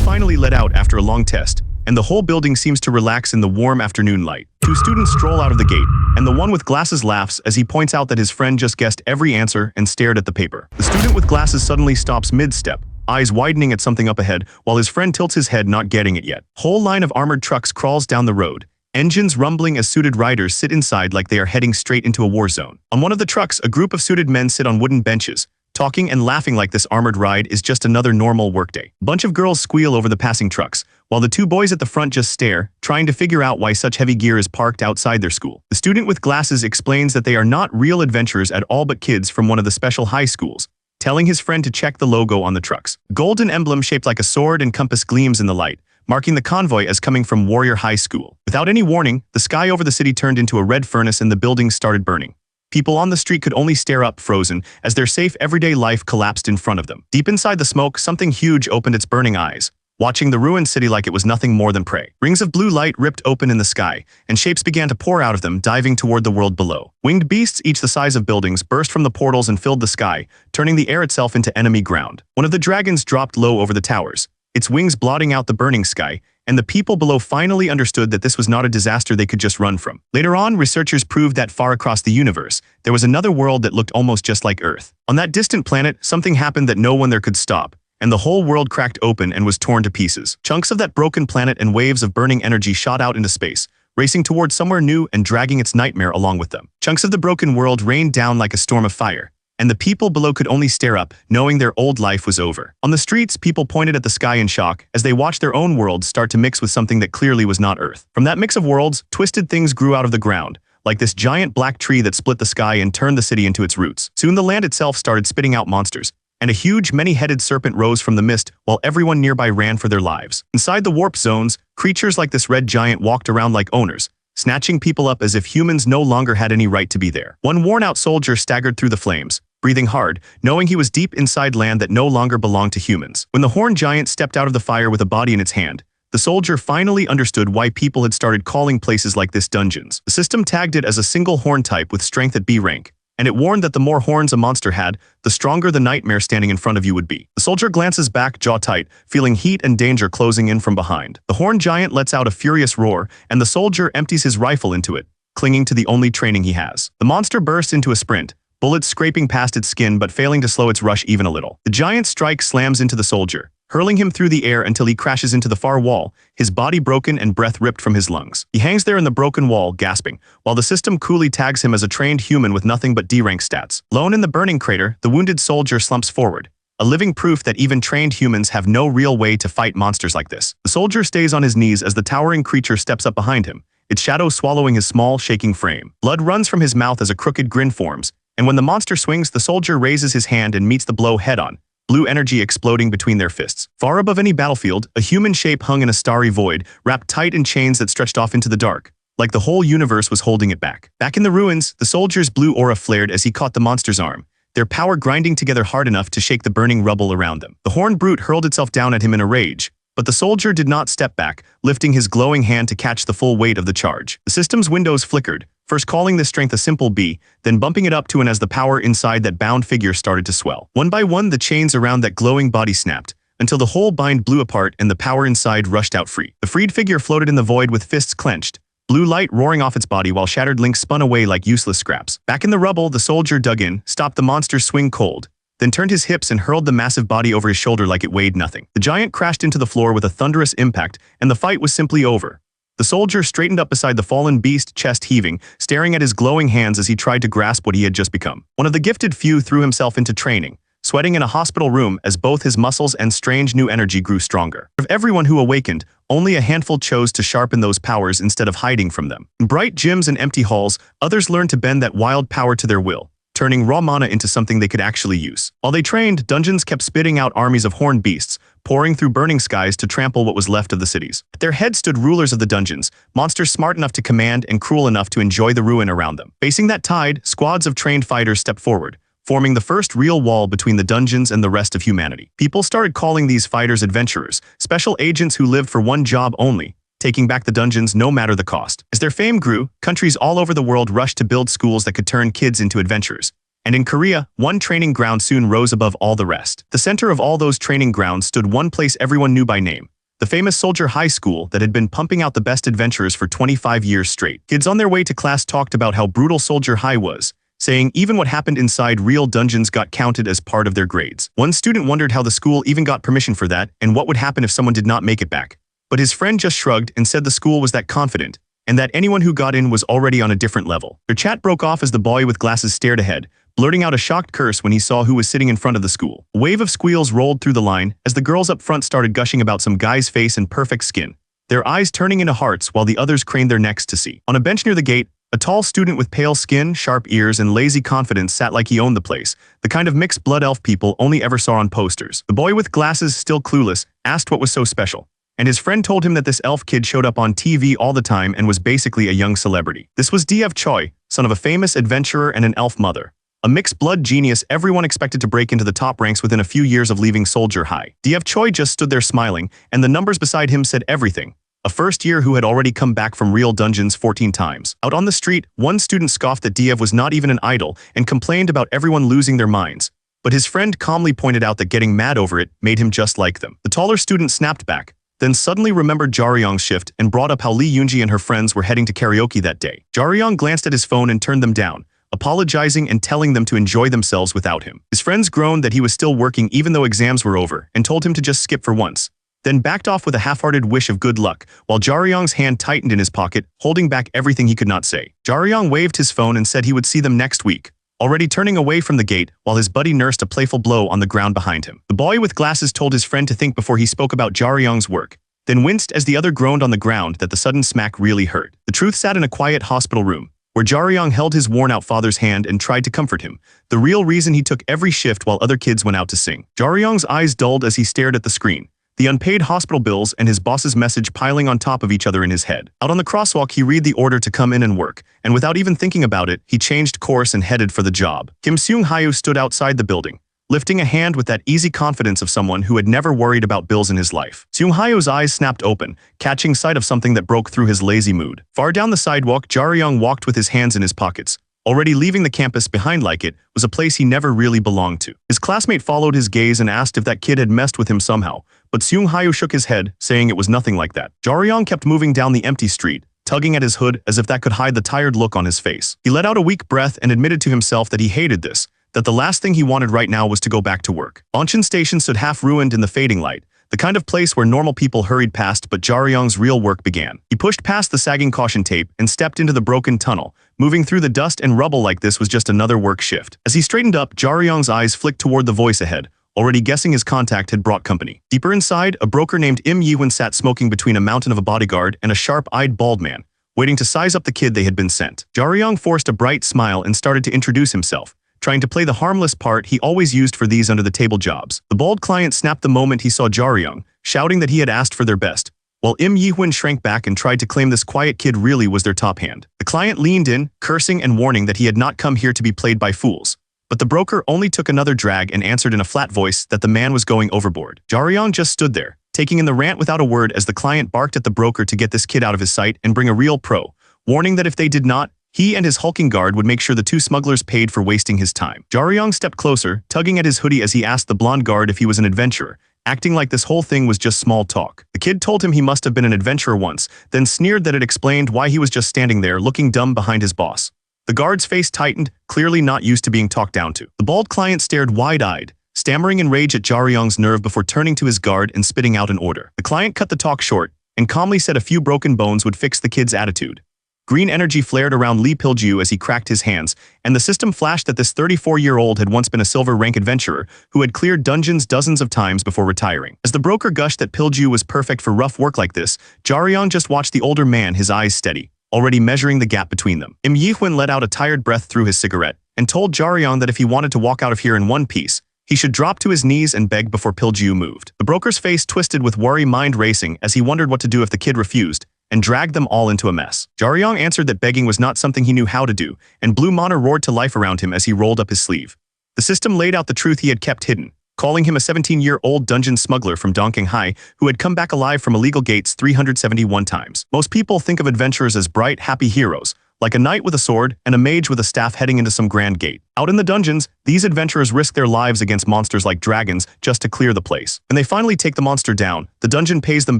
finally let out after a long test, and the whole building seems to relax in the warm afternoon light. Two students stroll out of the gate, and the one with glasses laughs as he points out that his friend just guessed every answer and stared at the paper. The student with glasses suddenly stops mid-step, eyes widening at something up ahead, while his friend tilts his head, not getting it yet. Whole line of armored trucks crawls down the road, engines rumbling as suited riders sit inside like they are heading straight into a war zone. On one of the trucks, a group of suited men sit on wooden benches, talking and laughing like this armored ride is just another normal workday. A bunch of girls squeal over the passing trucks, while the two boys at the front just stare, trying to figure out why such heavy gear is parked outside their school. The student with glasses explains that they are not real adventurers at all but kids from one of the special high schools, telling his friend to check the logo on the trucks. Golden emblem shaped like a sword and compass gleams in the light, marking the convoy as coming from Warrior High School. Without any warning, the sky over the city turned into a red furnace and the buildings started burning. People on the street could only stare up, frozen, as their safe everyday life collapsed in front of them. Deep inside the smoke, something huge opened its burning eyes, watching the ruined city like it was nothing more than prey. Rings of blue light ripped open in the sky, and shapes began to pour out of them, diving toward the world below. Winged beasts, each the size of buildings, burst from the portals and filled the sky, turning the air itself into enemy ground. One of the dragons dropped low over the towers, its wings blotting out the burning sky, and the people below finally understood that this was not a disaster they could just run from. Later on, researchers proved that far across the universe, there was another world that looked almost just like Earth. On that distant planet, something happened that no one there could stop, and the whole world cracked open and was torn to pieces. Chunks of that broken planet and waves of burning energy shot out into space, racing towards somewhere new and dragging its nightmare along with them. Chunks of the broken world rained down like a storm of fire, and the people below could only stare up, knowing their old life was over. On the streets, people pointed at the sky in shock as they watched their own worlds start to mix with something that clearly was not Earth. From that mix of worlds, twisted things grew out of the ground, like this giant black tree that split the sky and turned the city into its roots. Soon the land itself started spitting out monsters, and a huge, many-headed serpent rose from the mist while everyone nearby ran for their lives. Inside the warp zones, creatures like this red giant walked around like owners, snatching people up as if humans no longer had any right to be there. One worn-out soldier staggered through the flames, breathing hard, knowing he was deep inside land that no longer belonged to humans. When the horned giant stepped out of the fire with a body in its hand, the soldier finally understood why people had started calling places like this dungeons. The system tagged it as a single horn type with strength at B rank, and it warned that the more horns a monster had, the stronger the nightmare standing in front of you would be. The soldier glances back, jaw tight, feeling heat and danger closing in from behind. The horned giant lets out a furious roar, and the soldier empties his rifle into it, clinging to the only training he has. The monster bursts into a sprint, bullets scraping past its skin but failing to slow its rush even a little. The giant strike slams into the soldier, hurling him through the air until he crashes into the far wall, his body broken and breath ripped from his lungs. He hangs there in the broken wall, gasping, while the system coolly tags him as a trained human with nothing but D-rank stats. Lone in the burning crater, the wounded soldier slumps forward, a living proof that even trained humans have no real way to fight monsters like this. The soldier stays on his knees as the towering creature steps up behind him, its shadow swallowing his small, shaking frame. Blood runs from his mouth as a crooked grin forms, and when the monster swings, the soldier raises his hand and meets the blow head-on, blue energy exploding between their fists. Far above any battlefield, a human shape hung in a starry void, wrapped tight in chains that stretched off into the dark, like the whole universe was holding it back. Back in the ruins, the soldier's blue aura flared as he caught the monster's arm, their power grinding together hard enough to shake the burning rubble around them. The horned brute hurled itself down at him in a rage, but the soldier did not step back, lifting his glowing hand to catch the full weight of the charge. The system's windows flickered, first calling this strength a simple B, then bumping it up to an as the power inside that bound figure started to swell. One by one, the chains around that glowing body snapped, until the whole bind blew apart and the power inside rushed out free. The freed figure floated in the void with fists clenched, blue light roaring off its body while shattered links spun away like useless scraps. Back in the rubble, the soldier dug in, stopped the monster's swing cold, then turned his hips and hurled the massive body over his shoulder like it weighed nothing. The giant crashed into the floor with a thunderous impact, and the fight was simply over. The soldier straightened up beside the fallen beast, chest heaving, staring at his glowing hands as he tried to grasp what he had just become. One of the gifted few threw himself into training, sweating in a hospital room as both his muscles and strange new energy grew stronger. Of everyone who awakened, only a handful chose to sharpen those powers instead of hiding from them. In bright gyms and empty halls, others learned to bend that wild power to their will, turning raw mana into something they could actually use. While they trained, dungeons kept spitting out armies of horned beasts, pouring through burning skies to trample what was left of the cities. At their head stood rulers of the dungeons, monsters smart enough to command and cruel enough to enjoy the ruin around them. Facing that tide, squads of trained fighters stepped forward, forming the first real wall between the dungeons and the rest of humanity. People started calling these fighters adventurers, special agents who lived for one job only, taking back the dungeons no matter the cost. As their fame grew, countries all over the world rushed to build schools that could turn kids into adventurers. And in Korea, one training ground soon rose above all the rest. The center of all those training grounds stood one place everyone knew by name, the famous soldier high school that had been pumping out the best adventurers for 25 years straight. Kids on their way to class talked about how brutal Soldier High was, saying even what happened inside real dungeons got counted as part of their grades. One student wondered how the school even got permission for that and what would happen if someone did not make it back. But his friend just shrugged and said the school was that confident, and that anyone who got in was already on a different level. Their chat broke off as the boy with glasses stared ahead, blurting out a shocked curse when he saw who was sitting in front of the school. A wave of squeals rolled through the line as the girls up front started gushing about some guy's face and perfect skin, their eyes turning into hearts while the others craned their necks to see. On a bench near the gate, a tall student with pale skin, sharp ears, and lazy confidence sat like he owned the place, the kind of mixed blood elf people only ever saw on posters. The boy with glasses, still clueless, asked what was so special, and his friend told him that this elf kid showed up on TV all the time and was basically a young celebrity. This was Diev Choi, son of a famous adventurer and an elf mother. A mixed-blood genius everyone expected to break into the top ranks within a few years of leaving Soldier High. Diev Choi just stood there smiling, and the numbers beside him said everything. A first year who had already come back from real dungeons 14 times. Out on the street, one student scoffed that Diev was not even an idol and complained about everyone losing their minds. But his friend calmly pointed out that getting mad over it made him just like them. The taller student snapped back, then suddenly remembered Jaryong's shift and brought up how Lee Yoonji and her friends were heading to karaoke that day. Jaryong glanced at his phone and turned them down, apologizing and telling them to enjoy themselves without him. His friends groaned that he was still working even though exams were over and told him to just skip for once, then backed off with a half-hearted wish of good luck while Jaryong's hand tightened in his pocket, holding back everything he could not say. Jaryong waved his phone and said he would see them next week, already turning away from the gate while his buddy nursed a playful blow on the ground behind him. The boy with glasses told his friend to think before he spoke about Jaryong's work, then winced as the other groaned on the ground that the sudden smack really hurt. The truth sat in a quiet hospital room, where Jaryong held his worn-out father's hand and tried to comfort him, the real reason he took every shift while other kids went out to sing. Jaryong's eyes dulled as he stared at the screen, the unpaid hospital bills and his boss's message piling on top of each other in his head. Out on the crosswalk, he read the order to come in and work, and without even thinking about it, he changed course and headed for the job. Kim Seung-hayu stood outside the building, lifting a hand with that easy confidence of someone who had never worried about bills in his life. Seung-hayu's eyes snapped open, catching sight of something that broke through his lazy mood. Far down the sidewalk, Jaryong walked with his hands in his pockets. Already leaving the campus behind like it was a place he never really belonged to. His classmate followed his gaze and asked if that kid had messed with him somehow, but Seung-hayu shook his head, saying it was nothing like that. Jaryong kept moving down the empty street, tugging at his hood as if that could hide the tired look on his face. He let out a weak breath and admitted to himself that he hated this, that the last thing he wanted right now was to go back to work. Oncheon Station stood half-ruined in the fading light, the kind of place where normal people hurried past, but Jaryong's real work began. He pushed past the sagging caution tape and stepped into the broken tunnel. Moving through the dust and rubble like this was just another work shift. As he straightened up, Jaryong's eyes flicked toward the voice ahead, already guessing his contact had brought company. Deeper inside, a broker named Im Yi-hoon sat smoking between a mountain of a bodyguard and a sharp-eyed bald man, waiting to size up the kid they had been sent. Jaryong forced a bright smile and started to introduce himself, trying to play the harmless part he always used for these under-the-table jobs. The bald client snapped the moment he saw Jaryong, shouting that he had asked for their best, while Im Yi-hoon shrank back and tried to claim this quiet kid really was their top hand. The client leaned in, cursing and warning that he had not come here to be played by fools. But the broker only took another drag and answered in a flat voice that the man was going overboard. Jaryong just stood there, taking in the rant without a word as the client barked at the broker to get this kid out of his sight and bring a real pro, warning that if they did not, he and his hulking guard would make sure the two smugglers paid for wasting his time. Jaryong stepped closer, tugging at his hoodie as he asked the blonde guard if he was an adventurer, acting like this whole thing was just small talk. The kid told him he must have been an adventurer once, then sneered that it explained why he was just standing there looking dumb behind his boss. The guard's face tightened, clearly not used to being talked down to. The bald client stared wide-eyed, stammering in rage at Jaryong's nerve before turning to his guard and spitting out an order. The client cut the talk short and calmly said a few broken bones would fix the kid's attitude. Green energy flared around Lee Pilju as he cracked his hands, and the system flashed that this 34-year-old had once been a silver-rank adventurer who had cleared dungeons dozens of times before retiring. As the broker gushed that Pilju was perfect for rough work like this, Jaryong just watched the older man, his eyes steady, already measuring the gap between them. Im Yi-hoon let out a tired breath through his cigarette and told Jaryong that if he wanted to walk out of here in one piece, he should drop to his knees and beg before Pilju moved. The broker's face twisted with worry, mind racing as he wondered what to do if the kid refused, and dragged them all into a mess. Jaryong answered that begging was not something he knew how to do, and Blue Mana roared to life around him as he rolled up his sleeve. The system laid out the truth he had kept hidden, calling him a 17-year-old dungeon smuggler from Dongking High who had come back alive from illegal gates 371 times. Most people think of adventurers as bright, happy heroes, like a knight with a sword and a mage with a staff heading into some grand gate. Out in the dungeons, these adventurers risk their lives against monsters like dragons just to clear the place. When they finally take the monster down, the dungeon pays them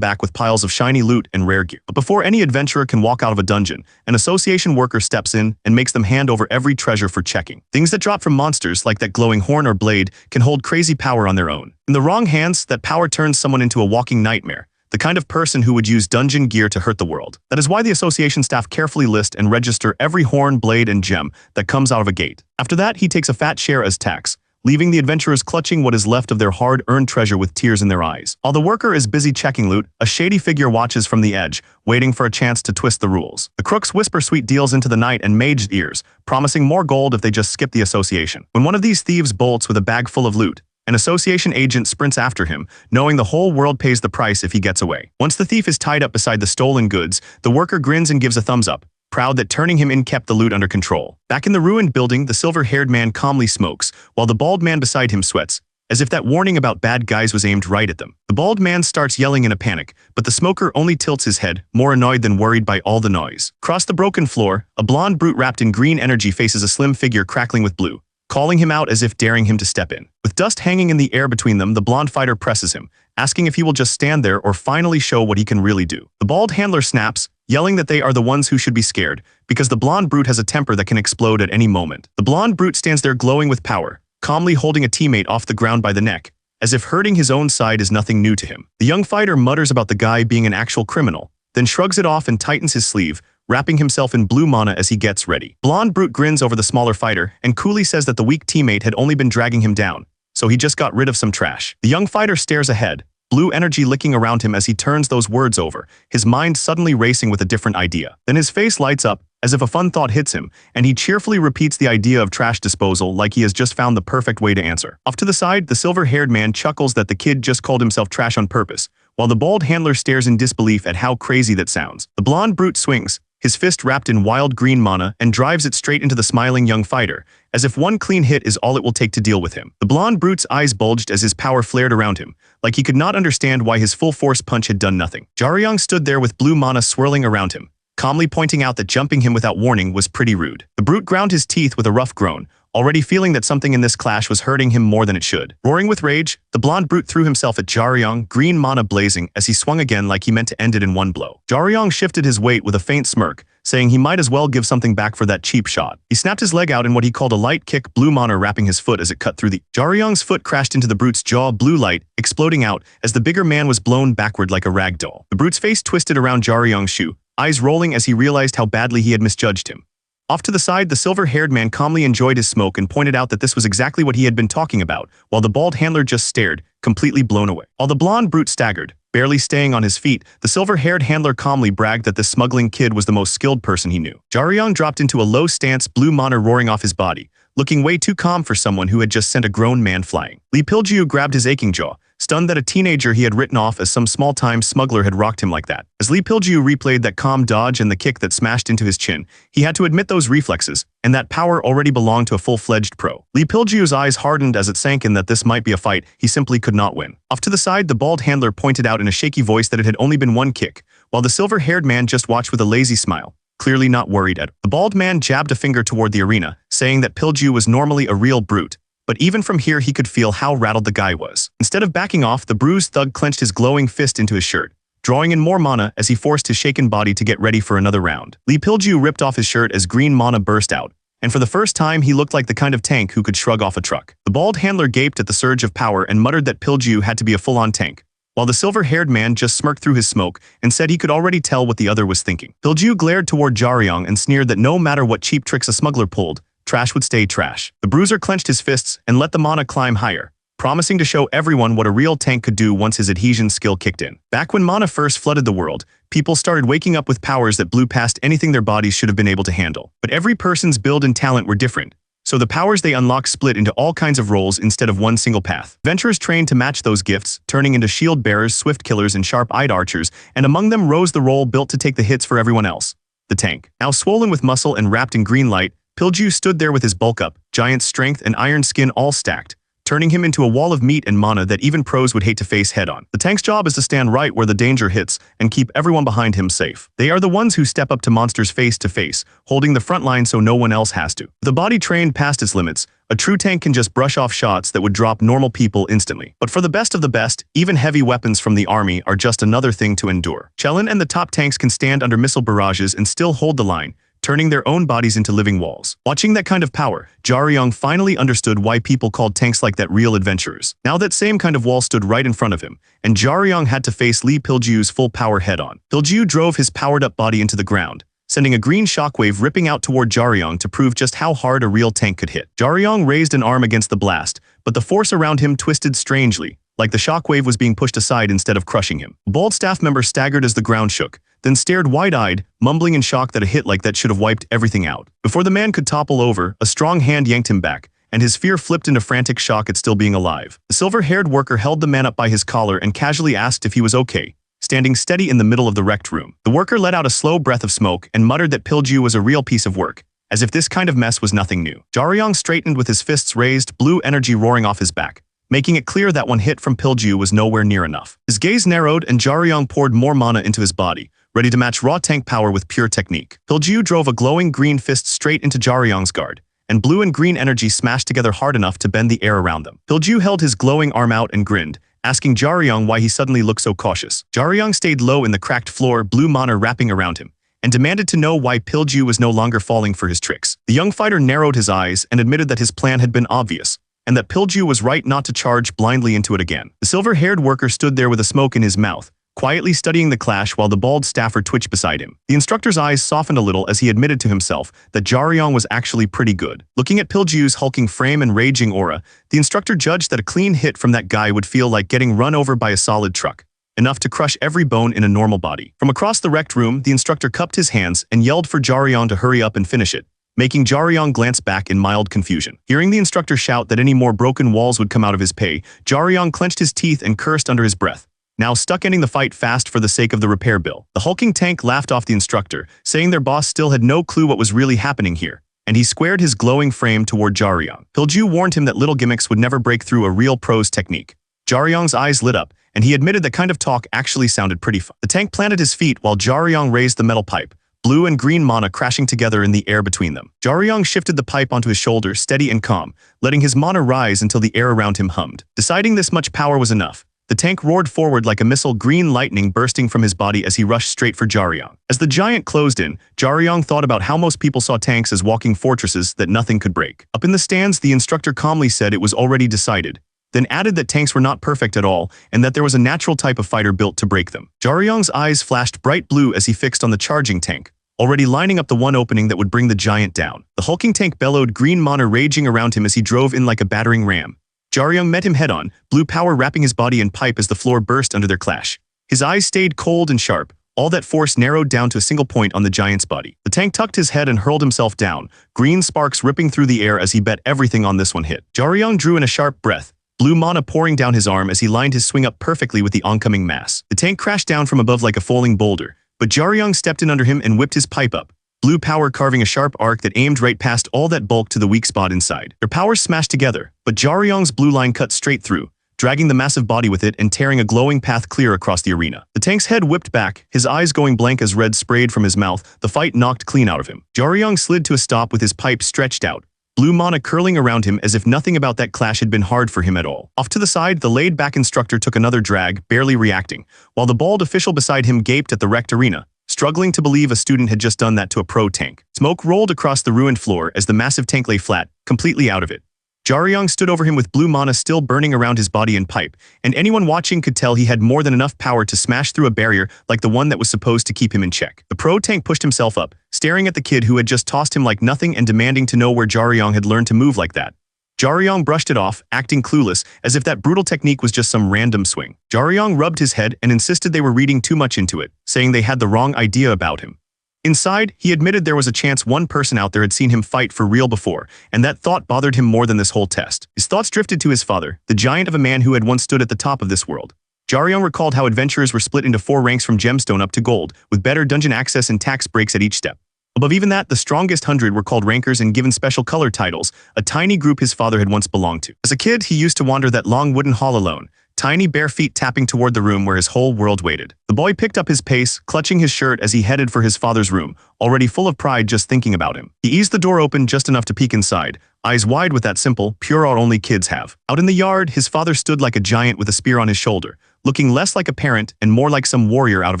back with piles of shiny loot and rare gear. But before any adventurer can walk out of a dungeon, an association worker steps in and makes them hand over every treasure for checking. Things that drop from monsters, like that glowing horn or blade, can hold crazy power on their own. In the wrong hands, that power turns someone into a walking nightmare, the kind of person who would use dungeon gear to hurt the world. That is why the association staff carefully list and register every horn, blade, and gem that comes out of a gate. After that, he takes a fat share as tax, leaving the adventurers clutching what is left of their hard-earned treasure with tears in their eyes. While the worker is busy checking loot, a shady figure watches from the edge, waiting for a chance to twist the rules. The crooks whisper sweet deals into the night and mage's ears, promising more gold if they just skip the association. When one of these thieves bolts with a bag full of loot, an association agent sprints after him, knowing the whole world pays the price if he gets away. Once the thief is tied up beside the stolen goods, the worker grins and gives a thumbs up, proud that turning him in kept the loot under control. Back in the ruined building, the silver-haired man calmly smokes, while the bald man beside him sweats, as if that warning about bad guys was aimed right at them. The bald man starts yelling in a panic, but the smoker only tilts his head, more annoyed than worried by all the noise. Across the broken floor, a blonde brute wrapped in green energy faces a slim figure crackling with blue, calling him out as if daring him to step in. With dust hanging in the air between them, the blonde fighter presses him, asking if he will just stand there or finally show what he can really do. The bald handler snaps, yelling that they are the ones who should be scared, because the blonde brute has a temper that can explode at any moment. The blonde brute stands there glowing with power, calmly holding a teammate off the ground by the neck, as if hurting his own side is nothing new to him. The young fighter mutters about the guy being an actual criminal, then shrugs it off and tightens his sleeve, wrapping himself in blue mana as he gets ready. Blonde brute grins over the smaller fighter and coolly says that the weak teammate had only been dragging him down, so he just got rid of some trash. The young fighter stares ahead, blue energy licking around him as he turns those words over, his mind suddenly racing with a different idea. Then his face lights up, as if a fun thought hits him, and he cheerfully repeats the idea of trash disposal like he has just found the perfect way to answer. Off to the side, the silver-haired man chuckles that the kid just called himself trash on purpose, while the bald handler stares in disbelief at how crazy that sounds. The blonde brute swings, his fist wrapped in wild green mana, and drives it straight into the smiling young fighter, as if one clean hit is all it will take to deal with him. The blonde brute's eyes bulged as his power flared around him, like he could not understand why his full-force punch had done nothing. Jaryong stood there with blue mana swirling around him, calmly pointing out that jumping him without warning was pretty rude. The brute ground his teeth with a rough groan, already feeling that something in this clash was hurting him more than it should. Roaring with rage, the blonde brute threw himself at Jaryong, green mana blazing, as he swung again like he meant to end it in one blow. Jaryong shifted his weight with a faint smirk, saying he might as well give something back for that cheap shot. He snapped his leg out in what he called a light kick, blue mana wrapping his foot as it cut through the... Jaryong's foot crashed into the brute's jaw, blue light exploding out as the bigger man was blown backward like a rag doll. The brute's face twisted around Jaryong's shoe, eyes rolling as he realized how badly he had misjudged him. Off to the side, the silver-haired man calmly enjoyed his smoke and pointed out that this was exactly what he had been talking about, while the bald handler just stared, completely blown away. While the blonde brute staggered, barely staying on his feet, the silver-haired handler calmly bragged that this smuggling kid was the most skilled person he knew. Jaryong dropped into a low stance, blue mana roaring off his body, looking way too calm for someone who had just sent a grown man flying. Lee Piljiu grabbed his aching jaw, stunned that a teenager he had written off as some small-time smuggler had rocked him like that. As Lee Piljiu replayed that calm dodge and the kick that smashed into his chin, he had to admit those reflexes, and that power already belonged to a full-fledged pro. Lee Piljiu's eyes hardened as it sank in that this might be a fight he simply could not win. Off to the side, the bald handler pointed out in a shaky voice that it had only been one kick, while the silver-haired man just watched with a lazy smile, clearly not worried at it. The bald man jabbed a finger toward the arena, saying that Piljiu was normally a real brute, but even from here he could feel how rattled the guy was. Instead of backing off, the bruised thug clenched his glowing fist into his shirt, drawing in more mana as he forced his shaken body to get ready for another round. Lee Piljiu ripped off his shirt as green mana burst out, and for the first time he looked like the kind of tank who could shrug off a truck. The bald handler gaped at the surge of power and muttered that Piljiu had to be a full-on tank, while the silver-haired man just smirked through his smoke and said he could already tell what the other was thinking. Piljiu glared toward Jaryong and sneered that no matter what cheap tricks a smuggler pulled, trash would stay trash. The bruiser clenched his fists and let the mana climb higher, promising to show everyone what a real tank could do once his adhesion skill kicked in. Back when mana first flooded the world, people started waking up with powers that blew past anything their bodies should have been able to handle. But every person's build and talent were different, so the powers they unlocked split into all kinds of roles instead of one single path. Adventurers trained to match those gifts, turning into shield bearers, swift killers, and sharp-eyed archers, and among them rose the role built to take the hits for everyone else, the tank. Now swollen with muscle and wrapped in green light, Piljiu stood there with his bulk up, giant strength, and iron skin all stacked, turning him into a wall of meat and mana that even pros would hate to face head-on. The tank's job is to stand right where the danger hits and keep everyone behind him safe. They are the ones who step up to monsters face to face, holding the front line so no one else has to. With the body trained past its limits, a true tank can just brush off shots that would drop normal people instantly. But for the best of the best, even heavy weapons from the army are just another thing to endure. Chelin and the top tanks can stand under missile barrages and still hold the line, turning their own bodies into living walls. Watching that kind of power, Jaryong finally understood why people called tanks like that real adventurers. Now that same kind of wall stood right in front of him, and Jaryong had to face Lee Piljiu's full power head-on. Piljiu drove his powered-up body into the ground, sending a green shockwave ripping out toward Jaryong to prove just how hard a real tank could hit. Jaryong raised an arm against the blast, but the force around him twisted strangely, like the shockwave was being pushed aside instead of crushing him. A bald staff member staggered as the ground shook, then stared wide-eyed, mumbling in shock that a hit like that should have wiped everything out. Before the man could topple over, a strong hand yanked him back, and his fear flipped into frantic shock at still being alive. The silver-haired worker held the man up by his collar and casually asked if he was okay, standing steady in the middle of the wrecked room. The worker let out a slow breath of smoke and muttered that Piljiu was a real piece of work, as if this kind of mess was nothing new. Jaryong straightened with his fists raised, blue energy roaring off his back, making it clear that one hit from Piljiu was nowhere near enough. His gaze narrowed and Jaryong poured more mana into his body, ready to match raw tank power with pure technique. Piljiu drove a glowing green fist straight into Jaryong's guard, and blue and green energy smashed together hard enough to bend the air around them. Piljiu held his glowing arm out and grinned, asking Jaryong why he suddenly looked so cautious. Jaryong stayed low in the cracked floor, blue mana wrapping around him, and demanded to know why Piljiu was no longer falling for his tricks. The young fighter narrowed his eyes and admitted that his plan had been obvious, and that Piljiu was right not to charge blindly into it again. The silver-haired worker stood there with a smoke in his mouth, quietly studying the clash while the bald staffer twitched beside him. The instructor's eyes softened a little as he admitted to himself that Jaryong was actually pretty good. Looking at Piljiu's hulking frame and raging aura, the instructor judged that a clean hit from that guy would feel like getting run over by a solid truck, enough to crush every bone in a normal body. From across the wrecked room, the instructor cupped his hands and yelled for Jaryong to hurry up and finish it, making Jaryong glance back in mild confusion. Hearing the instructor shout that any more broken walls would come out of his pay, Jaryong clenched his teeth and cursed under his breath, now stuck ending the fight fast for the sake of the repair bill. The hulking tank laughed off the instructor, saying their boss still had no clue what was really happening here, and he squared his glowing frame toward Jaryong. Piljiu warned him that little gimmicks would never break through a real pro's technique. Jaryong's eyes lit up, and he admitted that kind of talk actually sounded pretty fun. The tank planted his feet while Jaryong raised the metal pipe, blue and green mana crashing together in the air between them. Jaryong shifted the pipe onto his shoulder, steady and calm, letting his mana rise until the air around him hummed. Deciding this much power was enough, the tank roared forward like a missile, green lightning bursting from his body as he rushed straight for Jaryong. As the giant closed in, Jaryong thought about how most people saw tanks as walking fortresses that nothing could break. Up in the stands, the instructor calmly said it was already decided, then added that tanks were not perfect at all and that there was a natural type of fighter built to break them. Jaryong's eyes flashed bright blue as he fixed on the charging tank, already lining up the one opening that would bring the giant down. The hulking tank bellowed, green mana raging around him as he drove in like a battering ram. Jaryong met him head-on, blue power wrapping his body in pipe as the floor burst under their clash. His eyes stayed cold and sharp, all that force narrowed down to a single point on the giant's body. The tank tucked his head and hurled himself down, green sparks ripping through the air as he bet everything on this one hit. Jaryong drew in a sharp breath, blue mana pouring down his arm as he lined his swing up perfectly with the oncoming mass. The tank crashed down from above like a falling boulder, but Jaryong stepped in under him and whipped his pipe up, blue power carving a sharp arc that aimed right past all that bulk to the weak spot inside. Their powers smashed together, but Jaryong's blue line cut straight through, dragging the massive body with it and tearing a glowing path clear across the arena. The tank's head whipped back, his eyes going blank as red sprayed from his mouth, the fight knocked clean out of him. Jaryong slid to a stop with his pipe stretched out, blue mana curling around him as if nothing about that clash had been hard for him at all. Off to the side, the laid-back instructor took another drag, barely reacting, while the bald official beside him gaped at the wrecked arena, struggling to believe a student had just done that to a pro tank. Smoke rolled across the ruined floor as the massive tank lay flat, completely out of it. Jaryong stood over him with blue mana still burning around his body and pipe, and anyone watching could tell he had more than enough power to smash through a barrier like the one that was supposed to keep him in check. The pro tank pushed himself up, staring at the kid who had just tossed him like nothing and demanding to know where Jaryong had learned to move like that. Jaryong brushed it off, acting clueless, as if that brutal technique was just some random swing. Jaryong rubbed his head and insisted they were reading too much into it, saying they had the wrong idea about him. Inside, he admitted there was a chance one person out there had seen him fight for real before, and that thought bothered him more than this whole test. His thoughts drifted to his father, the giant of a man who had once stood at the top of this world. Jaryong recalled how adventurers were split into 4 ranks from gemstone up to gold, with better dungeon access and tax breaks at each step. Above even that, the strongest 100 were called rankers and given special color titles, a tiny group his father had once belonged to. As a kid, he used to wander that long wooden hall alone, tiny bare feet tapping toward the room where his whole world waited. The boy picked up his pace, clutching his shirt as he headed for his father's room, already full of pride just thinking about him. He eased the door open just enough to peek inside, eyes wide with that simple, pure awe only kids have. Out in the yard, his father stood like a giant with a spear on his shoulder, looking less like a parent and more like some warrior out of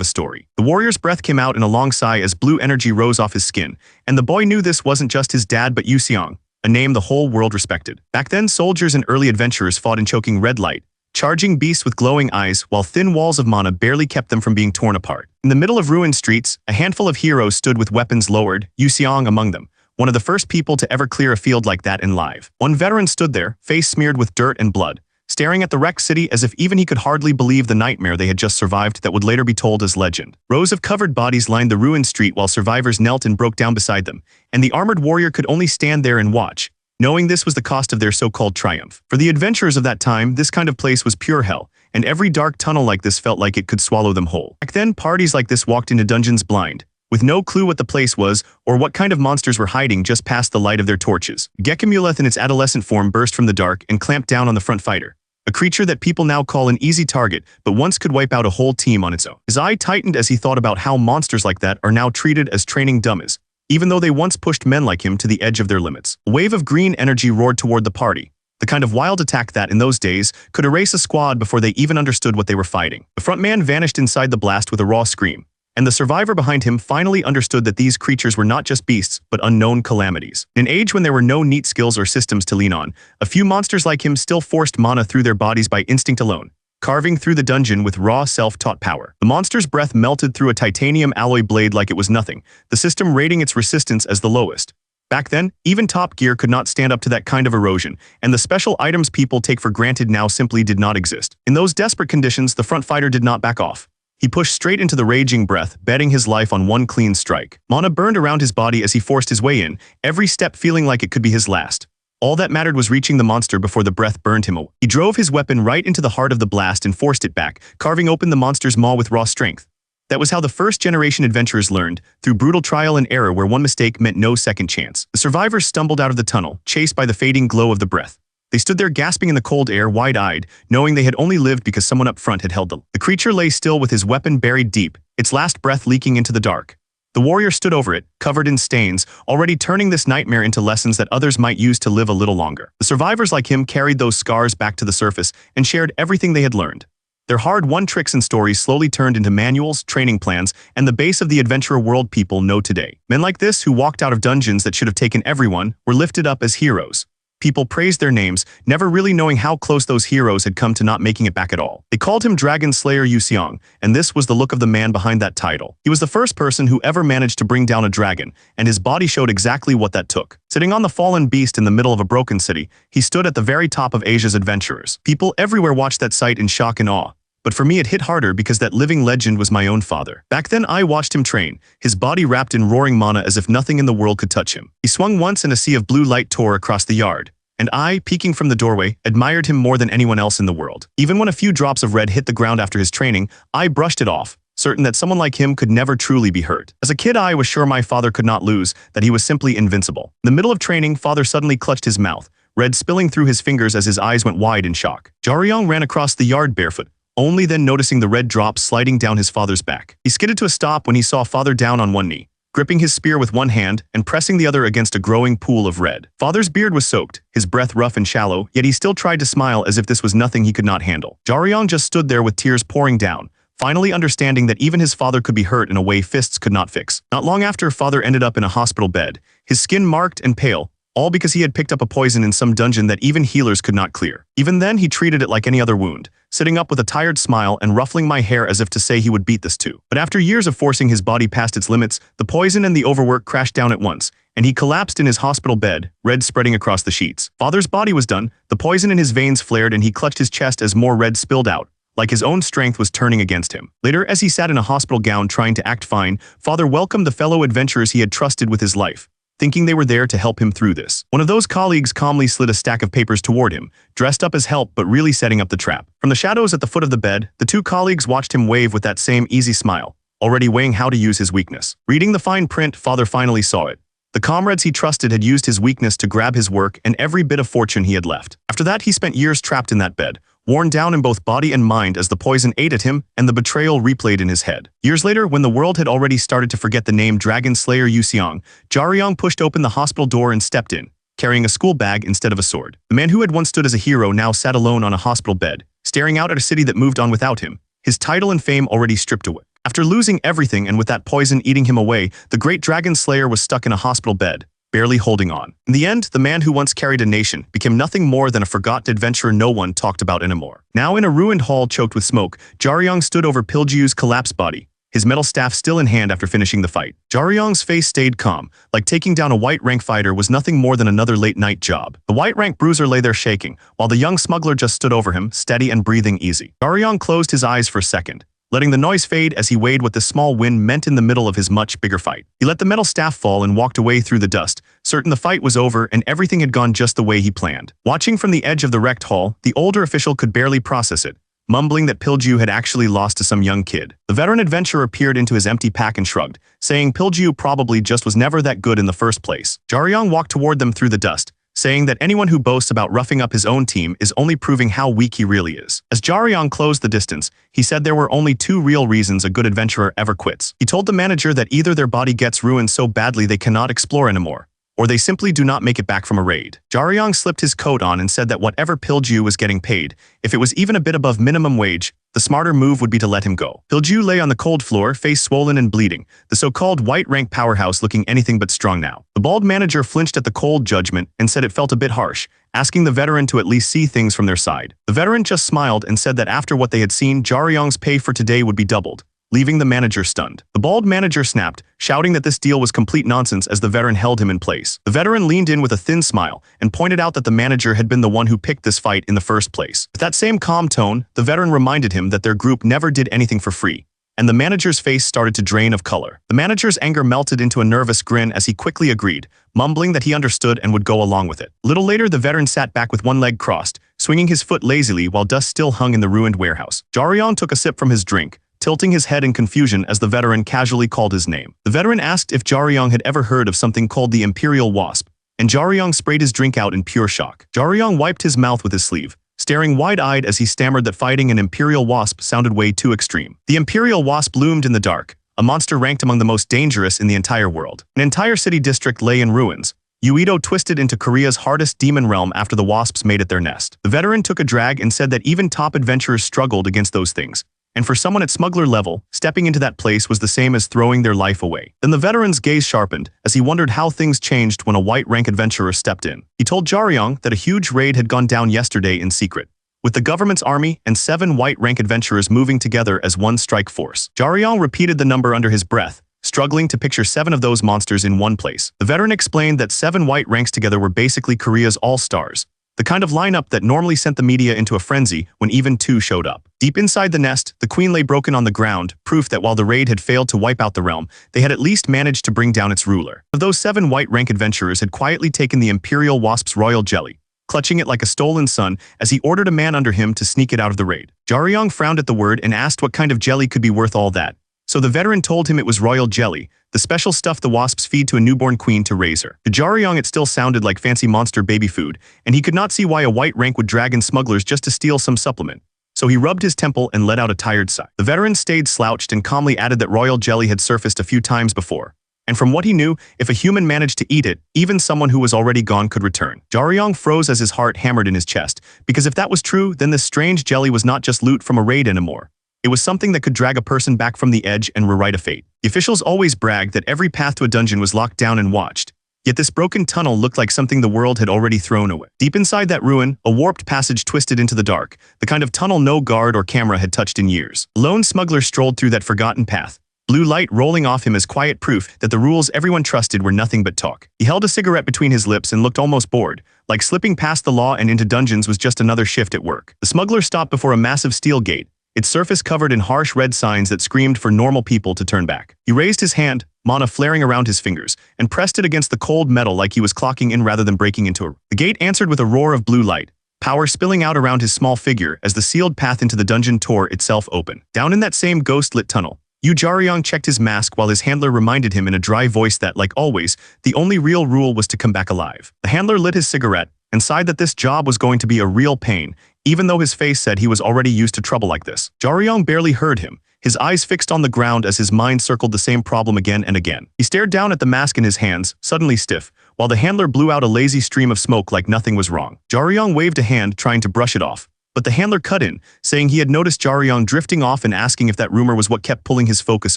a story. The warrior's breath came out in a long sigh as blue energy rose off his skin, and the boy knew this wasn't just his dad but Yu Xiong, a name the whole world respected. Back then, soldiers and early adventurers fought in choking red light, charging beasts with glowing eyes while thin walls of mana barely kept them from being torn apart. In the middle of ruined streets, a handful of heroes stood with weapons lowered, Yu Xiong among them, one of the first people to ever clear a field like that in live. One veteran stood there, face smeared with dirt and blood, staring at the wrecked city as if even he could hardly believe the nightmare they had just survived that would later be told as legend. Rows of covered bodies lined the ruined street while survivors knelt and broke down beside them, and the armored warrior could only stand there and watch, knowing this was the cost of their so-called triumph. For the adventurers of that time, this kind of place was pure hell, and every dark tunnel like this felt like it could swallow them whole. Back then, parties like this walked into dungeons blind, with no clue what the place was or what kind of monsters were hiding just past the light of their torches. Gekimuleth in its adolescent form burst from the dark and clamped down on the front fighter, a creature that people now call an easy target, but once could wipe out a whole team on its own. His eye tightened as he thought about how monsters like that are now treated as training dummies, even though they once pushed men like him to the edge of their limits. A wave of green energy roared toward the party, the kind of wild attack that, in those days, could erase a squad before they even understood what they were fighting. The front man vanished inside the blast with a raw scream, and the survivor behind him finally understood that these creatures were not just beasts, but unknown calamities. In an age when there were no neat skills or systems to lean on, a few monsters like him still forced mana through their bodies by instinct alone, carving through the dungeon with raw self-taught power. The monster's breath melted through a titanium alloy blade like it was nothing, the system rating its resistance as the lowest. Back then, even Top Gear could not stand up to that kind of erosion, and the special items people take for granted now simply did not exist. In those desperate conditions, the front fighter did not back off. He pushed straight into the raging breath, betting his life on one clean strike. Mana burned around his body as he forced his way in, every step feeling like it could be his last. All that mattered was reaching the monster before the breath burned him away. He drove his weapon right into the heart of the blast and forced it back, carving open the monster's maw with raw strength. That was how the first-generation adventurers learned, through brutal trial and error where one mistake meant no second chance. The survivors stumbled out of the tunnel, chased by the fading glow of the breath. They stood there gasping in the cold air, wide-eyed, knowing they had only lived because someone up front had held them. The creature lay still with his weapon buried deep, its last breath leaking into the dark. The warrior stood over it, covered in stains, already turning this nightmare into lessons that others might use to live a little longer. The survivors like him carried those scars back to the surface and shared everything they had learned. Their hard-won tricks and stories slowly turned into manuals, training plans, and the base of the adventurer world people know today. Men like this, who walked out of dungeons that should have taken everyone, were lifted up as heroes. People praised their names, never really knowing how close those heroes had come to not making it back at all. They called him Dragon Slayer Yu Xiong, and this was the look of the man behind that title. He was the first person who ever managed to bring down a dragon, and his body showed exactly what that took. Sitting on the fallen beast in the middle of a broken city, he stood at the very top of Asia's adventurers. People everywhere watched that sight in shock and awe. But for me it hit harder because that living legend was my own father. Back then I watched him train, his body wrapped in roaring mana as if nothing in the world could touch him. He swung once and a sea of blue light tore across the yard, and I, peeking from the doorway, admired him more than anyone else in the world. Even when a few drops of red hit the ground after his training, I brushed it off, certain that someone like him could never truly be hurt. As a kid I was sure my father could not lose, that he was simply invincible. In the middle of training, father suddenly clutched his mouth, red spilling through his fingers as his eyes went wide in shock. Jaryong ran across the yard barefoot, only then noticing the red drops sliding down his father's back. He skidded to a stop when he saw father down on one knee, gripping his spear with one hand and pressing the other against a growing pool of red. Father's beard was soaked, his breath rough and shallow, yet he still tried to smile as if this was nothing he could not handle. Jaryong just stood there with tears pouring down, finally understanding that even his father could be hurt in a way fists could not fix. Not long after, father ended up in a hospital bed, his skin marked and pale, all because he had picked up a poison in some dungeon that even healers could not clear. Even then, he treated it like any other wound, sitting up with a tired smile and ruffling my hair as if to say he would beat this too. But after years of forcing his body past its limits, the poison and the overwork crashed down at once, and he collapsed in his hospital bed, red spreading across the sheets. Father's body was done, the poison in his veins flared and he clutched his chest as more red spilled out, like his own strength was turning against him. Later, as he sat in a hospital gown trying to act fine, father welcomed the fellow adventurers he had trusted with his life, thinking they were there to help him through this. One of those colleagues calmly slid a stack of papers toward him, dressed up as help but really setting up the trap. From the shadows at the foot of the bed, the two colleagues watched him wave with that same easy smile, already weighing how to use his weakness. Reading the fine print, Father finally saw it. The comrades he trusted had used his weakness to grab his work and every bit of fortune he had left. After that, he spent years trapped in that bed, worn down in both body and mind as the poison ate at him and the betrayal replayed in his head. Years later, when the world had already started to forget the name Dragon Slayer Yuseong, Jaryong pushed open the hospital door and stepped in, carrying a school bag instead of a sword. The man who had once stood as a hero now sat alone on a hospital bed, staring out at a city that moved on without him, his title and fame already stripped away. After losing everything and with that poison eating him away, the great Dragon Slayer was stuck in a hospital bed, barely holding on. In the end, the man who once carried a nation became nothing more than a forgotten adventurer no one talked about anymore. Now in a ruined hall choked with smoke, Jaryong stood over Piljiu's collapsed body, his metal staff still in hand after finishing the fight. Jaryong's face stayed calm, like taking down a white rank fighter was nothing more than another late-night job. The white rank bruiser lay there shaking, while the young smuggler just stood over him, steady and breathing easy. Jaryong closed his eyes for a second, letting the noise fade as he weighed what this small win meant in the middle of his much bigger fight. He let the metal staff fall and walked away through the dust, certain the fight was over and everything had gone just the way he planned. Watching from the edge of the wrecked hall, the older official could barely process it, mumbling that Piljiu had actually lost to some young kid. The veteran adventurer peered into his empty pack and shrugged, saying Piljiu probably just was never that good in the first place. Jaryong walked toward them through the dust, saying that anyone who boasts about roughing up his own team is only proving how weak he really is. As Jaryong closed the distance, he said there were only two real reasons a good adventurer ever quits. He told the manager that either their body gets ruined so badly they cannot explore anymore, or they simply do not make it back from a raid. Jaryong slipped his coat on and said that whatever Piljiu was getting paid, if it was even a bit above minimum wage, the smarter move would be to let him go. Piljiu lay on the cold floor, face swollen and bleeding, the so-called white-rank powerhouse looking anything but strong now. The bald manager flinched at the cold judgment and said it felt a bit harsh, asking the veteran to at least see things from their side. The veteran just smiled and said that after what they had seen, Jaryong's pay for today would be doubled, leaving the manager stunned. The bald manager snapped, shouting that this deal was complete nonsense as the veteran held him in place. The veteran leaned in with a thin smile and pointed out that the manager had been the one who picked this fight in the first place. With that same calm tone, the veteran reminded him that their group never did anything for free, and the manager's face started to drain of color. The manager's anger melted into a nervous grin as he quickly agreed, mumbling that he understood and would go along with it. A little later, the veteran sat back with one leg crossed, swinging his foot lazily while dust still hung in the ruined warehouse. Jaryong took a sip from his drink, tilting his head in confusion as the veteran casually called his name. The veteran asked if Jaryong had ever heard of something called the Imperial Wasp, and Jaryong sprayed his drink out in pure shock. Jaryong wiped his mouth with his sleeve, staring wide-eyed as he stammered that fighting an Imperial Wasp sounded way too extreme. The Imperial Wasp loomed in the dark, a monster ranked among the most dangerous in the entire world. An entire city district lay in ruins, Uedo twisted into Korea's hardest demon realm after the wasps made it their nest. The veteran took a drag and said that even top adventurers struggled against those things, and for someone at smuggler level, stepping into that place was the same as throwing their life away. Then the veteran's gaze sharpened as he wondered how things changed when a white-rank adventurer stepped in. He told Jaryong that a huge raid had gone down yesterday in secret, with the government's army and 7 white-rank adventurers moving together as one strike force. Jaryong repeated the number under his breath, struggling to picture 7 of those monsters in one place. The veteran explained that 7 white ranks together were basically Korea's all-stars, the kind of lineup that normally sent the media into a frenzy when even 2 showed up. Deep inside the nest, the queen lay broken on the ground, proof that while the raid had failed to wipe out the realm, they had at least managed to bring down its ruler. Of those 7 white-rank adventurers had quietly taken the Imperial Wasp's royal jelly, clutching it like a stolen son as he ordered a man under him to sneak it out of the raid. Jaryong frowned at the word and asked what kind of jelly could be worth all that. So the veteran told him it was royal jelly, the special stuff the wasps feed to a newborn queen to raise her. To Jaryong it still sounded like fancy monster baby food, and he could not see why a white rank would drag in smugglers just to steal some supplement. So he rubbed his temple and let out a tired sigh. The veteran stayed slouched and calmly added that royal jelly had surfaced a few times before, and from what he knew, if a human managed to eat it, even someone who was already gone could return. Jaryong froze as his heart hammered in his chest, because if that was true, then this strange jelly was not just loot from a raid anymore. It was something that could drag a person back from the edge and rewrite a fate. The officials always bragged that every path to a dungeon was locked down and watched, yet this broken tunnel looked like something the world had already thrown away. Deep inside that ruin, a warped passage twisted into the dark, the kind of tunnel no guard or camera had touched in years. A lone smuggler strolled through that forgotten path, blue light rolling off him as quiet proof that the rules everyone trusted were nothing but talk. He held a cigarette between his lips and looked almost bored, like slipping past the law and into dungeons was just another shift at work. The smuggler stopped before a massive steel gate, its surface covered in harsh red signs that screamed for normal people to turn back. He raised his hand, mana flaring around his fingers, and pressed it against the cold metal like he was clocking in rather than breaking into it. The gate answered with a roar of blue light, power spilling out around his small figure as the sealed path into the dungeon tore itself open. Down in that same ghost-lit tunnel, Yu Jaryong checked his mask while his handler reminded him in a dry voice that, like always, the only real rule was to come back alive. The handler lit his cigarette and sighed that this job was going to be a real pain, even though his face said he was already used to trouble like this. Jaryong barely heard him, his eyes fixed on the ground as his mind circled the same problem again and again. He stared down at the mask in his hands, suddenly stiff, while the handler blew out a lazy stream of smoke like nothing was wrong. Jaryong waved a hand, trying to brush it off, but the handler cut in, saying he had noticed Jaryong drifting off and asking if that rumor was what kept pulling his focus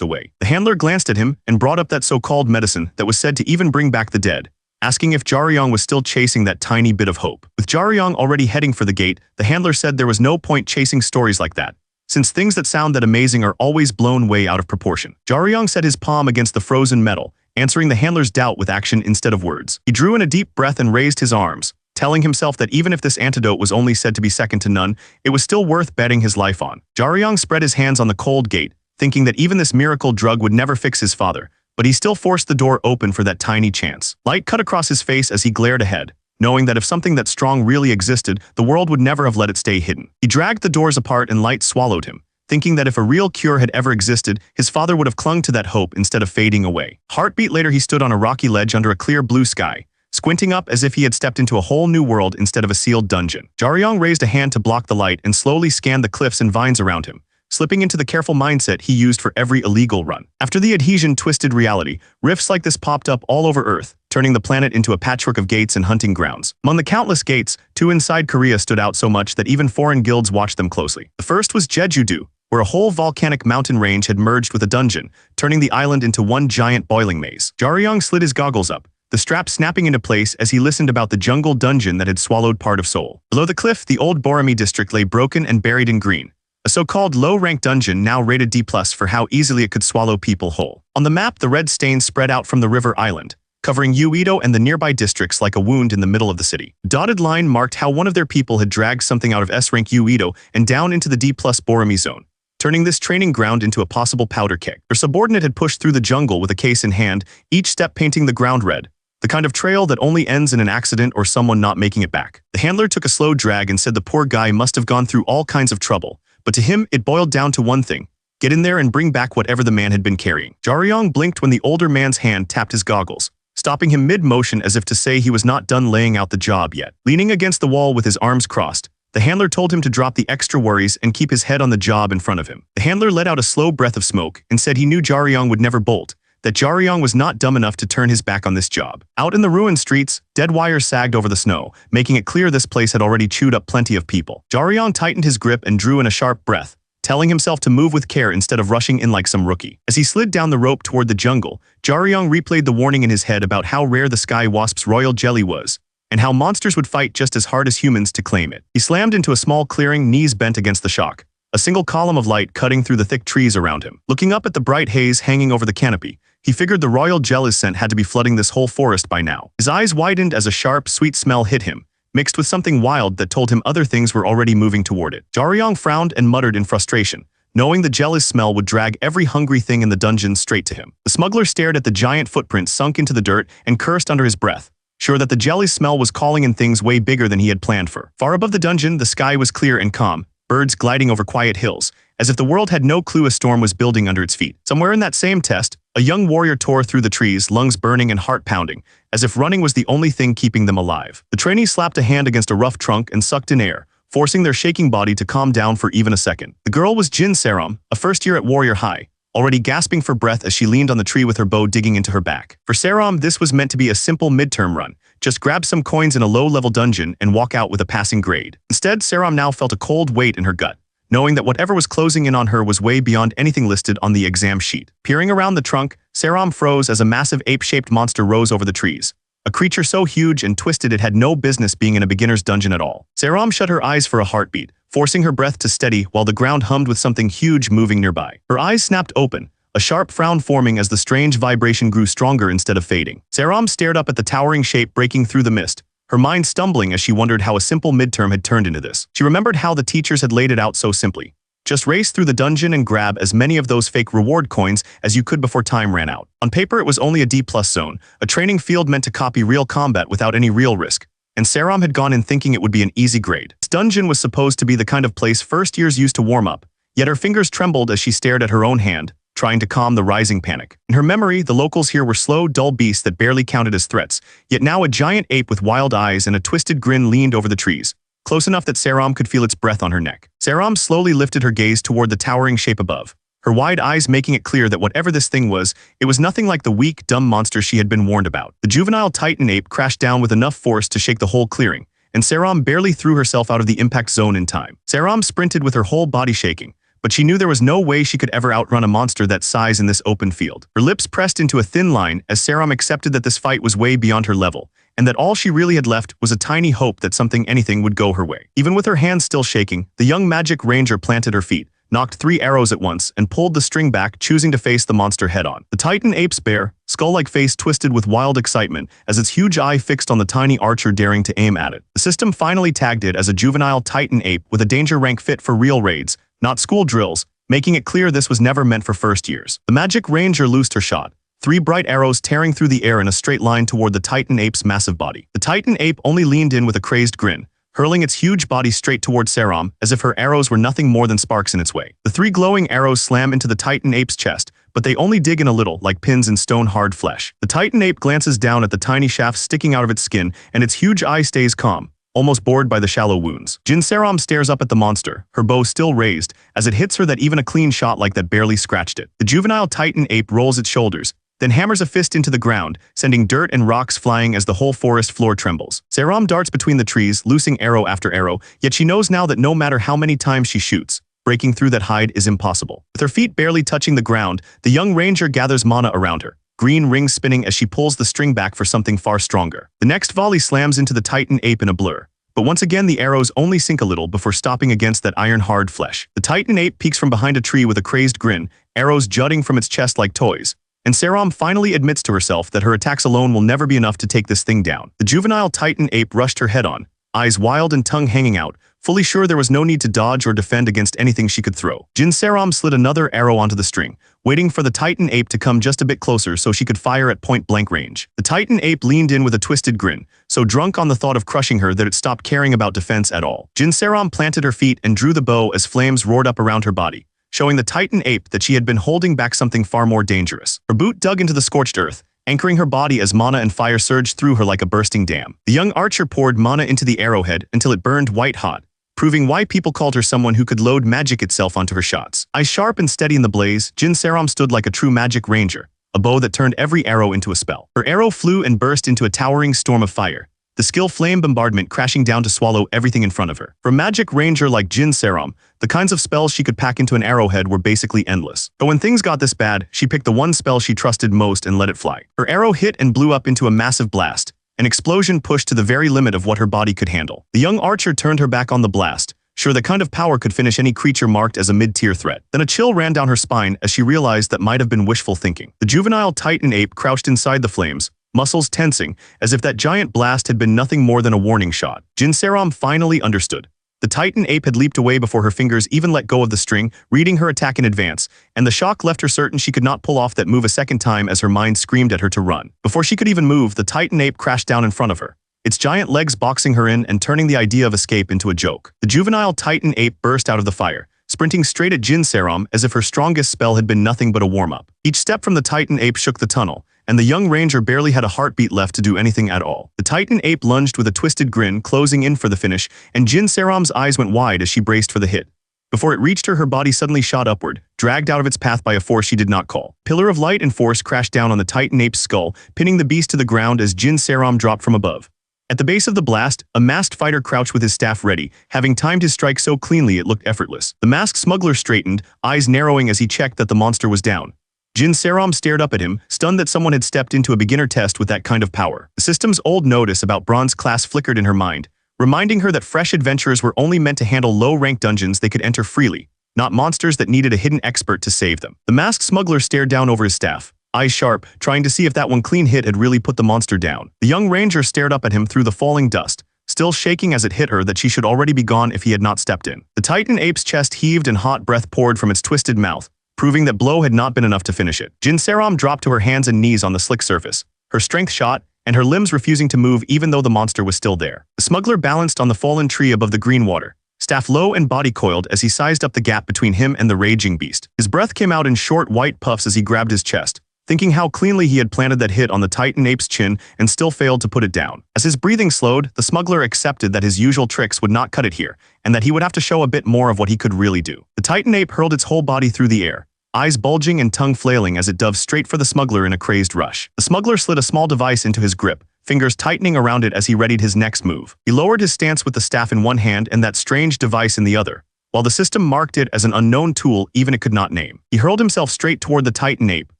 away. The handler glanced at him and brought up that so-called medicine that was said to even bring back the dead, asking if Jaryong was still chasing that tiny bit of hope. With Jaryong already heading for the gate, the handler said there was no point chasing stories like that, since things that sound that amazing are always blown way out of proportion. Jaryong set his palm against the frozen metal, answering the handler's doubt with action instead of words. He drew in a deep breath and raised his arms, telling himself that even if this antidote was only said to be second to none, it was still worth betting his life on. Jaryong spread his hands on the cold gate, thinking that even this miracle drug would never fix his father, but he still forced the door open for that tiny chance. Light cut across his face as he glared ahead, knowing that if something that strong really existed, the world would never have let it stay hidden. He dragged the doors apart and light swallowed him, thinking that if a real cure had ever existed, his father would have clung to that hope instead of fading away. Heartbeat later, he stood on a rocky ledge under a clear blue sky, squinting up as if he had stepped into a whole new world instead of a sealed dungeon. Jaryong raised a hand to block the light and slowly scanned the cliffs and vines around him, slipping into the careful mindset he used for every illegal run. After the adhesion twisted reality, rifts like this popped up all over Earth, turning the planet into a patchwork of gates and hunting grounds. Among the countless gates, two inside Korea stood out so much that even foreign guilds watched them closely. The first was Jeju-do, where a whole volcanic mountain range had merged with a dungeon, turning the island into one giant boiling maze. Jaryong slid his goggles up, the strap snapping into place as he listened about the jungle dungeon that had swallowed part of Seoul. Below the cliff, the old Borami district lay broken and buried in green, a so-called low-ranked dungeon now rated D+ for how easily it could swallow people whole. On the map, the red stains spread out from the river island, covering Uedo and the nearby districts like a wound in the middle of the city. A dotted line marked how one of their people had dragged something out of S-rank Uedo and down into the D+ Borami zone, turning this training ground into a possible powder keg. Their subordinate had pushed through the jungle with a case in hand, each step painting the ground red, the kind of trail that only ends in an accident or someone not making it back. The handler took a slow drag and said the poor guy must have gone through all kinds of trouble, but to him it boiled down to one thing: get in there and bring back whatever the man had been carrying. Jaryong blinked when the older man's hand tapped his goggles, stopping him mid-motion as if to say he was not done laying out the job yet. Leaning against the wall with his arms crossed, the handler told him to drop the extra worries and keep his head on the job in front of him. The handler let out a slow breath of smoke and said he knew Jaryong would never bolt, that Jaryong was not dumb enough to turn his back on this job. Out in the ruined streets, dead wires sagged over the snow, making it clear this place had already chewed up plenty of people. Jaryong tightened his grip and drew in a sharp breath, telling himself to move with care instead of rushing in like some rookie. As he slid down the rope toward the jungle, Jaryong replayed the warning in his head about how rare the sky wasp's royal jelly was, and how monsters would fight just as hard as humans to claim it. He slammed into a small clearing, knees bent against the shock, a single column of light cutting through the thick trees around him. Looking up at the bright haze hanging over the canopy, he figured the royal jelly scent had to be flooding this whole forest by now. His eyes widened as a sharp, sweet smell hit him, mixed with something wild that told him other things were already moving toward it. Jaryong frowned and muttered in frustration, knowing the jelly's smell would drag every hungry thing in the dungeon straight to him. The smuggler stared at the giant footprint sunk into the dirt and cursed under his breath, sure that the jelly's smell was calling in things way bigger than he had planned for. Far above the dungeon, the sky was clear and calm, birds gliding over quiet hills, as if the world had no clue a storm was building under its feet. Somewhere in that same test, a young warrior tore through the trees, lungs burning and heart pounding, as if running was the only thing keeping them alive. The trainee slapped a hand against a rough trunk and sucked in air, forcing their shaking body to calm down for even a second. The girl was Jin Saram, a first year at Warrior High, already gasping for breath as she leaned on the tree with her bow digging into her back. For Saram, this was meant to be a simple midterm run. Just grab some coins in a low-level dungeon and walk out with a passing grade. Instead, Saram now felt a cold weight in her gut, knowing that whatever was closing in on her was way beyond anything listed on the exam sheet. Peering around the trunk, Saram froze as a massive ape-shaped monster rose over the trees, a creature so huge and twisted it had no business being in a beginner's dungeon at all. Saram shut her eyes for a heartbeat, forcing her breath to steady while the ground hummed with something huge moving nearby. Her eyes snapped open, a sharp frown forming as the strange vibration grew stronger instead of fading. Saram stared up at the towering shape breaking through the mist, her mind stumbling as she wondered how a simple midterm had turned into this. She remembered how the teachers had laid it out so simply. Just race through the dungeon and grab as many of those fake reward coins as you could before time ran out. On paper, it was only a D+ zone, a training field meant to copy real combat without any real risk, and Saram had gone in thinking it would be an easy grade. This dungeon was supposed to be the kind of place first years used to warm up, yet her fingers trembled as she stared at her own hand, trying to calm the rising panic. In her memory, the locals here were slow, dull beasts that barely counted as threats, yet now a giant ape with wild eyes and a twisted grin leaned over the trees, close enough that Saram could feel its breath on her neck. Saram slowly lifted her gaze toward the towering shape above, her wide eyes making it clear that whatever this thing was, it was nothing like the weak, dumb monster she had been warned about. The juvenile titan ape crashed down with enough force to shake the whole clearing, and Saram barely threw herself out of the impact zone in time. Saram sprinted with her whole body shaking, but she knew there was no way she could ever outrun a monster that size in this open field. Her lips pressed into a thin line as Saram accepted that this fight was way beyond her level, and that all she really had left was a tiny hope that anything would go her way. Even with her hands still shaking, the young magic ranger planted her feet, knocked 3 arrows at once, and pulled the string back, choosing to face the monster head-on. The titan ape's bare, skull-like face twisted with wild excitement as its huge eye fixed on the tiny archer daring to aim at it. The system finally tagged it as a juvenile titan ape with a danger rank fit for real raids, not school drills, making it clear this was never meant for first years. The magic ranger loosed her shot, 3 bright arrows tearing through the air in a straight line toward the titan ape's massive body. The titan ape only leaned in with a crazed grin, hurling its huge body straight toward Saram as if her arrows were nothing more than sparks in its way. The 3 glowing arrows slam into the titan ape's chest, but they only dig in a little, like pins in stone-hard flesh. The titan ape glances down at the tiny shaft sticking out of its skin, and its huge eye stays calm, almost bored by the shallow wounds. Jin Saram stares up at the monster, her bow still raised, as it hits her that even a clean shot like that barely scratched it. The juvenile titan ape rolls its shoulders, then hammers a fist into the ground, sending dirt and rocks flying as the whole forest floor trembles. Saram darts between the trees, loosing arrow after arrow, yet she knows now that no matter how many times she shoots, breaking through that hide is impossible. With her feet barely touching the ground, the young ranger gathers mana around her, green rings spinning as she pulls the string back for something far stronger. The next volley slams into the titan ape in a blur, but once again the arrows only sink a little before stopping against that iron-hard flesh. The titan ape peeks from behind a tree with a crazed grin, arrows jutting from its chest like toys, and Saram finally admits to herself that her attacks alone will never be enough to take this thing down. The juvenile titan ape rushed her head-on, eyes wild and tongue hanging out, fully sure there was no need to dodge or defend against anything she could throw. Jin Saram slid another arrow onto the string, waiting for the titan ape to come just a bit closer so she could fire at point-blank range. The titan ape leaned in with a twisted grin, so drunk on the thought of crushing her that it stopped caring about defense at all. Jin Saram planted her feet and drew the bow as flames roared up around her body, showing the titan ape that she had been holding back something far more dangerous. Her boot dug into the scorched earth, anchoring her body as mana and fire surged through her like a bursting dam. The young archer poured mana into the arrowhead until it burned white-hot, proving why people called her someone who could load magic itself onto her shots. Eyes sharp and steady in the blaze, Jin Saram stood like a true magic ranger, a bow that turned every arrow into a spell. Her arrow flew and burst into a towering storm of fire, the skill flame bombardment crashing down to swallow everything in front of her. For a magic ranger like Jin Saram, the kinds of spells she could pack into an arrowhead were basically endless. But when things got this bad, she picked the one spell she trusted most and let it fly. Her arrow hit and blew up into a massive blast, an explosion pushed to the very limit of what her body could handle. The young archer turned her back on the blast, sure that kind of power could finish any creature marked as a mid-tier threat. Then a chill ran down her spine as she realized that might have been wishful thinking. The juvenile titan ape crouched inside the flames, muscles tensing, as if that giant blast had been nothing more than a warning shot. Jin Saram finally understood. The titan ape had leaped away before her fingers even let go of the string, reading her attack in advance, and the shock left her certain she could not pull off that move a second time as her mind screamed at her to run. Before she could even move, the titan ape crashed down in front of her, its giant legs boxing her in and turning the idea of escape into a joke. The juvenile titan ape burst out of the fire, sprinting straight at Jin Saram as if her strongest spell had been nothing but a warm-up. Each step from the titan ape shook the tunnel, and the young ranger barely had a heartbeat left to do anything at all. The titan ape lunged with a twisted grin, closing in for the finish, and Jin Saram's eyes went wide as she braced for the hit. Before it reached her, her body suddenly shot upward, dragged out of its path by a force she did not call. Pillar of light and force crashed down on the titan ape's skull, pinning the beast to the ground as Jin Saram dropped from above. At the base of the blast, a masked fighter crouched with his staff ready, having timed his strike so cleanly it looked effortless. The masked smuggler straightened, eyes narrowing as he checked that the monster was down. Jin Saram stared up at him, stunned that someone had stepped into a beginner test with that kind of power. The system's old notice about bronze class flickered in her mind, reminding her that fresh adventurers were only meant to handle low-rank dungeons they could enter freely, not monsters that needed a hidden expert to save them. The masked smuggler stared down over his staff, eyes sharp, trying to see if that one clean hit had really put the monster down. The young ranger stared up at him through the falling dust, still shaking as it hit her that she should already be gone if he had not stepped in. The titan ape's chest heaved and hot breath poured from its twisted mouth, proving that blow had not been enough to finish it. Jin Saram dropped to her hands and knees on the slick surface, her strength shot, and her limbs refusing to move even though the monster was still there. The smuggler balanced on the fallen tree above the green water, staff low and body coiled as he sized up the gap between him and the raging beast. His breath came out in short white puffs as he grabbed his chest, thinking how cleanly he had planted that hit on the Titan ape's chin and still failed to put it down. As his breathing slowed, the smuggler accepted that his usual tricks would not cut it here, and that he would have to show a bit more of what he could really do. The Titan ape hurled its whole body through the air, eyes bulging and tongue flailing as it dove straight for the smuggler in a crazed rush. The smuggler slid a small device into his grip, fingers tightening around it as he readied his next move. He lowered his stance with the staff in one hand and that strange device in the other, while the system marked it as an unknown tool even it could not name. He hurled himself straight toward the Titan ape,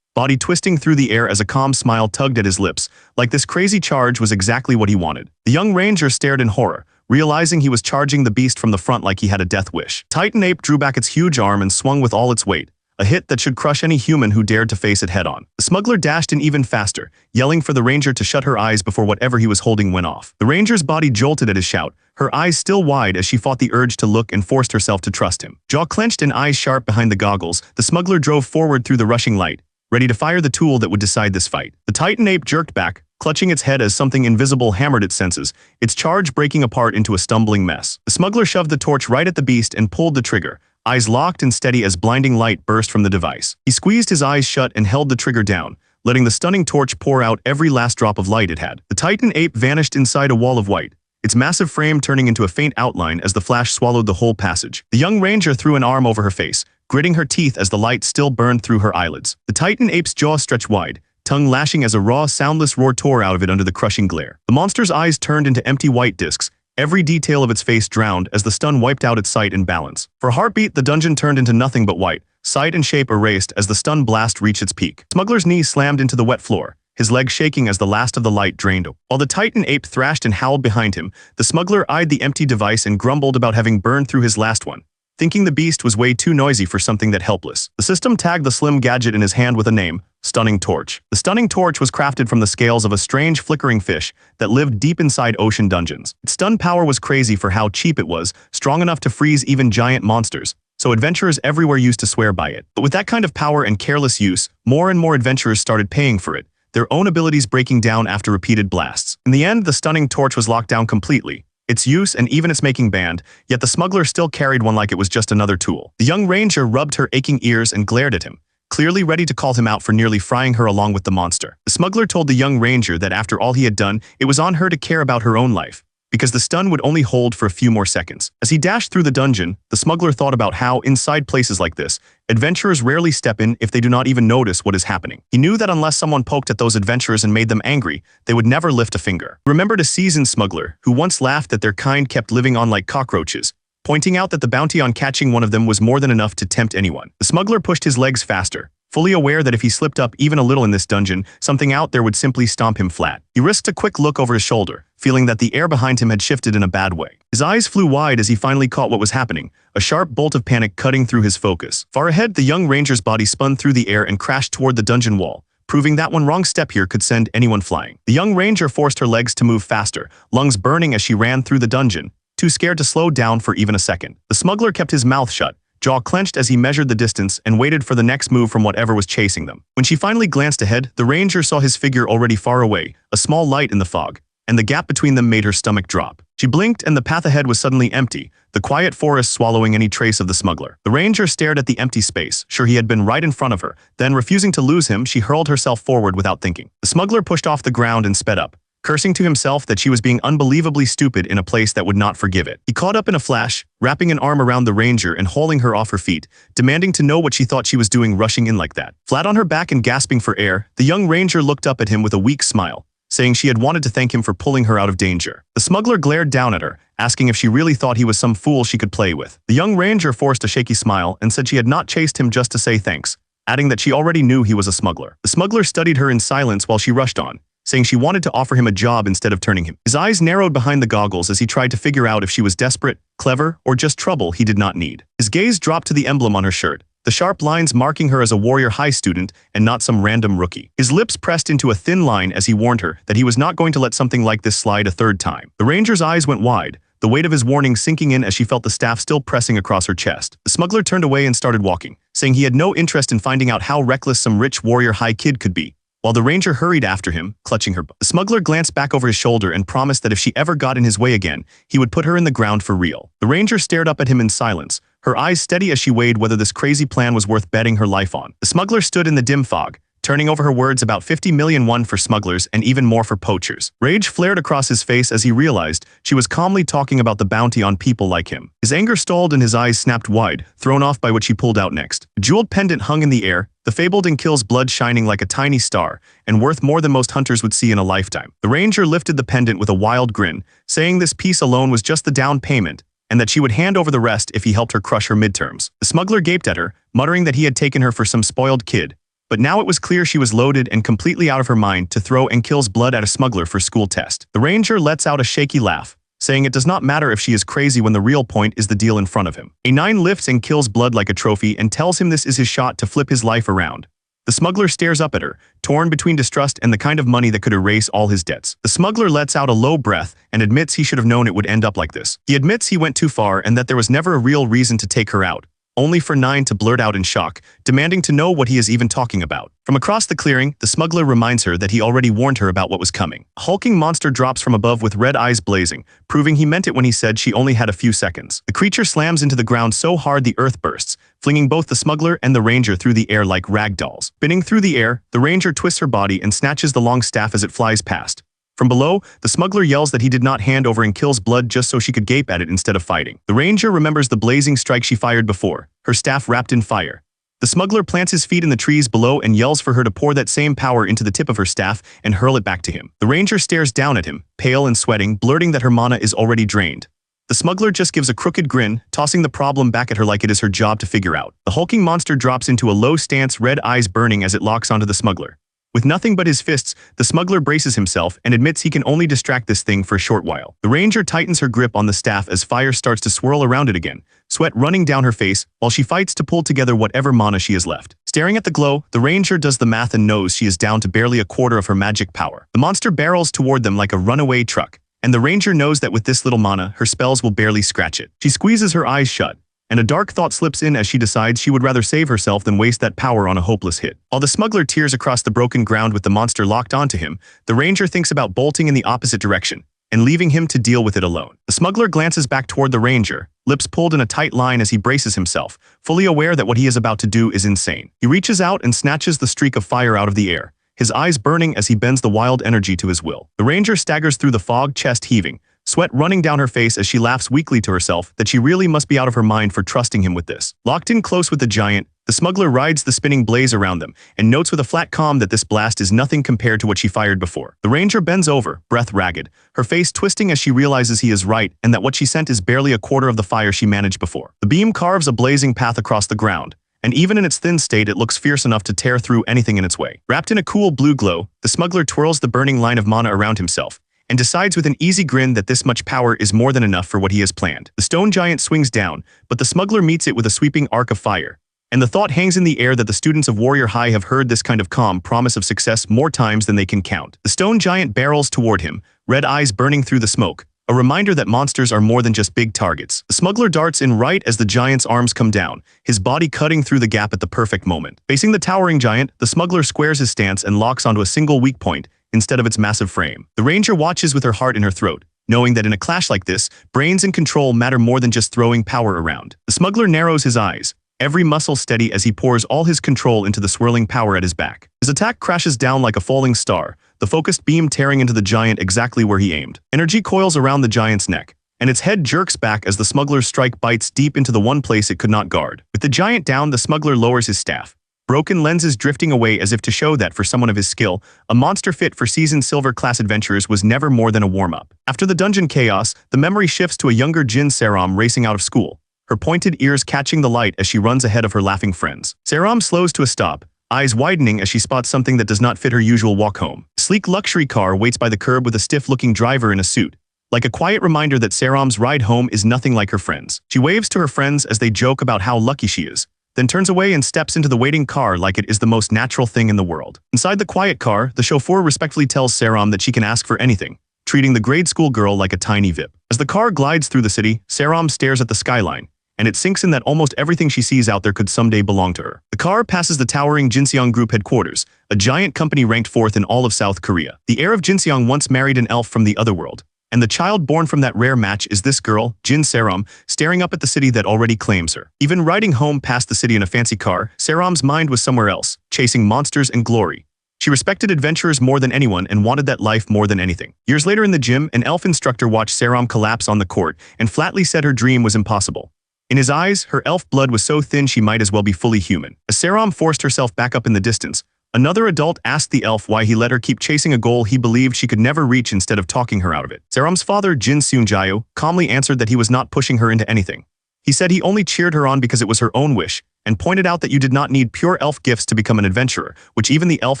body twisting through the air as a calm smile tugged at his lips, like this crazy charge was exactly what he wanted. The young ranger stared in horror, realizing he was charging the beast from the front like he had a death wish. Titan ape drew back its huge arm and swung with all its weight, a hit that should crush any human who dared to face it head-on. The smuggler dashed in even faster, yelling for the ranger to shut her eyes before whatever he was holding went off. The ranger's body jolted at his shout, her eyes still wide as she fought the urge to look and forced herself to trust him. Jaw clenched and eyes sharp behind the goggles, the smuggler drove forward through the rushing light, ready to fire the tool that would decide this fight. The Titan ape jerked back, clutching its head as something invisible hammered its senses, its charge breaking apart into a stumbling mess. The smuggler shoved the torch right at the beast and pulled the trigger, eyes locked and steady as blinding light burst from the device. He squeezed his eyes shut and held the trigger down, letting the stunning torch pour out every last drop of light it had. The Titan ape vanished inside a wall of white, its massive frame turning into a faint outline as the flash swallowed the whole passage. The young ranger threw an arm over her face, gritting her teeth as the light still burned through her eyelids. The Titan ape's jaw stretched wide, tongue lashing as a raw, soundless roar tore out of it under the crushing glare. The monster's eyes turned into empty white discs, every detail of its face drowned as the stun wiped out its sight and balance. For a heartbeat, the dungeon turned into nothing but white, sight and shape erased as the stun blast reached its peak. Smuggler's knee slammed into the wet floor, his leg shaking as the last of the light drained. While the Titan ape thrashed and howled behind him, the smuggler eyed the empty device and grumbled about having burned through his last one, thinking the beast was way too noisy for something that helpless. The system tagged the slim gadget in his hand with a name, Stunning Torch. The Stunning Torch was crafted from the scales of a strange flickering fish that lived deep inside ocean dungeons. Its stun power was crazy for how cheap it was, strong enough to freeze even giant monsters, so adventurers everywhere used to swear by it. But with that kind of power and careless use, more and more adventurers started paying for it, their own abilities breaking down after repeated blasts. In the end, the Stunning Torch was locked down completely, its use and even its making banned, yet the smuggler still carried one like it was just another tool. The young ranger rubbed her aching ears and glared at him, clearly ready to call him out for nearly frying her along with the monster. The smuggler told the young ranger that after all he had done, it was on her to care about her own life, because the stun would only hold for a few more seconds. As he dashed through the dungeon, the smuggler thought about how, inside places like this, adventurers rarely step in if they do not even notice what is happening. He knew that unless someone poked at those adventurers and made them angry, they would never lift a finger. He remembered a seasoned smuggler who once laughed that their kind kept living on like cockroaches, pointing out that the bounty on catching one of them was more than enough to tempt anyone. The smuggler pushed his legs faster, fully aware that if he slipped up even a little in this dungeon, something out there would simply stomp him flat. He risked a quick look over his shoulder, feeling that the air behind him had shifted in a bad way. His eyes flew wide as he finally caught what was happening, a sharp bolt of panic cutting through his focus. Far ahead, the young ranger's body spun through the air and crashed toward the dungeon wall, proving that one wrong step here could send anyone flying. The young ranger forced her legs to move faster, lungs burning as she ran through the dungeon, too scared to slow down for even a second. The smuggler kept his mouth shut, jaw clenched as he measured the distance and waited for the next move from whatever was chasing them. When she finally glanced ahead, the ranger saw his figure already far away, a small light in the fog, and the gap between them made her stomach drop. She blinked and the path ahead was suddenly empty, the quiet forest swallowing any trace of the smuggler. The ranger stared at the empty space, sure he had been right in front of her. Then, refusing to lose him, she hurled herself forward without thinking. The smuggler pushed off the ground and sped up, cursing to himself that she was being unbelievably stupid in a place that would not forgive it. He caught up in a flash, wrapping an arm around the ranger and hauling her off her feet, demanding to know what she thought she was doing rushing in like that. Flat on her back and gasping for air, the young ranger looked up at him with a weak smile, saying she had wanted to thank him for pulling her out of danger. The smuggler glared down at her, asking if she really thought he was some fool she could play with. The young ranger forced a shaky smile and said she had not chased him just to say thanks, adding that she already knew he was a smuggler. The smuggler studied her in silence while she rushed on, saying she wanted to offer him a job instead of turning him. His eyes narrowed behind the goggles as he tried to figure out if she was desperate, clever, or just trouble he did not need. His gaze dropped to the emblem on her shirt, the sharp lines marking her as a warrior high student and not some random rookie. His lips pressed into a thin line as he warned her that he was not going to let something like this slide a third time. The ranger's eyes went wide, the weight of his warning sinking in as she felt the staff still pressing across her chest. The smuggler turned away and started walking, saying he had no interest in finding out how reckless some rich warrior high kid could be, while the ranger hurried after him, clutching her. The smuggler glanced back over his shoulder and promised that if she ever got in his way again, he would put her in the ground for real. The ranger stared up at him in silence, her eyes steady as she weighed whether this crazy plan was worth betting her life on. The smuggler stood in the dim fog, turning over her words about 50 million won for smugglers and even more for poachers. Rage flared across his face as he realized she was calmly talking about the bounty on people like him. His anger stalled and his eyes snapped wide, thrown off by what she pulled out next. A jeweled pendant hung in the air, the fabled Enkill's blood shining like a tiny star, and worth more than most hunters would see in a lifetime. The ranger lifted the pendant with a wild grin, saying this piece alone was just the down payment, and that she would hand over the rest if he helped her crush her midterms. The smuggler gaped at her, muttering that he had taken her for some spoiled kid, but now it was clear she was loaded and completely out of her mind to throw Enkill's blood at a smuggler for school test. The ranger lets out a shaky laugh, saying it does not matter if she is crazy when the real point is the deal in front of him. A9 lifts Enkill's blood like a trophy and tells him this is his shot to flip his life around. The smuggler stares up at her, torn between distrust and the kind of money that could erase all his debts. The smuggler lets out a low breath and admits he should have known it would end up like this. He admits he went too far and that there was never a real reason to take her out, only for 9 to blurt out in shock, demanding to know what he is even talking about. From across the clearing, the smuggler reminds her that he already warned her about what was coming. A hulking monster drops from above with red eyes blazing, proving he meant it when he said she only had a few seconds. The creature slams into the ground so hard the earth bursts, flinging both the smuggler and the ranger through the air like rag dolls. Spinning through the air, the ranger twists her body and snatches the long staff as it flies past. From below, the smuggler yells that he did not hand over Enkill's blood just so she could gape at it instead of fighting. The ranger remembers the blazing strike she fired before, her staff wrapped in fire. The smuggler plants his feet in the trees below and yells for her to pour that same power into the tip of her staff and hurl it back to him. The ranger stares down at him, pale and sweating, blurting that her mana is already drained. The smuggler just gives a crooked grin, tossing the problem back at her like it is her job to figure out. The hulking monster drops into a low stance, red eyes burning as it locks onto the smuggler. With nothing but his fists, the smuggler braces himself and admits he can only distract this thing for a short while. The ranger tightens her grip on the staff as fire starts to swirl around it again, sweat running down her face while she fights to pull together whatever mana she has left. Staring at the glow, the ranger does the math and knows she is down to barely a quarter of her magic power. The monster barrels toward them like a runaway truck, and the ranger knows that with this little mana, her spells will barely scratch it. She squeezes her eyes shut, and a dark thought slips in as she decides she would rather save herself than waste that power on a hopeless hit. While the smuggler tears across the broken ground with the monster locked onto him, the ranger thinks about bolting in the opposite direction and leaving him to deal with it alone. The smuggler glances back toward the ranger, lips pulled in a tight line as he braces himself, fully aware that what he is about to do is insane. He reaches out and snatches the streak of fire out of the air, his eyes burning as he bends the wild energy to his will. The ranger staggers through the fog, chest heaving, sweat running down her face as she laughs weakly to herself that she really must be out of her mind for trusting him with this. Locked in close with the giant, the smuggler rides the spinning blaze around them and notes with a flat calm that this blast is nothing compared to what she fired before. The ranger bends over, breath ragged, her face twisting as she realizes he is right and that what she sent is barely a quarter of the fire she managed before. The beam carves a blazing path across the ground, and even in its thin state it looks fierce enough to tear through anything in its way. Wrapped in a cool blue glow, the smuggler twirls the burning line of mana around himself, and decides with an easy grin that this much power is more than enough for what he has planned. The stone giant swings down, but the smuggler meets it with a sweeping arc of fire, and the thought hangs in the air that the students of Warrior High have heard this kind of calm promise of success more times than they can count. The stone giant barrels toward him, red eyes burning through the smoke, a reminder that monsters are more than just big targets. The smuggler darts in right as the giant's arms come down, his body cutting through the gap at the perfect moment. Facing the towering giant, the smuggler squares his stance and locks onto a single weak point instead of its massive frame. The ranger watches with her heart in her throat, knowing that in a clash like this, brains and control matter more than just throwing power around. The smuggler narrows his eyes, every muscle steady as he pours all his control into the swirling power at his back. His attack crashes down like a falling star, the focused beam tearing into the giant exactly where he aimed. Energy coils around the giant's neck, and its head jerks back as the smuggler's strike bites deep into the one place it could not guard. With the giant down, the smuggler lowers his staff, broken lenses drifting away as if to show that for someone of his skill, a monster fit for seasoned silver-class adventurers was never more than a warm-up. After the dungeon chaos, the memory shifts to a younger Jin Saram racing out of school, her pointed ears catching the light as she runs ahead of her laughing friends. Saram slows to a stop, eyes widening as she spots something that does not fit her usual walk home. A sleek luxury car waits by the curb with a stiff-looking driver in a suit, like a quiet reminder that Saram's ride home is nothing like her friends. She waves to her friends as they joke about how lucky she is, then turns away and steps into the waiting car like it is the most natural thing in the world. Inside the quiet car, the chauffeur respectfully tells Saram that she can ask for anything, treating the grade school girl like a tiny VIP. As the car glides through the city, Saram stares at the skyline, and it sinks in that almost everything she sees out there could someday belong to her. The car passes the towering Jinseong Group headquarters, a giant company ranked 4th in all of South Korea. The heir of Jinseong once married an elf from the other world, and the child born from that rare match is this girl, Jin Seram, staring up at the city that already claims her. Even riding home past the city in a fancy car, Seram's mind was somewhere else, chasing monsters and glory. She respected adventurers more than anyone and wanted that life more than anything. Years later in the gym, an elf instructor watched Seram collapse on the court and flatly said her dream was impossible. In his eyes, her elf blood was so thin she might as well be fully human. As Seram forced herself back up in the distance, another adult asked the elf why he let her keep chasing a goal he believed she could never reach instead of talking her out of it. Seram's father, Jin Seung-jae, calmly answered that he was not pushing her into anything. He said he only cheered her on because it was her own wish, and pointed out that you did not need pure elf gifts to become an adventurer, which even the elf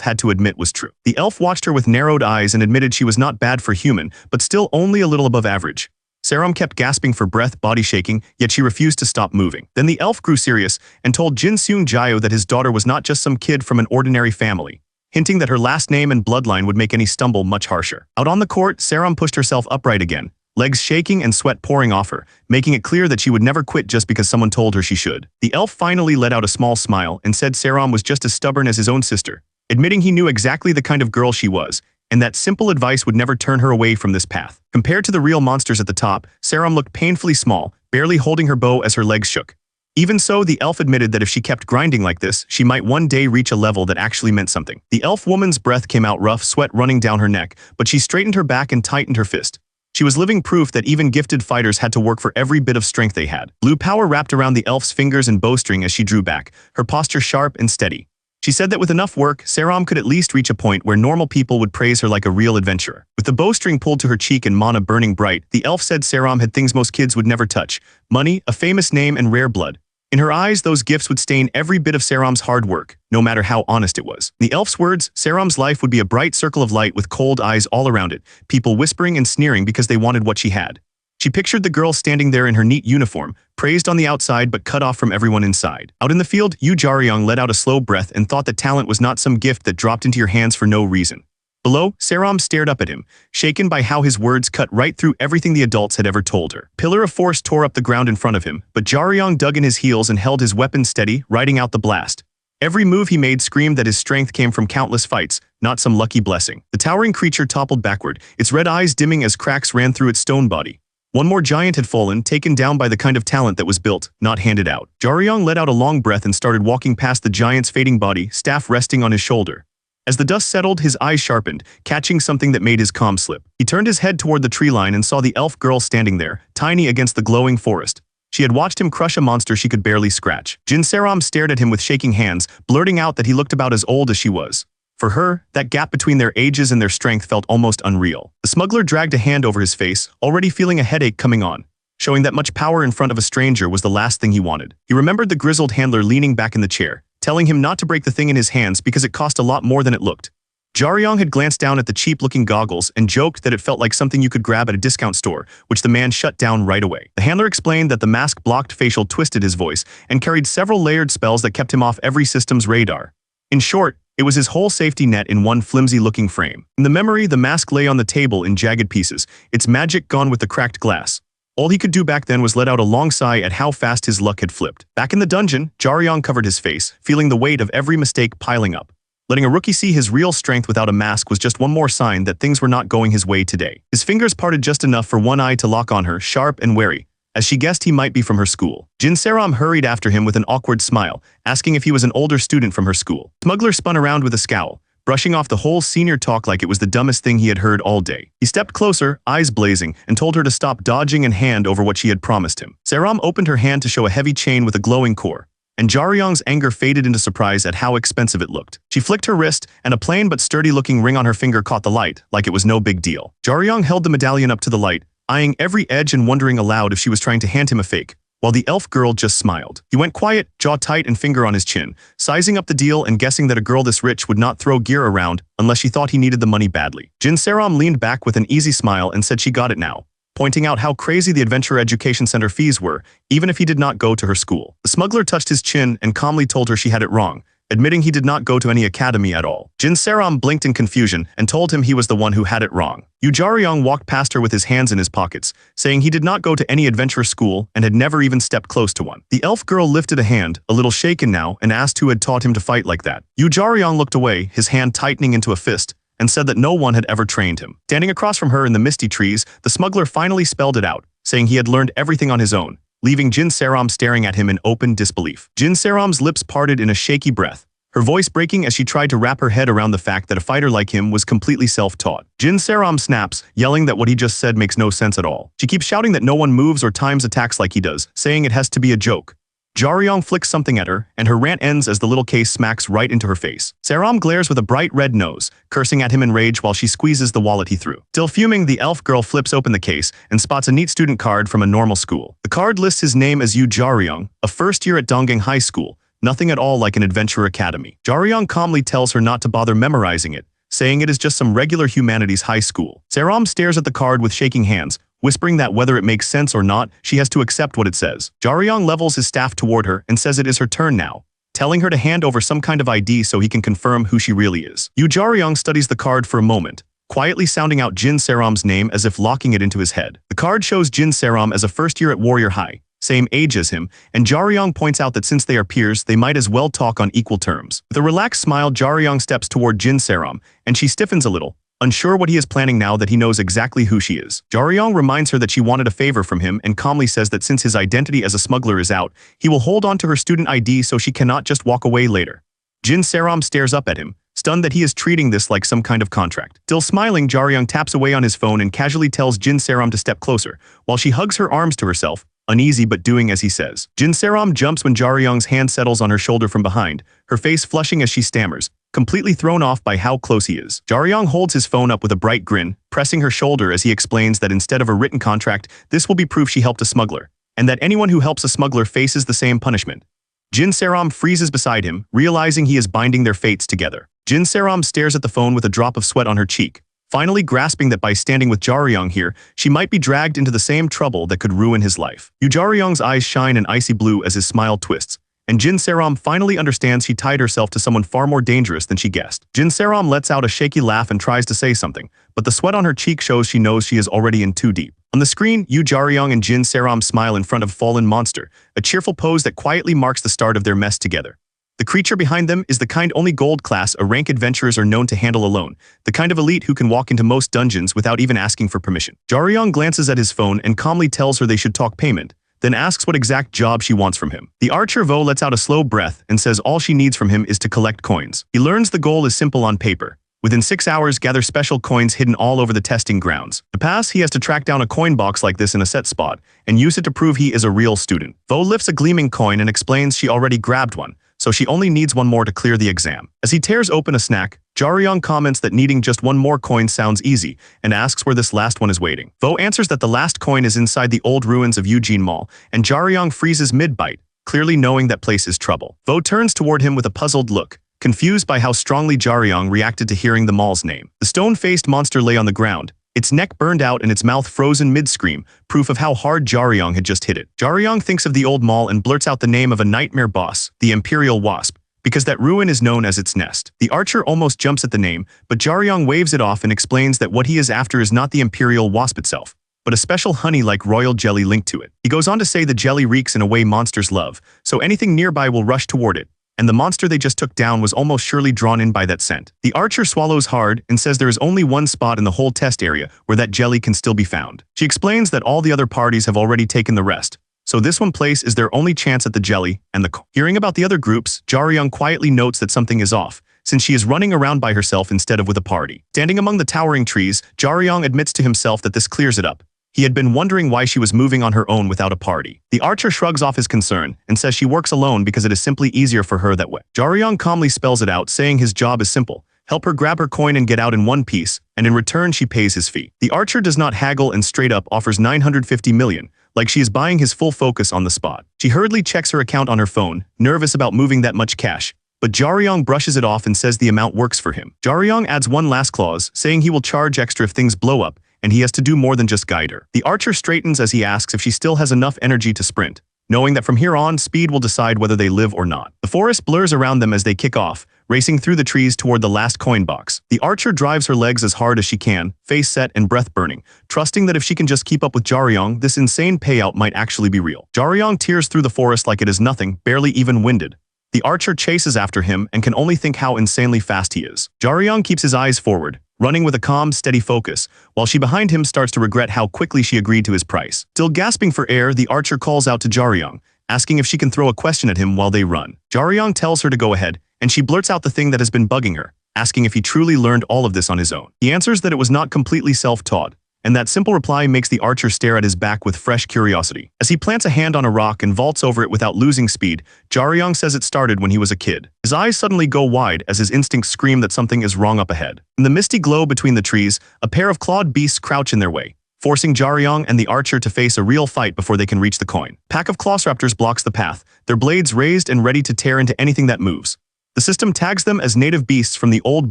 had to admit was true. The elf watched her with narrowed eyes and admitted she was not bad for human, but still only a little above average. Seram kept gasping for breath, body shaking, yet she refused to stop moving. Then the elf grew serious and told Jin Seung-jae that his daughter was not just some kid from an ordinary family, hinting that her last name and bloodline would make any stumble much harsher. Out on the court, Seram pushed herself upright again, legs shaking and sweat pouring off her, making it clear that she would never quit just because someone told her she should. The elf finally let out a small smile and said Seram was just as stubborn as his own sister, admitting he knew exactly the kind of girl she was, and that simple advice would never turn her away from this path. Compared to the real monsters at the top, Seram looked painfully small, barely holding her bow as her legs shook. Even so, the elf admitted that if she kept grinding like this, she might one day reach a level that actually meant something. The elf woman's breath came out rough, sweat running down her neck, but she straightened her back and tightened her fist. She was living proof that even gifted fighters had to work for every bit of strength they had. Blue power wrapped around the elf's fingers and bowstring as she drew back, her posture sharp and steady. She said that with enough work, Seram could at least reach a point where normal people would praise her like a real adventurer. With the bowstring pulled to her cheek and mana burning bright, the elf said Seram had things most kids would never touch: money, a famous name, and rare blood. In her eyes, those gifts would stain every bit of Seram's hard work, no matter how honest it was. In the elf's words, Seram's life would be a bright circle of light with cold eyes all around it, people whispering and sneering because they wanted what she had. She pictured the girl standing there in her neat uniform, praised on the outside but cut off from everyone inside. Out in the field, Yu Jaryong let out a slow breath and thought that talent was not some gift that dropped into your hands for no reason. Below, Seram stared up at him, shaken by how his words cut right through everything the adults had ever told her. Pillar of Force tore up the ground in front of him, but Jaryong dug in his heels and held his weapon steady, riding out the blast. Every move he made screamed that his strength came from countless fights, not some lucky blessing. The towering creature toppled backward, its red eyes dimming as cracks ran through its stone body. One more giant had fallen, taken down by the kind of talent that was built, not handed out. Jaryong let out a long breath and started walking past the giant's fading body, staff resting on his shoulder. As the dust settled, his eyes sharpened, catching something that made his calm slip. He turned his head toward the tree line and saw the elf girl standing there, tiny against the glowing forest. She had watched him crush a monster she could barely scratch. Jin Seram stared at him with shaking hands, blurting out that he looked about as old as she was. For her, that gap between their ages and their strength felt almost unreal. The smuggler dragged a hand over his face, already feeling a headache coming on, showing that much power in front of a stranger was the last thing he wanted. He remembered the grizzled handler leaning back in the chair, telling him not to break the thing in his hands because it cost a lot more than it looked. Jaryong had glanced down at the cheap-looking goggles and joked that it felt like something you could grab at a discount store, which the man shut down right away. The handler explained that the mask-blocked facial twisted his voice and carried several layered spells that kept him off every system's radar. In short, it was his whole safety net in one flimsy-looking frame. In the memory, the mask lay on the table in jagged pieces, its magic gone with the cracked glass. All he could do back then was let out a long sigh at how fast his luck had flipped. Back in the dungeon, Jaryong covered his face, feeling the weight of every mistake piling up. Letting a rookie see his real strength without a mask was just one more sign that things were not going his way today. His fingers parted just enough for one eye to lock on her, sharp and wary, as she guessed he might be from her school. Jin Seram hurried after him with an awkward smile, asking if he was an older student from her school. Smuggler spun around with a scowl, brushing off the whole senior talk like it was the dumbest thing he had heard all day. He stepped closer, eyes blazing, and told her to stop dodging and hand over what she had promised him. Seram opened her hand to show a heavy chain with a glowing core, and Jaryong's anger faded into surprise at how expensive it looked. She flicked her wrist, and a plain but sturdy-looking ring on her finger caught the light, like it was no big deal. Jaryong held the medallion up to the light, eyeing every edge and wondering aloud if she was trying to hand him a fake, while the elf girl just smiled. He went quiet, jaw tight and finger on his chin, sizing up the deal and guessing that a girl this rich would not throw gear around unless she thought he needed the money badly. Jin Seram leaned back with an easy smile and said she got it now, pointing out how crazy the Adventure Education Center fees were, even if he did not go to her school. The smuggler touched his chin and calmly told her she had it wrong, admitting he did not go to any academy at all. Jin Saram blinked in confusion and told him he was the one who had it wrong. Yu Jaryong walked past her with his hands in his pockets, saying he did not go to any adventurous school and had never even stepped close to one. The elf girl lifted a hand, a little shaken now, and asked who had taught him to fight like that. Yu Jaryong looked away, his hand tightening into a fist, and said that no one had ever trained him. Standing across from her in the misty trees, the smuggler finally spelled it out, saying he had learned everything on his own, leaving Jin Saram staring at him in open disbelief. Jin Saram's lips parted in a shaky breath, her voice breaking as she tried to wrap her head around the fact that a fighter like him was completely self-taught. Jin Saram snaps, yelling that what he just said makes no sense at all. She keeps shouting that no one moves or times attacks like he does, saying it has to be a joke. Jaryong flicks something at her, and her rant ends as the little case smacks right into her face. Saram glares with a bright red nose, cursing at him in rage while she squeezes the wallet he threw. Still fuming, the elf girl flips open the case and spots a neat student card from a normal school. The card lists his name as Yu Jaryong, a first year at Donggang High School, nothing at all like an adventure academy. Jaryong calmly tells her not to bother memorizing it, saying it is just some regular humanities high school. Saram stares at the card with shaking hands, whispering that whether it makes sense or not, she has to accept what it says. Jaryong levels his staff toward her and says it is her turn now, telling her to hand over some kind of ID so he can confirm who she really is. Yu Jaryong studies the card for a moment, quietly sounding out Jin Saram's name as if locking it into his head. The card shows Jin Saram as a first year at Warrior High, same age as him, and Jaryong points out that since they are peers, they might as well talk on equal terms. With a relaxed smile, Jaryong steps toward Jin Saram, and she stiffens a little, unsure what he is planning now that he knows exactly who she is. Jaryong reminds her that she wanted a favor from him and calmly says that since his identity as a smuggler is out, he will hold on to her student ID so she cannot just walk away later. Jin Saram stares up at him, stunned that he is treating this like some kind of contract. Still smiling, Jaryong taps away on his phone and casually tells Jin Saram to step closer, while she hugs her arms to herself, uneasy but doing as he says. Jin Saram jumps when Jaryong's hand settles on her shoulder from behind, her face flushing as she stammers, completely thrown off by how close he is. Jaryong holds his phone up with a bright grin, pressing her shoulder as he explains that instead of a written contract, this will be proof she helped a smuggler, and that anyone who helps a smuggler faces the same punishment. Jin Saram freezes beside him, realizing he is binding their fates together. Jin Saram stares at the phone with a drop of sweat on her cheek, finally grasping that by standing with Jaryong here, she might be dragged into the same trouble that could ruin his life. Yu Jaryong's eyes shine an icy blue as his smile twists, and Jin Saram finally understands she tied herself to someone far more dangerous than she guessed. Jin Saram lets out a shaky laugh and tries to say something, but the sweat on her cheek shows she knows she is already in too deep. On the screen, Yu Jaryong and Jin Saram smile in front of Fallen Monster, a cheerful pose that quietly marks the start of their mess together. The creature behind them is the kind only gold class a rank adventurers are known to handle alone, the kind of elite who can walk into most dungeons without even asking for permission. Jaryong glances at his phone and calmly tells her they should talk payment, then asks what exact job she wants from him. The archer Vo lets out a slow breath and says all she needs from him is to collect coins. He learns the goal is simple on paper. Within 6 hours, gather special coins hidden all over the testing grounds. To pass, he has to track down a coin box like this in a set spot and use it to prove he is a real student. Vo lifts a gleaming coin and explains she already grabbed one, so she only needs one more to clear the exam. As he tears open a snack, Jaryong comments that needing just one more coin sounds easy and asks where this last one is waiting. Vo answers that the last coin is inside the old ruins of Eugene Mall, and Jaryong freezes mid-bite, clearly knowing that place is trouble. Vo turns toward him with a puzzled look, confused by how strongly Jaryong reacted to hearing the mall's name. The stone-faced monster lay on the ground, its neck burned out and its mouth frozen mid-scream, proof of how hard Jaryong had just hit it. Jaryong thinks of the old mall and blurts out the name of a nightmare boss, the Imperial Wasp, because that ruin is known as its nest. The archer almost jumps at the name, but Jaryong waves it off and explains that what he is after is not the Imperial Wasp itself, but a special honey-like royal jelly linked to it. He goes on to say the jelly reeks in a way monsters love, so anything nearby will rush toward it, and the monster they just took down was almost surely drawn in by that scent. The archer swallows hard and says there is only one spot in the whole test area where that jelly can still be found. She explains that all the other parties have already taken the rest, so this one place is their only chance at the jelly and the Hearing about the other groups, Jaryong quietly notes that something is off, since she is running around by herself instead of with a party. Standing among the towering trees, Jaryong admits to himself that this clears it up. He had been wondering why she was moving on her own without a party. The archer shrugs off his concern and says she works alone because it is simply easier for her that way. Jaryong calmly spells it out, saying his job is simple. Help her grab her coin and get out in one piece, and in return she pays his fee. The archer does not haggle and straight up offers 950 million, like she is buying his full focus on the spot. She hurriedly checks her account on her phone, nervous about moving that much cash, but Jaryong brushes it off and says the amount works for him. Jaryong adds one last clause, saying he will charge extra if things blow up, and he has to do more than just guide her. The archer straightens as he asks if she still has enough energy to sprint, knowing that from here on, speed will decide whether they live or not. The forest blurs around them as they kick off, racing through the trees toward the last coin box. The archer drives her legs as hard as she can, face set and breath burning, trusting that if she can just keep up with Jaryong, this insane payout might actually be real. Jaryong tears through the forest like it is nothing, barely even winded. The archer chases after him and can only think how insanely fast he is. Jaryong keeps his eyes forward, running with a calm, steady focus, while she behind him starts to regret how quickly she agreed to his price. Still gasping for air, the archer calls out to Jaryong, asking if she can throw a question at him while they run. Jaryong tells her to go ahead, and she blurts out the thing that has been bugging her, asking if he truly learned all of this on his own. He answers that it was not completely self-taught, and that simple reply makes the archer stare at his back with fresh curiosity. As he plants a hand on a rock and vaults over it without losing speed, Jaryong says it started when he was a kid. His eyes suddenly go wide as his instincts scream that something is wrong up ahead. In the misty glow between the trees, a pair of clawed beasts crouch in their way, forcing Jaryong and the archer to face a real fight before they can reach the coin. A pack of Velociraptors blocks the path, their blades raised and ready to tear into anything that moves. The system tags them as native beasts from the old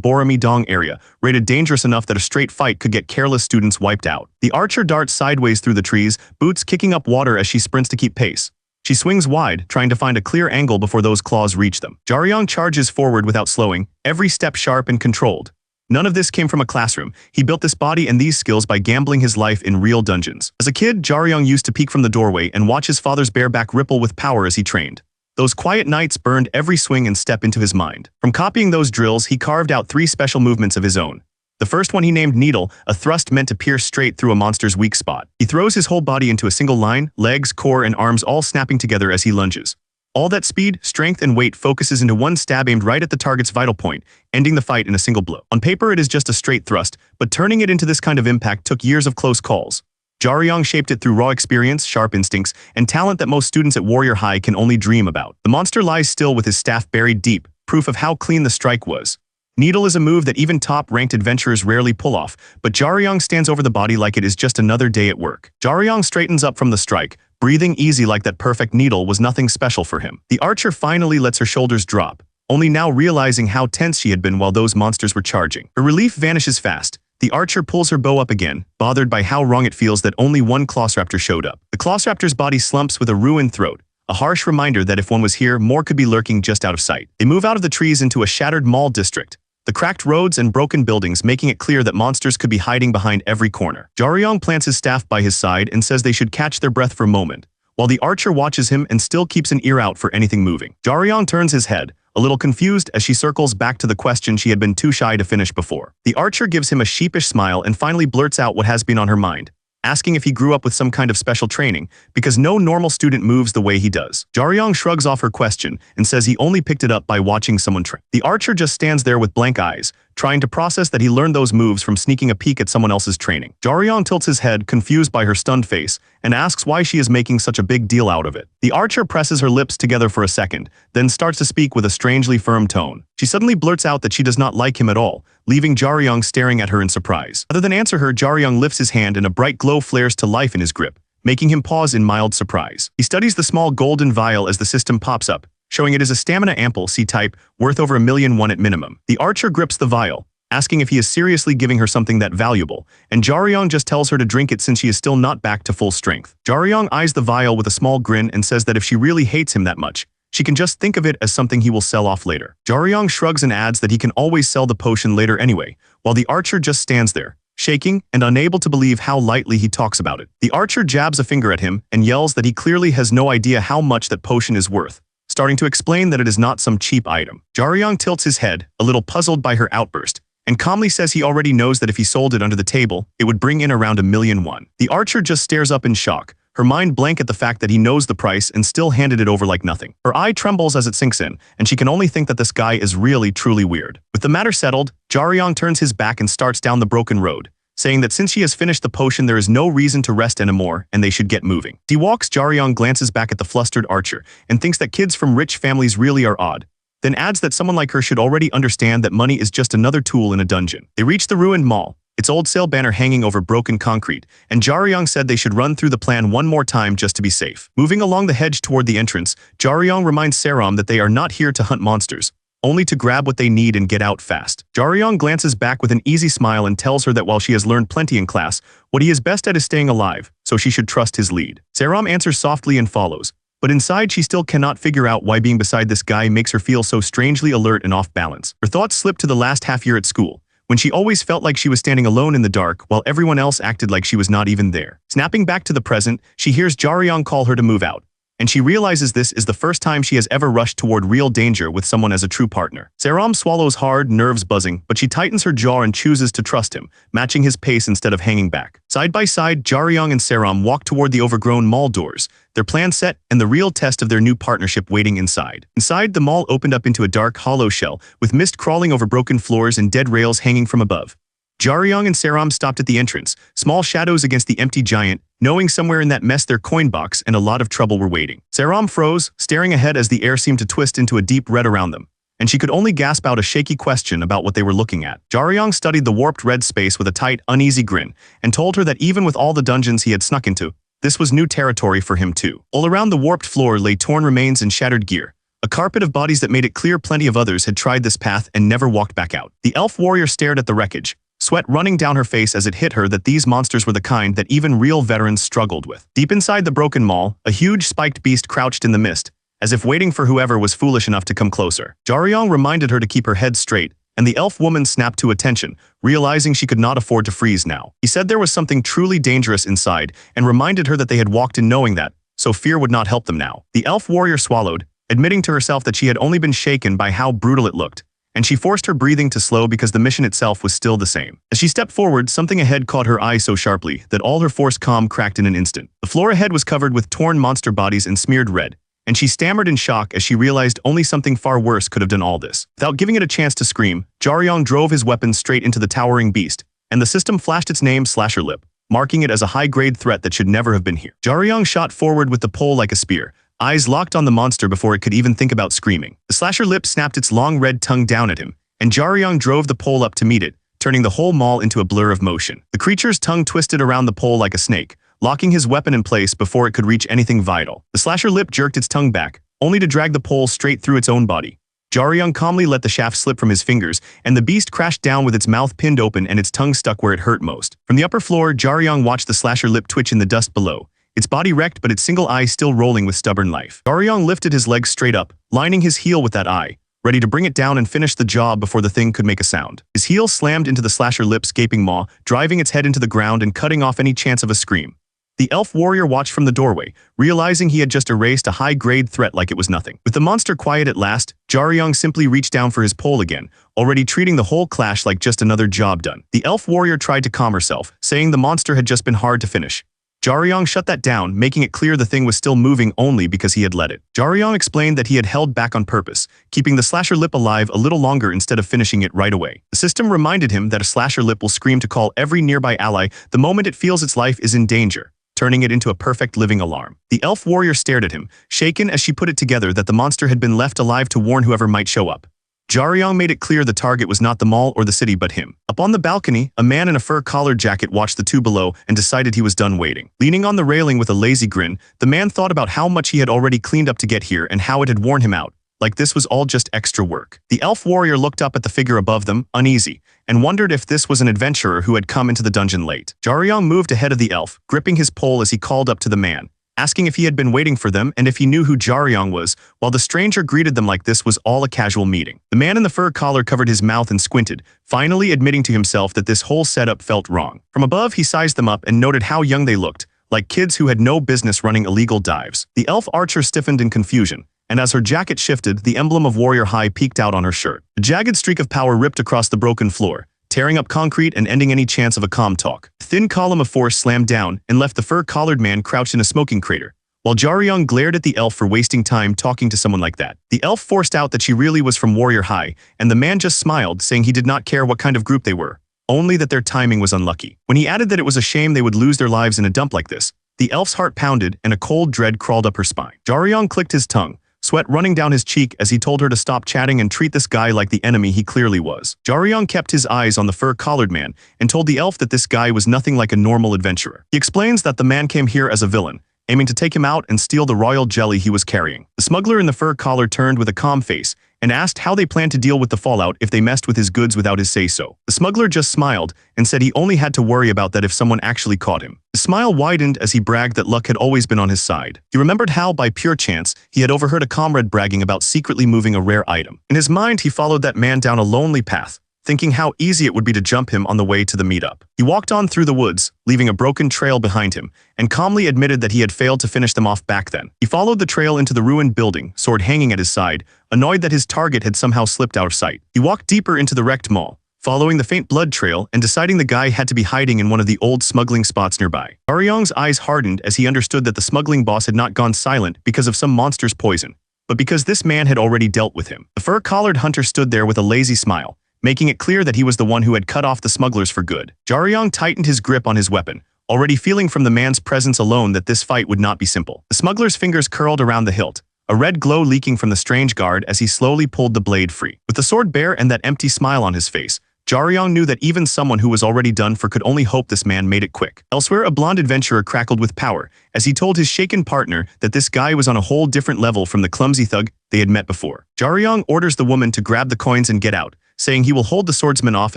Borami-dong area, rated dangerous enough that a straight fight could get careless students wiped out. The archer darts sideways through the trees, boots kicking up water as she sprints to keep pace. She swings wide, trying to find a clear angle before those claws reach them. Jaryong charges forward without slowing, every step sharp and controlled. None of this came from a classroom. He built this body and these skills by gambling his life in real dungeons. As a kid, Jaryong used to peek from the doorway and watch his father's bare back ripple with power as he trained. Those quiet nights burned every swing and step into his mind. From copying those drills, he carved out 3 special movements of his own. The first one he named Needle, a thrust meant to pierce straight through a monster's weak spot. He throws his whole body into a single line, legs, core, and arms all snapping together as he lunges. All that speed, strength, and weight focuses into one stab aimed right at the target's vital point, ending the fight in a single blow. On paper, it is just a straight thrust, but turning it into this kind of impact took years of close calls. Jaryong shaped it through raw experience, sharp instincts, and talent that most students at Warrior High can only dream about. The monster lies still with his staff buried deep, proof of how clean the strike was. Needle is a move that even top-ranked adventurers rarely pull off, but Jaryong stands over the body like it is just another day at work. Jaryong straightens up from the strike, breathing easy like that perfect needle was nothing special for him. The archer finally lets her shoulders drop, only now realizing how tense she had been while those monsters were charging. Her relief vanishes fast. The archer pulls her bow up again, bothered by how wrong it feels that only one Velociraptor showed up. The Velociraptor's body slumps with a ruined throat, a harsh reminder that if one was here, more could be lurking just out of sight. They move out of the trees into a shattered mall district, the cracked roads and broken buildings making it clear that monsters could be hiding behind every corner. Jaryong plants his staff by his side and says they should catch their breath for a moment, while the archer watches him and still keeps an ear out for anything moving. Jaryong turns his head, a little confused as she circles back to the question she had been too shy to finish before. The archer gives him a sheepish smile and finally blurts out what has been on her mind, asking if he grew up with some kind of special training, because no normal student moves the way he does. Jaryong shrugs off her question and says he only picked it up by watching someone train. The archer just stands there with blank eyes, trying to process that he learned those moves from sneaking a peek at someone else's training. Jaryong tilts his head, confused by her stunned face, and asks why she is making such a big deal out of it. The archer presses her lips together for a second, then starts to speak with a strangely firm tone. She suddenly blurts out that she does not like him at all, leaving Jaryong staring at her in surprise. Rather than answer her, Jaryong lifts his hand and a bright glow flares to life in his grip, making him pause in mild surprise. He studies the small golden vial as the system pops up, showing it is a stamina ample C-type, worth over 1,000,001 at minimum. The archer grips the vial, asking if he is seriously giving her something that valuable, and Jaryong just tells her to drink it since she is still not back to full strength. Jaryong eyes the vial with a small grin and says that if she really hates him that much, she can just think of it as something he will sell off later. Jaryong shrugs and adds that he can always sell the potion later anyway, while the archer just stands there, shaking and unable to believe how lightly he talks about it. The archer jabs a finger at him and yells that he clearly has no idea how much that potion is worth, starting to explain that it is not some cheap item. Jaryong tilts his head, a little puzzled by her outburst, and calmly says he already knows that if he sold it under the table, it would bring in around 1,000,001. The archer just stares up in shock, her mind blank at the fact that he knows the price and still handed it over like nothing. Her eye trembles as it sinks in, and she can only think that this guy is really truly weird. With the matter settled, Jaryong turns his back and starts down the broken road, saying that since he has finished the potion there is no reason to rest anymore and they should get moving. As he walks, Jaryong glances back at the flustered archer and thinks that kids from rich families really are odd, then adds that someone like her should already understand that money is just another tool in a dungeon. They reach the ruined mall, its old sale banner hanging over broken concrete, and Jaryong said they should run through the plan one more time just to be safe. Moving along the hedge toward the entrance, Jaryong reminds Saram that they are not here to hunt monsters, only to grab what they need and get out fast. Jaryong glances back with an easy smile and tells her that while she has learned plenty in class, what he is best at is staying alive, so she should trust his lead. Saram answers softly and follows, But inside, she still cannot figure out why being beside this guy makes her feel so strangely alert and off balance. Her thoughts slip to the last half year at school, when she always felt like she was standing alone in the dark while everyone else acted like she was not even there. Snapping back to the present, she hears Jaryong call her to move out, and she realizes this is the first time she has ever rushed toward real danger with someone as a true partner. Saram swallows hard, nerves buzzing, but she tightens her jaw and chooses to trust him, matching his pace instead of hanging back. Side by side, Jaryong and Saram walk toward the overgrown mall doors, their plan set and the real test of their new partnership waiting inside. Inside, the mall opened up into a dark, hollow shell, with mist crawling over broken floors and dead rails hanging from above. Jaryong and Saram stopped at the entrance, small shadows against the empty giant, knowing somewhere in that mess their coin box and a lot of trouble were waiting. Saram froze, staring ahead as the air seemed to twist into a deep red around them, and she could only gasp out a shaky question about what they were looking at. Jaryong studied the warped red space with a tight, uneasy grin, and told her that even with all the dungeons he had snuck into, this was new territory for him too. All around the warped floor lay torn remains and shattered gear, a carpet of bodies that made it clear plenty of others had tried this path and never walked back out. The elf warrior stared at the wreckage, sweat running down her face as it hit her that these monsters were the kind that even real veterans struggled with. Deep inside the broken mall, a huge spiked beast crouched in the mist, as if waiting for whoever was foolish enough to come closer. Jaryong reminded her to keep her head straight, and the elf woman snapped to attention, realizing she could not afford to freeze now. He said there was something truly dangerous inside, and reminded her that they had walked in knowing that, so fear would not help them now. The elf warrior swallowed, admitting to herself that she had only been shaken by how brutal it looked, and she forced her breathing to slow because the mission itself was still the same. As she stepped forward, something ahead caught her eye so sharply that all her forced calm cracked in an instant. The floor ahead was covered with torn monster bodies and smeared red, and she stammered in shock as she realized only something far worse could have done all this. Without giving it a chance to scream, Jaryong drove his weapon straight into the towering beast, and the system flashed its name Slasher Lip, marking it as a high-grade threat that should never have been here. Jaryong shot forward with the pole like a spear, eyes locked on the monster before it could even think about screaming. The Slasher Lip snapped its long red tongue down at him, and Jaryong drove the pole up to meet it, turning the whole mall into a blur of motion. The creature's tongue twisted around the pole like a snake, locking his weapon in place before it could reach anything vital. The Slasher Lip jerked its tongue back, only to drag the pole straight through its own body. Jaryong calmly let the shaft slip from his fingers, and the beast crashed down with its mouth pinned open and its tongue stuck where it hurt most. From the upper floor, Jaryong watched the Slasher Lip twitch in the dust below, its body wrecked but its single eye still rolling with stubborn life. Jaryong lifted his legs straight up, lining his heel with that eye, ready to bring it down and finish the job before the thing could make a sound. His heel slammed into the Slasher Lip's gaping maw, driving its head into the ground and cutting off any chance of a scream. The elf warrior watched from the doorway, realizing he had just erased a high-grade threat like it was nothing. With the monster quiet at last, Jaryong simply reached down for his pole again, already treating the whole clash like just another job done. The elf warrior tried to calm herself, saying the monster had just been hard to finish. Jaryong shut that down, making it clear the thing was still moving only because he had let it. Jaryong explained that he had held back on purpose, keeping the Slasher Lip alive a little longer instead of finishing it right away. The system reminded him that a Slasher Lip will scream to call every nearby ally the moment it feels its life is in danger, turning it into a perfect living alarm. The elf warrior stared at him, shaken as she put it together that the monster had been left alive to warn whoever might show up. Jaryong made it clear the target was not the mall or the city but him. Up on the balcony, a man in a fur collared jacket watched the two below and decided he was done waiting. Leaning on the railing with a lazy grin, the man thought about how much he had already cleaned up to get here and how it had worn him out, like this was all just extra work. The elf warrior looked up at the figure above them, uneasy, and wondered if this was an adventurer who had come into the dungeon late. Jaryong moved ahead of the elf, gripping his pole as he called up to the man, asking if he had been waiting for them and if he knew who Jaryong was, while the stranger greeted them like this was all a casual meeting. The man in the fur collar covered his mouth and squinted, finally admitting to himself that this whole setup felt wrong. From above, he sized them up and noted how young they looked, like kids who had no business running illegal dives. The elf archer stiffened in confusion, and as her jacket shifted, the emblem of Warrior High peeked out on her shirt. A jagged streak of power ripped across the broken floor, tearing up concrete and ending any chance of a calm talk. A thin column of force slammed down and left the fur-collared man crouched in a smoking crater, while Jaryong glared at the elf for wasting time talking to someone like that. The elf forced out that she really was from Warrior High, and the man just smiled, saying he did not care what kind of group they were, only that their timing was unlucky. When he added that it was a shame they would lose their lives in a dump like this, the elf's heart pounded and a cold dread crawled up her spine. Jaryong clicked his tongue, sweat running down his cheek as he told her to stop chatting and treat this guy like the enemy he clearly was. Jaryong kept his eyes on the fur-collared man and told the elf that this guy was nothing like a normal adventurer. He explains that the man came here as a villain, aiming to take him out and steal the royal jelly he was carrying. The smuggler in the fur collar turned with a calm face, and asked how they planned to deal with the fallout if they messed with his goods without his say-so. The smuggler just smiled and said he only had to worry about that if someone actually caught him. His smile widened as he bragged that luck had always been on his side. He remembered how, by pure chance, he had overheard a comrade bragging about secretly moving a rare item. In his mind, he followed that man down a lonely path, thinking how easy it would be to jump him on the way to the meetup. He walked on through the woods, leaving a broken trail behind him, and calmly admitted that he had failed to finish them off back then. He followed the trail into the ruined building, sword hanging at his side, annoyed that his target had somehow slipped out of sight. He walked deeper into the wrecked mall, following the faint blood trail and deciding the guy had to be hiding in one of the old smuggling spots nearby. Jaryong's eyes hardened as he understood that the smuggling boss had not gone silent because of some monster's poison, but because this man had already dealt with him. The fur-collared hunter stood there with a lazy smile, making it clear that he was the one who had cut off the smugglers for good. Jaryong tightened his grip on his weapon, already feeling from the man's presence alone that this fight would not be simple. The smuggler's fingers curled around the hilt, a red glow leaking from the strange guard as he slowly pulled the blade free. With the sword bare and that empty smile on his face, Jaryong knew that even someone who was already done for could only hope this man made it quick. Elsewhere, a blonde adventurer crackled with power as he told his shaken partner that this guy was on a whole different level from the clumsy thug they had met before. Jaryong orders the woman to grab the coins and get out, saying he will hold the swordsman off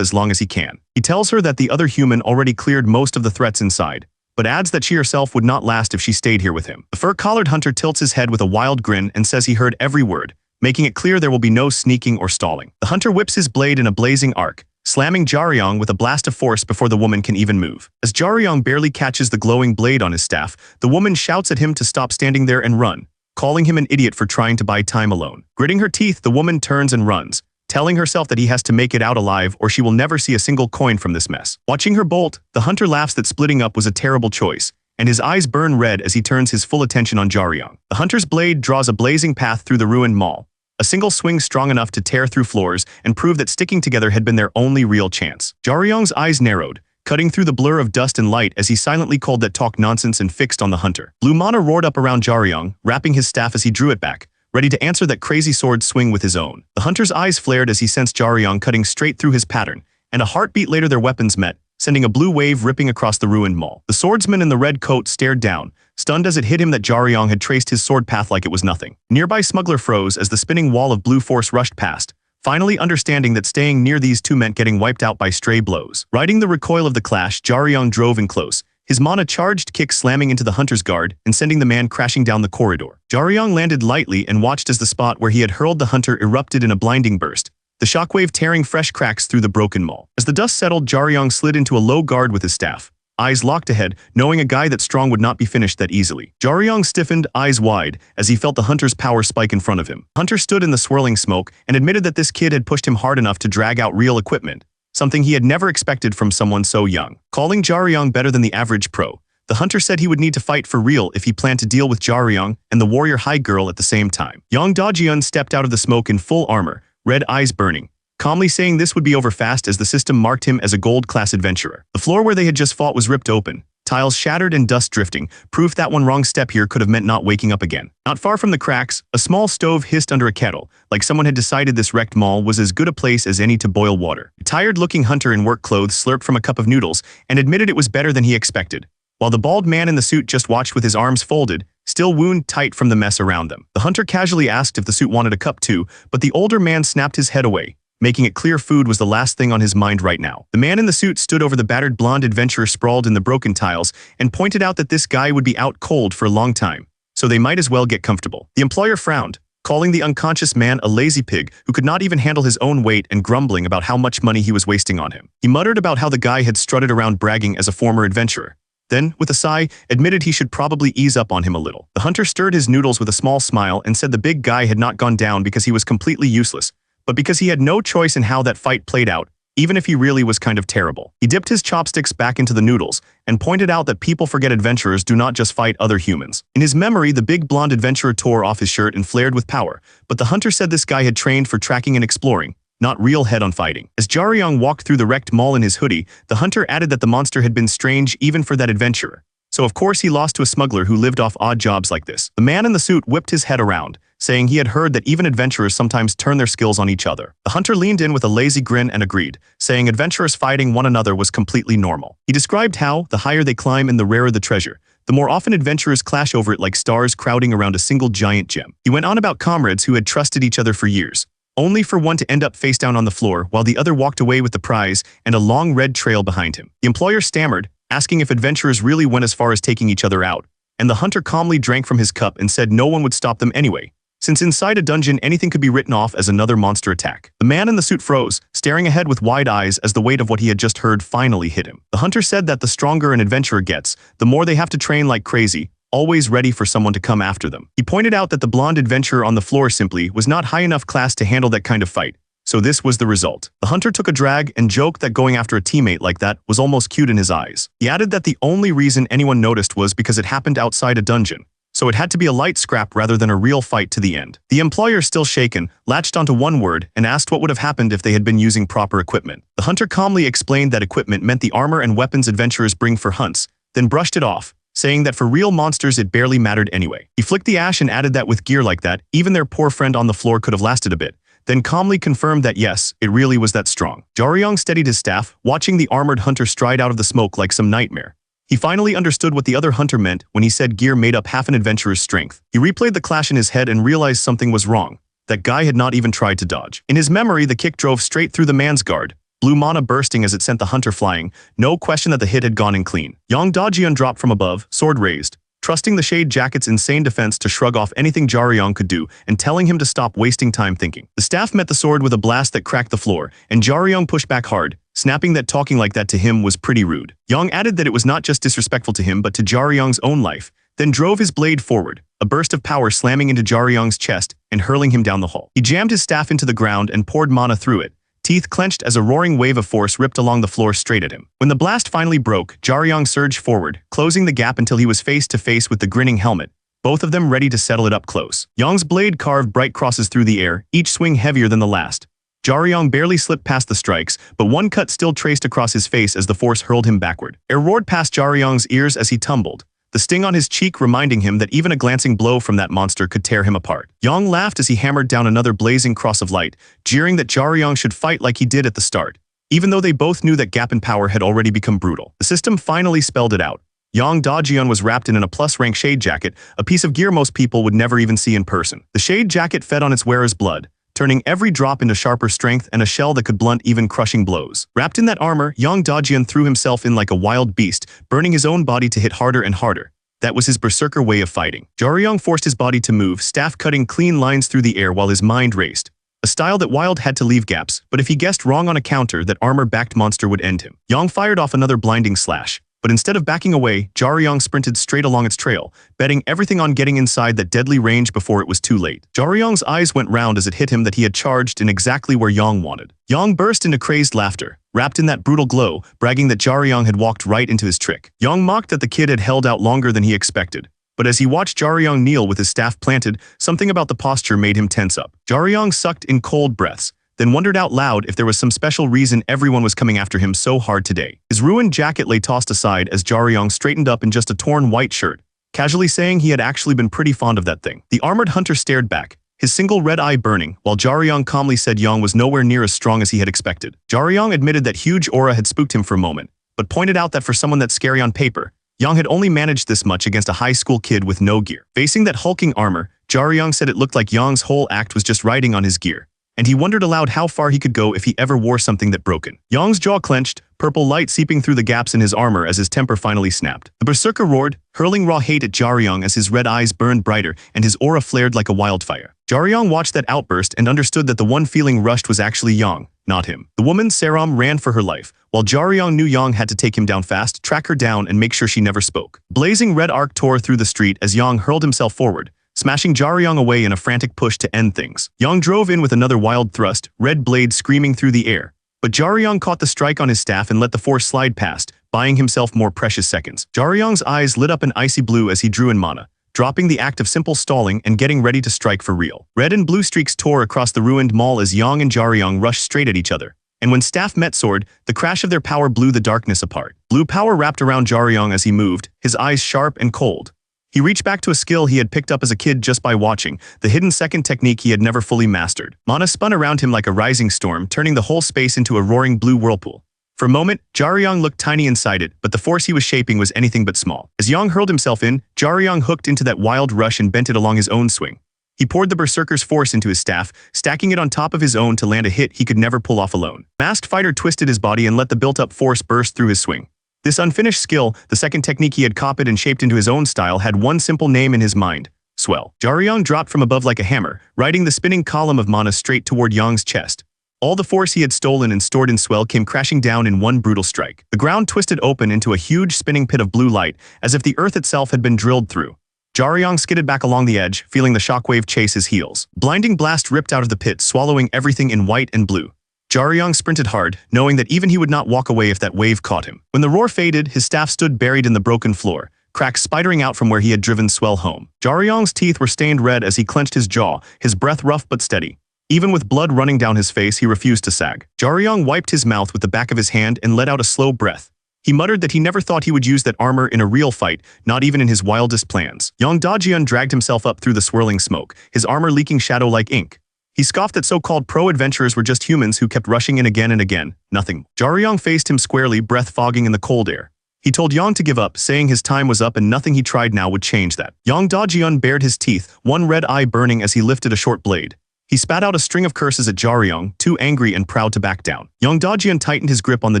as long as he can. He tells her that the other human already cleared most of the threats inside, but adds that she herself would not last if she stayed here with him. The fur-collared hunter tilts his head with a wild grin and says he heard every word, making it clear there will be no sneaking or stalling. The hunter whips his blade in a blazing arc, slamming Jaryong with a blast of force before the woman can even move. As Jaryong barely catches the glowing blade on his staff, the woman shouts at him to stop standing there and run, calling him an idiot for trying to buy time alone. Gritting her teeth, the woman turns and runs, telling herself that he has to make it out alive or she will never see a single coin from this mess. Watching her bolt, the hunter laughs that splitting up was a terrible choice, and his eyes burn red as he turns his full attention on Jaryong. The hunter's blade draws a blazing path through the ruined mall, a single swing strong enough to tear through floors and prove that sticking together had been their only real chance. Jaryong's eyes narrowed, cutting through the blur of dust and light as he silently called that talk nonsense and fixed on the hunter. Blue mana roared up around Jaryong, wrapping his staff as he drew it back, ready to answer that crazy sword swing with his own. The hunter's eyes flared as he sensed Jaryong cutting straight through his pattern, and a heartbeat later their weapons met, sending a blue wave ripping across the ruined mall. The swordsman in the red coat stared down, stunned as it hit him that Jaryong had traced his sword path like it was nothing. Nearby smuggler froze as the spinning wall of blue force rushed past, finally understanding that staying near these two meant getting wiped out by stray blows. Riding the recoil of the clash, Jaryong drove in close, his mana charged kick slamming into the hunter's guard and sending the man crashing down the corridor. Jaryong landed lightly and watched as the spot where he had hurled the hunter erupted in a blinding burst, the shockwave tearing fresh cracks through the broken mall. As the dust settled, Jaryong slid into a low guard with his staff, eyes locked ahead, knowing a guy that strong would not be finished that easily. Jaryong stiffened, eyes wide, as he felt the hunter's power spike in front of him. Hunter stood in the swirling smoke and admitted that this kid had pushed him hard enough to drag out real equipment, something he had never expected from someone so young. Calling Jaryong better than the average pro, the hunter said he would need to fight for real if he planned to deal with Jaryong and the warrior high girl at the same time. Yang Dajian stepped out of the smoke in full armor, red eyes burning, calmly saying this would be over fast as the system marked him as a gold-class adventurer. The floor where they had just fought was ripped open, tiles shattered and dust drifting, proof that one wrong step here could have meant not waking up again. Not far from the cracks, a small stove hissed under a kettle, like someone had decided this wrecked mall was as good a place as any to boil water. A tired-looking hunter in work clothes slurped from a cup of noodles and admitted it was better than he expected, while the bald man in the suit just watched with his arms folded, still wound tight from the mess around them. The hunter casually asked if the suit wanted a cup too, but the older man snapped his head away, making it clear food was the last thing on his mind right now. The man in the suit stood over the battered blonde adventurer sprawled in the broken tiles and pointed out that this guy would be out cold for a long time, so they might as well get comfortable. The employer frowned, calling the unconscious man a lazy pig who could not even handle his own weight and grumbling about how much money he was wasting on him. He muttered about how the guy had strutted around bragging as a former adventurer, then, with a sigh, admitted he should probably ease up on him a little. The hunter stirred his noodles with a small smile and said the big guy had not gone down because he was completely useless, but because he had no choice in how that fight played out, even if he really was kind of terrible. He dipped his chopsticks back into the noodles and pointed out that people forget adventurers do not just fight other humans. In his memory, the big blonde adventurer tore off his shirt and flared with power, but the hunter said this guy had trained for tracking and exploring, not real head-on fighting. As Jaryong walked through the wrecked mall in his hoodie, the hunter added that the monster had been strange even for that adventurer, so of course he lost to a smuggler who lived off odd jobs like this. The man in the suit whipped his head around, saying he had heard that even adventurers sometimes turn their skills on each other. The hunter leaned in with a lazy grin and agreed, saying adventurers fighting one another was completely normal. He described how, the higher they climb and the rarer the treasure, the more often adventurers clash over it like stars crowding around a single giant gem. He went on about comrades who had trusted each other for years, only for one to end up face down on the floor while the other walked away with the prize and a long red trail behind him. The employer stammered, asking if adventurers really went as far as taking each other out, and the hunter calmly drank from his cup and said no one would stop them anyway, since inside a dungeon anything could be written off as another monster attack. The man in the suit froze, staring ahead with wide eyes as the weight of what he had just heard finally hit him. The hunter said that the stronger an adventurer gets, the more they have to train like crazy, always ready for someone to come after them. He pointed out that the blonde adventurer on the floor simply was not high enough class to handle that kind of fight, so this was the result. The hunter took a drag and joked that going after a teammate like that was almost cute in his eyes. He added that the only reason anyone noticed was because it happened outside a dungeon, so it had to be a light scrap rather than a real fight to the end. The employer, still shaken, latched onto one word and asked what would have happened if they had been using proper equipment. The hunter calmly explained that equipment meant the armor and weapons adventurers bring for hunts, then brushed it off, saying that for real monsters it barely mattered anyway. He flicked the ash and added that with gear like that, even their poor friend on the floor could have lasted a bit, then calmly confirmed that yes, it really was that strong. Jaryong steadied his staff, watching the armored hunter stride out of the smoke like some nightmare. He finally understood what the other hunter meant when he said gear made up half an adventurer's strength. He replayed the clash in his head and realized something was wrong. That guy had not even tried to dodge. In his memory, the kick drove straight through the man's guard, blue mana bursting as it sent the hunter flying. No question that the hit had gone in clean. Yang Dajian dropped from above, sword raised, trusting the Shade Jacket's insane defense to shrug off anything Jaryong could do and telling him to stop wasting time thinking. The staff met the sword with a blast that cracked the floor, and Jaryong pushed back hard, snapping that talking like that to him was pretty rude. Yang added that it was not just disrespectful to him but to Jaryong's own life, then drove his blade forward, a burst of power slamming into Jaryong's chest and hurling him down the hall. He jammed his staff into the ground and poured mana through it, teeth clenched as a roaring wave of force ripped along the floor straight at him. When the blast finally broke, Jaryong surged forward, closing the gap until he was face to face with the grinning helmet, both of them ready to settle it up close. Yang's blade carved bright crosses through the air, each swing heavier than the last. Jaryong barely slipped past the strikes, but one cut still traced across his face as the force hurled him backward. Air roared past Jaryong's ears as he tumbled, the sting on his cheek reminding him that even a glancing blow from that monster could tear him apart. Yang laughed as he hammered down another blazing cross of light, jeering that Jaryong should fight like he did at the start, even though they both knew that gap in power had already become brutal. The system finally spelled it out. Yang Dajian was wrapped in a plus-rank Shade Jacket, a piece of gear most people would never even see in person. The Shade Jacket fed on its wearer's blood, turning every drop into sharper strength and a shell that could blunt even crushing blows. Wrapped in that armor, Yang Dajian threw himself in like a wild beast, burning his own body to hit harder and harder. That was his berserker way of fighting. Jaryong forced his body to move, staff cutting clean lines through the air while his mind raced. A style that Wild had to leave gaps, but if he guessed wrong on a counter, that armor-backed monster would end him. Yang fired off another blinding slash, but instead of backing away, Jaryong sprinted straight along its trail, betting everything on getting inside that deadly range before it was too late. Jaryong's eyes went round as it hit him that he had charged in exactly where Yang wanted. Yang burst into crazed laughter, wrapped in that brutal glow, bragging that Jaryong had walked right into his trick. Yang mocked that the kid had held out longer than he expected, but as he watched Jaryong kneel with his staff planted, something about the posture made him tense up. Jaryong sucked in cold breaths, then wondered out loud if there was some special reason everyone was coming after him so hard today. His ruined jacket lay tossed aside as Jaryong straightened up in just a torn white shirt, casually saying he had actually been pretty fond of that thing. The armored hunter stared back, his single red eye burning, while Jaryong calmly said Yang was nowhere near as strong as he had expected. Jaryong admitted that huge aura had spooked him for a moment, but pointed out that for someone that's scary on paper, Yang had only managed this much against a high school kid with no gear. Facing that hulking armor, Jaryong said it looked like Yang's whole act was just riding on his gear, and he wondered aloud how far he could go if he ever wore something that broken. Yang's jaw clenched, purple light seeping through the gaps in his armor as his temper finally snapped. The berserker roared, hurling raw hate at Jaryong as his red eyes burned brighter and his aura flared like a wildfire. Jaryong watched that outburst and understood that the one feeling rushed was actually Yang, not him. The woman, Saram, ran for her life, while Jaryong knew Yang had to take him down fast, track her down, and make sure she never spoke. Blazing red arc tore through the street as Yang hurled himself forward, smashing Jaryong away in a frantic push to end things. Yang drove in with another wild thrust, red blade screaming through the air, but Jaryong caught the strike on his staff and let the force slide past, buying himself more precious seconds. Jaryong's eyes lit up an icy blue as he drew in mana, dropping the act of simple stalling and getting ready to strike for real. Red and blue streaks tore across the ruined mall as Yang and Jaryong rushed straight at each other, and when staff met sword, the crash of their power blew the darkness apart. Blue power wrapped around Jaryong as he moved, his eyes sharp and cold. He reached back to a skill he had picked up as a kid just by watching, the hidden second technique he had never fully mastered. Mana spun around him like a rising storm, turning the whole space into a roaring blue whirlpool. For a moment, Jaryong looked tiny inside it, but the force he was shaping was anything but small. As Yang hurled himself in, Jaryong hooked into that wild rush and bent it along his own swing. He poured the berserker's force into his staff, stacking it on top of his own to land a hit he could never pull off alone. Masked Fighter twisted his body and let the built-up force burst through his swing. This unfinished skill, the second technique he had copied and shaped into his own style, had one simple name in his mind: Swell. Jaryong dropped from above like a hammer, riding the spinning column of mana straight toward Yong's chest. All the force he had stolen and stored in Swell came crashing down in one brutal strike. The ground twisted open into a huge spinning pit of blue light, as if the earth itself had been drilled through. Jaryong skidded back along the edge, feeling the shockwave chase his heels. Blinding blast ripped out of the pit, swallowing everything in white and blue. Jaryong sprinted hard, knowing that even he would not walk away if that wave caught him. When the roar faded, his staff stood buried in the broken floor, cracks spidering out from where he had driven Swell home. Jaryong's teeth were stained red as he clenched his jaw, his breath rough but steady. Even with blood running down his face, he refused to sag. Jaryong wiped his mouth with the back of his hand and let out a slow breath. He muttered that he never thought he would use that armor in a real fight, not even in his wildest plans. Yong Dajian dragged himself up through the swirling smoke, his armor leaking shadow like ink. He scoffed that so-called pro-adventurers were just humans who kept rushing in again and again. Nothing. Jaryong faced him squarely, breath fogging in the cold air. He told Yong to give up, saying his time was up and nothing he tried now would change that. Yong Dajian bared his teeth, one red eye burning as he lifted a short blade. He spat out a string of curses at Jaryong, too angry and proud to back down. Yong Dajian tightened his grip on the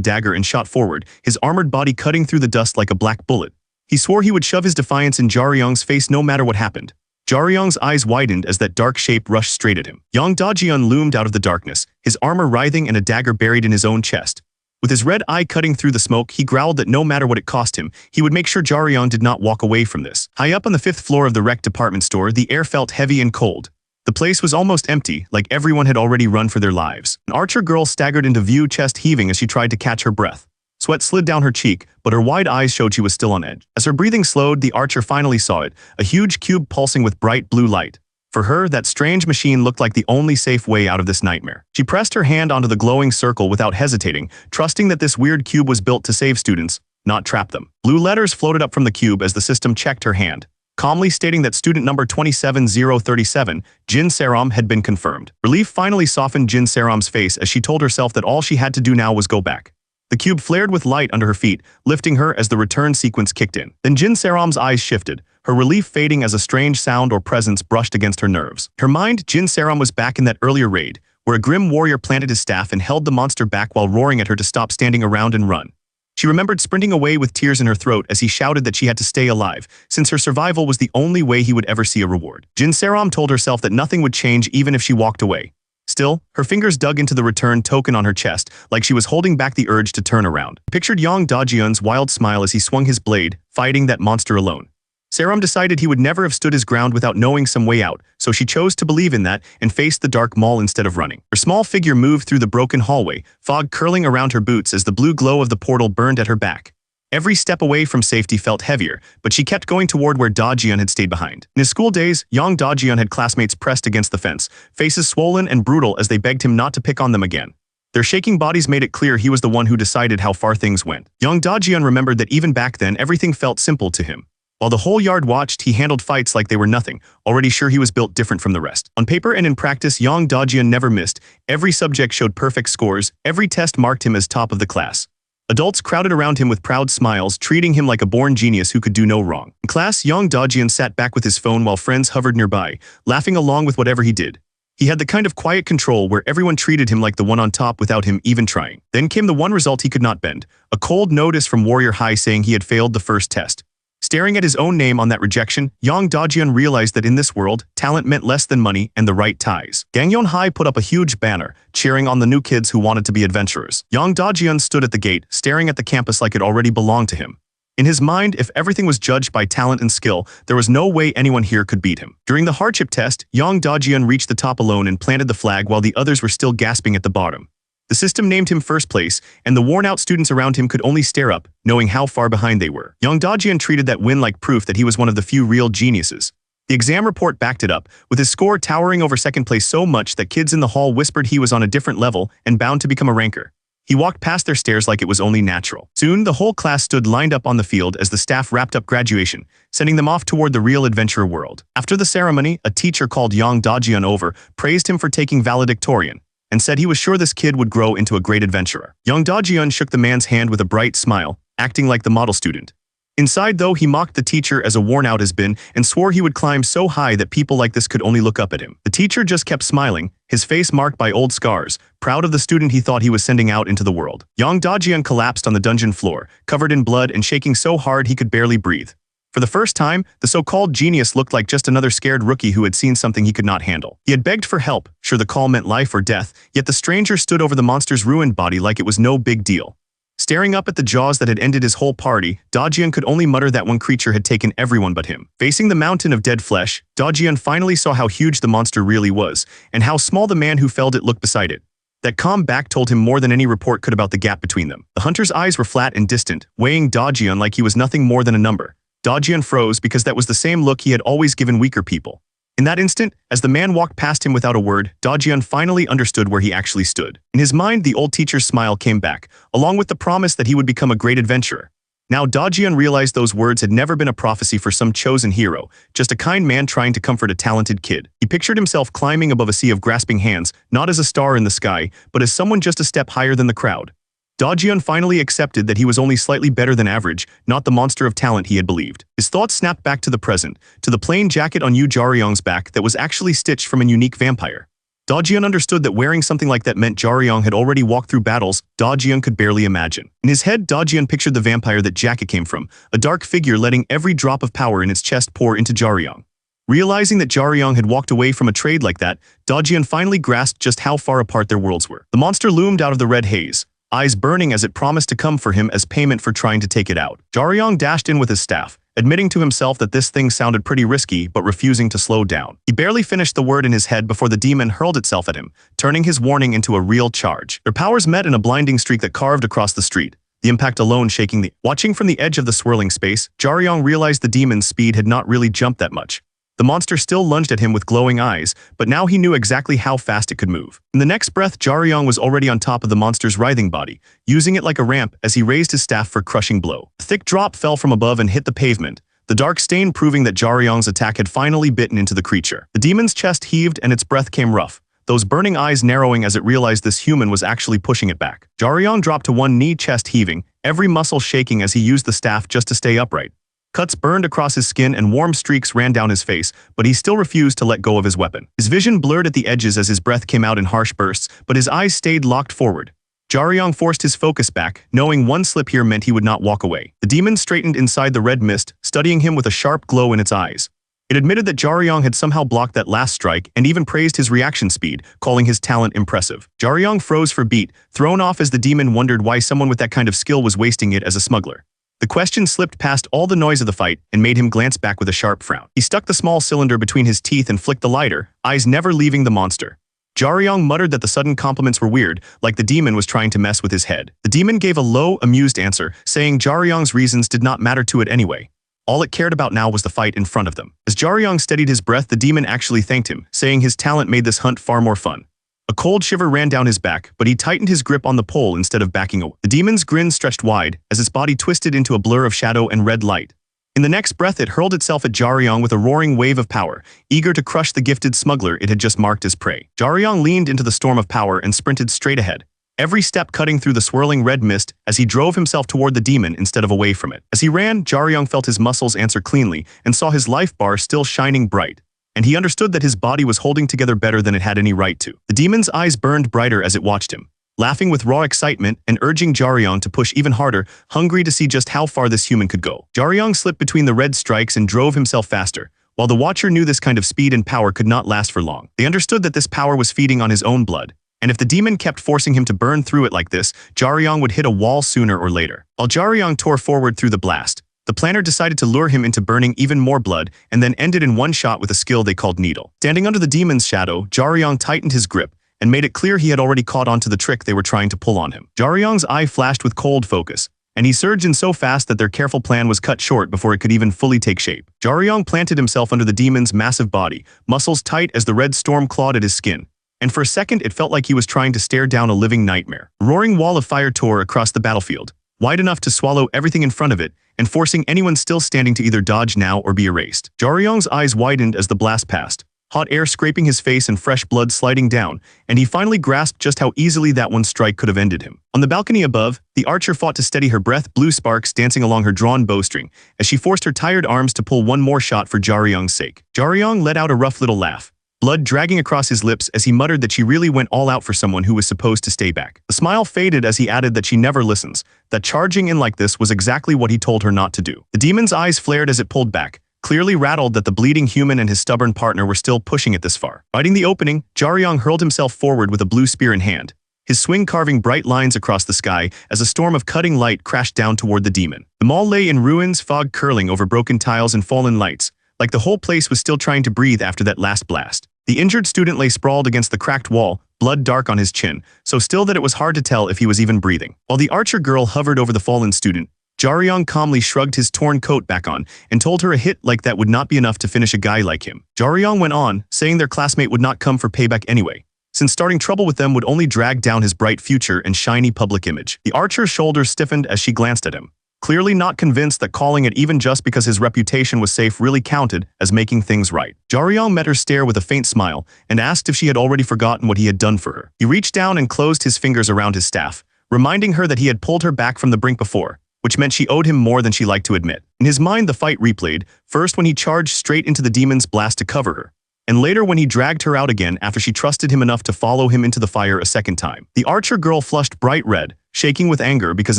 dagger and shot forward, his armored body cutting through the dust like a black bullet. He swore he would shove his defiance in Jaryong's face no matter what happened. Jaryong's eyes widened as that dark shape rushed straight at him. Yong Dajian loomed out of the darkness, his armor writhing and a dagger buried in his own chest. With his red eye cutting through the smoke, he growled that no matter what it cost him, he would make sure Jaryong did not walk away from this. High up on the 5th floor of the wrecked department store, the air felt heavy and cold. The place was almost empty, like everyone had already run for their lives. An archer girl staggered into view, chest heaving as she tried to catch her breath. Sweat slid down her cheek, but her wide eyes showed she was still on edge. As her breathing slowed, the archer finally saw it, a huge cube pulsing with bright blue light. For her, that strange machine looked like the only safe way out of this nightmare. She pressed her hand onto the glowing circle without hesitating, trusting that this weird cube was built to save students, not trap them. Blue letters floated up from the cube as the system checked her hand, calmly stating that student number 27037, Jin Saram, had been confirmed. Relief finally softened Jin Saram's face as she told herself that all she had to do now was go back. The cube flared with light under her feet, lifting her as the return sequence kicked in. Then Jin Saram's eyes shifted, her relief fading as a strange sound or presence brushed against her nerves. Her mind, Jin Saram was back in that earlier raid, where a grim warrior planted his staff and held the monster back while roaring at her to stop standing around and run. She remembered sprinting away with tears in her throat as he shouted that she had to stay alive, since her survival was the only way he would ever see a reward. Jin Saram told herself that nothing would change even if she walked away. Still, her fingers dug into the return token on her chest, like she was holding back the urge to turn around. Pictured Yong Dajian's wild smile as he swung his blade, fighting that monster alone. Saram decided he would never have stood his ground without knowing some way out, so she chose to believe in that and faced the dark mall instead of running. Her small figure moved through the broken hallway, fog curling around her boots as the blue glow of the portal burned at her back. Every step away from safety felt heavier, but she kept going toward where Dajian had stayed behind. In his school days, Yong Dajian had classmates pressed against the fence, faces swollen and brutal as they begged him not to pick on them again. Their shaking bodies made it clear he was the one who decided how far things went. Yong Dajian remembered that even back then everything felt simple to him. While the whole yard watched, he handled fights like they were nothing, already sure he was built different from the rest. On paper and in practice, Yong Dajian never missed. Every subject showed perfect scores, every test marked him as top of the class. Adults crowded around him with proud smiles, treating him like a born genius who could do no wrong. In class, Yong Dajian sat back with his phone while friends hovered nearby, laughing along with whatever he did. He had the kind of quiet control where everyone treated him like the one on top without him even trying. Then came the one result he could not bend, a cold notice from Warrior High saying he had failed the first test. Staring at his own name on that rejection, Yong Dajian realized that in this world, talent meant less than money and the right ties. Gangyon High put up a huge banner, cheering on the new kids who wanted to be adventurers. Yong Dajian stood at the gate, staring at the campus like it already belonged to him. In his mind, if everything was judged by talent and skill, there was no way anyone here could beat him. During the hardship test, Yong Dajian reached the top alone and planted the flag while the others were still gasping at the bottom. The system named him first place, and the worn-out students around him could only stare up, knowing how far behind they were. Yong Dajian treated that win like proof that he was one of the few real geniuses. The exam report backed it up, with his score towering over second place so much that kids in the hall whispered he was on a different level and bound to become a ranker. He walked past their stairs like it was only natural. Soon, the whole class stood lined up on the field as the staff wrapped up graduation, sending them off toward the real adventurer world. After the ceremony, a teacher called Yong Dajian over, praised him for taking valedictorian, and said he was sure this kid would grow into a great adventurer. Yong Dajian shook the man's hand with a bright smile, acting like the model student. Inside, though, he mocked the teacher as a worn-out has-been and swore he would climb so high that people like this could only look up at him. The teacher just kept smiling, his face marked by old scars, proud of the student he thought he was sending out into the world. Young Dajian collapsed on the dungeon floor, covered in blood and shaking so hard he could barely breathe. For the first time, the so-called genius looked like just another scared rookie who had seen something he could not handle. He had begged for help, sure the call meant life or death, yet the stranger stood over the monster's ruined body like it was no big deal. Staring up at the jaws that had ended his whole party, Dajian could only mutter that one creature had taken everyone but him. Facing the mountain of dead flesh, Dajian finally saw how huge the monster really was, and how small the man who felled it looked beside it. That calm back told him more than any report could about the gap between them. The hunter's eyes were flat and distant, weighing Dajian like he was nothing more than a number. Dajian froze because that was the same look he had always given weaker people. In that instant, as the man walked past him without a word, Dajian finally understood where he actually stood. In his mind, the old teacher's smile came back, along with the promise that he would become a great adventurer. Now Dajian realized those words had never been a prophecy for some chosen hero, just a kind man trying to comfort a talented kid. He pictured himself climbing above a sea of grasping hands, not as a star in the sky, but as someone just a step higher than the crowd. Dajian finally accepted that he was only slightly better than average, not the monster of talent he had believed. His thoughts snapped back to the present, to the plain jacket on Yu Jaryong's back that was actually stitched from a unique vampire. Dajian understood that wearing something like that meant Jaryong had already walked through battles Dajian could barely imagine. In his head, Dajian pictured the vampire that jacket came from, a dark figure letting every drop of power in its chest pour into Jaryong. Realizing that Jaryong had walked away from a trade like that, Dajian finally grasped just how far apart their worlds were. The monster loomed out of the red haze, eyes burning as it promised to come for him as payment for trying to take it out. Jaryong dashed in with his staff, admitting to himself that this thing sounded pretty risky but refusing to slow down. He barely finished the word in his head before the demon hurled itself at him, turning his warning into a real charge. Their powers met in a blinding streak that carved across the street, the impact alone shaking the... Watching from the edge of the swirling space, Jaryong realized the demon's speed had not really jumped that much. The monster still lunged at him with glowing eyes, but now he knew exactly how fast it could move. In the next breath, Jaryong was already on top of the monster's writhing body, using it like a ramp as he raised his staff for a crushing blow. A thick drop fell from above and hit the pavement, the dark stain proving that Jaryong's attack had finally bitten into the creature. The demon's chest heaved and its breath came rough, those burning eyes narrowing as it realized this human was actually pushing it back. Jaryong dropped to one knee, chest heaving, every muscle shaking as he used the staff just to stay upright. Cuts burned across his skin and warm streaks ran down his face, but he still refused to let go of his weapon. His vision blurred at the edges as his breath came out in harsh bursts, but his eyes stayed locked forward. Jaryong forced his focus back, knowing one slip here meant he would not walk away. The demon straightened inside the red mist, studying him with a sharp glow in its eyes. It admitted that Jaryong had somehow blocked that last strike and even praised his reaction speed, calling his talent impressive. Jaryong froze for beat, thrown off as the demon wondered why someone with that kind of skill was wasting it as a smuggler. The question slipped past all the noise of the fight and made him glance back with a sharp frown. He stuck the small cylinder between his teeth and flicked the lighter, eyes never leaving the monster. Jaryong muttered that the sudden compliments were weird, like the demon was trying to mess with his head. The demon gave a low, amused answer, saying Jaryong's reasons did not matter to it anyway. All it cared about now was the fight in front of them. As Jaryong steadied his breath, the demon actually thanked him, saying his talent made this hunt far more fun. A cold shiver ran down his back, but he tightened his grip on the pole instead of backing away. The demon's grin stretched wide, as its body twisted into a blur of shadow and red light. In the next breath, it hurled itself at Jaryong with a roaring wave of power, eager to crush the gifted smuggler it had just marked as prey. Jaryong leaned into the storm of power and sprinted straight ahead, every step cutting through the swirling red mist as he drove himself toward the demon instead of away from it. As he ran, Jaryong felt his muscles answer cleanly and saw his life bar still shining bright. And he understood that his body was holding together better than it had any right to. The demon's eyes burned brighter as it watched him, laughing with raw excitement and urging Jaryong to push even harder, hungry to see just how far this human could go. Jaryong slipped between the red strikes and drove himself faster, while the watcher knew this kind of speed and power could not last for long. They understood that this power was feeding on his own blood, and if the demon kept forcing him to burn through it like this, Jaryong would hit a wall sooner or later. While Jaryong tore forward through the blast, the planner decided to lure him into burning even more blood and then ended in one shot with a skill they called needle. Standing under the demon's shadow, Jaryong tightened his grip and made it clear he had already caught on to the trick they were trying to pull on him. Jaryong's eye flashed with cold focus, and he surged in so fast that their careful plan was cut short before it could even fully take shape. Jaryong planted himself under the demon's massive body, muscles tight as the red storm clawed at his skin, and for a second it felt like he was trying to stare down a living nightmare. A roaring wall of fire tore across the battlefield, wide enough to swallow everything in front of it, and forcing anyone still standing to either dodge now or be erased. Jaryong's eyes widened as the blast passed, hot air scraping his face and fresh blood sliding down, and he finally grasped just how easily that one strike could have ended him. On the balcony above, the archer fought to steady her breath, blue sparks dancing along her drawn bowstring, as she forced her tired arms to pull one more shot for Jaryong's sake. Jaryong let out a rough little laugh, blood dragging across his lips as he muttered that she really went all out for someone who was supposed to stay back. The smile faded as he added that she never listens, that charging in like this was exactly what he told her not to do. The demon's eyes flared as it pulled back, clearly rattled that the bleeding human and his stubborn partner were still pushing it this far. Fighting the opening, Jaryong hurled himself forward with a blue spear in hand, his swing carving bright lines across the sky as a storm of cutting light crashed down toward the demon. The mall lay in ruins, fog curling over broken tiles and fallen lights, like the whole place was still trying to breathe after that last blast. The injured student lay sprawled against the cracked wall, blood dark on his chin, so still that it was hard to tell if he was even breathing. While the archer girl hovered over the fallen student, Jaryong calmly shrugged his torn coat back on and told her a hit like that would not be enough to finish a guy like him. Jaryong went on, saying their classmate would not come for payback anyway, since starting trouble with them would only drag down his bright future and shiny public image. The archer's shoulders stiffened as she glanced at him, clearly not convinced that calling it even just because his reputation was safe really counted as making things right. Jaryong met her stare with a faint smile and asked if she had already forgotten what he had done for her. He reached down and closed his fingers around his staff, reminding her that he had pulled her back from the brink before, which meant she owed him more than she liked to admit. In his mind, the fight replayed, first when he charged straight into the demon's blast to cover her, and later when he dragged her out again after she trusted him enough to follow him into the fire a second time. The archer girl flushed bright red, shaking with anger because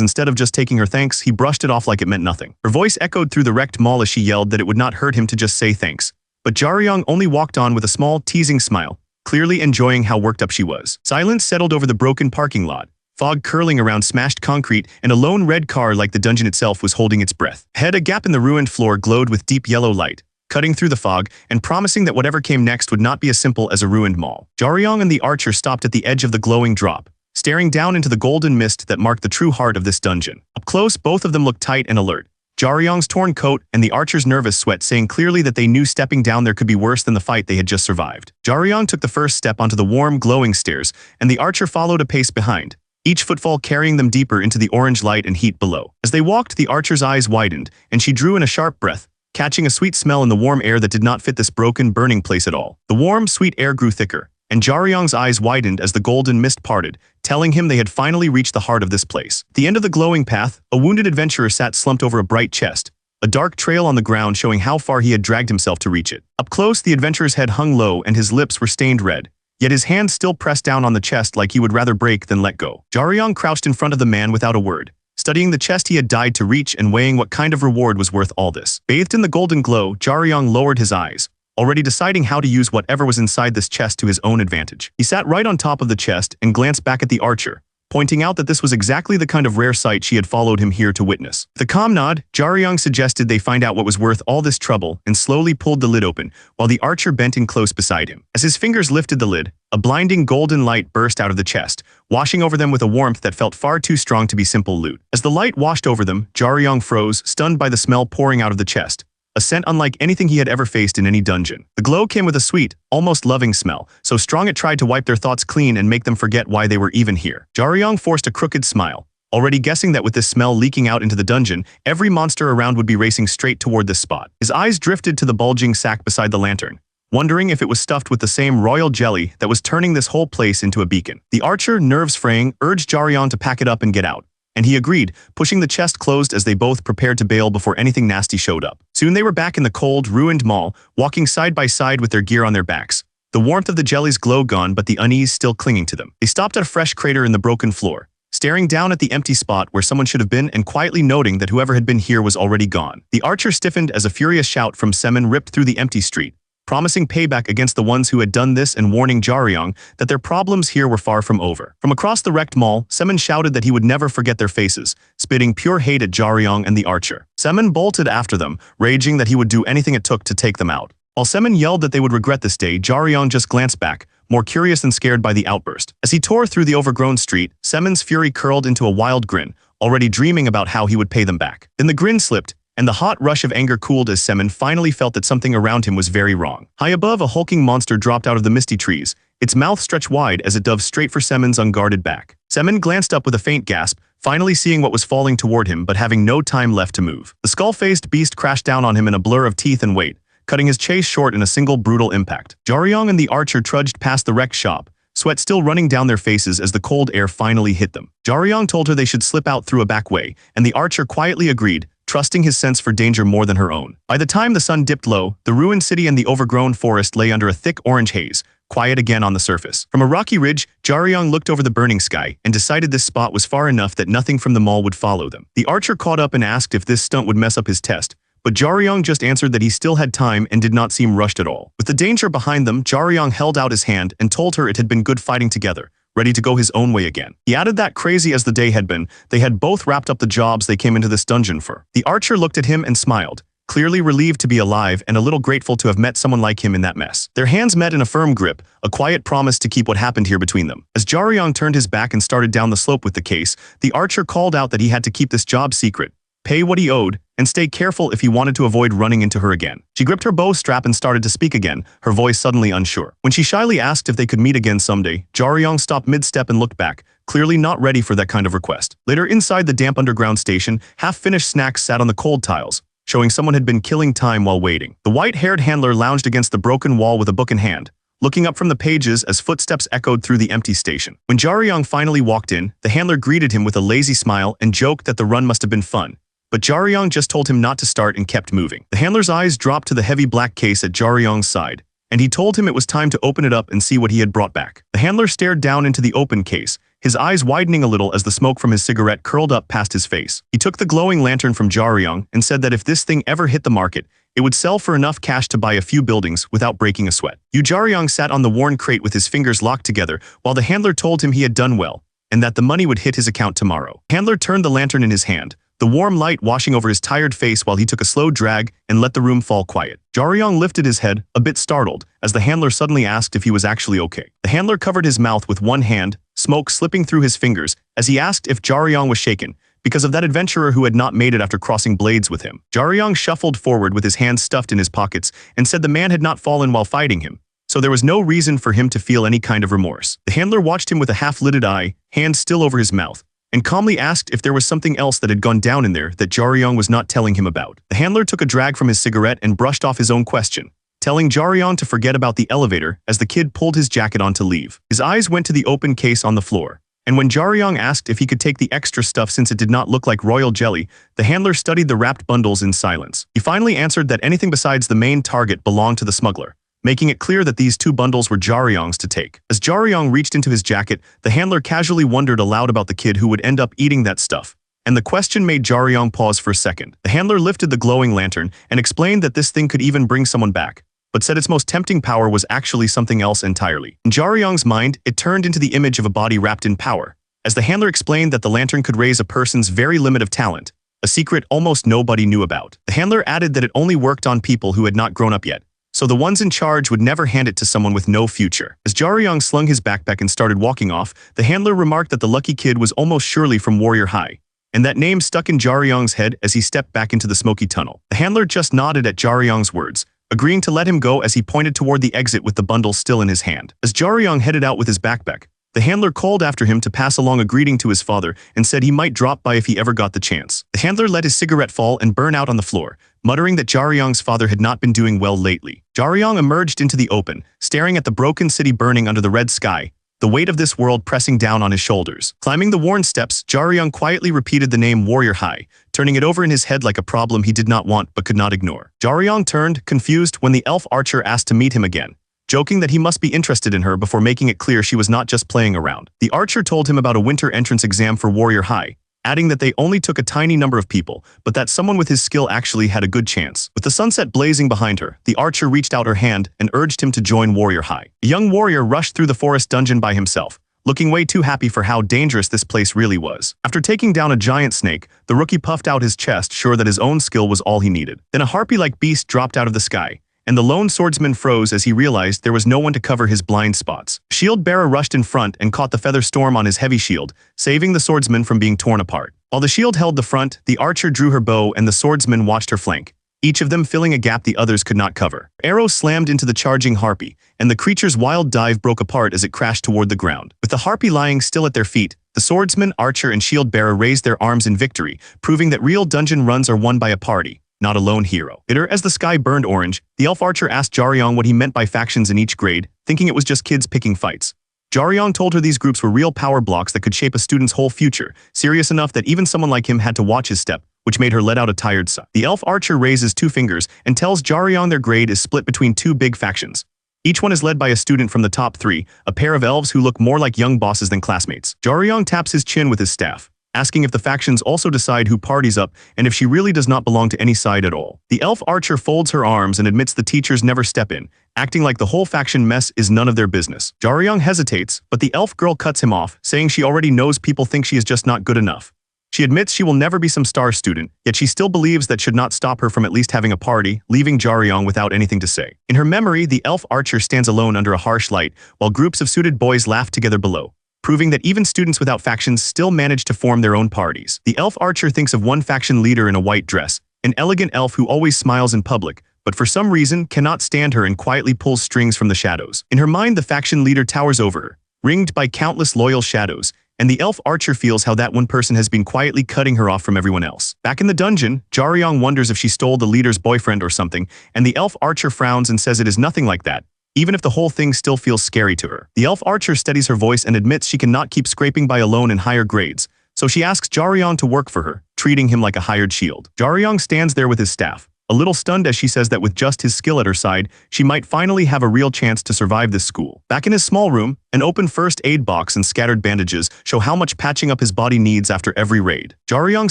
instead of just taking her thanks, he brushed it off like it meant nothing. Her voice echoed through the wrecked mall as she yelled that it would not hurt him to just say thanks. But Jaryong only walked on with a small, teasing smile, clearly enjoying how worked up she was. Silence settled over the broken parking lot, fog curling around smashed concrete, and a lone red car like the dungeon itself was holding its breath. Ahead, a gap in the ruined floor glowed with deep yellow light, cutting through the fog and promising that whatever came next would not be as simple as a ruined mall. Jaryong and the archer stopped at the edge of the glowing drop, staring down into the golden mist that marked the true heart of this dungeon. Up close, both of them looked tight and alert, Jaryong's torn coat and the archer's nervous sweat saying clearly that they knew stepping down there could be worse than the fight they had just survived. Jaryong took the first step onto the warm, glowing stairs, and the archer followed a pace behind, each footfall carrying them deeper into the orange light and heat below. As they walked, the archer's eyes widened, and she drew in a sharp breath, catching a sweet smell in the warm air that did not fit this broken, burning place at all. The warm, sweet air grew thicker, and Jaryong's eyes widened as the golden mist parted, telling him they had finally reached the heart of this place. At the end of the glowing path, a wounded adventurer sat slumped over a bright chest, a dark trail on the ground showing how far he had dragged himself to reach it. Up close, the adventurer's head hung low and his lips were stained red, yet his hand still pressed down on the chest like he would rather break than let go. Jaryong crouched in front of the man without a word, studying the chest he had died to reach and weighing what kind of reward was worth all this. Bathed in the golden glow, Jaryong lowered his eyes, already deciding how to use whatever was inside this chest to his own advantage. He sat right on top of the chest and glanced back at the archer, pointing out that this was exactly the kind of rare sight she had followed him here to witness. With a calm nod, Jaryong suggested they find out what was worth all this trouble and slowly pulled the lid open, while the archer bent in close beside him. As his fingers lifted the lid, a blinding golden light burst out of the chest, washing over them with a warmth that felt far too strong to be simple loot. As the light washed over them, Jaryong froze, stunned by the smell pouring out of the chest, a scent unlike anything he had ever faced in any dungeon. The glow came with a sweet, almost loving smell, so strong it tried to wipe their thoughts clean and make them forget why they were even here. Jaryong forced a crooked smile, already guessing that with this smell leaking out into the dungeon, every monster around would be racing straight toward this spot. His eyes drifted to the bulging sack beside the lantern, wondering if it was stuffed with the same royal jelly that was turning this whole place into a beacon. The archer, nerves fraying, urged Jaryong to pack it up and get out, and he agreed, pushing the chest closed as they both prepared to bail before anything nasty showed up. Soon they were back in the cold, ruined mall, walking side by side with their gear on their backs, the warmth of the jelly's glow gone but the unease still clinging to them. They stopped at a fresh crater in the broken floor, staring down at the empty spot where someone should have been and quietly noting that whoever had been here was already gone. The archer stiffened as a furious shout from Semin ripped through the empty street, promising payback against the ones who had done this and warning Jaryong that their problems here were far from over. From across the wrecked mall, Semin shouted that he would never forget their faces, spitting pure hate at Jaryong and the archer. Semin bolted after them, raging that he would do anything it took to take them out. While Semin yelled that they would regret this day, Jaryong just glanced back, more curious than scared by the outburst. As he tore through the overgrown street, Semin's fury curled into a wild grin, already dreaming about how he would pay them back. Then the grin slipped, and the hot rush of anger cooled as Semin finally felt that something around him was very wrong. High above, a hulking monster dropped out of the misty trees, its mouth stretched wide as it dove straight for Semin's unguarded back. Semin glanced up with a faint gasp, finally seeing what was falling toward him but having no time left to move. The skull-faced beast crashed down on him in a blur of teeth and weight, cutting his chase short in a single brutal impact. Jaryong and the archer trudged past the wrecked shop, sweat still running down their faces as the cold air finally hit them. Jaryong told her they should slip out through a back way, and the archer quietly agreed, trusting his sense for danger more than her own. By the time the sun dipped low, the ruined city and the overgrown forest lay under a thick orange haze, quiet again on the surface. From a rocky ridge, Jaryong looked over the burning sky and decided this spot was far enough that nothing from the mall would follow them. The archer caught up and asked if this stunt would mess up his test, but Jaryong just answered that he still had time and did not seem rushed at all. With the danger behind them, Jaryong held out his hand and told her it had been good fighting together, ready to go his own way again. He added that crazy as the day had been, they had both wrapped up the jobs they came into this dungeon for. The archer looked at him and smiled, clearly relieved to be alive and a little grateful to have met someone like him in that mess. Their hands met in a firm grip, a quiet promise to keep what happened here between them. As Jaryong turned his back and started down the slope with the case, the archer called out that he had to keep this job secret, pay what he owed, and stay careful if he wanted to avoid running into her again. She gripped her bow strap and started to speak again, her voice suddenly unsure. When she shyly asked if they could meet again someday, Jaryong stopped mid-step and looked back, clearly not ready for that kind of request. Later, inside the damp underground station, half-finished snacks sat on the cold tiles, showing someone had been killing time while waiting. The white-haired handler lounged against the broken wall with a book in hand, looking up from the pages as footsteps echoed through the empty station. When Jaryong finally walked in, the handler greeted him with a lazy smile and joked that the run must have been fun. But Jaryong just told him not to start and kept moving. The handler's eyes dropped to the heavy black case at Jaryong's side, and he told him it was time to open it up and see what he had brought back. The handler stared down into the open case, his eyes widening a little as the smoke from his cigarette curled up past his face. He took the glowing lantern from Jaryong and said that if this thing ever hit the market, it would sell for enough cash to buy a few buildings without breaking a sweat. Jaryong sat on the worn crate with his fingers locked together while the handler told him he had done well, and that the money would hit his account tomorrow. The handler turned the lantern in his hand, the warm light washing over his tired face while he took a slow drag and let the room fall quiet. Jaryong lifted his head, a bit startled, as the handler suddenly asked if he was actually okay. The handler covered his mouth with one hand, smoke slipping through his fingers, as he asked if Jaryong was shaken, because of that adventurer who had not made it after crossing blades with him. Jaryong shuffled forward with his hands stuffed in his pockets and said the man had not fallen while fighting him, so there was no reason for him to feel any kind of remorse. The handler watched him with a half-lidded eye, hand still over his mouth, and calmly asked if there was something else that had gone down in there that Jaryong was not telling him about. The handler took a drag from his cigarette and brushed off his own question, telling Jaryong to forget about the elevator as the kid pulled his jacket on to leave. His eyes went to the open case on the floor, and when Jaryong asked if he could take the extra stuff since it did not look like royal jelly, the handler studied the wrapped bundles in silence. He finally answered that anything besides the main target belonged to the smuggler, making it clear that these two bundles were Jaryong's to take. As Jaryong reached into his jacket, the handler casually wondered aloud about the kid who would end up eating that stuff, and the question made Jaryong pause for a second. The handler lifted the glowing lantern and explained that this thing could even bring someone back, but said its most tempting power was actually something else entirely. In Jaryong's mind, it turned into the image of a body wrapped in power, as the handler explained that the lantern could raise a person's very limit of talent, a secret almost nobody knew about. The handler added that it only worked on people who had not grown up yet, so the ones in charge would never hand it to someone with no future. As Jaryong slung his backpack and started walking off, the handler remarked that the lucky kid was almost surely from Warrior High, and that name stuck in Jaryong's head as he stepped back into the smoky tunnel. The handler just nodded at Jaryong's words, agreeing to let him go as he pointed toward the exit with the bundle still in his hand. As Jaryong headed out with his backpack, the handler called after him to pass along a greeting to his father and said he might drop by if he ever got the chance. The handler let his cigarette fall and burn out on the floor, muttering that Jaryong's father had not been doing well lately. Jaryong emerged into the open, staring at the broken city burning under the red sky, the weight of this world pressing down on his shoulders. Climbing the worn steps, Jaryong quietly repeated the name Warrior High, turning it over in his head like a problem he did not want but could not ignore. Jaryong turned, confused, when the elf archer asked to meet him again, joking that he must be interested in her before making it clear she was not just playing around. The archer told him about a winter entrance exam for Warrior High, adding that they only took a tiny number of people, but that someone with his skill actually had a good chance. With the sunset blazing behind her, the archer reached out her hand and urged him to join Warrior High. A young warrior rushed through the forest dungeon by himself, looking way too happy for how dangerous this place really was. After taking down a giant snake, the rookie puffed out his chest, sure that his own skill was all he needed. Then a harpy-like beast dropped out of the sky, and the lone swordsman froze as he realized there was no one to cover his blind spots. Shield bearer rushed in front and caught the feather storm on his heavy shield, saving the swordsman from being torn apart. While the shield held the front, the archer drew her bow and the swordsman watched her flank, each of them filling a gap the others could not cover. Arrow slammed into the charging harpy, and the creature's wild dive broke apart as it crashed toward the ground. With the harpy lying still at their feet, the swordsman, archer, and shield bearer raised their arms in victory, proving that real dungeon runs are won by a party, not a lone hero. Later, as the sky burned orange, the elf archer asked Jaryong what he meant by factions in each grade, thinking it was just kids picking fights. Jaryong told her these groups were real power blocks that could shape a student's whole future, serious enough that even someone like him had to watch his step, which made her let out a tired sigh. The elf archer raises 2 fingers and tells Jaryong their grade is split between 2 big factions. Each one is led by a student from the top 3, a pair of elves who look more like young bosses than classmates. Jaryong taps his chin with his staff, asking if the factions also decide who parties up and if she really does not belong to any side at all. The elf archer folds her arms and admits the teachers never step in, acting like the whole faction mess is none of their business. Jaryong hesitates, but the elf girl cuts him off, saying she already knows people think she is just not good enough. She admits she will never be some star student, yet she still believes that should not stop her from at least having a party, leaving Jaryong without anything to say. In her memory, the elf archer stands alone under a harsh light, while groups of suited boys laugh together below, proving that even students without factions still manage to form their own parties. The elf archer thinks of one faction leader in a white dress, an elegant elf who always smiles in public, but for some reason cannot stand her and quietly pulls strings from the shadows. In her mind, the faction leader towers over her, ringed by countless loyal shadows, and the elf archer feels how that one person has been quietly cutting her off from everyone else. Back in the dungeon, Jaryong wonders if she stole the leader's boyfriend or something, and the elf archer frowns and says it is nothing like that, even if the whole thing still feels scary to her. The elf archer steadies her voice and admits she cannot keep scraping by alone in higher grades, so she asks Jaryong to work for her, treating him like a hired shield. Jaryong stands there with his staff, a little stunned as she says that with just his skill at her side, she might finally have a real chance to survive this school. Back in his small room, an open first aid box and scattered bandages show how much patching up his body needs after every raid. Jaryong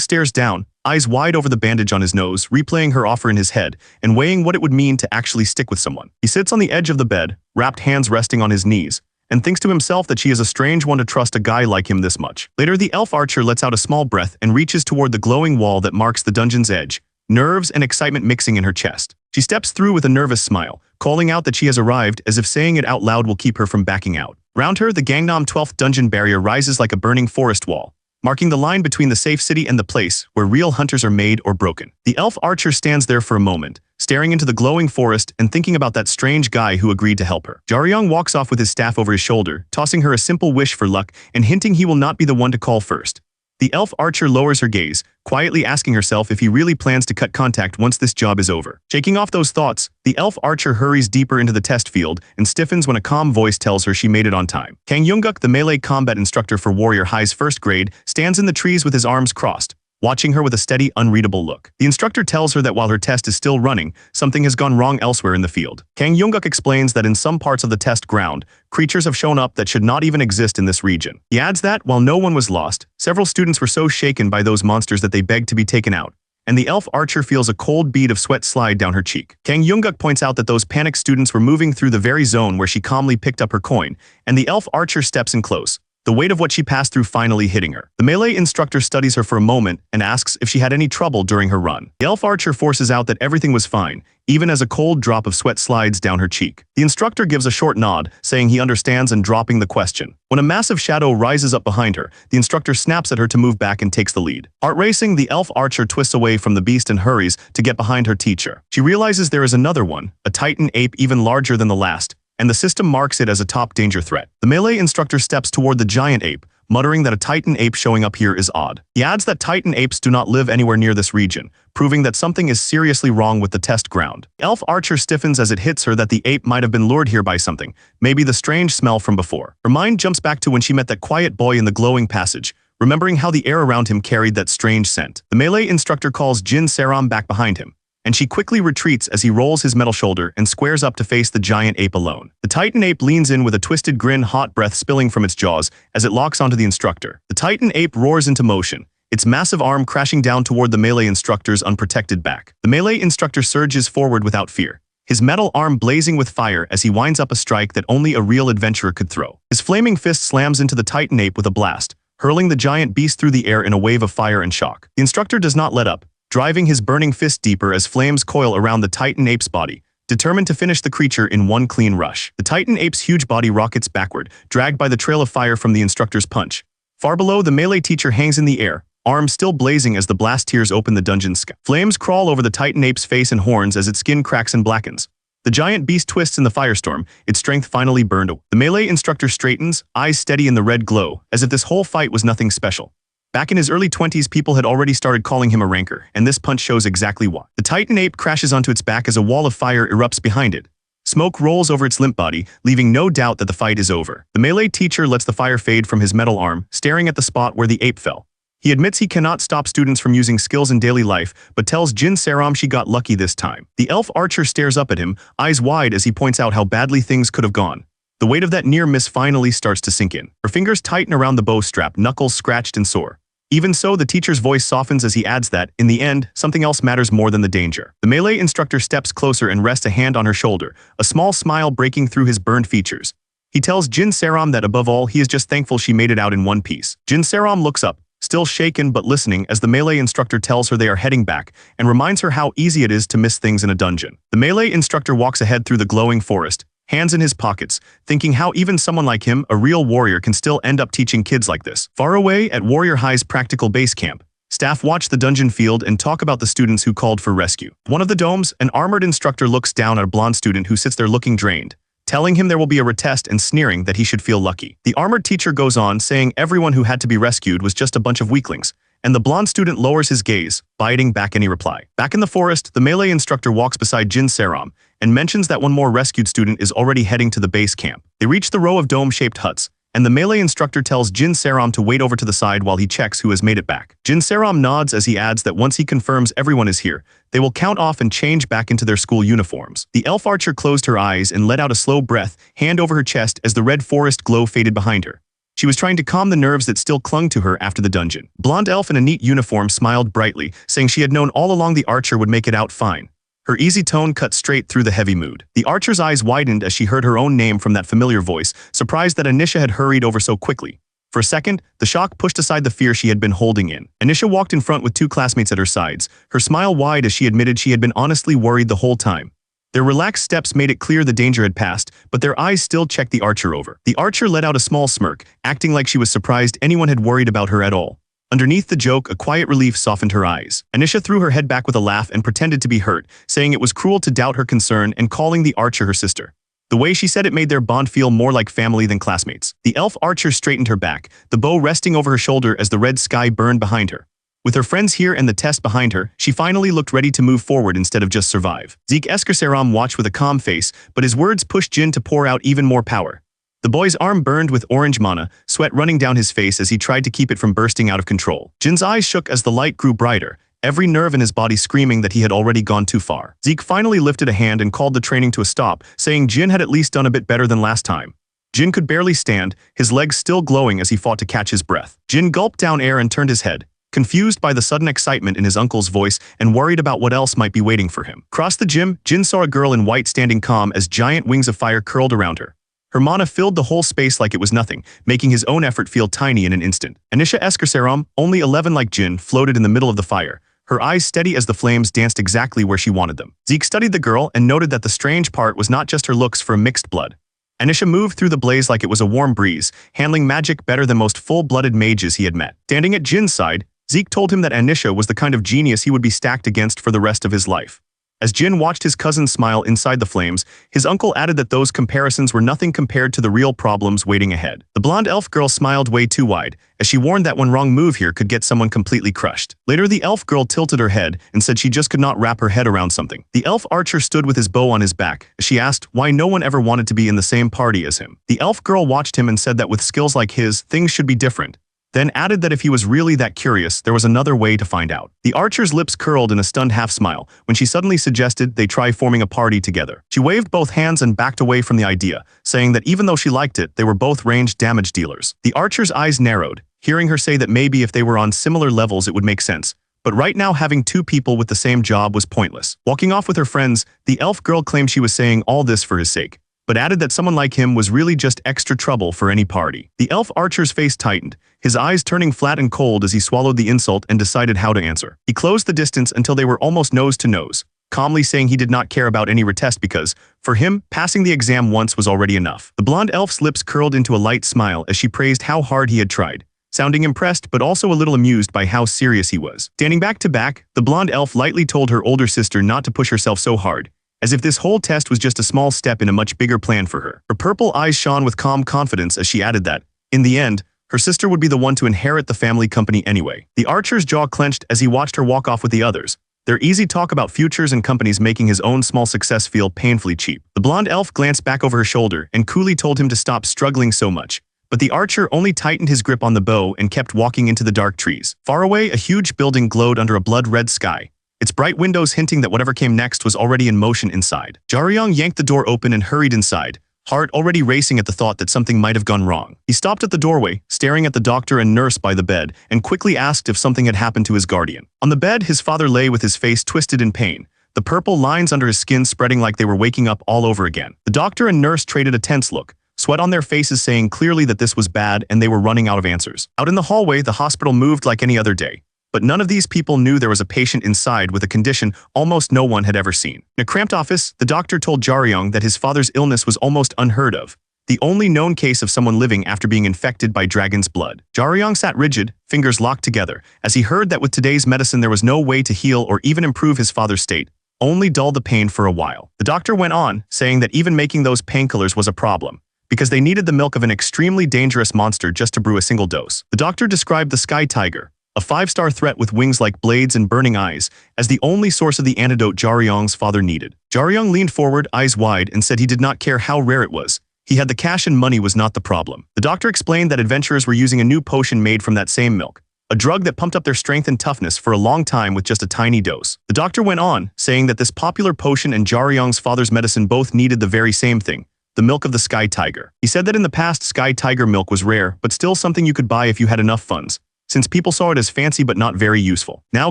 stares down, eyes wide over the bandage on his nose, replaying her offer in his head, and weighing what it would mean to actually stick with someone. He sits on the edge of the bed, wrapped hands resting on his knees, and thinks to himself that she is a strange one to trust a guy like him this much. Later, the elf archer lets out a small breath and reaches toward the glowing wall that marks the dungeon's edge, nerves and excitement mixing in her chest. She steps through with a nervous smile, calling out that she has arrived, as if saying it out loud will keep her from backing out. Around her, the Gangnam 12th dungeon barrier rises like a burning forest wall, marking the line between the safe city and the place where real hunters are made or broken. The elf archer stands there for a moment, staring into the glowing forest and thinking about that strange guy who agreed to help her. Jaryong walks off with his staff over his shoulder, tossing her a simple wish for luck and hinting he will not be the one to call first. The elf archer lowers her gaze, quietly asking herself if he really plans to cut contact once this job is over. Shaking off those thoughts, the elf archer hurries deeper into the test field and stiffens when a calm voice tells her she made it on time. Kang Yoongguk, the melee combat instructor for Warrior High's first grade, stands in the trees with his arms crossed, watching her with a steady, unreadable look. The instructor tells her that while her test is still running, something has gone wrong elsewhere in the field. Kang Yoongguk explains that in some parts of the test ground, creatures have shown up that should not even exist in this region. He adds that, while no one was lost, several students were so shaken by those monsters that they begged to be taken out, and the elf archer feels a cold bead of sweat slide down her cheek. Kang Yoongguk points out that those panicked students were moving through the very zone where she calmly picked up her coin, and the elf archer steps in close, the weight of what she passed through finally hitting her. The melee instructor studies her for a moment and asks if she had any trouble during her run. The elf archer forces out that everything was fine, even as a cold drop of sweat slides down her cheek. The instructor gives a short nod, saying he understands and dropping the question. When a massive shadow rises up behind her, the instructor snaps at her to move back and takes the lead. Art racing, the elf archer twists away from the beast and hurries to get behind her teacher. She realizes there is another one, a titan ape even larger than the last, and the system marks it as a top danger threat. The melee instructor steps toward the giant ape, muttering that a titan ape showing up here is odd. He adds that titan apes do not live anywhere near this region, proving that something is seriously wrong with the test ground. The elf archer stiffens as it hits her that the ape might have been lured here by something, maybe the strange smell from before. Her mind jumps back to when she met that quiet boy in the glowing passage, remembering how the air around him carried that strange scent. The melee instructor calls Jin Saram back behind him, and she quickly retreats as he rolls his metal shoulder and squares up to face the giant ape alone. The titan ape leans in with a twisted grin, hot breath spilling from its jaws as it locks onto the instructor. The titan ape roars into motion, its massive arm crashing down toward the melee instructor's unprotected back. The melee instructor surges forward without fear, his metal arm blazing with fire as he winds up a strike that only a real adventurer could throw. His flaming fist slams into the titan ape with a blast, hurling the giant beast through the air in a wave of fire and shock. The instructor does not let up, driving his burning fist deeper as flames coil around the titan ape's body, determined to finish the creature in one clean rush. The titan ape's huge body rockets backward, dragged by the trail of fire from the instructor's punch. Far below, the melee teacher hangs in the air, arms still blazing as the blast tears open the dungeon sky. Flames crawl over the titan ape's face and horns as its skin cracks and blackens. The giant beast twists in the firestorm, its strength finally burned away. The melee instructor straightens, eyes steady in the red glow, as if this whole fight was nothing special. Back in his early 20s, people had already started calling him a ranker, and this punch shows exactly why. The Titan ape crashes onto its back as a wall of fire erupts behind it. Smoke rolls over its limp body, leaving no doubt that the fight is over. The melee teacher lets the fire fade from his metal arm, staring at the spot where the ape fell. He admits he cannot stop students from using skills in daily life, but tells Jin Saram she got lucky this time. The elf archer stares up at him, eyes wide as he points out how badly things could have gone. The weight of that near miss finally starts to sink in. Her fingers tighten around the bow strap, knuckles scratched and sore. Even so, the teacher's voice softens as he adds that, in the end, something else matters more than the danger. The melee instructor steps closer and rests a hand on her shoulder, a small smile breaking through his burned features. He tells Jin Saram that above all, he is just thankful she made it out in one piece. Jin Saram looks up, still shaken but listening as the melee instructor tells her they are heading back and reminds her how easy it is to miss things in a dungeon. The melee instructor walks ahead through the glowing forest, hands in his pockets, thinking how even someone like him, a real warrior, can still end up teaching kids like this. Far away at Warrior High's practical base camp, staff watch the dungeon field and talk about the students who called for rescue. One of the domes, an armored instructor looks down at a blonde student who sits there looking drained, telling him there will be a retest and sneering that he should feel lucky. The armored teacher goes on, saying everyone who had to be rescued was just a bunch of weaklings, and the blonde student lowers his gaze, biting back any reply. Back in the forest, the melee instructor walks beside Jin Saram and mentions that one more rescued student is already heading to the base camp. They reach the row of dome-shaped huts, and the melee instructor tells Jin Saram to wait over to the side while he checks who has made it back. Jin Saram nods as he adds that once he confirms everyone is here, they will count off and change back into their school uniforms. The elf archer closed her eyes and let out a slow breath, hand over her chest as the red forest glow faded behind her. She was trying to calm the nerves that still clung to her after the dungeon. Blonde elf in a neat uniform smiled brightly, saying she had known all along the archer would make it out fine. Her easy tone cut straight through the heavy mood. The archer's eyes widened as she heard her own name from that familiar voice, surprised that Anisha had hurried over so quickly. For a second, the shock pushed aside the fear she had been holding in. Anisha walked in front with two classmates at her sides, her smile wide as she admitted she had been honestly worried the whole time. Their relaxed steps made it clear the danger had passed, but their eyes still checked the archer over. The archer let out a small smirk, acting like she was surprised anyone had worried about her at all. Underneath the joke, a quiet relief softened her eyes. Anisha threw her head back with a laugh and pretended to be hurt, saying it was cruel to doubt her concern and calling the archer her sister. The way she said it made their bond feel more like family than classmates. The elf archer straightened her back, the bow resting over her shoulder as the red sky burned behind her. With her friends here and the test behind her, she finally looked ready to move forward instead of just survive. Zeke Eskersaram watched with a calm face, but his words pushed Jin to pour out even more power. The boy's arm burned with orange mana, sweat running down his face as he tried to keep it from bursting out of control. Jin's eyes shook as the light grew brighter, every nerve in his body screaming that he had already gone too far. Zeke finally lifted a hand and called the training to a stop, saying Jin had at least done a bit better than last time. Jin could barely stand, his legs still glowing as he fought to catch his breath. Jin gulped down air and turned his head, confused by the sudden excitement in his uncle's voice and worried about what else might be waiting for him. Across the gym, Jin saw a girl in white standing calm as giant wings of fire curled around her. Her mana filled the whole space like it was nothing, making his own effort feel tiny in an instant. Anisha Eskersaram, only 11 like Jin, floated in the middle of the fire, her eyes steady as the flames danced exactly where she wanted them. Zeke studied the girl and noted that the strange part was not just her looks for mixed blood. Anisha moved through the blaze like it was a warm breeze, handling magic better than most full-blooded mages he had met. Standing at Jin's side, Zeke told him that Anisha was the kind of genius he would be stacked against for the rest of his life. As Jin watched his cousin smile inside the flames, his uncle added that those comparisons were nothing compared to the real problems waiting ahead. The blonde elf girl smiled way too wide, as she warned that one wrong move here could get someone completely crushed. Later, the elf girl tilted her head and said she just could not wrap her head around something. The elf archer stood with his bow on his back, as she asked why no one ever wanted to be in the same party as him. The elf girl watched him and said that with skills like his, things should be different. Then added that if he was really that curious, there was another way to find out. The archer's lips curled in a stunned half-smile when she suddenly suggested they try forming a party together. She waved both hands and backed away from the idea, saying that even though she liked it, they were both ranged damage dealers. The archer's eyes narrowed, hearing her say that maybe if they were on similar levels it would make sense. But right now having two people with the same job was pointless. Walking off with her friends, the elf girl claimed she was saying all this for his sake, but added that someone like him was really just extra trouble for any party. The elf archer's face tightened, his eyes turning flat and cold as he swallowed the insult and decided how to answer. He closed the distance until they were almost nose to nose, calmly saying he did not care about any retest because, for him, passing the exam once was already enough. The blonde elf's lips curled into a light smile as she praised how hard he had tried, sounding impressed but also a little amused by how serious he was. Standing back to back, the blonde elf lightly told her older sister not to push herself so hard, as if this whole test was just a small step in a much bigger plan for her. Her purple eyes shone with calm confidence as she added that, in the end, Her sister would be the one to inherit the family company anyway. The archer's jaw clenched as he watched her walk off with the others, their easy talk about futures and companies making his own small success feel painfully cheap. The blonde elf glanced back over her shoulder and coolly told him to stop struggling so much. But the archer only tightened his grip on the bow and kept walking into the dark trees. Far away, a huge building glowed under a blood-red sky, its bright windows hinting that whatever came next was already in motion inside. Jaryong yanked the door open and hurried inside, heart already racing at the thought that something might have gone wrong. He stopped at the doorway, staring at the doctor and nurse by the bed, and quickly asked if something had happened to his guardian. On the bed, his father lay with his face twisted in pain, the purple lines under his skin spreading like they were waking up all over again. The doctor and nurse traded a tense look, sweat on their faces saying clearly that this was bad and they were running out of answers. Out in the hallway, the hospital moved like any other day. But none of these people knew there was a patient inside with a condition almost no one had ever seen. In a cramped office, the doctor told Jaryong that his father's illness was almost unheard of, the only known case of someone living after being infected by dragon's blood. Jaryong sat rigid, fingers locked together, as he heard that with today's medicine there was no way to heal or even improve his father's state, only dull the pain for a while. The doctor went on, saying that even making those painkillers was a problem, because they needed the milk of an extremely dangerous monster just to brew a single dose. The doctor described the sky tiger, a 5-star threat with wings like blades and burning eyes, as the only source of the antidote Jaryong's father needed. Jaryong leaned forward, eyes wide, and said he did not care how rare it was. He had the cash and money was not the problem. The doctor explained that adventurers were using a new potion made from that same milk, a drug that pumped up their strength and toughness for a long time with just a tiny dose. The doctor went on, saying that this popular potion and Jaryong's father's medicine both needed the very same thing, the milk of the sky tiger. He said that in the past, sky tiger milk was rare, but still something you could buy if you had enough funds, since people saw it as fancy but not very useful. Now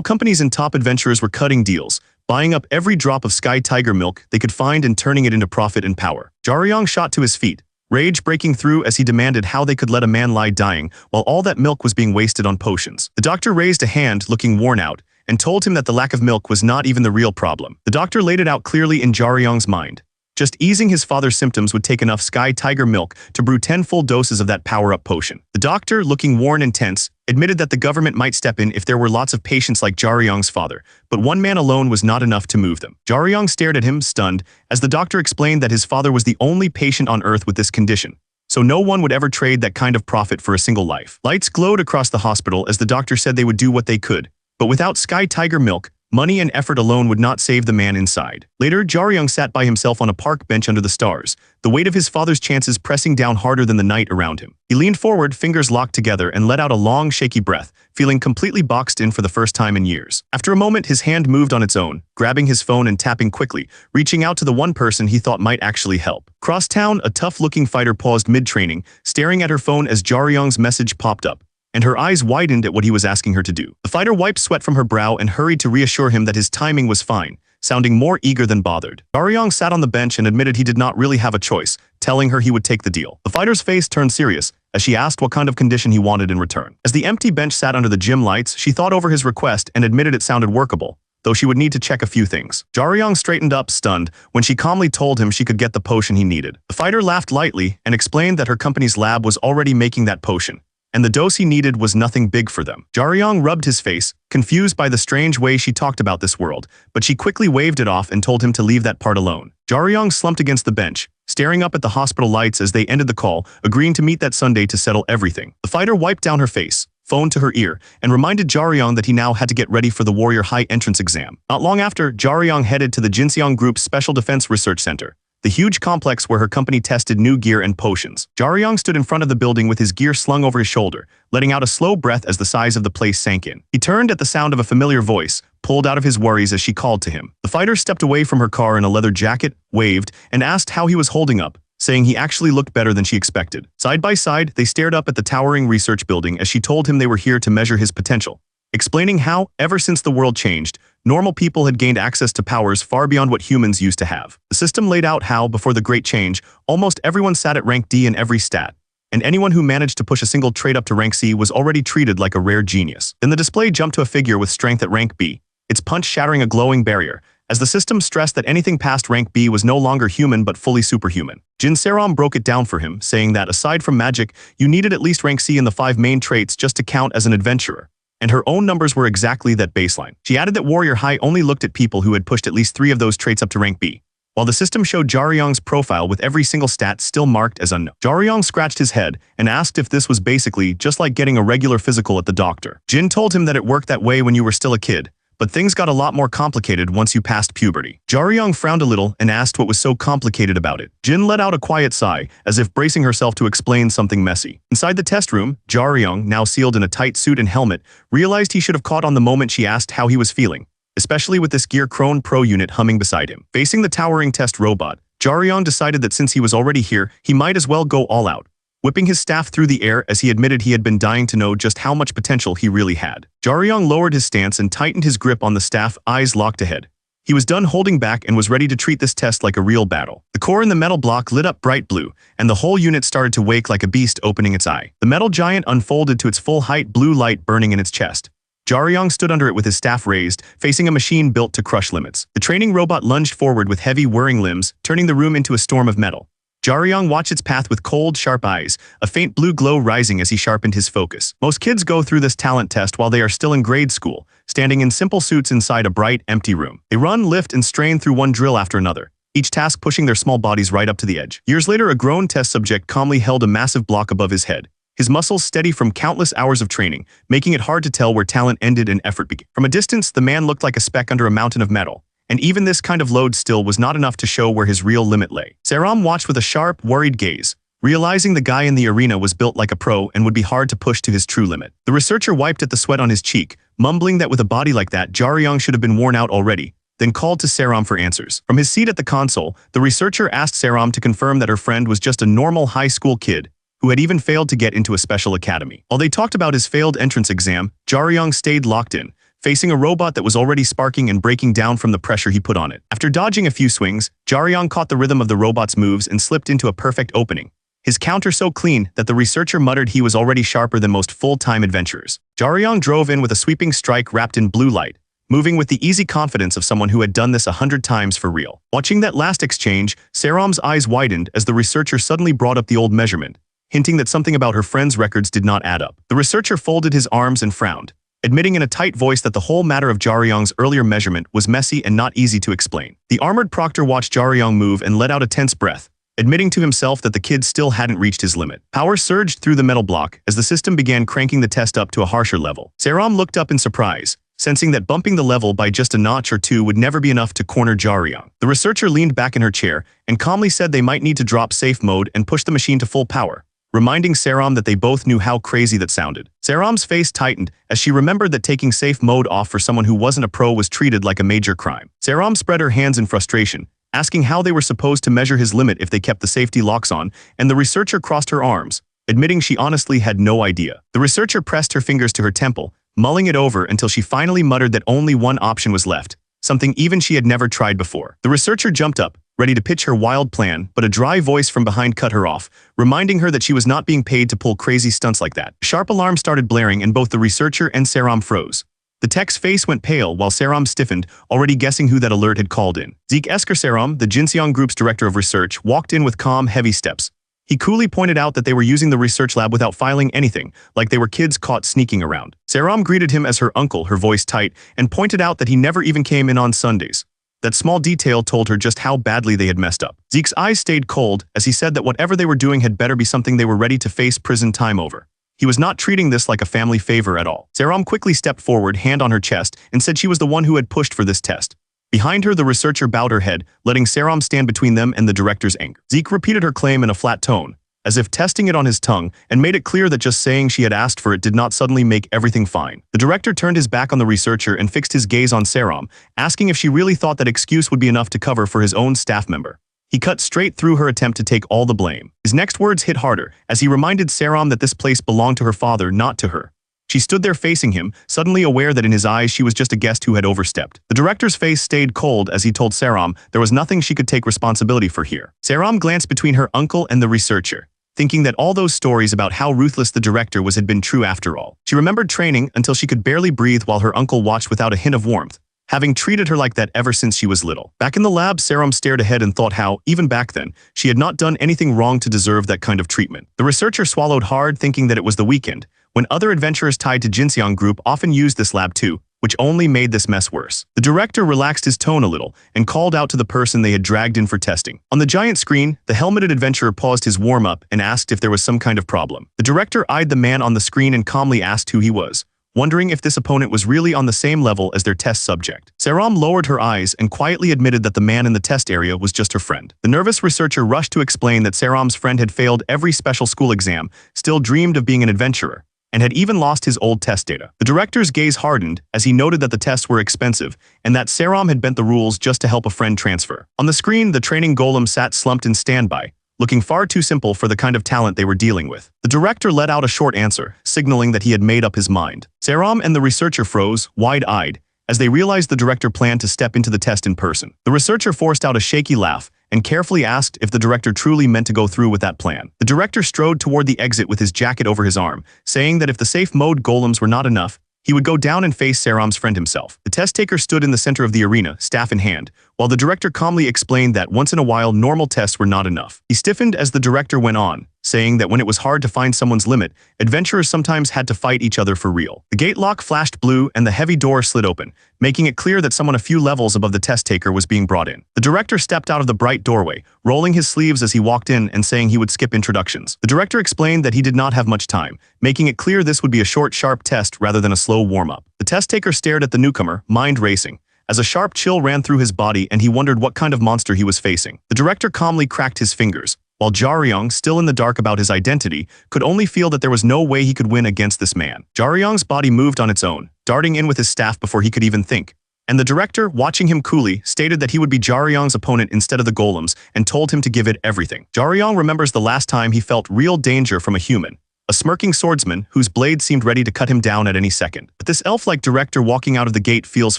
companies and top adventurers were cutting deals, buying up every drop of sky tiger milk they could find and turning it into profit and power. Jaryong shot to his feet, rage breaking through as he demanded how they could let a man lie dying while all that milk was being wasted on potions. The doctor raised a hand, looking worn out, and told him that the lack of milk was not even the real problem. The doctor laid it out clearly in Jaryong's mind. Just easing his father's symptoms would take enough sky tiger milk to brew 10 full doses of that power-up potion. The doctor, looking worn and tense, admitted that the government might step in if there were lots of patients like Jaryong's father, but one man alone was not enough to move them. Jaryong stared at him, stunned, as the doctor explained that his father was the only patient on Earth with this condition, so no one would ever trade that kind of profit for a single life. Lights glowed across the hospital as the doctor said they would do what they could, but without sky tiger milk, money and effort alone would not save the man inside. Later, Jaryong sat by himself on a park bench under the stars, the weight of his father's chances pressing down harder than the night around him. He leaned forward, fingers locked together, and let out a long, shaky breath, feeling completely boxed in for the first time in years. After a moment, his hand moved on its own, grabbing his phone and tapping quickly, reaching out to the one person he thought might actually help. Across town, a tough-looking fighter paused mid-training, staring at her phone as Jaryong's message popped up, and her eyes widened at what he was asking her to do. The fighter wiped sweat from her brow and hurried to reassure him that his timing was fine, sounding more eager than bothered. Jaryong sat on the bench and admitted he did not really have a choice, telling her he would take the deal. The fighter's face turned serious as she asked what kind of condition he wanted in return. As the empty bench sat under the gym lights, she thought over his request and admitted it sounded workable, though she would need to check a few things. Jaryong straightened up, stunned, when she calmly told him she could get the potion he needed. The fighter laughed lightly and explained that her company's lab was already making that potion, and the dose he needed was nothing big for them. Jaryong rubbed his face, confused by the strange way she talked about this world, but she quickly waved it off and told him to leave that part alone. Jaryong slumped against the bench, staring up at the hospital lights as they ended the call, agreeing to meet that Sunday to settle everything. The fighter wiped down her face, phone to her ear, and reminded Jaryong that he now had to get ready for the Warrior High entrance exam. Not long after, Jaryong headed to the Jinseong Group's Special Defense Research Center, the huge complex where her company tested new gear and potions. Jaryong stood in front of the building with his gear slung over his shoulder, letting out a slow breath as the size of the place sank in. He turned at the sound of a familiar voice, pulled out of his worries as she called to him. The fighter stepped away from her car in a leather jacket, waved, and asked how he was holding up, saying he actually looked better than she expected. Side by side, they stared up at the towering research building as she told him they were here to measure his potential, explaining how, ever since the world changed, normal people had gained access to powers far beyond what humans used to have. The system laid out how, before the Great Change, almost everyone sat at rank D in every stat, and anyone who managed to push a single trait up to rank C was already treated like a rare genius. Then the display jumped to a figure with strength at rank B, its punch shattering a glowing barrier, as the system stressed that anything past rank B was no longer human but fully superhuman. Jin Seram broke it down for him, saying that aside from magic, you needed at least rank C in the 5 main traits just to count as an adventurer, and her own numbers were exactly that baseline. She added that Warrior High only looked at people who had pushed at least 3 of those traits up to rank B, while the system showed Jaryong's profile with every single stat still marked as unknown. Jaryong scratched his head and asked if this was basically just like getting a regular physical at the doctor. Jin told him that it worked that way when you were still a kid, but things got a lot more complicated once you passed puberty. Jaryong frowned a little and asked what was so complicated about it. Jin let out a quiet sigh, as if bracing herself to explain something messy. Inside the test room, Jaryong, now sealed in a tight suit and helmet, realized he should have caught on the moment she asked how he was feeling, especially with this Gear Crone Pro unit humming beside him. Facing the towering test robot, Jaryong decided that since he was already here, he might as well go all out, whipping his staff through the air as he admitted he had been dying to know just how much potential he really had. Jaryong lowered his stance and tightened his grip on the staff, eyes locked ahead. He was done holding back and was ready to treat this test like a real battle. The core in the metal block lit up bright blue, and the whole unit started to wake like a beast opening its eye. The metal giant unfolded to its full height, blue light burning in its chest. Jaryong stood under it with his staff raised, facing a machine built to crush limits. The training robot lunged forward with heavy, whirring limbs, turning the room into a storm of metal. Jaryong watched its path with cold, sharp eyes, a faint blue glow rising as he sharpened his focus. Most kids go through this talent test while they are still in grade school, standing in simple suits inside a bright, empty room. They run, lift, and strain through one drill after another, each task pushing their small bodies right up to the edge. Years later, a grown test subject calmly held a massive block above his head, his muscles steady from countless hours of training, making it hard to tell where talent ended and effort began. From a distance, the man looked like a speck under a mountain of metal, and even this kind of load still was not enough to show where his real limit lay. Saram watched with a sharp, worried gaze, realizing the guy in the arena was built like a pro and would be hard to push to his true limit. The researcher wiped at the sweat on his cheek, mumbling that with a body like that, Jaryong should have been worn out already, then called to Saram for answers. From his seat at the console, the researcher asked Saram to confirm that her friend was just a normal high school kid who had even failed to get into a special academy. While they talked about his failed entrance exam, Jaryong stayed locked in, facing a robot that was already sparking and breaking down from the pressure he put on it. After dodging a few swings, Jaryong caught the rhythm of the robot's moves and slipped into a perfect opening, his counter so clean that the researcher muttered he was already sharper than most full-time adventurers. Jaryong drove in with a sweeping strike wrapped in blue light, moving with the easy confidence of someone who had done this 100 times for real. Watching that last exchange, Saram's eyes widened as the researcher suddenly brought up the old measurement, hinting that something about her friend's records did not add up. The researcher folded his arms and frowned, admitting in a tight voice that the whole matter of Jaryong's earlier measurement was messy and not easy to explain. The armored proctor watched Jaryong move and let out a tense breath, admitting to himself that the kid still hadn't reached his limit. Power surged through the metal block as the system began cranking the test up to a harsher level. Saram looked up in surprise, sensing that bumping the level by just a notch or two would never be enough to corner Jaryong. The researcher leaned back in her chair and calmly said they might need to drop safe mode and push the machine to full power, reminding Saram that they both knew how crazy that sounded. Saram's face tightened as she remembered that taking safe mode off for someone who wasn't a pro was treated like a major crime. Saram spread her hands in frustration, asking how they were supposed to measure his limit if they kept the safety locks on, and the researcher crossed her arms, admitting she honestly had no idea. The researcher pressed her fingers to her temple, mulling it over until she finally muttered that only one option was left, something even she had never tried before. The researcher jumped up, ready to pitch her wild plan, but a dry voice from behind cut her off, reminding her that she was not being paid to pull crazy stunts like that. A sharp alarm started blaring and both the researcher and Saram froze. The tech's face went pale while Saram stiffened, already guessing who that alert had called in. Zeke Esker Saram, the Jinseong Group's director of research, walked in with calm, heavy steps. He coolly pointed out that they were using the research lab without filing anything, like they were kids caught sneaking around. Saram greeted him as her uncle, her voice tight, and pointed out that he never even came in on Sundays. That small detail told her just how badly they had messed up. Zeke's eyes stayed cold as he said that whatever they were doing had better be something they were ready to face prison time over. He was not treating this like a family favor at all. Saram quickly stepped forward, hand on her chest, and said she was the one who had pushed for this test. Behind her, the researcher bowed her head, letting Saram stand between them and the director's anger. Zeke repeated her claim in a flat tone, as if testing it on his tongue, and made it clear that just saying she had asked for it did not suddenly make everything fine. The director turned his back on the researcher and fixed his gaze on Saram, asking if she really thought that excuse would be enough to cover for his own staff member. He cut straight through her attempt to take all the blame. His next words hit harder, as he reminded Saram that this place belonged to her father, not to her. She stood there facing him, suddenly aware that in his eyes she was just a guest who had overstepped. The director's face stayed cold as he told Saram there was nothing she could take responsibility for here. Saram glanced between her uncle and the researcher, thinking that all those stories about how ruthless the director was had been true after all. She remembered training until she could barely breathe while her uncle watched without a hint of warmth, having treated her like that ever since she was little. Back in the lab, Saram stared ahead and thought how, even back then, she had not done anything wrong to deserve that kind of treatment. The researcher swallowed hard, thinking that it was the weekend, when other adventurers tied to Jinseong Group often used this lab too, which only made this mess worse. The director relaxed his tone a little and called out to the person they had dragged in for testing. On the giant screen, the helmeted adventurer paused his warm-up and asked if there was some kind of problem. The director eyed the man on the screen and calmly asked who he was, wondering if this opponent was really on the same level as their test subject. Saram lowered her eyes and quietly admitted that the man in the test area was just her friend. The nervous researcher rushed to explain that Saram's friend had failed every special school exam, still dreamed of being an adventurer, and had even lost his old test data. The director's gaze hardened as he noted that the tests were expensive and that Saram had bent the rules just to help a friend transfer. On the screen, the training golem sat slumped in standby, looking far too simple for the kind of talent they were dealing with. The director let out a short answer, signaling that he had made up his mind. Saram and the researcher froze, wide-eyed, as they realized the director planned to step into the test in person. The researcher forced out a shaky laugh and carefully asked if the director truly meant to go through with that plan. The director strode toward the exit with his jacket over his arm, saying that if the safe mode golems were not enough, he would go down and face Saram's friend himself. The test taker stood in the center of the arena, staff in hand, while the director calmly explained that once in a while normal tests were not enough. He stiffened as the director went on, saying that when it was hard to find someone's limit, adventurers sometimes had to fight each other for real. The gate lock flashed blue and the heavy door slid open, making it clear that someone a few levels above the test taker was being brought in. The director stepped out of the bright doorway, rolling his sleeves as he walked in and saying he would skip introductions. The director explained that he did not have much time, making it clear this would be a short, sharp test rather than a slow warm-up. The test taker stared at the newcomer, mind racing, as a sharp chill ran through his body and he wondered what kind of monster he was facing. The director calmly cracked his fingers, while Jaryong, still in the dark about his identity, could only feel that there was no way he could win against this man. Jaryong's body moved on its own, darting in with his staff before he could even think, and the director, watching him coolly, stated that he would be Jaryong's opponent instead of the golems and told him to give it everything. Jaryong remembers the last time he felt real danger from a human, a smirking swordsman whose blade seemed ready to cut him down at any second. But this elf-like director walking out of the gate feels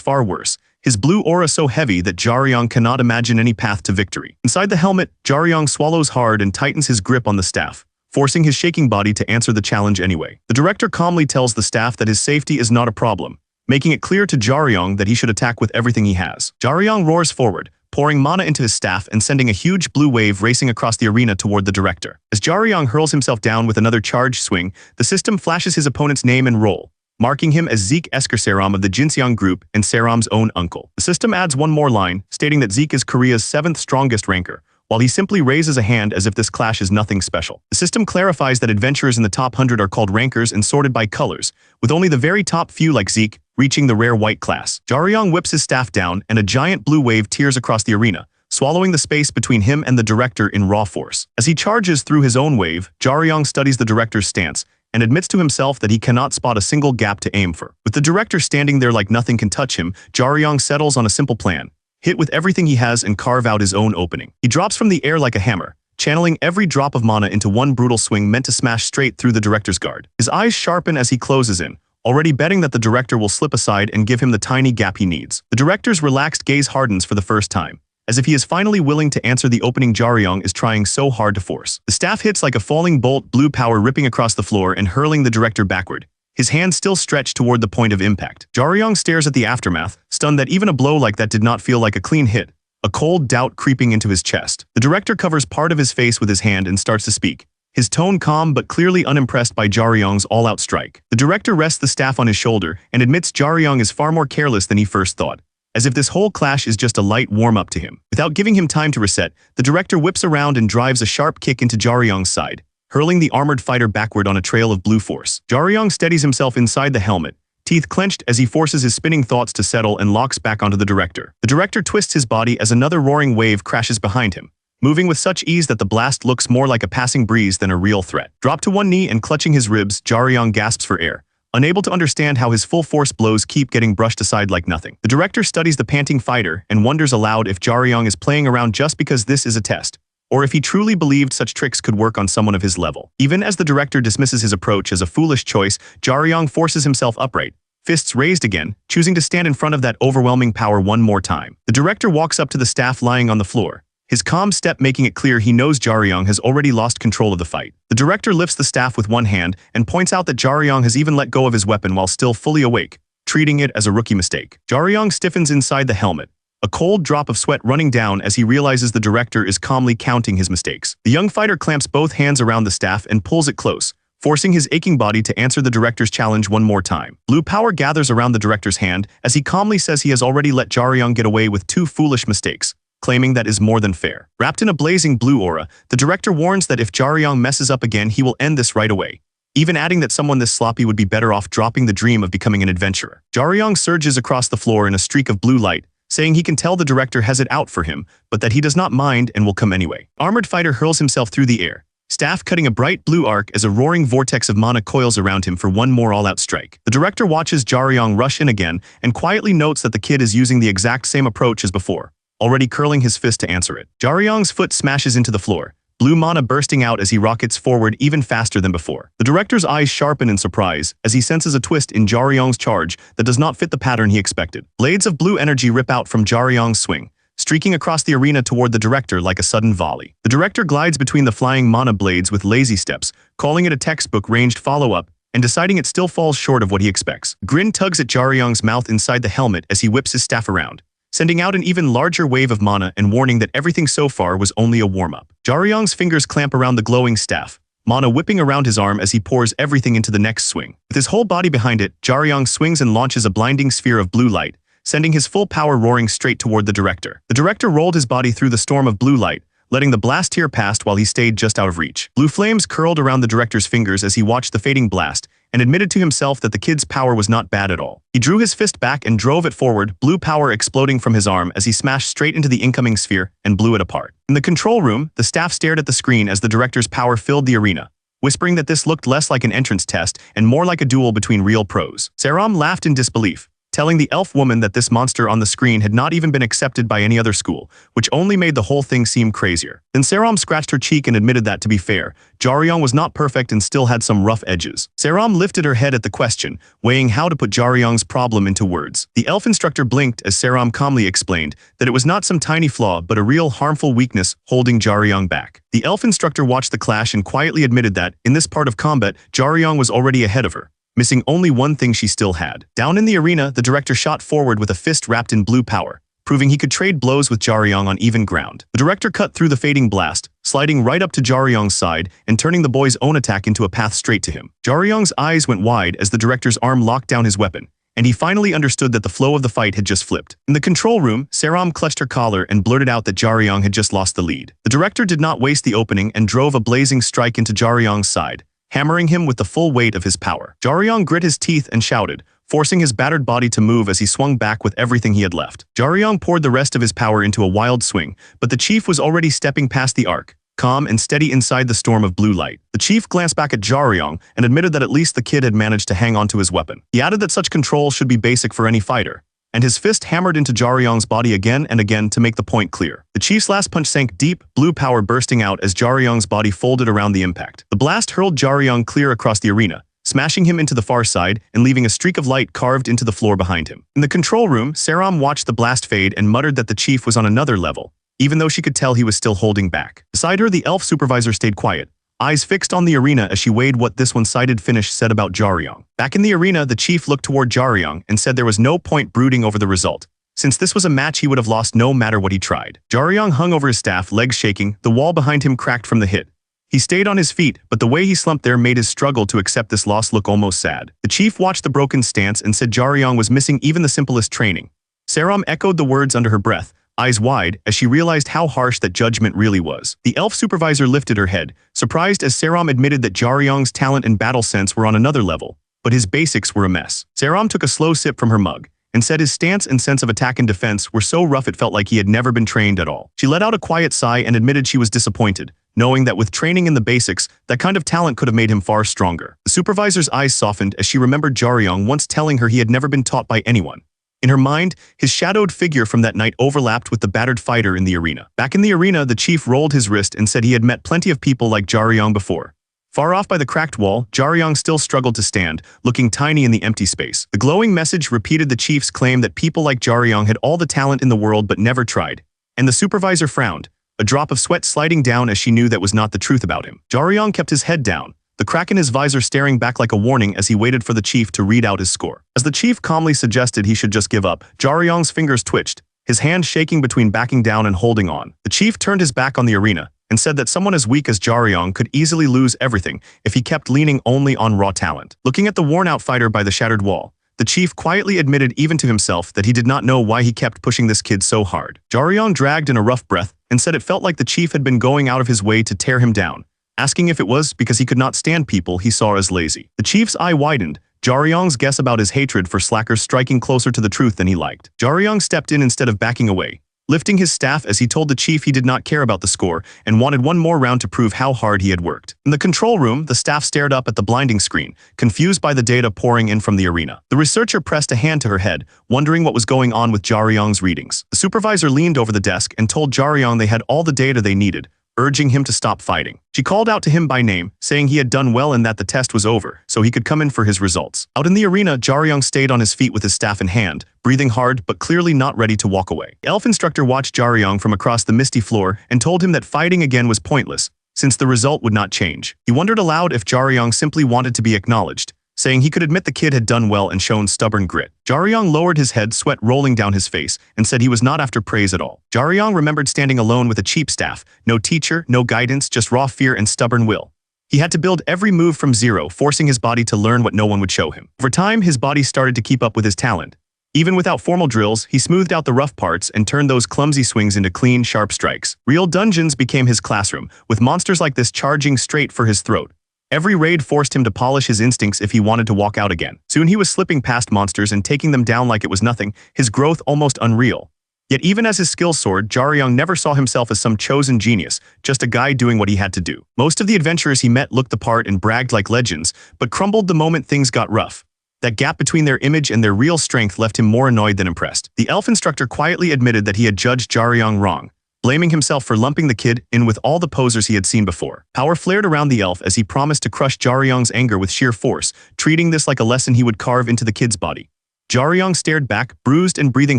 far worse, his blue aura so heavy that Jaryong cannot imagine any path to victory. Inside the helmet, Jaryong swallows hard and tightens his grip on the staff, forcing his shaking body to answer the challenge anyway. The director calmly tells the staff that his safety is not a problem, making it clear to Jaryong that he should attack with everything he has. Jaryong roars forward, pouring mana into his staff and sending a huge blue wave racing across the arena toward the director. As Jaryong hurls himself down with another charge swing, the system flashes his opponent's name and role, marking him as Zeke Esker Saram of the Jinseong group and Saram's own uncle. The system adds one more line, stating that Zeke is Korea's 7th strongest ranker, while he simply raises a hand as if this clash is nothing special. The system clarifies that adventurers in the top 100 are called rankers and sorted by colors, with only the very top few like Zeke reaching the rare white class. Jaryong whips his staff down and a giant blue wave tears across the arena, swallowing the space between him and the director in raw force. As he charges through his own wave, Jaryong studies the director's stance and admits to himself that he cannot spot a single gap to aim for. With the director standing there like nothing can touch him, Jaryong settles on a simple plan: hit with everything he has and carve out his own opening. He drops from the air like a hammer, channeling every drop of mana into one brutal swing meant to smash straight through the director's guard. His eyes sharpen as he closes in, already betting that the director will slip aside and give him the tiny gap he needs. The director's relaxed gaze hardens for the first time, as if he is finally willing to answer the opening Jaryong is trying so hard to force. The staff hits like a falling bolt, blue power ripping across the floor and hurling the director backward, his hand still stretched toward the point of impact. Jaryong stares at the aftermath, stunned that even a blow like that did not feel like a clean hit, a cold doubt creeping into his chest. The director covers part of his face with his hand and starts to speak, his tone calm but clearly unimpressed by Jaryong's all-out strike. The director rests the staff on his shoulder and admits Jaryong is far more careless than he first thought, as if this whole clash is just a light warm-up to him. Without giving him time to reset, the director whips around and drives a sharp kick into Jaryong's side, hurling the armored fighter backward on a trail of blue force. Jaryong steadies himself inside the helmet, teeth clenched as he forces his spinning thoughts to settle and locks back onto the director. The director twists his body as another roaring wave crashes behind him, moving with such ease that the blast looks more like a passing breeze than a real threat. Dropped to one knee and clutching his ribs, Jaryong gasps for air, unable to understand how his full-force blows keep getting brushed aside like nothing. The director studies the panting fighter and wonders aloud if Jaryong is playing around just because this is a test, or if he truly believed such tricks could work on someone of his level. Even as the director dismisses his approach as a foolish choice, Jaryong forces himself upright, fists raised again, choosing to stand in front of that overwhelming power one more time. The director walks up to the staff lying on the floor, his calm step making it clear he knows Jaryong has already lost control of the fight. The director lifts the staff with one hand and points out that Jaryong has even let go of his weapon while still fully awake, treating it as a rookie mistake. Jaryong stiffens inside the helmet, a cold drop of sweat running down as he realizes the director is calmly counting his mistakes. The young fighter clamps both hands around the staff and pulls it close, forcing his aching body to answer the director's challenge one more time. Blue power gathers around the director's hand as he calmly says he has already let Jaryong get away with 2 foolish mistakes, claiming that is more than fair. Wrapped in a blazing blue aura, the director warns that if Jaryong messes up again, he will end this right away, even adding that someone this sloppy would be better off dropping the dream of becoming an adventurer. Jaryong surges across the floor in a streak of blue light, saying he can tell the director has it out for him, but that he does not mind and will come anyway. Armored fighter hurls himself through the air, staff cutting a bright blue arc as a roaring vortex of mana coils around him for one more all-out strike. The director watches Jaryong rush in again and quietly notes that the kid is using the exact same approach as before, already curling his fist to answer it. Jaryong's foot smashes into the floor, blue mana bursting out as he rockets forward even faster than before. The director's eyes sharpen in surprise as he senses a twist in Jaryong's charge that does not fit the pattern he expected. Blades of blue energy rip out from Jaryong's swing, streaking across the arena toward the director like a sudden volley. The director glides between the flying mana blades with lazy steps, calling it a textbook ranged follow-up, and deciding it still falls short of what he expects. Grin tugs at Jaryong's mouth inside the helmet as he whips his staff around, sending out an even larger wave of mana and warning that everything so far was only a warm-up. Jaryong's fingers clamp around the glowing staff, mana whipping around his arm as he pours everything into the next swing. With his whole body behind it, Jaryong swings and launches a blinding sphere of blue light, sending his full power roaring straight toward the director. The director rolled his body through the storm of blue light, letting the blast tear past while he stayed just out of reach. Blue flames curled around the director's fingers as he watched the fading blast, and admitted to himself that the kid's power was not bad at all. He drew his fist back and drove it forward, blue power exploding from his arm as he smashed straight into the incoming sphere and blew it apart. In the control room, the staff stared at the screen as the director's power filled the arena, whispering that this looked less like an entrance test and more like a duel between real pros. Saram laughed in disbelief, telling the elf woman that this monster on the screen had not even been accepted by any other school, which only made the whole thing seem crazier. Then Saram scratched her cheek and admitted that, to be fair, Jaryong was not perfect and still had some rough edges. Saram lifted her head at the question, weighing how to put Jaryong's problem into words. The elf instructor blinked as Saram calmly explained that it was not some tiny flaw but a real harmful weakness holding Jaryong back. The elf instructor watched the clash and quietly admitted that, in this part of combat, Jaryong was already ahead of her, missing only one thing she still had. Down in the arena, the director shot forward with a fist wrapped in blue power, proving he could trade blows with Jaryong on even ground. The director cut through the fading blast, sliding right up to Jaryong's side and turning the boy's own attack into a path straight to him. Jaryong's eyes went wide as the director's arm locked down his weapon, and he finally understood that the flow of the fight had just flipped. In the control room, Saram clutched her collar and blurted out that Jaryong had just lost the lead. The director did not waste the opening and drove a blazing strike into Jaryong's side, hammering him with the full weight of his power. Jaryong grit his teeth and shouted, forcing his battered body to move as he swung back with everything he had left. Jaryong poured the rest of his power into a wild swing, but the chief was already stepping past the arc, calm and steady inside the storm of blue light. The chief glanced back at Jaryong and admitted that at least the kid had managed to hang onto his weapon. He added that such control should be basic for any fighter, and his fist hammered into Jaryong's body again and again to make the point clear. The chief's last punch sank deep, blue power bursting out as Jaryong's body folded around the impact. The blast hurled Jaryong clear across the arena, smashing him into the far side and leaving a streak of light carved into the floor behind him. In the control room, Saram watched the blast fade and muttered that the chief was on another level, even though she could tell he was still holding back. Beside her, the elf supervisor stayed quiet, eyes fixed on the arena as she weighed what this one-sided finish said about Jaryong. Back in the arena, the chief looked toward Jaryong and said there was no point brooding over the result, since this was a match he would have lost no matter what he tried. Jaryong hung over his staff, legs shaking, the wall behind him cracked from the hit. He stayed on his feet, but the way he slumped there made his struggle to accept this loss look almost sad. The chief watched the broken stance and said Jaryong was missing even the simplest training. Saram echoed the words under her breath, eyes wide, as she realized how harsh that judgment really was. The elf supervisor lifted her head, surprised as Saram admitted that Jaryong's talent and battle sense were on another level, but his basics were a mess. Saram took a slow sip from her mug, and said his stance and sense of attack and defense were so rough it felt like he had never been trained at all. She let out a quiet sigh and admitted she was disappointed, knowing that with training in the basics, that kind of talent could have made him far stronger. The supervisor's eyes softened as she remembered Jaryong once telling her he had never been taught by anyone. In her mind, his shadowed figure from that night overlapped with the battered fighter in the arena. Back in the arena, the chief rolled his wrist and said he had met plenty of people like Jaryong before. Far off by the cracked wall, Jaryong still struggled to stand, looking tiny in the empty space. The glowing message repeated the chief's claim that people like Jaryong had all the talent in the world but never tried. And the supervisor frowned, a drop of sweat sliding down as she knew that was not the truth about him. Jaryong kept his head down, the crack in his visor staring back like a warning as he waited for the chief to read out his score. As the chief calmly suggested he should just give up, Jaryong's fingers twitched, his hand shaking between backing down and holding on. The chief turned his back on the arena and said that someone as weak as Jaryong could easily lose everything if he kept leaning only on raw talent. Looking at the worn-out fighter by the shattered wall, the chief quietly admitted even to himself that he did not know why he kept pushing this kid so hard. Jaryong dragged in a rough breath and said it felt like the chief had been going out of his way to tear him down, asking if it was because he could not stand people he saw as lazy. The chief's eye widened, Jaryong's guess about his hatred for slackers striking closer to the truth than he liked. Jaryong stepped in instead of backing away, lifting his staff as he told the chief he did not care about the score and wanted one more round to prove how hard he had worked. In the control room, the staff stared up at the blinding screen, confused by the data pouring in from the arena. The researcher pressed a hand to her head, wondering what was going on with Jaryong's readings. The supervisor leaned over the desk and told Jaryong they had all the data they needed, urging him to stop fighting. She called out to him by name, saying he had done well and that the test was over, so he could come in for his results. Out in the arena, Jaryong stayed on his feet with his staff in hand, breathing hard but clearly not ready to walk away. The elf instructor watched Jaryong from across the misty floor and told him that fighting again was pointless, since the result would not change. He wondered aloud if Jaryong simply wanted to be acknowledged, saying he could admit the kid had done well and shown stubborn grit. Jaryong lowered his head, sweat rolling down his face, and said he was not after praise at all. Jaryong remembered standing alone with a cheap staff, no teacher, no guidance, just raw fear and stubborn will. He had to build every move from zero, forcing his body to learn what no one would show him. Over time, his body started to keep up with his talent. Even without formal drills, he smoothed out the rough parts and turned those clumsy swings into clean, sharp strikes. Real dungeons became his classroom, with monsters like this charging straight for his throat. Every raid forced him to polish his instincts if he wanted to walk out again. Soon he was slipping past monsters and taking them down like it was nothing, his growth almost unreal. Yet even as his skills soared, Jaryong never saw himself as some chosen genius, just a guy doing what he had to do. Most of the adventurers he met looked the part and bragged like legends, but crumbled the moment things got rough. That gap between their image and their real strength left him more annoyed than impressed. The elf instructor quietly admitted that he had judged Jaryong wrong, blaming himself for lumping the kid in with all the posers he had seen before. Power flared around the elf as he promised to crush Jaryong's anger with sheer force, treating this like a lesson he would carve into the kid's body. Jaryong stared back, bruised and breathing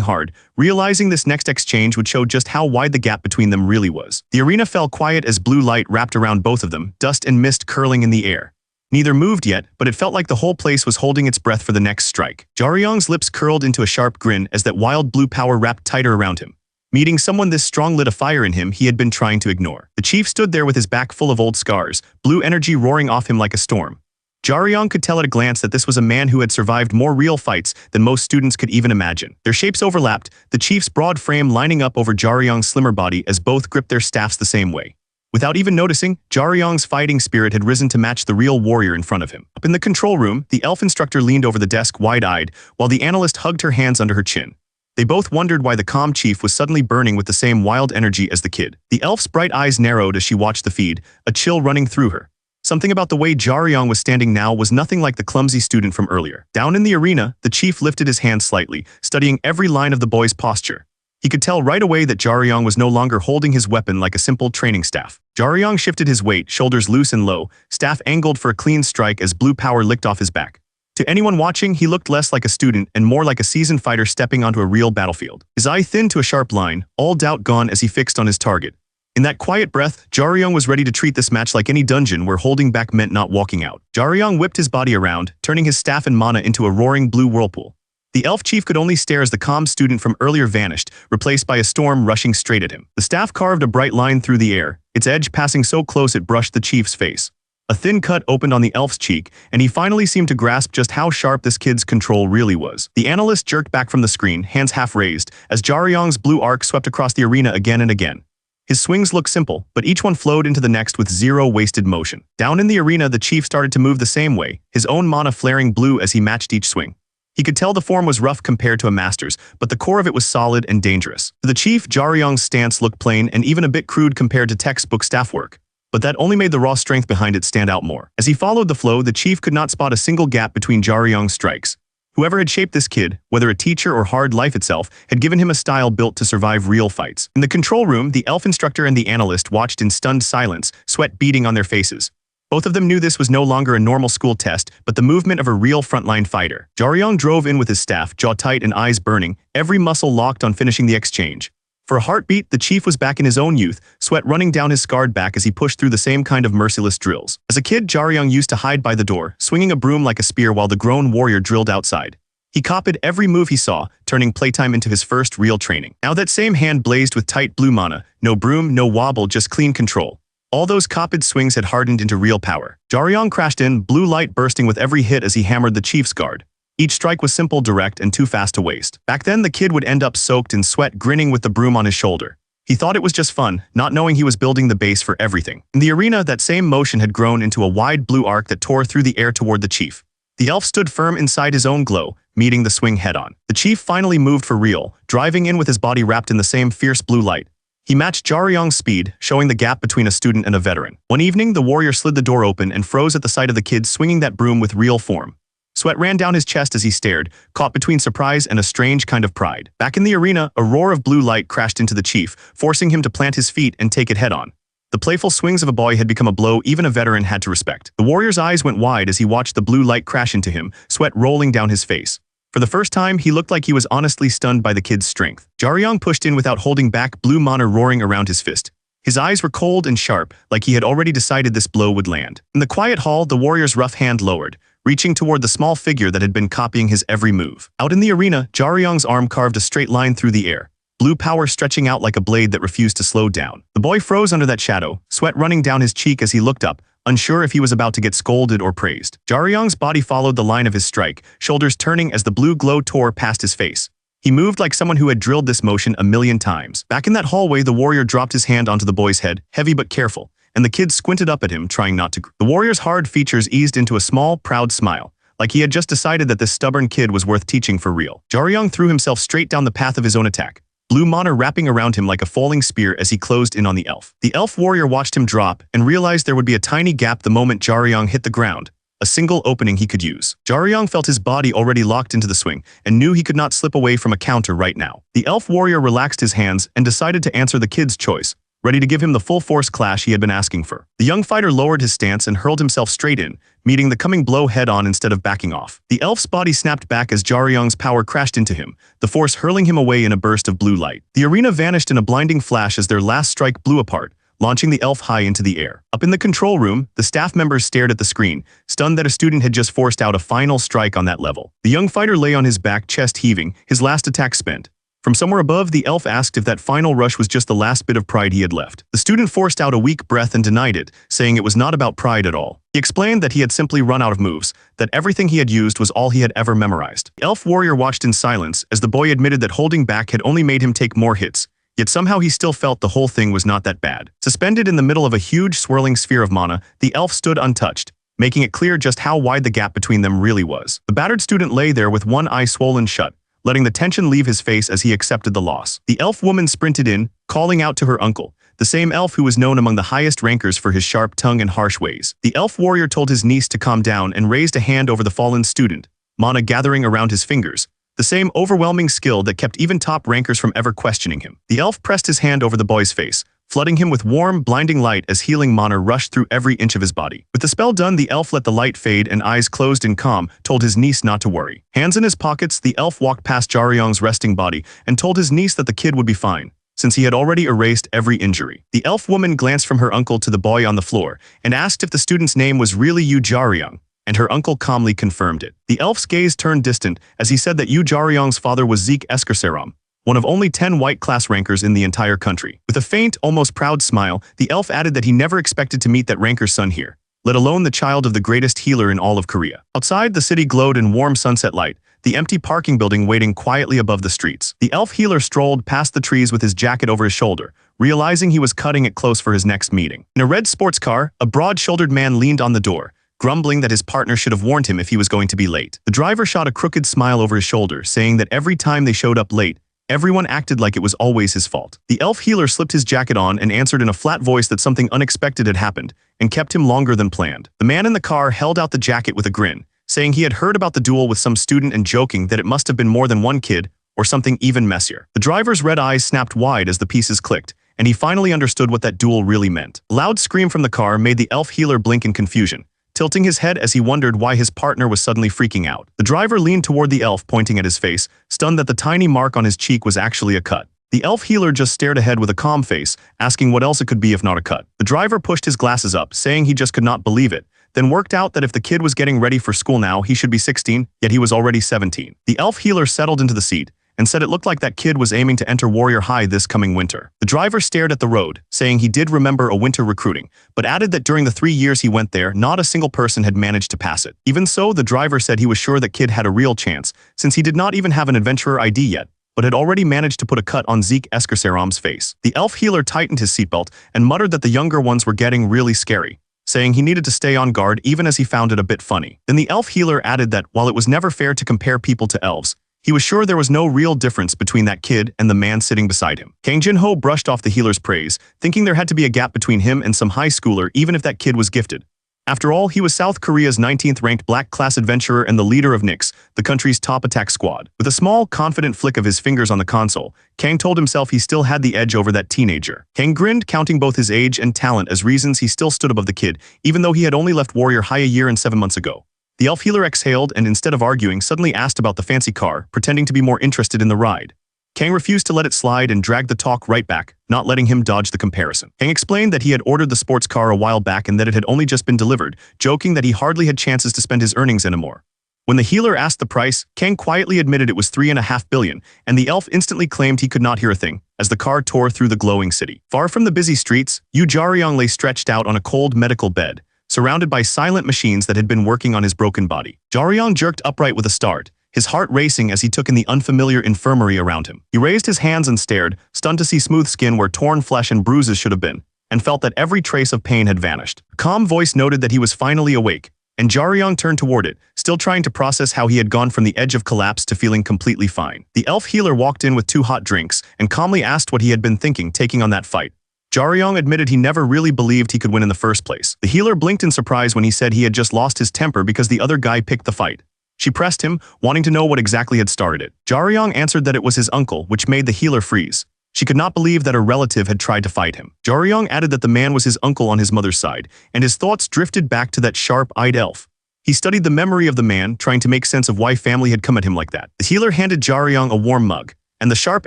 hard, realizing this next exchange would show just how wide the gap between them really was. The arena fell quiet as blue light wrapped around both of them, dust and mist curling in the air. Neither moved yet, but it felt like the whole place was holding its breath for the next strike. Jaryong's lips curled into a sharp grin as that wild blue power wrapped tighter around him. Meeting someone this strong lit a fire in him he had been trying to ignore. The chief stood there with his back full of old scars, blue energy roaring off him like a storm. Jaryong could tell at a glance that this was a man who had survived more real fights than most students could even imagine. Their shapes overlapped, the chief's broad frame lining up over Jaryong's slimmer body as both gripped their staffs the same way. Without even noticing, Jaryong's fighting spirit had risen to match the real warrior in front of him. Up in the control room, the elf instructor leaned over the desk wide-eyed, while the analyst hugged her hands under her chin. They both wondered why the calm chief was suddenly burning with the same wild energy as the kid. The elf's bright eyes narrowed as she watched the feed, a chill running through her. Something about the way Jaryong was standing now was nothing like the clumsy student from earlier. Down in the arena, the chief lifted his hand slightly, studying every line of the boy's posture. He could tell right away that Jaryong was no longer holding his weapon like a simple training staff. Jaryong shifted his weight, shoulders loose and low, staff angled for a clean strike as blue power licked off his back. To anyone watching, he looked less like a student and more like a seasoned fighter stepping onto a real battlefield. His eye thinned to a sharp line, all doubt gone as he fixed on his target. In that quiet breath, Jaryong was ready to treat this match like any dungeon where holding back meant not walking out. Jaryong whipped his body around, turning his staff and mana into a roaring blue whirlpool. The elf chief could only stare as the calm student from earlier vanished, replaced by a storm rushing straight at him. The staff carved a bright line through the air, its edge passing so close it brushed the chief's face. A thin cut opened on the elf's cheek, and he finally seemed to grasp just how sharp this kid's control really was. The analyst jerked back from the screen, hands half raised, as Jaryong's blue arc swept across the arena again and again. His swings looked simple, but each one flowed into the next with zero wasted motion. Down in the arena, the chief started to move the same way, his own mana flaring blue as he matched each swing. He could tell the form was rough compared to a master's, but the core of it was solid and dangerous. To the chief, Jaryong's stance looked plain and even a bit crude compared to textbook staff work. But that only made the raw strength behind it stand out more. As he followed the flow, the chief could not spot a single gap between Jaryong's strikes. Whoever had shaped this kid, whether a teacher or hard life itself, had given him a style built to survive real fights. In the control room, the elf instructor and the analyst watched in stunned silence, sweat beading on their faces. Both of them knew this was no longer a normal school test, but the movement of a real frontline fighter. Jaryong drove in with his staff, jaw tight and eyes burning, every muscle locked on finishing the exchange. For a heartbeat, the chief was back in his own youth, sweat running down his scarred back as he pushed through the same kind of merciless drills. As a kid, Jaryong used to hide by the door, swinging a broom like a spear while the grown warrior drilled outside. He copied every move he saw, turning playtime into his first real training. Now that same hand blazed with tight blue mana, no broom, no wobble, just clean control. All those copied swings had hardened into real power. Jaryong crashed in, blue light bursting with every hit as he hammered the chief's guard. Each strike was simple, direct, and too fast to waste. Back then, the kid would end up soaked in sweat, grinning with the broom on his shoulder. He thought it was just fun, not knowing he was building the base for everything. In the arena, that same motion had grown into a wide blue arc that tore through the air toward the chief. The elf stood firm inside his own glow, meeting the swing head-on. The chief finally moved for real, driving in with his body wrapped in the same fierce blue light. He matched Jaryong's speed, showing the gap between a student and a veteran. One evening, the warrior slid the door open and froze at the sight of the kid swinging that broom with real form. Sweat ran down his chest as he stared, caught between surprise and a strange kind of pride. Back in the arena, a roar of blue light crashed into the chief, forcing him to plant his feet and take it head-on. The playful swings of a boy had become a blow even a veteran had to respect. The warrior's eyes went wide as he watched the blue light crash into him, sweat rolling down his face. For the first time, he looked like he was honestly stunned by the kid's strength. Jaryong pushed in without holding back, blue mana roaring around his fist. His eyes were cold and sharp, like he had already decided this blow would land. In the quiet hall, the warrior's rough hand lowered, reaching toward the small figure that had been copying his every move. Out in the arena, Jaryong's arm carved a straight line through the air, blue power stretching out like a blade that refused to slow down. The boy froze under that shadow, sweat running down his cheek as he looked up, unsure if he was about to get scolded or praised. Jaryong's body followed the line of his strike, shoulders turning as the blue glow tore past his face. He moved like someone who had drilled this motion a million times. Back in that hallway, the warrior dropped his hand onto the boy's head, heavy but careful, and the kid squinted up at him, trying not to. The warrior's hard features eased into a small, proud smile, like he had just decided that this stubborn kid was worth teaching for real. Jaryong threw himself straight down the path of his own attack, blue mana wrapping around him like a falling spear as he closed in on the elf. The elf warrior watched him drop and realized there would be a tiny gap the moment Jaryong hit the ground, a single opening he could use. Jaryong felt his body already locked into the swing and knew he could not slip away from a counter right now. The elf warrior relaxed his hands and decided to answer the kid's choice, ready to give him the full-force clash he had been asking for. The young fighter lowered his stance and hurled himself straight in, meeting the coming blow head-on instead of backing off. The elf's body snapped back as Jaryong's power crashed into him, the force hurling him away in a burst of blue light. The arena vanished in a blinding flash as their last strike blew apart, launching the elf high into the air. Up in the control room, the staff members stared at the screen, stunned that a student had just forced out a final strike on that level. The young fighter lay on his back, chest heaving, his last attack spent. From somewhere above, the elf asked if that final rush was just the last bit of pride he had left. The student forced out a weak breath and denied it, saying it was not about pride at all. He explained that he had simply run out of moves, that everything he had used was all he had ever memorized. The elf warrior watched in silence as the boy admitted that holding back had only made him take more hits, yet somehow he still felt the whole thing was not that bad. Suspended in the middle of a huge swirling sphere of mana, the elf stood untouched, making it clear just how wide the gap between them really was. The battered student lay there with one eye swollen shut, letting the tension leave his face as he accepted the loss. The elf woman sprinted in, calling out to her uncle, the same elf who was known among the highest rankers for his sharp tongue and harsh ways. The elf warrior told his niece to calm down and raised a hand over the fallen student, mana gathering around his fingers, the same overwhelming skill that kept even top rankers from ever questioning him. The elf pressed his hand over the boy's face, flooding him with warm, blinding light as healing mana rushed through every inch of his body. With the spell done, the elf let the light fade and eyes closed in calm, told his niece not to worry. Hands in his pockets, the elf walked past Jaryong's resting body and told his niece that the kid would be fine, since he had already erased every injury. The elf woman glanced from her uncle to the boy on the floor and asked if the student's name was really Yu Jaryong, and her uncle calmly confirmed it. The elf's gaze turned distant as he said that Yu Jaryong's father was Zeke Eskerseram, one of only 10 white class rankers in the entire country. With a faint, almost proud smile, the elf added that he never expected to meet that ranker's son here, let alone the child of the greatest healer in all of Korea. Outside, the city glowed in warm sunset light, the empty parking building waiting quietly above the streets. The elf healer strolled past the trees with his jacket over his shoulder, realizing he was cutting it close for his next meeting. In a red sports car, a broad-shouldered man leaned on the door, grumbling that his partner should have warned him if he was going to be late. The driver shot a crooked smile over his shoulder, saying that every time they showed up late, everyone acted like it was always his fault. The elf healer slipped his jacket on and answered in a flat voice that something unexpected had happened, and kept him longer than planned. The man in the car held out the jacket with a grin, saying he had heard about the duel with some student and joking that it must have been more than one kid, or something even messier. The driver's red eyes snapped wide as the pieces clicked, and he finally understood what that duel really meant. A loud scream from the car made the elf healer blink in confusion, tilting his head as he wondered why his partner was suddenly freaking out. The driver leaned toward the elf, pointing at his face, stunned that the tiny mark on his cheek was actually a cut. The elf healer just stared ahead with a calm face, asking what else it could be if not a cut. The driver pushed his glasses up, saying he just could not believe it, then worked out that if the kid was getting ready for school now, he should be 16, yet he was already 17. The elf healer settled into the seat, and said it looked like that kid was aiming to enter Warrior High this coming winter. The driver stared at the road, saying he did remember a winter recruiting, but added that during the 3 years he went there, not a single person had managed to pass it. Even so, the driver said he was sure that kid had a real chance, since he did not even have an adventurer ID yet, but had already managed to put a cut on Zeke Escarceram's face. The elf healer tightened his seatbelt and muttered that the younger ones were getting really scary, saying he needed to stay on guard even as he found it a bit funny. Then the elf healer added that while it was never fair to compare people to elves, he was sure there was no real difference between that kid and the man sitting beside him. Kang Jin-ho brushed off the healer's praise, thinking there had to be a gap between him and some high schooler even if that kid was gifted. After all, he was South Korea's 19th-ranked black class adventurer and the leader of NICS, the country's top attack squad. With a small, confident flick of his fingers on the console, Kang told himself he still had the edge over that teenager. Kang grinned, counting both his age and talent as reasons he still stood above the kid, even though he had only left Warrior High a year and 7 months ago. The elf healer exhaled and, instead of arguing, suddenly asked about the fancy car, pretending to be more interested in the ride. Kang refused to let it slide and dragged the talk right back, not letting him dodge the comparison. Kang explained that he had ordered the sports car a while back and that it had only just been delivered, joking that he hardly had chances to spend his earnings anymore. When the healer asked the price, Kang quietly admitted it was 3.5 billion, and the elf instantly claimed he could not hear a thing, as the car tore through the glowing city. Far from the busy streets, Yu Jaryong lay stretched out on a cold medical bed, surrounded by silent machines that had been working on his broken body. Jaryong jerked upright with a start, his heart racing as he took in the unfamiliar infirmary around him. He raised his hands and stared, stunned to see smooth skin where torn flesh and bruises should have been, and felt that every trace of pain had vanished. A calm voice noted that he was finally awake, and Jaryong turned toward it, still trying to process how he had gone from the edge of collapse to feeling completely fine. The elf healer walked in with 2 hot drinks and calmly asked what he had been thinking taking on that fight. Jaryong admitted he never really believed he could win in the first place. The healer blinked in surprise when he said he had just lost his temper because the other guy picked the fight. She pressed him, wanting to know what exactly had started it. Jaryong answered that it was his uncle, which made the healer freeze. She could not believe that a relative had tried to fight him. Jaryong added that the man was his uncle on his mother's side, and his thoughts drifted back to that sharp-eyed elf. He studied the memory of the man, trying to make sense of why family had come at him like that. The healer handed Jaryong a warm mug, and the sharp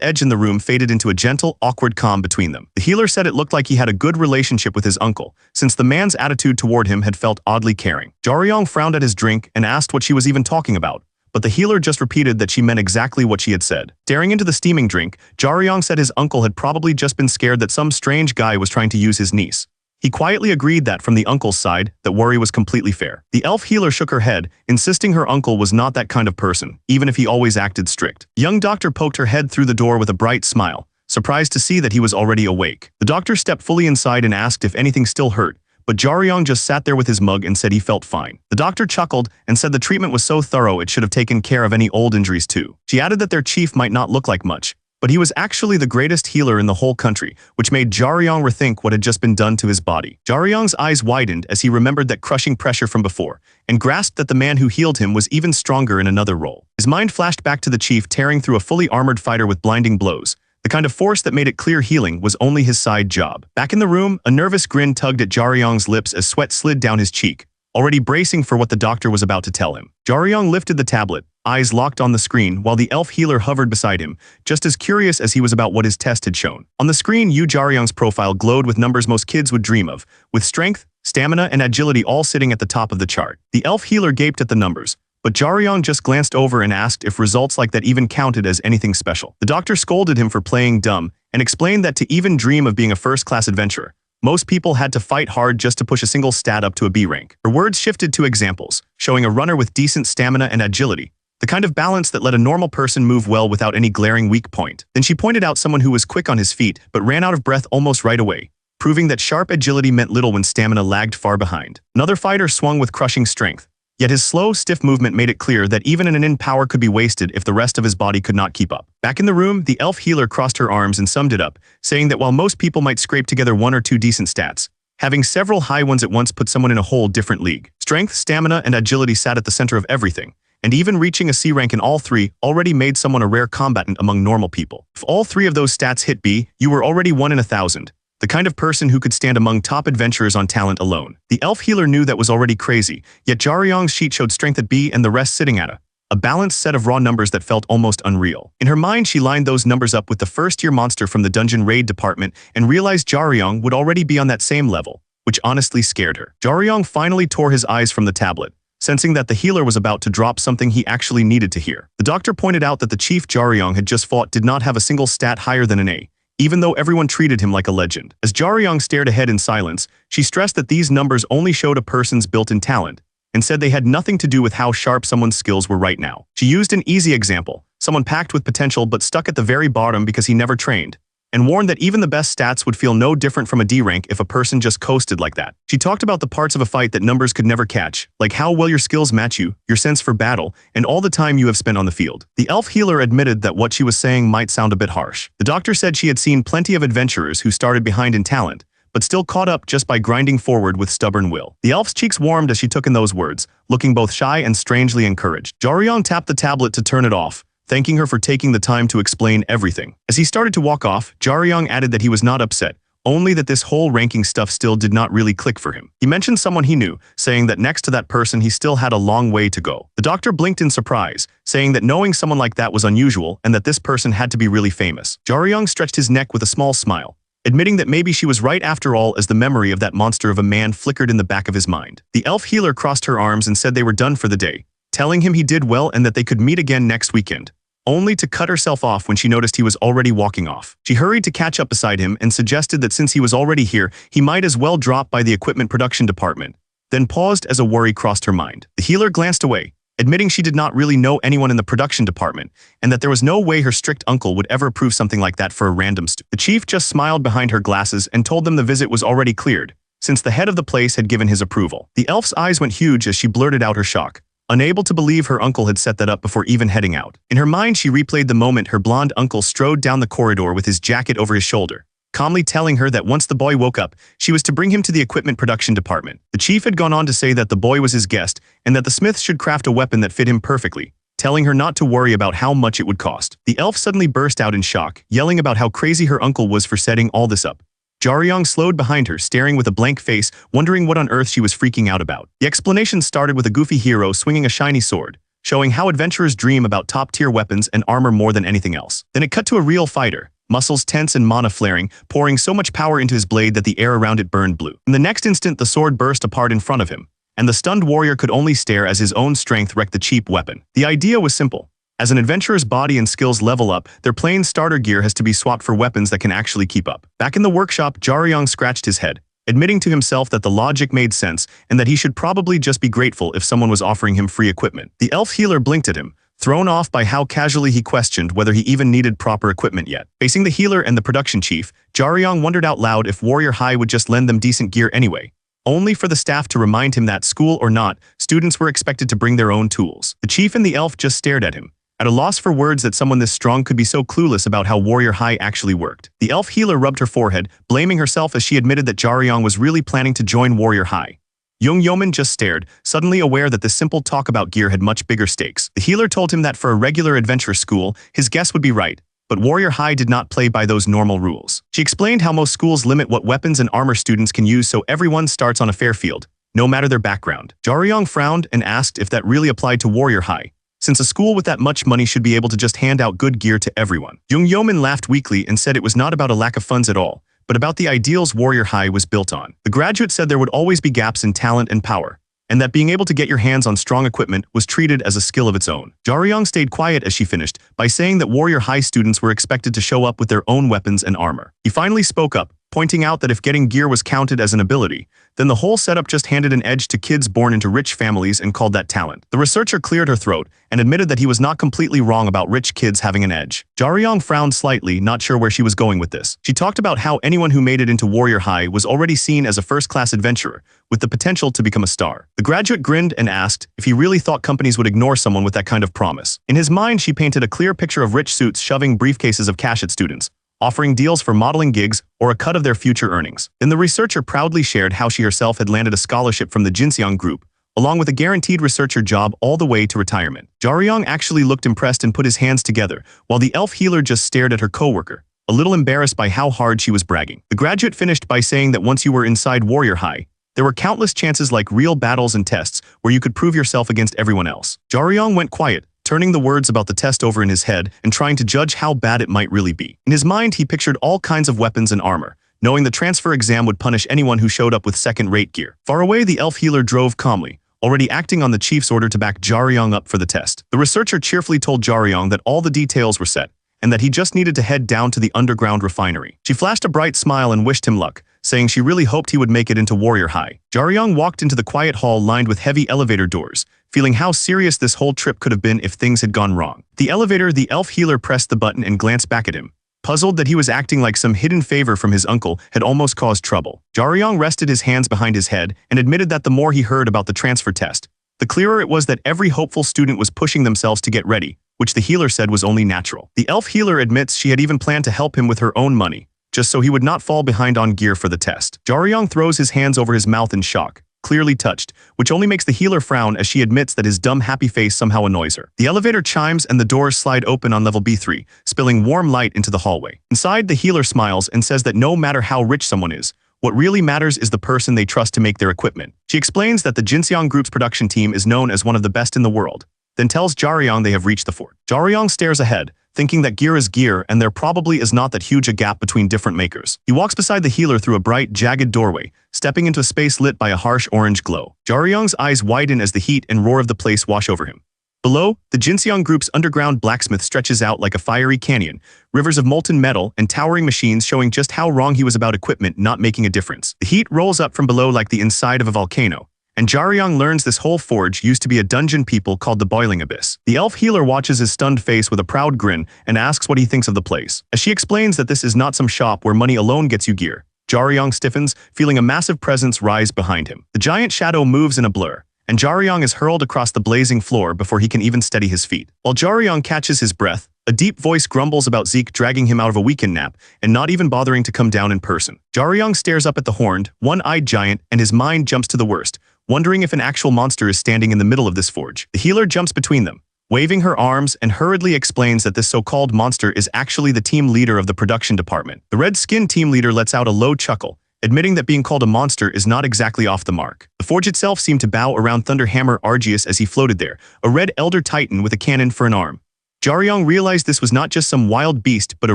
edge in the room faded into a gentle, awkward calm between them. The healer said it looked like he had a good relationship with his uncle, since the man's attitude toward him had felt oddly caring. Jaryong frowned at his drink and asked what she was even talking about, but the healer just repeated that she meant exactly what she had said. Staring into the steaming drink, Jaryong said his uncle had probably just been scared that some strange guy was trying to use his niece. He quietly agreed that, from the uncle's side, that worry was completely fair. The elf healer shook her head, insisting her uncle was not that kind of person, even if he always acted strict. Young doctor poked her head through the door with a bright smile, surprised to see that he was already awake. The doctor stepped fully inside and asked if anything still hurt, but Jaryong just sat there with his mug and said he felt fine. The doctor chuckled and said the treatment was so thorough it should have taken care of any old injuries too. She added that their chief might not look like much, but he was actually the greatest healer in the whole country, which made Jaryong rethink what had just been done to his body. Jaryong's eyes widened as he remembered that crushing pressure from before, and grasped that the man who healed him was even stronger in another role. His mind flashed back to the chief tearing through a fully armored fighter with blinding blows, the kind of force that made it clear healing was only his side job. Back in the room, a nervous grin tugged at Jaryong's lips as sweat slid down his cheek, already bracing for what the doctor was about to tell him. Jaryong lifted the tablet, eyes locked on the screen, while the elf healer hovered beside him, just as curious as he was about what his test had shown. On the screen, Yu Jaryong's profile glowed with numbers most kids would dream of, with strength, stamina, and agility all sitting at the top of the chart. The elf healer gaped at the numbers, but Jaryong just glanced over and asked if results like that even counted as anything special. The doctor scolded him for playing dumb and explained that to even dream of being a first-class adventurer, most people had to fight hard just to push a single stat up to a B rank. Her words shifted to examples, showing a runner with decent stamina and agility, the kind of balance that let a normal person move well without any glaring weak point. Then she pointed out someone who was quick on his feet but ran out of breath almost right away, proving that sharp agility meant little when stamina lagged far behind. Another fighter swung with crushing strength, yet his slow, stiff movement made it clear that even an in power could be wasted if the rest of his body could not keep up. Back in the room, the elf healer crossed her arms and summed it up, saying that while most people might scrape together 1 or 2 decent stats, having several high ones at once put someone in a whole different league. Strength, stamina, and agility sat at the center of everything, and even reaching a C rank in all 3 already made someone a rare combatant among normal people. If all 3 of those stats hit B, you were already 1 in 1,000, the kind of person who could stand among top adventurers on talent alone. The elf healer knew that was already crazy, yet Jaryong's sheet showed strength at B and the rest sitting at a balanced set of raw numbers that felt almost unreal. In her mind, she lined those numbers up with the first-year monster from the dungeon raid department and realized Jaryong would already be on that same level, which honestly scared her. Jaryong finally tore his eyes from the tablet, sensing that the healer was about to drop something he actually needed to hear. The doctor pointed out that the chief Jaryong had just fought did not have a single stat higher than an A, even though everyone treated him like a legend. As Jaryong stared ahead in silence, she stressed that these numbers only showed a person's built-in talent, and said they had nothing to do with how sharp someone's skills were right now. She used an easy example, someone packed with potential but stuck at the very bottom because he never trained, and warned that even the best stats would feel no different from a D rank if a person just coasted like that. She talked about the parts of a fight that numbers could never catch, like how well your skills match you, your sense for battle, and all the time you have spent on the field. The elf healer admitted that what she was saying might sound a bit harsh. The doctor said she had seen plenty of adventurers who started behind in talent, but still caught up just by grinding forward with stubborn will. The elf's cheeks warmed as she took in those words, looking both shy and strangely encouraged. Jaryong tapped the tablet to turn it off, thanking her for taking the time to explain everything. As he started to walk off, Jaryong added that he was not upset, only that this whole ranking stuff still did not really click for him. He mentioned someone he knew, saying that next to that person he still had a long way to go. The doctor blinked in surprise, saying that knowing someone like that was unusual and that this person had to be really famous. Jaryong stretched his neck with a small smile, admitting that maybe she was right after all as the memory of that monster of a man flickered in the back of his mind. The elf healer crossed her arms and said they were done for the day, telling him he did well and that they could meet again next weekend, only to cut herself off when she noticed he was already walking off. She hurried to catch up beside him and suggested that since he was already here, he might as well drop by the equipment production department, then paused as a worry crossed her mind. The healer glanced away, admitting she did not really know anyone in the production department, and that there was no way her strict uncle would ever approve something like that for a random student. The chief just smiled behind her glasses and told them the visit was already cleared, since the head of the place had given his approval. The elf's eyes went huge as she blurted out her shock, unable to believe her uncle had set that up before even heading out. In her mind, she replayed the moment her blonde uncle strode down the corridor with his jacket over his shoulder, calmly telling her that once the boy woke up, she was to bring him to the equipment production department. The chief had gone on to say that the boy was his guest and that the smith should craft a weapon that fit him perfectly, telling her not to worry about how much it would cost. The elf suddenly burst out in shock, yelling about how crazy her uncle was for setting all this up. Jaryong slowed behind her, staring with a blank face, wondering what on earth she was freaking out about. The explanation started with a goofy hero swinging a shiny sword, showing how adventurers dream about top-tier weapons and armor more than anything else. Then it cut to a real fighter, muscles tense and mana flaring, pouring so much power into his blade that the air around it burned blue. In the next instant, the sword burst apart in front of him, and the stunned warrior could only stare as his own strength wrecked the cheap weapon. The idea was simple. As an adventurer's body and skills level up, their plain starter gear has to be swapped for weapons that can actually keep up. Back in the workshop, Jaryong scratched his head, admitting to himself that the logic made sense and that he should probably just be grateful if someone was offering him free equipment. The elf healer blinked at him, thrown off by how casually he questioned whether he even needed proper equipment yet. Facing the healer and the production chief, Jaryong wondered out loud if Warrior High would just lend them decent gear anyway, only for the staff to remind him that, school or not, students were expected to bring their own tools. The chief and the elf just stared at him, at a loss for words that someone this strong could be so clueless about how Warrior High actually worked. The elf healer rubbed her forehead, blaming herself as she admitted that Jaryong was really planning to join Warrior High. Young Yeoman just stared, suddenly aware that this simple talk about gear had much bigger stakes. The healer told him that for a regular adventure school, his guess would be right, but Warrior High did not play by those normal rules. She explained how most schools limit what weapons and armor students can use so everyone starts on a fair field, no matter their background. Jaryong frowned and asked if that really applied to Warrior High, since a school with that much money should be able to just hand out good gear to everyone. Young Yeoman laughed weakly and said it was not about a lack of funds at all, but about the ideals Warrior High was built on. The graduate said there would always be gaps in talent and power, and that being able to get your hands on strong equipment was treated as a skill of its own. Jaryong stayed quiet as she finished, by saying that Warrior High students were expected to show up with their own weapons and armor. He finally spoke up, pointing out that if getting gear was counted as an ability, then the whole setup just handed an edge to kids born into rich families and called that talent. The researcher cleared her throat and admitted that he was not completely wrong about rich kids having an edge. Jaryong frowned slightly, not sure where she was going with this. She talked about how anyone who made it into Warrior High was already seen as a first-class adventurer, with the potential to become a star. The graduate grinned and asked if he really thought companies would ignore someone with that kind of promise. In his mind, she painted a clear picture of rich suits shoving briefcases of cash at students, offering deals for modeling gigs or a cut of their future earnings. Then the researcher proudly shared how she herself had landed a scholarship from the Jinseong group, along with a guaranteed researcher job all the way to retirement. Jaryong actually looked impressed and put his hands together, while the elf healer just stared at her coworker, a little embarrassed by how hard she was bragging. The graduate finished by saying that once you were inside Warrior High, there were countless chances like real battles and tests where you could prove yourself against everyone else. Jaryong went quiet, turning the words about the test over in his head and trying to judge how bad it might really be. In his mind, he pictured all kinds of weapons and armor, knowing the transfer exam would punish anyone who showed up with second-rate gear. Far away, the elf healer drove calmly, already acting on the chief's order to back Jaryong up for the test. The researcher cheerfully told Jaryong that all the details were set, and that he just needed to head down to the underground refinery. She flashed a bright smile and wished him luck, saying she really hoped he would make it into Warrior High. Jaryong walked into the quiet hall lined with heavy elevator doors, feeling how serious this whole trip could have been if things had gone wrong. The elevator, the elf healer pressed the button and glanced back at him, puzzled that he was acting like some hidden favor from his uncle had almost caused trouble. Jaryong rested his hands behind his head and admitted that the more he heard about the transfer test, the clearer it was that every hopeful student was pushing themselves to get ready, which the healer said was only natural. The elf healer admits she had even planned to help him with her own money, just so he would not fall behind on gear for the test. Jaryong throws his hands over his mouth in shock, clearly touched, which only makes the healer frown as she admits that his dumb happy face somehow annoys her. The elevator chimes and the doors slide open on level B3, spilling warm light into the hallway. Inside, the healer smiles and says that no matter how rich someone is, what really matters is the person they trust to make their equipment. She explains that the Jinseong Group's production team is known as one of the best in the world, then tells Jaryong they have reached the fort. Jaryong stares ahead, thinking that gear is gear and there probably is not that huge a gap between different makers. He walks beside the healer through a bright, jagged doorway, stepping into a space lit by a harsh orange glow. Jaryong's eyes widen as the heat and roar of the place wash over him. Below, the Jinseong Group's underground blacksmith stretches out like a fiery canyon, rivers of molten metal and towering machines showing just how wrong he was about equipment not making a difference. The heat rolls up from below like the inside of a volcano, and Jaryong learns this whole forge used to be a dungeon people called the Boiling Abyss. The elf healer watches his stunned face with a proud grin and asks what he thinks of the place. As she explains that this is not some shop where money alone gets you gear, Jaryong stiffens, feeling a massive presence rise behind him. The giant shadow moves in a blur, and Jaryong is hurled across the blazing floor before he can even steady his feet. While Jaryong catches his breath, a deep voice grumbles about Zeke dragging him out of a weekend nap and not even bothering to come down in person. Jaryong stares up at the horned, one-eyed giant and his mind jumps to the worst, wondering if an actual monster is standing in the middle of this forge. The healer jumps between them, waving her arms and hurriedly explains that this so-called monster is actually the team leader of the production department. The red-skinned team leader lets out a low chuckle, admitting that being called a monster is not exactly off the mark. The forge itself seemed to bow around Thunderhammer Argeus as he floated there, a red elder titan with a cannon for an arm. Jaryong realized this was not just some wild beast but a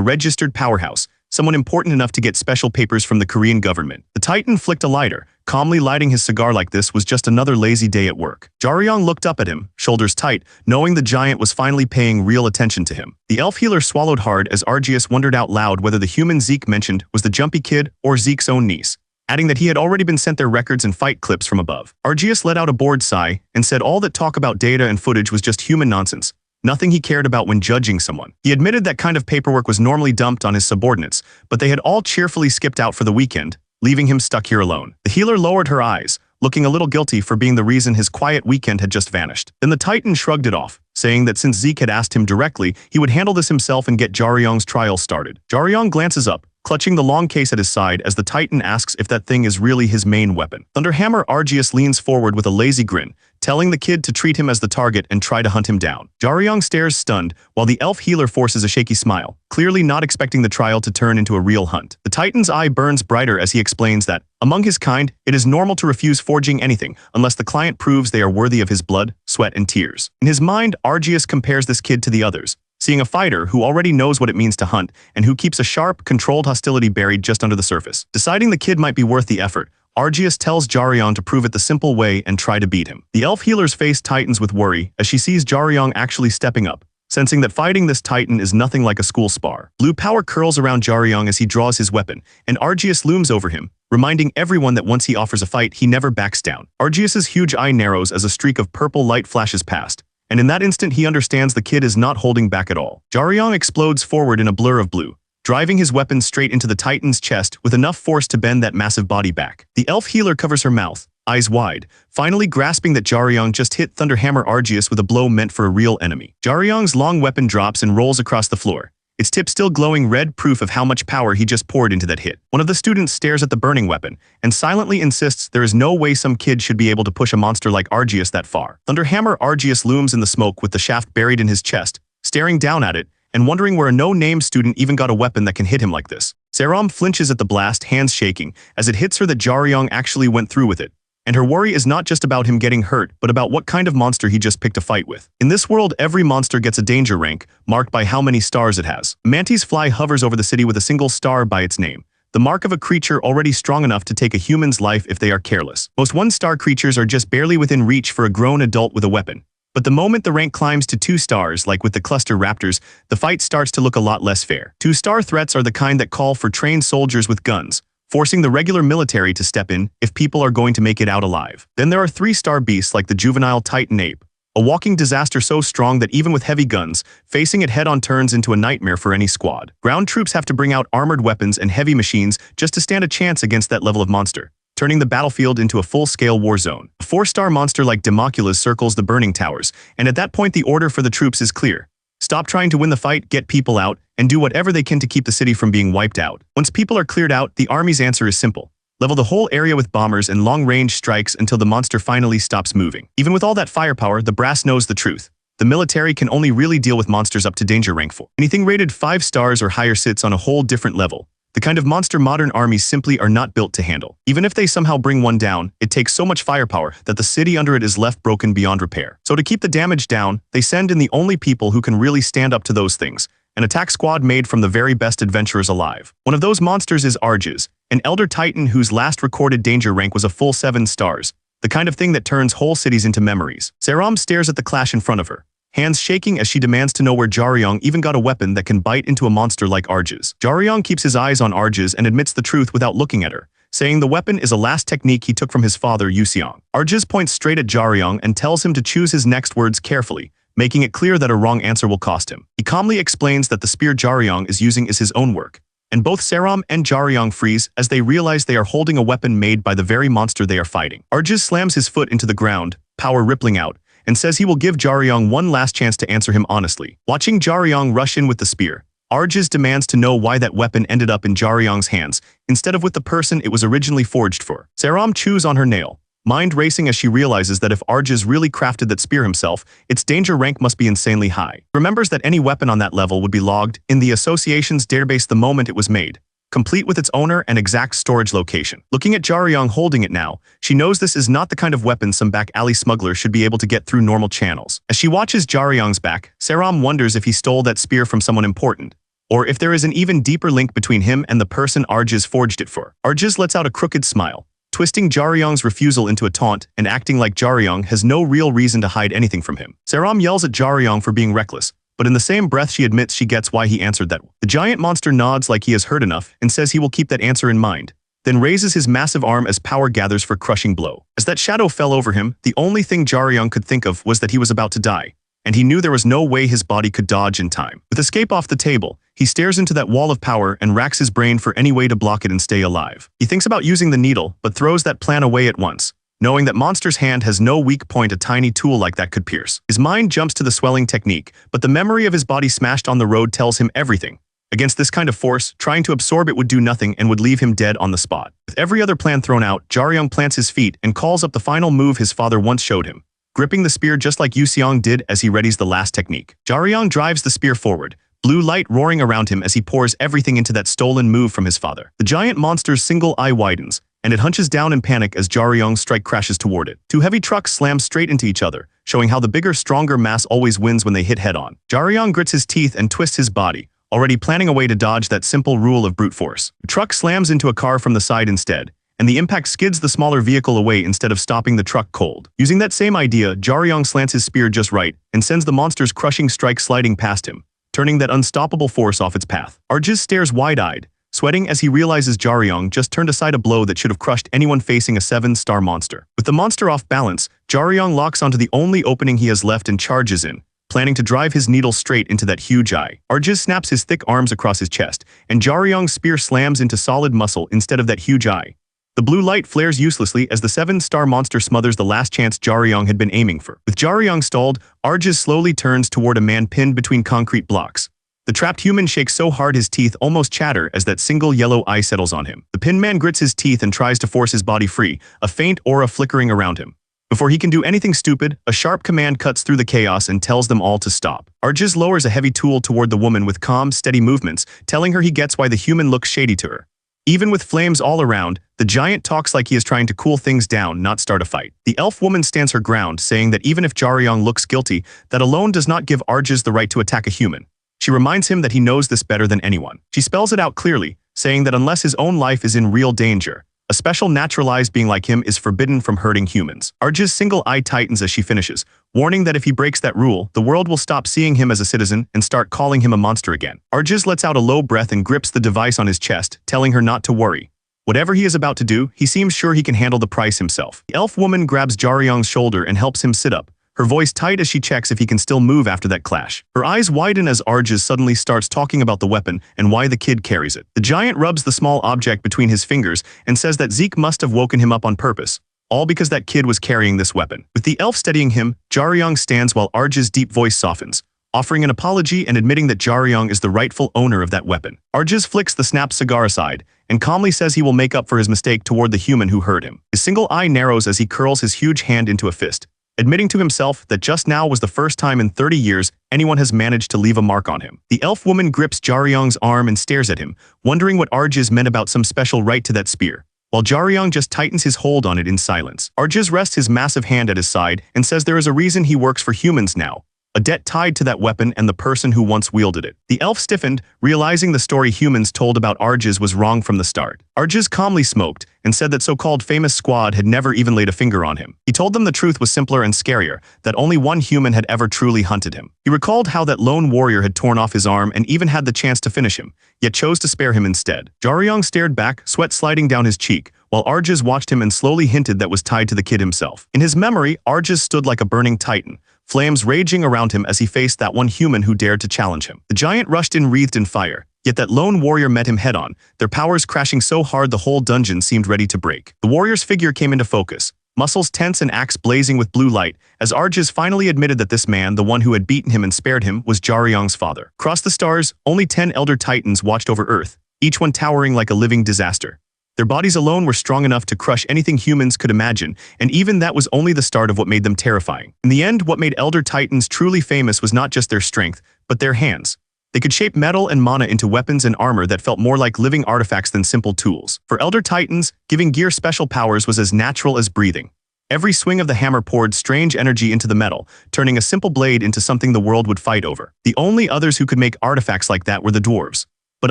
registered powerhouse, someone important enough to get special papers from the Korean government. The titan flicked a lighter, calmly lighting his cigar like this was just another lazy day at work. Jaryong looked up at him, shoulders tight, knowing the giant was finally paying real attention to him. The elf healer swallowed hard as Argeus wondered out loud whether the human Zeke mentioned was the jumpy kid or Zeke's own niece, adding that he had already been sent their records and fight clips from above. Argeus let out a bored sigh and said all that talk about data and footage was just human nonsense, nothing he cared about when judging someone. He admitted that kind of paperwork was normally dumped on his subordinates, but they had all cheerfully skipped out for the weekend, leaving him stuck here alone. The healer lowered her eyes, looking a little guilty for being the reason his quiet weekend had just vanished. Then the Titan shrugged it off, saying that since Zeke had asked him directly, he would handle this himself and get Jaryong's trial started. Jaryong glances up, clutching the long case at his side as the Titan asks if that thing is really his main weapon. Thunderhammer Argeus leans forward with a lazy grin, telling the kid to treat him as the target and try to hunt him down. Jaryong stares stunned, while the elf healer forces a shaky smile, clearly not expecting the trial to turn into a real hunt. The Titan's eye burns brighter as he explains that, among his kind, it is normal to refuse forging anything unless the client proves they are worthy of his blood, sweat, and tears. In his mind, Argeus compares this kid to the others, seeing a fighter who already knows what it means to hunt and who keeps a sharp, controlled hostility buried just under the surface. Deciding the kid might be worth the effort, Argeus tells Jaryong to prove it the simple way and try to beat him. The elf healer's face tightens with worry as she sees Jaryong actually stepping up, sensing that fighting this Titan is nothing like a school spar. Blue power curls around Jaryong as he draws his weapon, and Argeus looms over him, reminding everyone that once he offers a fight, he never backs down. Argeus's huge eye narrows as a streak of purple light flashes past, and in that instant he understands the kid is not holding back at all. Jaryong explodes forward in a blur of blue, driving his weapon straight into the Titan's chest with enough force to bend that massive body back. The elf healer covers her mouth, eyes wide, finally grasping that Jaryong just hit Thunderhammer Argeus with a blow meant for a real enemy. Jaryong's long weapon drops and rolls across the floor, its tip still glowing red, proof of how much power he just poured into that hit. One of the students stares at the burning weapon and silently insists there is no way some kid should be able to push a monster like Argeus that far. Thunderhammer Argeus looms in the smoke with the shaft buried in his chest, staring down at it and wondering where a no-name student even got a weapon that can hit him like this. Saram flinches at the blast, hands shaking, as it hits her that Jaryong actually went through with it. And her worry is not just about him getting hurt, but about what kind of monster he just picked a fight with. In this world, every monster gets a danger rank, marked by how many stars it has. Mantis fly hovers over the city with a single star by its name, the mark of a creature already strong enough to take a human's life if they are careless. Most 1-star creatures are just barely within reach for a grown adult with a weapon. But the moment the rank climbs to 2 stars, like with the cluster raptors, the fight starts to look a lot less fair. 2-star threats are the kind that call for trained soldiers with guns, forcing the regular military to step in if people are going to make it out alive. Then there are 3-star beasts like the juvenile Titan ape, a walking disaster so strong that even with heavy guns, facing it head-on turns into a nightmare for any squad. Ground troops have to bring out armored weapons and heavy machines just to stand a chance against that level of monster, turning the battlefield into a full-scale war zone. A 4-star monster like Democulus circles the burning towers, and at that point the order for the troops is clear. Stop trying to win the fight, get people out, and do whatever they can to keep the city from being wiped out. Once people are cleared out, the army's answer is simple. Level the whole area with bombers and long-range strikes until the monster finally stops moving. Even with all that firepower, the brass knows the truth. The military can only really deal with monsters up to danger rank 4. Anything rated 5 stars or higher sits on a whole different level. The kind of monster modern armies simply are not built to handle. Even if they somehow bring one down, it takes so much firepower that the city under it is left broken beyond repair. So to keep the damage down, they send in the only people who can really stand up to those things, an attack squad made from the very best adventurers alive. One of those monsters is Arges, an elder titan whose last recorded danger rank was a full 7 stars, the kind of thing that turns whole cities into memories. Seram stares at the clash in front of her, hands shaking as she demands to know where Jaryong even got a weapon that can bite into a monster like Arges. Jaryong keeps his eyes on Arges and admits the truth without looking at her, saying the weapon is a last technique he took from his father Yuseong. Arges points straight at Jaryong and tells him to choose his next words carefully, making it clear that a wrong answer will cost him. He calmly explains that the spear Jaryong is using is his own work, and both Seram and Jaryong freeze as they realize they are holding a weapon made by the very monster they are fighting. Arges slams his foot into the ground, power rippling out, and says he will give Jaryong one last chance to answer him honestly. Watching Jaryong rush in with the spear, Arges demands to know why that weapon ended up in Jaryong's hands, instead of with the person it was originally forged for. Seram chews on her nail, mind racing as she realizes that if Arges really crafted that spear himself, its danger rank must be insanely high. Remembers that any weapon on that level would be logged in the association's database the moment it was made, complete with its owner and exact storage location. Looking at Jaryong holding it now, she knows this is not the kind of weapon some back alley smuggler should be able to get through normal channels. As she watches Jaryong's back, Seram wonders if he stole that spear from someone important, or if there is an even deeper link between him and the person Arges forged it for. Arges lets out a crooked smile, twisting Jaryong's refusal into a taunt and acting like Jaryong has no real reason to hide anything from him. Seram yells at Jaryong for being reckless, but in the same breath she admits she gets why he answered that. The giant monster nods like he has heard enough and says he will keep that answer in mind, then raises his massive arm as power gathers for crushing blow. As that shadow fell over him, the only thing Jaryong could think of was that he was about to die, and he knew there was no way his body could dodge in time. With escape off the table, he stares into that wall of power and racks his brain for any way to block it and stay alive. He thinks about using the needle, but throws that plan away at once, knowing that Monster's hand has no weak point a tiny tool like that could pierce. His mind jumps to the swelling technique, but the memory of his body smashed on the road tells him everything. Against this kind of force, trying to absorb it would do nothing and would leave him dead on the spot. With every other plan thrown out, Jaryong plants his feet and calls up the final move his father once showed him, gripping the spear just like Yuseong did as he readies the last technique. Jaryong drives the spear forward, blue light roaring around him as he pours everything into that stolen move from his father. The giant monster's single eye widens, and it hunches down in panic as Jaryong's strike crashes toward it. 2 heavy trucks slam straight into each other, showing how the bigger, stronger mass always wins when they hit head-on. Jaryong grits his teeth and twists his body, already planning a way to dodge that simple rule of brute force. The truck slams into a car from the side instead, and the impact skids the smaller vehicle away instead of stopping the truck cold. Using that same idea, Jaryong slants his spear just right and sends the monster's crushing strike sliding past him, turning that unstoppable force off its path. Arges stares wide-eyed, sweating as he realizes Jaryong just turned aside a blow that should have crushed anyone facing a 7-star monster. With the monster off balance, Jaryong locks onto the only opening he has left and charges in, planning to drive his needle straight into that huge eye. Arges snaps his thick arms across his chest, and Jaryong's spear slams into solid muscle instead of that huge eye. The blue light flares uselessly as the 7-star monster smothers the last chance Jaryong had been aiming for. With Jaryong stalled, Arges slowly turns toward a man pinned between concrete blocks. The trapped human shakes so hard his teeth almost chatter as that single yellow eye settles on him. The pinned man grits his teeth and tries to force his body free, a faint aura flickering around him. Before he can do anything stupid, a sharp command cuts through the chaos and tells them all to stop. Arges lowers a heavy tool toward the woman with calm, steady movements, telling her he gets why the human looks shady to her. Even with flames all around, the giant talks like he is trying to cool things down, not start a fight. The elf woman stands her ground, saying that even if Jaryong looks guilty, that alone does not give Arges the right to attack a human. She reminds him that he knows this better than anyone. She spells it out clearly, saying that unless his own life is in real danger, a special naturalized being like him is forbidden from hurting humans. Arj's single eye tightens as she finishes, warning that if he breaks that rule, the world will stop seeing him as a citizen and start calling him a monster again. Arj's lets out a low breath and grips the device on his chest, telling her not to worry. Whatever he is about to do, he seems sure he can handle the price himself. The elf woman grabs Jaryong's shoulder and helps him sit up, her voice tight as she checks if he can still move after that clash. Her eyes widen as Arj suddenly starts talking about the weapon and why the kid carries it. The giant rubs the small object between his fingers and says that Zeke must have woken him up on purpose, all because that kid was carrying this weapon. With the elf steadying him, Jaryong stands while Arj's deep voice softens, offering an apology and admitting that Jaryong is the rightful owner of that weapon. Arj flicks the snapped cigar aside and calmly says he will make up for his mistake toward the human who hurt him. His single eye narrows as he curls his huge hand into a fist, admitting to himself that just now was the first time in 30 years anyone has managed to leave a mark on him. The elf woman grips Jaryong's arm and stares at him, wondering what Arj meant about some special right to that spear, while Jaryong just tightens his hold on it in silence. Arj rests his massive hand at his side and says there is a reason he works for humans now, a debt tied to that weapon and the person who once wielded it. The elf stiffened, realizing the story humans told about Arj's was wrong from the start. Arj calmly smoked and said that so-called famous squad had never even laid a finger on him. He told them the truth was simpler and scarier, that only one human had ever truly hunted him. He recalled how that lone warrior had torn off his arm and even had the chance to finish him, yet chose to spare him instead. Jaryong stared back, sweat sliding down his cheek, while Arj watched him and slowly hinted that was tied to the kid himself. In his memory, Arj stood like a burning titan, flames raging around him as he faced that one human who dared to challenge him. The giant rushed in wreathed in fire, yet that lone warrior met him head-on, their powers crashing so hard the whole dungeon seemed ready to break. The warrior's figure came into focus, muscles tense and axe blazing with blue light, as Arj finally admitted that this man, the one who had beaten him and spared him, was Jaryong's father. Across the stars, only 10 elder titans watched over Earth, each one towering like a living disaster. Their bodies alone were strong enough to crush anything humans could imagine, and even that was only the start of what made them terrifying. In the end, what made Elder Titans truly famous was not just their strength, but their hands. They could shape metal and mana into weapons and armor that felt more like living artifacts than simple tools. For Elder Titans, giving gear special powers was as natural as breathing. Every swing of the hammer poured strange energy into the metal, turning a simple blade into something the world would fight over. The only others who could make artifacts like that were the dwarves. But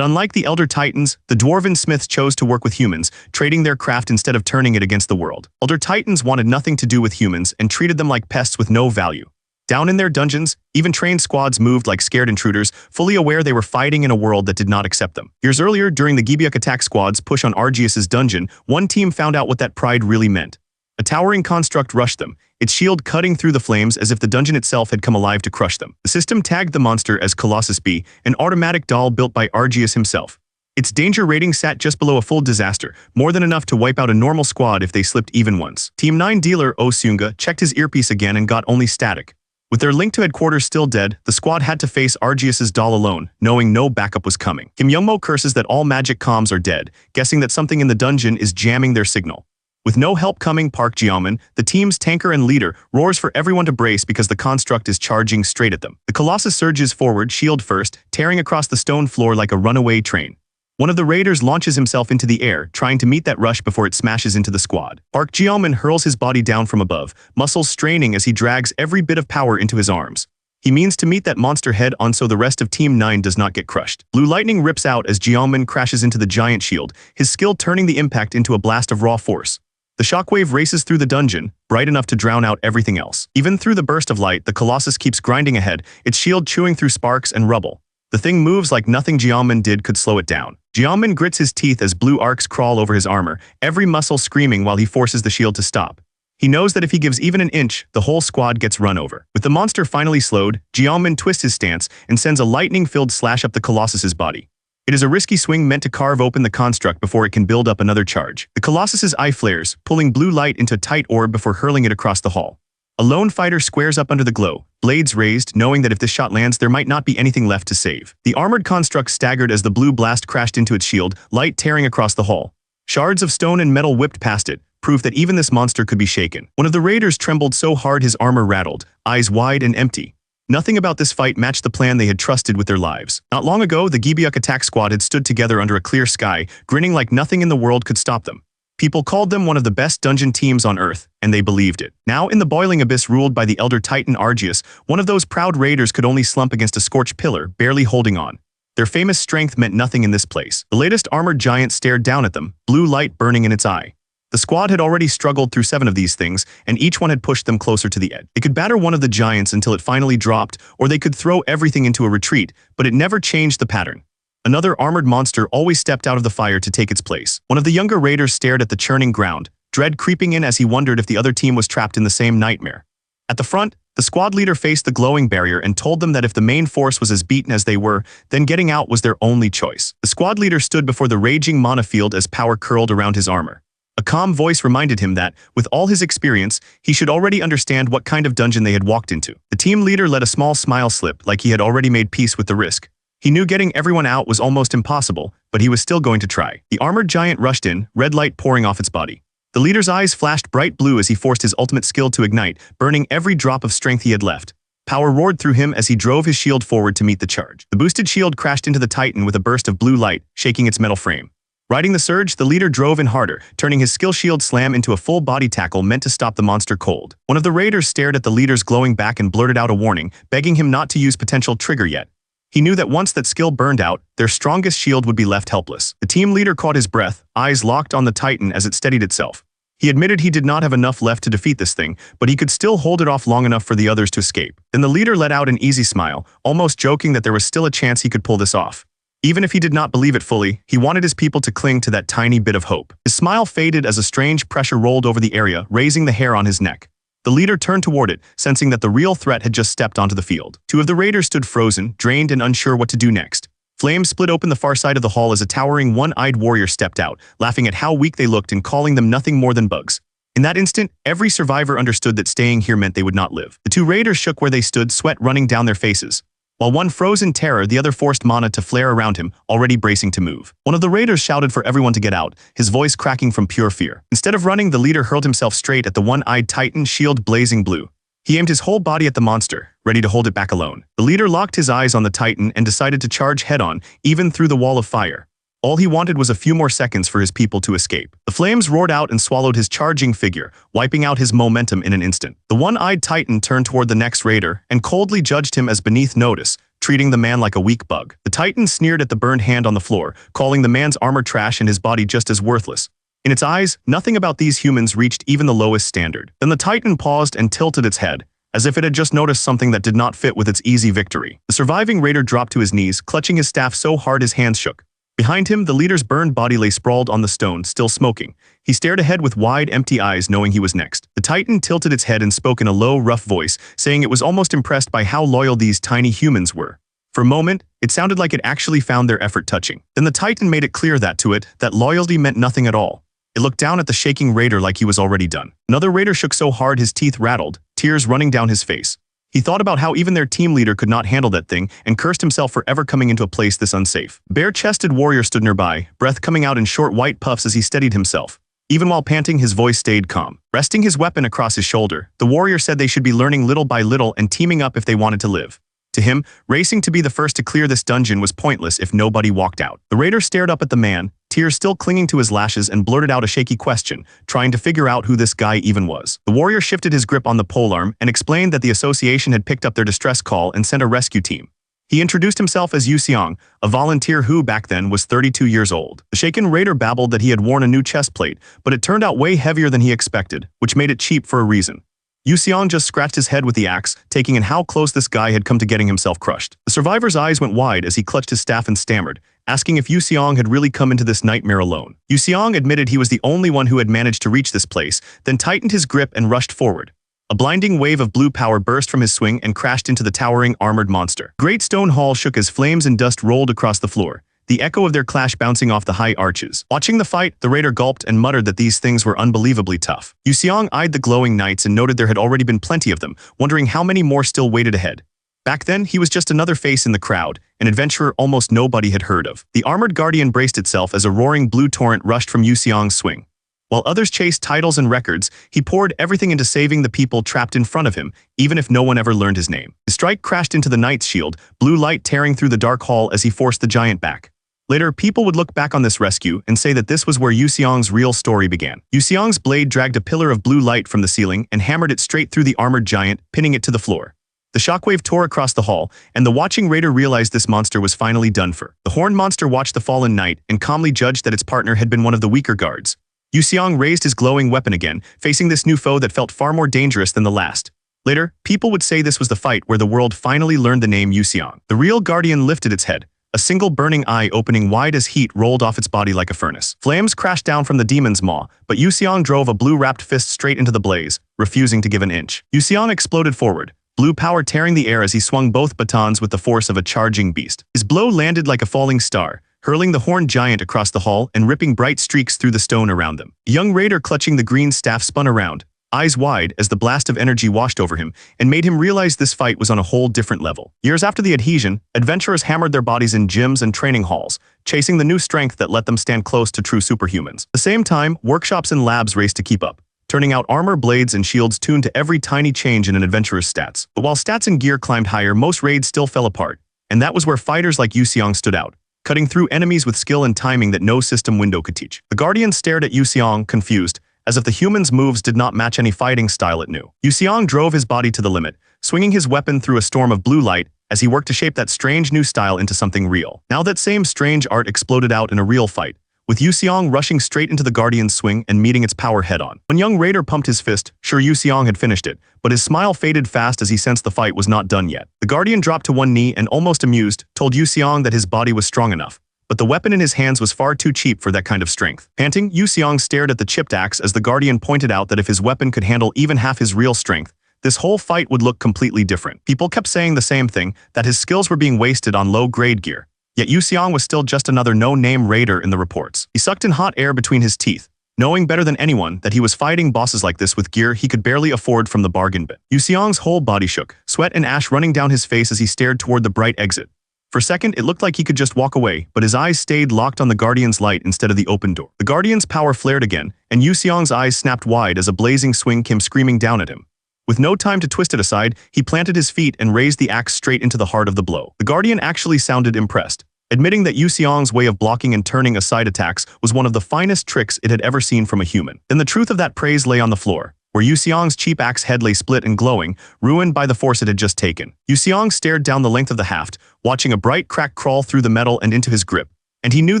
unlike the Elder Titans, the Dwarven Smiths chose to work with humans, trading their craft instead of turning it against the world. Elder Titans wanted nothing to do with humans and treated them like pests with no value. Down in their dungeons, even trained squads moved like scared intruders, fully aware they were fighting in a world that did not accept them. Years earlier, during the Gibeuk attack squad's push on Argius's dungeon, one team found out what that pride really meant. A towering construct rushed them, its shield cutting through the flames as if the dungeon itself had come alive to crush them. The system tagged the monster as Colossus B, an automatic doll built by Argius himself. Its danger rating sat just below a full disaster, more than enough to wipe out a normal squad if they slipped even once. Team 9 dealer Osunga checked his earpiece again and got only static. With their link to headquarters still dead, the squad had to face Argius's doll alone, knowing no backup was coming. Kim Youngmo curses that all magic comms are dead, guessing that something in the dungeon is jamming their signal. With no help coming, Park Jiaomin, the team's tanker and leader, roars for everyone to brace because the construct is charging straight at them. The Colossus surges forward, shield first, tearing across the stone floor like a runaway train. One of the raiders launches himself into the air, trying to meet that rush before it smashes into the squad. Park Jiaomin hurls his body down from above, muscles straining as he drags every bit of power into his arms. He means to meet that monster head-on so the rest of Team 9 does not get crushed. Blue lightning rips out as Jiaomin crashes into the giant shield, his skill turning the impact into a blast of raw force. The shockwave races through the dungeon, bright enough to drown out everything else. Even through the burst of light, the Colossus keeps grinding ahead, its shield chewing through sparks and rubble. The thing moves like nothing Jiaomin did could slow it down. Jiaomin grits his teeth as blue arcs crawl over his armor, every muscle screaming while he forces the shield to stop. He knows that if he gives even an inch, the whole squad gets run over. With the monster finally slowed, Jiaomin twists his stance and sends a lightning-filled slash up the Colossus's body. It is a risky swing meant to carve open the construct before it can build up another charge. The Colossus's eye flares, pulling blue light into a tight orb before hurling it across the hall. A lone fighter squares up under the glow, blades raised, knowing that if this shot lands, there might not be anything left to save. The armored construct staggered as the blue blast crashed into its shield, light tearing across the hall. Shards of stone and metal whipped past it, proof that even this monster could be shaken. One of the raiders trembled so hard his armor rattled, eyes wide and empty. Nothing about this fight matched the plan they had trusted with their lives. Not long ago, the Gibeuk attack squad had stood together under a clear sky, grinning like nothing in the world could stop them. People called them one of the best dungeon teams on Earth, and they believed it. Now, in the boiling abyss ruled by the Elder Titan Argius, one of those proud raiders could only slump against a scorched pillar, barely holding on. Their famous strength meant nothing in this place. The latest armored giant stared down at them, blue light burning in its eye. The squad had already struggled through 7 of these things, and each one had pushed them closer to the edge. They could batter one of the giants until it finally dropped, or they could throw everything into a retreat, but it never changed the pattern. Another armored monster always stepped out of the fire to take its place. One of the younger raiders stared at the churning ground, dread creeping in as he wondered if the other team was trapped in the same nightmare. At the front, the squad leader faced the glowing barrier and told them that if the main force was as beaten as they were, then getting out was their only choice. The squad leader stood before the raging mana field as power curled around his armor. A calm voice reminded him that, with all his experience, he should already understand what kind of dungeon they had walked into. The team leader let a small smile slip, like he had already made peace with the risk. He knew getting everyone out was almost impossible, but he was still going to try. The armored giant rushed in, red light pouring off its body. The leader's eyes flashed bright blue as he forced his ultimate skill to ignite, burning every drop of strength he had left. Power roared through him as he drove his shield forward to meet the charge. The boosted shield crashed into the Titan with a burst of blue light, shaking its metal frame. Riding the surge, the leader drove in harder, turning his skill shield slam into a full body tackle meant to stop the monster cold. One of the raiders stared at the leader's glowing back and blurted out a warning, begging him not to use potential trigger yet. He knew that once that skill burned out, their strongest shield would be left helpless. The team leader caught his breath, eyes locked on the Titan as it steadied itself. He admitted he did not have enough left to defeat this thing, but he could still hold it off long enough for the others to escape. Then the leader let out an easy smile, almost joking that there was still a chance he could pull this off. Even if he did not believe it fully, he wanted his people to cling to that tiny bit of hope. His smile faded as a strange pressure rolled over the area, raising the hair on his neck. The leader turned toward it, sensing that the real threat had just stepped onto the field. 2 of the raiders stood frozen, drained and unsure what to do next. Flames split open the far side of the hall as a towering one-eyed warrior stepped out, laughing at how weak they looked and calling them nothing more than bugs. In that instant, every survivor understood that staying here meant they would not live. The 2 raiders shook where they stood, sweat running down their faces. While one froze in terror, the other forced mana to flare around him, already bracing to move. One of the raiders shouted for everyone to get out, his voice cracking from pure fear. Instead of running, the leader hurled himself straight at the one-eyed Titan, shield blazing blue. He aimed his whole body at the monster, ready to hold it back alone. The leader locked his eyes on the Titan and decided to charge head-on, even through the wall of fire. All he wanted was a few more seconds for his people to escape. The flames roared out and swallowed his charging figure, wiping out his momentum in an instant. The one-eyed Titan turned toward the next raider and coldly judged him as beneath notice, treating the man like a weak bug. The Titan sneered at the burned hand on the floor, calling the man's armor trash and his body just as worthless. In its eyes, nothing about these humans reached even the lowest standard. Then the Titan paused and tilted its head, as if it had just noticed something that did not fit with its easy victory. The surviving raider dropped to his knees, clutching his staff so hard his hands shook. Behind him, the leader's burned body lay sprawled on the stone, still smoking. He stared ahead with wide, empty eyes, knowing he was next. The Titan tilted its head and spoke in a low, rough voice, saying it was almost impressed by how loyal these tiny humans were. For a moment, it sounded like it actually found their effort touching. Then the Titan made it clear that to it, that loyalty meant nothing at all. It looked down at the shaking raider like he was already done. Another raider shook so hard his teeth rattled, tears running down his face. He thought about how even their team leader could not handle that thing and cursed himself for ever coming into a place this unsafe. Bare-chested warrior stood nearby, breath coming out in short white puffs as he steadied himself. Even while panting, his voice stayed calm. Resting his weapon across his shoulder, the warrior said they should be learning little by little and teaming up if they wanted to live. To him, racing to be the first to clear this dungeon was pointless if nobody walked out. The raider stared up at the man, tears still clinging to his lashes, and blurted out a shaky question, trying to figure out who this guy even was. The warrior shifted his grip on the polearm and explained that the association had picked up their distress call and sent a rescue team. He introduced himself as Yu Xiang, a volunteer who, back then, was 32 years old. The shaken raider babbled that he had worn a new chest plate, but it turned out way heavier than he expected, which made it cheap for a reason. Yu Xiang just scratched his head with the axe, taking in how close this guy had come to getting himself crushed. The survivor's eyes went wide as he clutched his staff and stammered, asking if Yu Xiang had really come into this nightmare alone. Yu Xiang admitted he was the only one who had managed to reach this place, then tightened his grip and rushed forward. A blinding wave of blue power burst from his swing and crashed into the towering, armored monster. Great stone hall shook as flames and dust rolled across the floor, the echo of their clash bouncing off the high arches. Watching the fight, the raider gulped and muttered that these things were unbelievably tough. Yu Xiang eyed the glowing knights and noted there had already been plenty of them, wondering how many more still waited ahead. Back then, he was just another face in the crowd, an adventurer almost nobody had heard of. The armored guardian braced itself as a roaring blue torrent rushed from Yu Xiang's swing. While others chased titles and records, he poured everything into saving the people trapped in front of him, even if no one ever learned his name. His strike crashed into the knight's shield, blue light tearing through the dark hall as he forced the giant back. Later, people would look back on this rescue and say that this was where Yu Xiang's real story began. Yu Xiang's blade dragged a pillar of blue light from the ceiling and hammered it straight through the armored giant, pinning it to the floor. The shockwave tore across the hall, and the watching raider realized this monster was finally done for. The horned monster watched the fallen knight and calmly judged that its partner had been one of the weaker guards. Yu Xiong raised his glowing weapon again, facing this new foe that felt far more dangerous than the last. Later, people would say this was the fight where the world finally learned the name Yu Xiong. The real guardian lifted its head. A single burning eye opening wide as heat rolled off its body like a furnace. Flames crashed down from the demon's maw, but Yu Xiong drove a blue-wrapped fist straight into the blaze, refusing to give an inch. Yu Xiong exploded forward, blue power tearing the air as he swung both batons with the force of a charging beast. His blow landed like a falling star, hurling the horned giant across the hall and ripping bright streaks through the stone around them. The young raider clutching the green staff spun around, eyes wide as the blast of energy washed over him and made him realize this fight was on a whole different level. Years after the adhesion, adventurers hammered their bodies in gyms and training halls, chasing the new strength that let them stand close to true superhumans. At the same time, workshops and labs raced to keep up, turning out armor, blades, and shields tuned to every tiny change in an adventurer's stats. But while stats and gear climbed higher, most raids still fell apart, and that was where fighters like Yu Xiong stood out, cutting through enemies with skill and timing that no system window could teach. The Guardian stared at Yu Xiong, confused, as if the human's moves did not match any fighting style it knew. Yu Xiong drove his body to the limit, swinging his weapon through a storm of blue light as he worked to shape that strange new style into something real. Now that same strange art exploded out in a real fight, with Yu Xiong rushing straight into the Guardian's swing and meeting its power head-on. When young Raider pumped his fist, sure Yu Xiong had finished it, but his smile faded fast as he sensed the fight was not done yet. The Guardian dropped to one knee and, almost amused, told Yu Xiong that his body was strong enough, but the weapon in his hands was far too cheap for that kind of strength. Panting, Yu Xiong stared at the chipped axe as the Guardian pointed out that if his weapon could handle even half his real strength, this whole fight would look completely different. People kept saying the same thing, that his skills were being wasted on low-grade gear. Yet Yu Xiong was still just another no-name raider in the reports. He sucked in hot air between his teeth, knowing better than anyone that he was fighting bosses like this with gear he could barely afford from the bargain bin. Yu Xiong's whole body shook, sweat and ash running down his face as he stared toward the bright exit. For a second, it looked like he could just walk away, but his eyes stayed locked on the Guardian's light instead of the open door. The Guardian's power flared again, and Yu Xiong's eyes snapped wide as a blazing swing came screaming down at him. With no time to twist it aside, he planted his feet and raised the axe straight into the heart of the blow. The Guardian actually sounded impressed, admitting that Yu Xiong's way of blocking and turning aside attacks was one of the finest tricks it had ever seen from a human. Then the truth of that praise lay on the floor, where Yu Xiong's cheap axe head lay split and glowing, ruined by the force it had just taken. Yu Xiong stared down the length of the haft, watching a bright crack crawl through the metal and into his grip, and he knew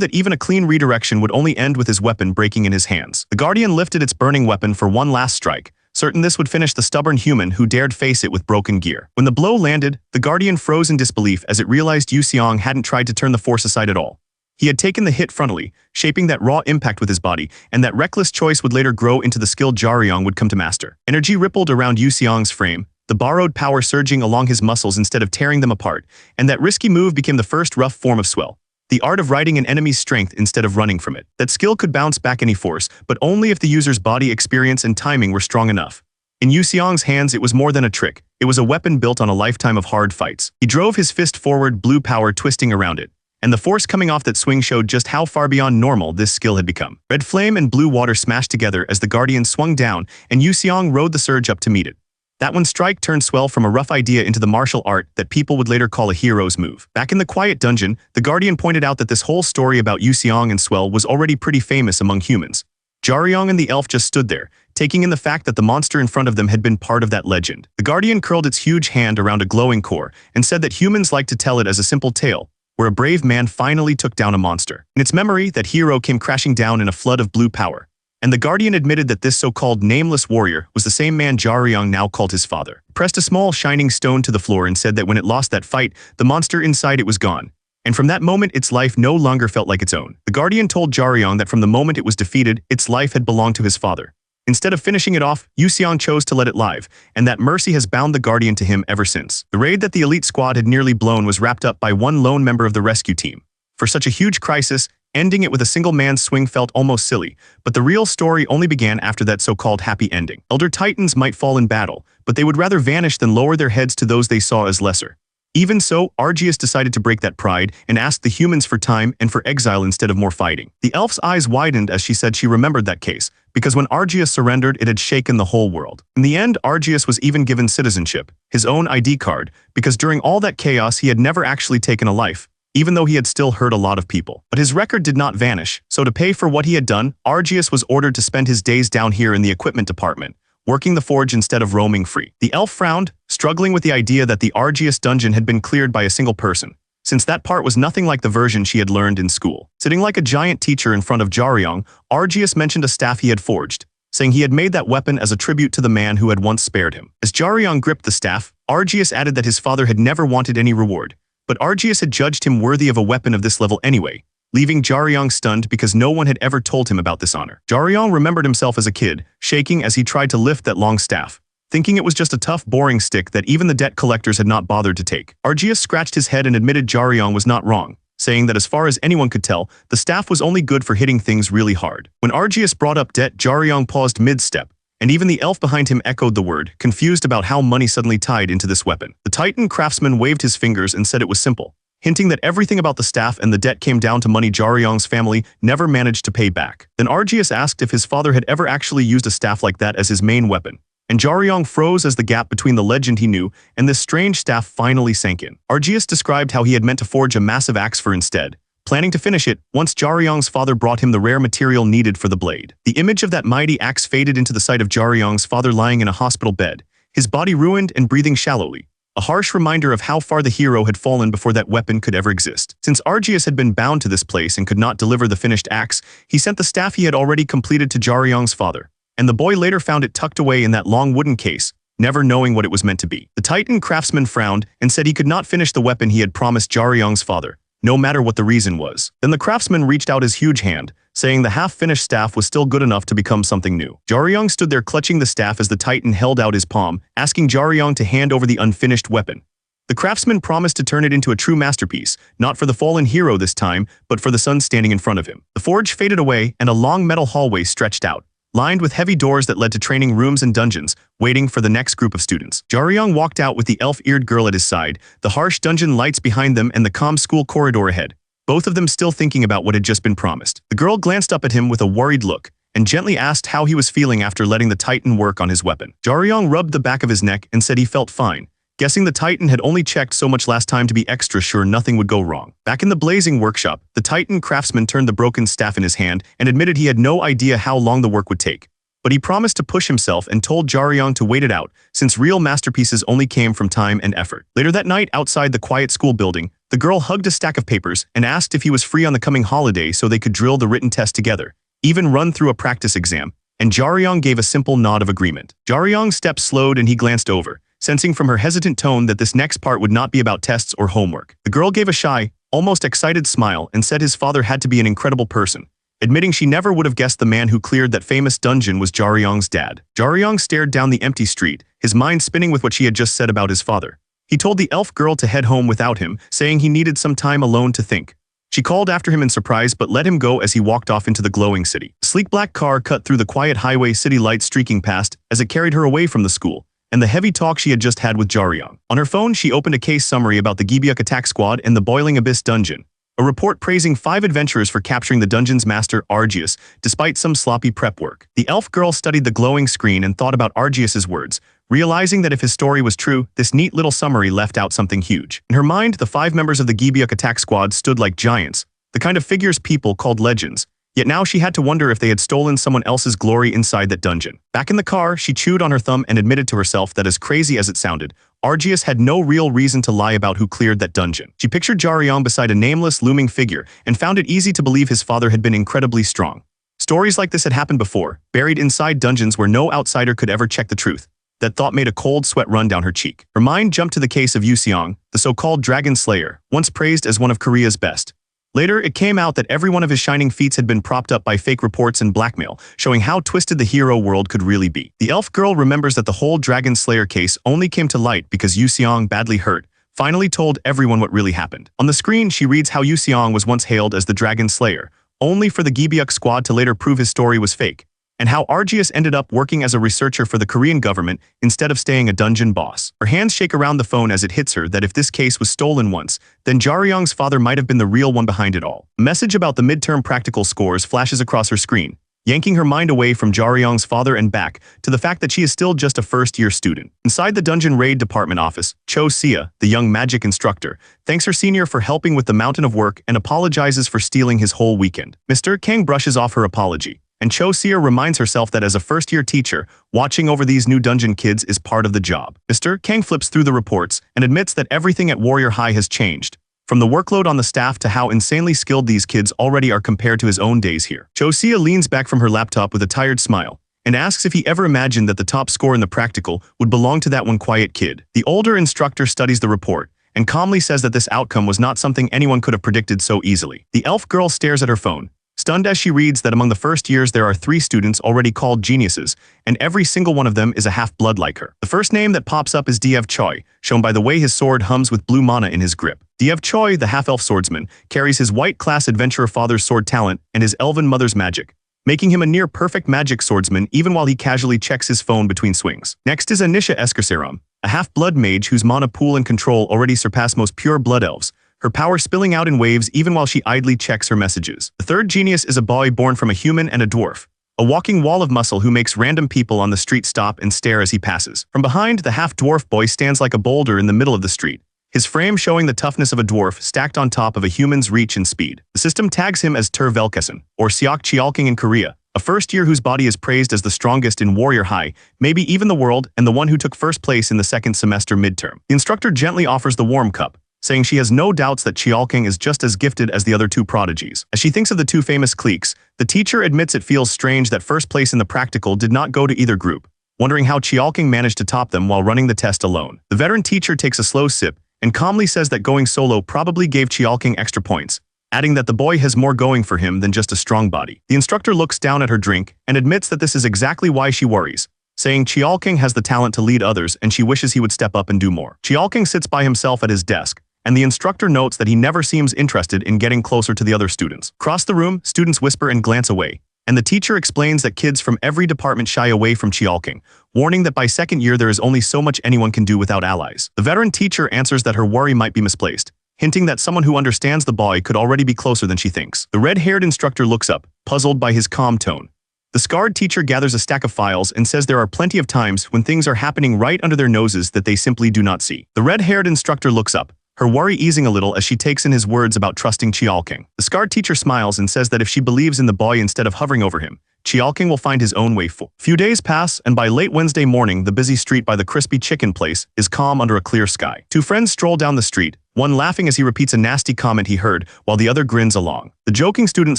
that even a clean redirection would only end with his weapon breaking in his hands. The Guardian lifted its burning weapon for one last strike, certain this would finish the stubborn human who dared face it with broken gear. When the blow landed, the Guardian froze in disbelief as it realized Yu Xiong hadn't tried to turn the force aside at all. He had taken the hit frontally, shaping that raw impact with his body, and that reckless choice would later grow into the skill Jaryong would come to master. Energy rippled around Yu Xiong's frame, the borrowed power surging along his muscles instead of tearing them apart, and that risky move became the first rough form of swell. The art of riding an enemy's strength instead of running from it. That skill could bounce back any force, but only if the user's body experience and timing were strong enough. In Yu Xiong's hands, it was more than a trick. It was a weapon built on a lifetime of hard fights. He drove his fist forward, blue power twisting around it, and the force coming off that swing showed just how far beyond normal this skill had become. Red flame and blue water smashed together as the Guardian swung down, and Yu Xiong rode the surge up to meet it. That one strike turned swell from a rough idea into the martial art that people would later call a hero's move. Back in the quiet dungeon, the Guardian pointed out that this whole story about Yu Xiong and swell was already pretty famous among humans. Jaryong and the elf just stood there, taking in the fact that the monster in front of them had been part of that legend. The Guardian curled its huge hand around a glowing core and said that humans like to tell it as a simple tale, where a brave man finally took down a monster. In its memory, that hero came crashing down in a flood of blue power, and the Guardian admitted that this so-called nameless warrior was the same man Jaryong now called his father. Pressed a small shining stone to the floor and said that when it lost that fight, the monster inside it was gone, and from that moment its life no longer felt like its own. The Guardian told Jaryong that from the moment it was defeated, its life had belonged to his father. Instead of finishing it off, Yu Xiong chose to let it live, and that mercy has bound the Guardian to him ever since. The raid that the elite squad had nearly blown was wrapped up by one lone member of the rescue team. For such a huge crisis, ending it with a single man's swing felt almost silly, but the real story only began after that so-called happy ending. Elder Titans might fall in battle, but they would rather vanish than lower their heads to those they saw as lesser. Even so, Argius decided to break that pride and asked the humans for time and for exile instead of more fighting. The elf's eyes widened as she said she remembered that case, because when Argius surrendered, it had shaken the whole world. In the end, Argius was even given citizenship, his own ID card, because during all that chaos he had never actually taken a life, even though he had still hurt a lot of people. But his record did not vanish, so to pay for what he had done, Argius was ordered to spend his days down here in the equipment department, working the forge instead of roaming free. The elf frowned, struggling with the idea that the arduous dungeon had been cleared by a single person, since that part was nothing like the version she had learned in school. Sitting like a giant teacher in front of Jaryong, Argius mentioned a staff he had forged, saying he had made that weapon as a tribute to the man who had once spared him. As Jaryong gripped the staff, Argius added that his father had never wanted any reward, but Argius had judged him worthy of a weapon of this level anyway, leaving Jaryong stunned because no one had ever told him about this honor. Jaryong remembered himself as a kid, shaking as he tried to lift that long staff, thinking it was just a tough, boring stick that even the debt collectors had not bothered to take. Argius scratched his head and admitted Jaryong was not wrong, saying that as far as anyone could tell, the staff was only good for hitting things really hard. When Argius brought up debt, Jaryong paused mid-step, and even the elf behind him echoed the word, confused about how money suddenly tied into this weapon. The Titan craftsman waved his fingers and said it was simple, hinting that everything about the staff and the debt came down to money Jaryong's family never managed to pay back. Then Argius asked if his father had ever actually used a staff like that as his main weapon, and Jaryong froze as the gap between the legend he knew and this strange staff finally sank in. Argius described how he had meant to forge a massive axe for instead, planning to finish it once Jaryong's father brought him the rare material needed for the blade. The image of that mighty axe faded into the sight of Jaryong's father lying in a hospital bed, his body ruined and breathing shallowly, a harsh reminder of how far the hero had fallen before that weapon could ever exist. Since Argius had been bound to this place and could not deliver the finished axe, he sent the staff he had already completed to Jaryong's father, and the boy later found it tucked away in that long wooden case, never knowing what it was meant to be. The Titan craftsman frowned and said he could not finish the weapon he had promised Jaryong's father, no matter what the reason was. Then the craftsman reached out his huge hand, saying the half-finished staff was still good enough to become something new. Jaryong stood there clutching the staff as the Titan held out his palm, asking Jaryong to hand over the unfinished weapon. The craftsman promised to turn it into a true masterpiece, not for the fallen hero this time, but for the son standing in front of him. The forge faded away and a long metal hallway stretched out, lined with heavy doors that led to training rooms and dungeons, waiting for the next group of students. Jaryong walked out with the elf-eared girl at his side, the harsh dungeon lights behind them and the calm school corridor ahead, both of them still thinking about what had just been promised. The girl glanced up at him with a worried look, and gently asked how he was feeling after letting the Titan work on his weapon. Jaryong rubbed the back of his neck and said he felt fine, guessing the Titan had only checked so much last time to be extra sure nothing would go wrong. Back in the blazing workshop, the Titan craftsman turned the broken staff in his hand and admitted he had no idea how long the work would take, but he promised to push himself and told Jaryong to wait it out, since real masterpieces only came from time and effort. Later that night, outside the quiet school building, the girl hugged a stack of papers and asked if he was free on the coming holiday so they could drill the written test together, even run through a practice exam, and Jaryong gave a simple nod of agreement. Jaryong's steps slowed and he glanced over, sensing from her hesitant tone that this next part would not be about tests or homework. The girl gave a shy, almost excited smile and said his father had to be an incredible person, admitting she never would have guessed the man who cleared that famous dungeon was Jaryong's dad. Jaryong stared down the empty street, his mind spinning with what she had just said about his father. He told the elf girl to head home without him, saying he needed some time alone to think. She called after him in surprise but let him go as he walked off into the glowing city. A sleek black car cut through the quiet highway, city lights streaking past as it carried her away from the school and the heavy talk she had just had with Jaryong. On her phone, she opened a case summary about the Gibeok attack squad and the Boiling Abyss dungeon, a report praising 5 adventurers for capturing the dungeon's master, Argius, despite some sloppy prep work. The elf girl studied the glowing screen and thought about Argius's words, realizing that if his story was true, this neat little summary left out something huge. In her mind, the 5 members of the Gibeok attack squad stood like giants, the kind of figures people called legends, yet now she had to wonder if they had stolen someone else's glory inside that dungeon. Back in the car, she chewed on her thumb and admitted to herself that as crazy as it sounded, Argius had no real reason to lie about who cleared that dungeon. She pictured Jaryong beside a nameless, looming figure and found it easy to believe his father had been incredibly strong. Stories like this had happened before, buried inside dungeons where no outsider could ever check the truth. That thought made a cold sweat run down her cheek. Her mind jumped to the case of Yu Seong, the so-called dragon slayer, once praised as one of Korea's best. Later, it came out that every one of his shining feats had been propped up by fake reports and blackmail, showing how twisted the hero world could really be. The elf girl remembers that the whole Dragon Slayer case only came to light because Yu Seong, badly hurt, finally told everyone what really happened. On the screen, she reads how Yu Seong was once hailed as the Dragon Slayer, only for the Gibeok squad to later prove his story was fake, and how Argius ended up working as a researcher for the Korean government instead of staying a dungeon boss. Her hands shake around the phone as it hits her that if this case was stolen once, then Jaryong's father might have been the real one behind it all. A message about the midterm practical scores flashes across her screen, yanking her mind away from Jaryong's father and back to the fact that she is still just a first-year student. Inside the dungeon raid department office, Cho Sia, the young magic instructor, thanks her senior for helping with the mountain of work and apologizes for stealing his whole weekend. Mr. Kang brushes off her apology and Cho Seer reminds herself that as a first-year teacher, watching over these new dungeon kids is part of the job. Mr. Kang flips through the reports and admits that everything at Warrior High has changed, from the workload on the staff to how insanely skilled these kids already are compared to his own days here. Cho Seer leans back from her laptop with a tired smile and asks if he ever imagined that the top score in the practical would belong to that one quiet kid. The older instructor studies the report and calmly says that this outcome was not something anyone could have predicted so easily. The elf girl stares at her phone, stunned as she reads that among the first years there are 3 students already called geniuses, and every single one of them is a half-blood like her. The first name that pops up is Diev Choi, shown by the way his sword hums with blue mana in his grip. Diev Choi, the half-elf swordsman, carries his white-class adventurer father's sword talent and his elven mother's magic, making him a near-perfect magic swordsman even while he casually checks his phone between swings. Next is Anisha Eskerseram, a half-blood mage whose mana pool and control already surpass most pure blood elves, her power spilling out in waves even while she idly checks her messages. The third genius is a boy born from a human and a dwarf, a walking wall of muscle who makes random people on the street stop and stare as he passes. From behind, the half-dwarf boy stands like a boulder in the middle of the street, his frame showing the toughness of a dwarf stacked on top of a human's reach and speed. The system tags him as Ter Velkeson, or Seok Cheolking in Korea, a first-year whose body is praised as the strongest in Warrior High, maybe even the world, and the one who took first place in the second semester midterm. The instructor gently offers the warm cup, saying she has no doubts that Cheolking is just as gifted as the other 2 prodigies. As she thinks of the 2 famous cliques, the teacher admits it feels strange that first place in the practical did not go to either group, wondering how Cheolking managed to top them while running the test alone. The veteran teacher takes a slow sip and calmly says that going solo probably gave Cheolking extra points, adding that the boy has more going for him than just a strong body. The instructor looks down at her drink and admits that this is exactly why she worries, saying Cheolking has the talent to lead others and she wishes he would step up and do more. Cheolking sits by himself at his desk, and the instructor notes that he never seems interested in getting closer to the other students. Across the room, students whisper and glance away, and the teacher explains that kids from every department shy away from Cheolking, warning that by second year there is only so much anyone can do without allies. The veteran teacher answers that her worry might be misplaced, hinting that someone who understands the boy could already be closer than she thinks. The red-haired instructor looks up, puzzled by his calm tone. The scarred teacher gathers a stack of files and says there are plenty of times when things are happening right under their noses that they simply do not see. The red-haired instructor looks up, her worry easing a little as she takes in his words about trusting Cheolking. The scarred teacher smiles and says that if she believes in the boy instead of hovering over him, Cheolking will find his own way forward. Few days pass, and by late Wednesday morning, the busy street by the crispy chicken place is calm under a clear sky. 2 friends stroll down the street, one laughing as he repeats a nasty comment he heard, while the other grins along. The joking student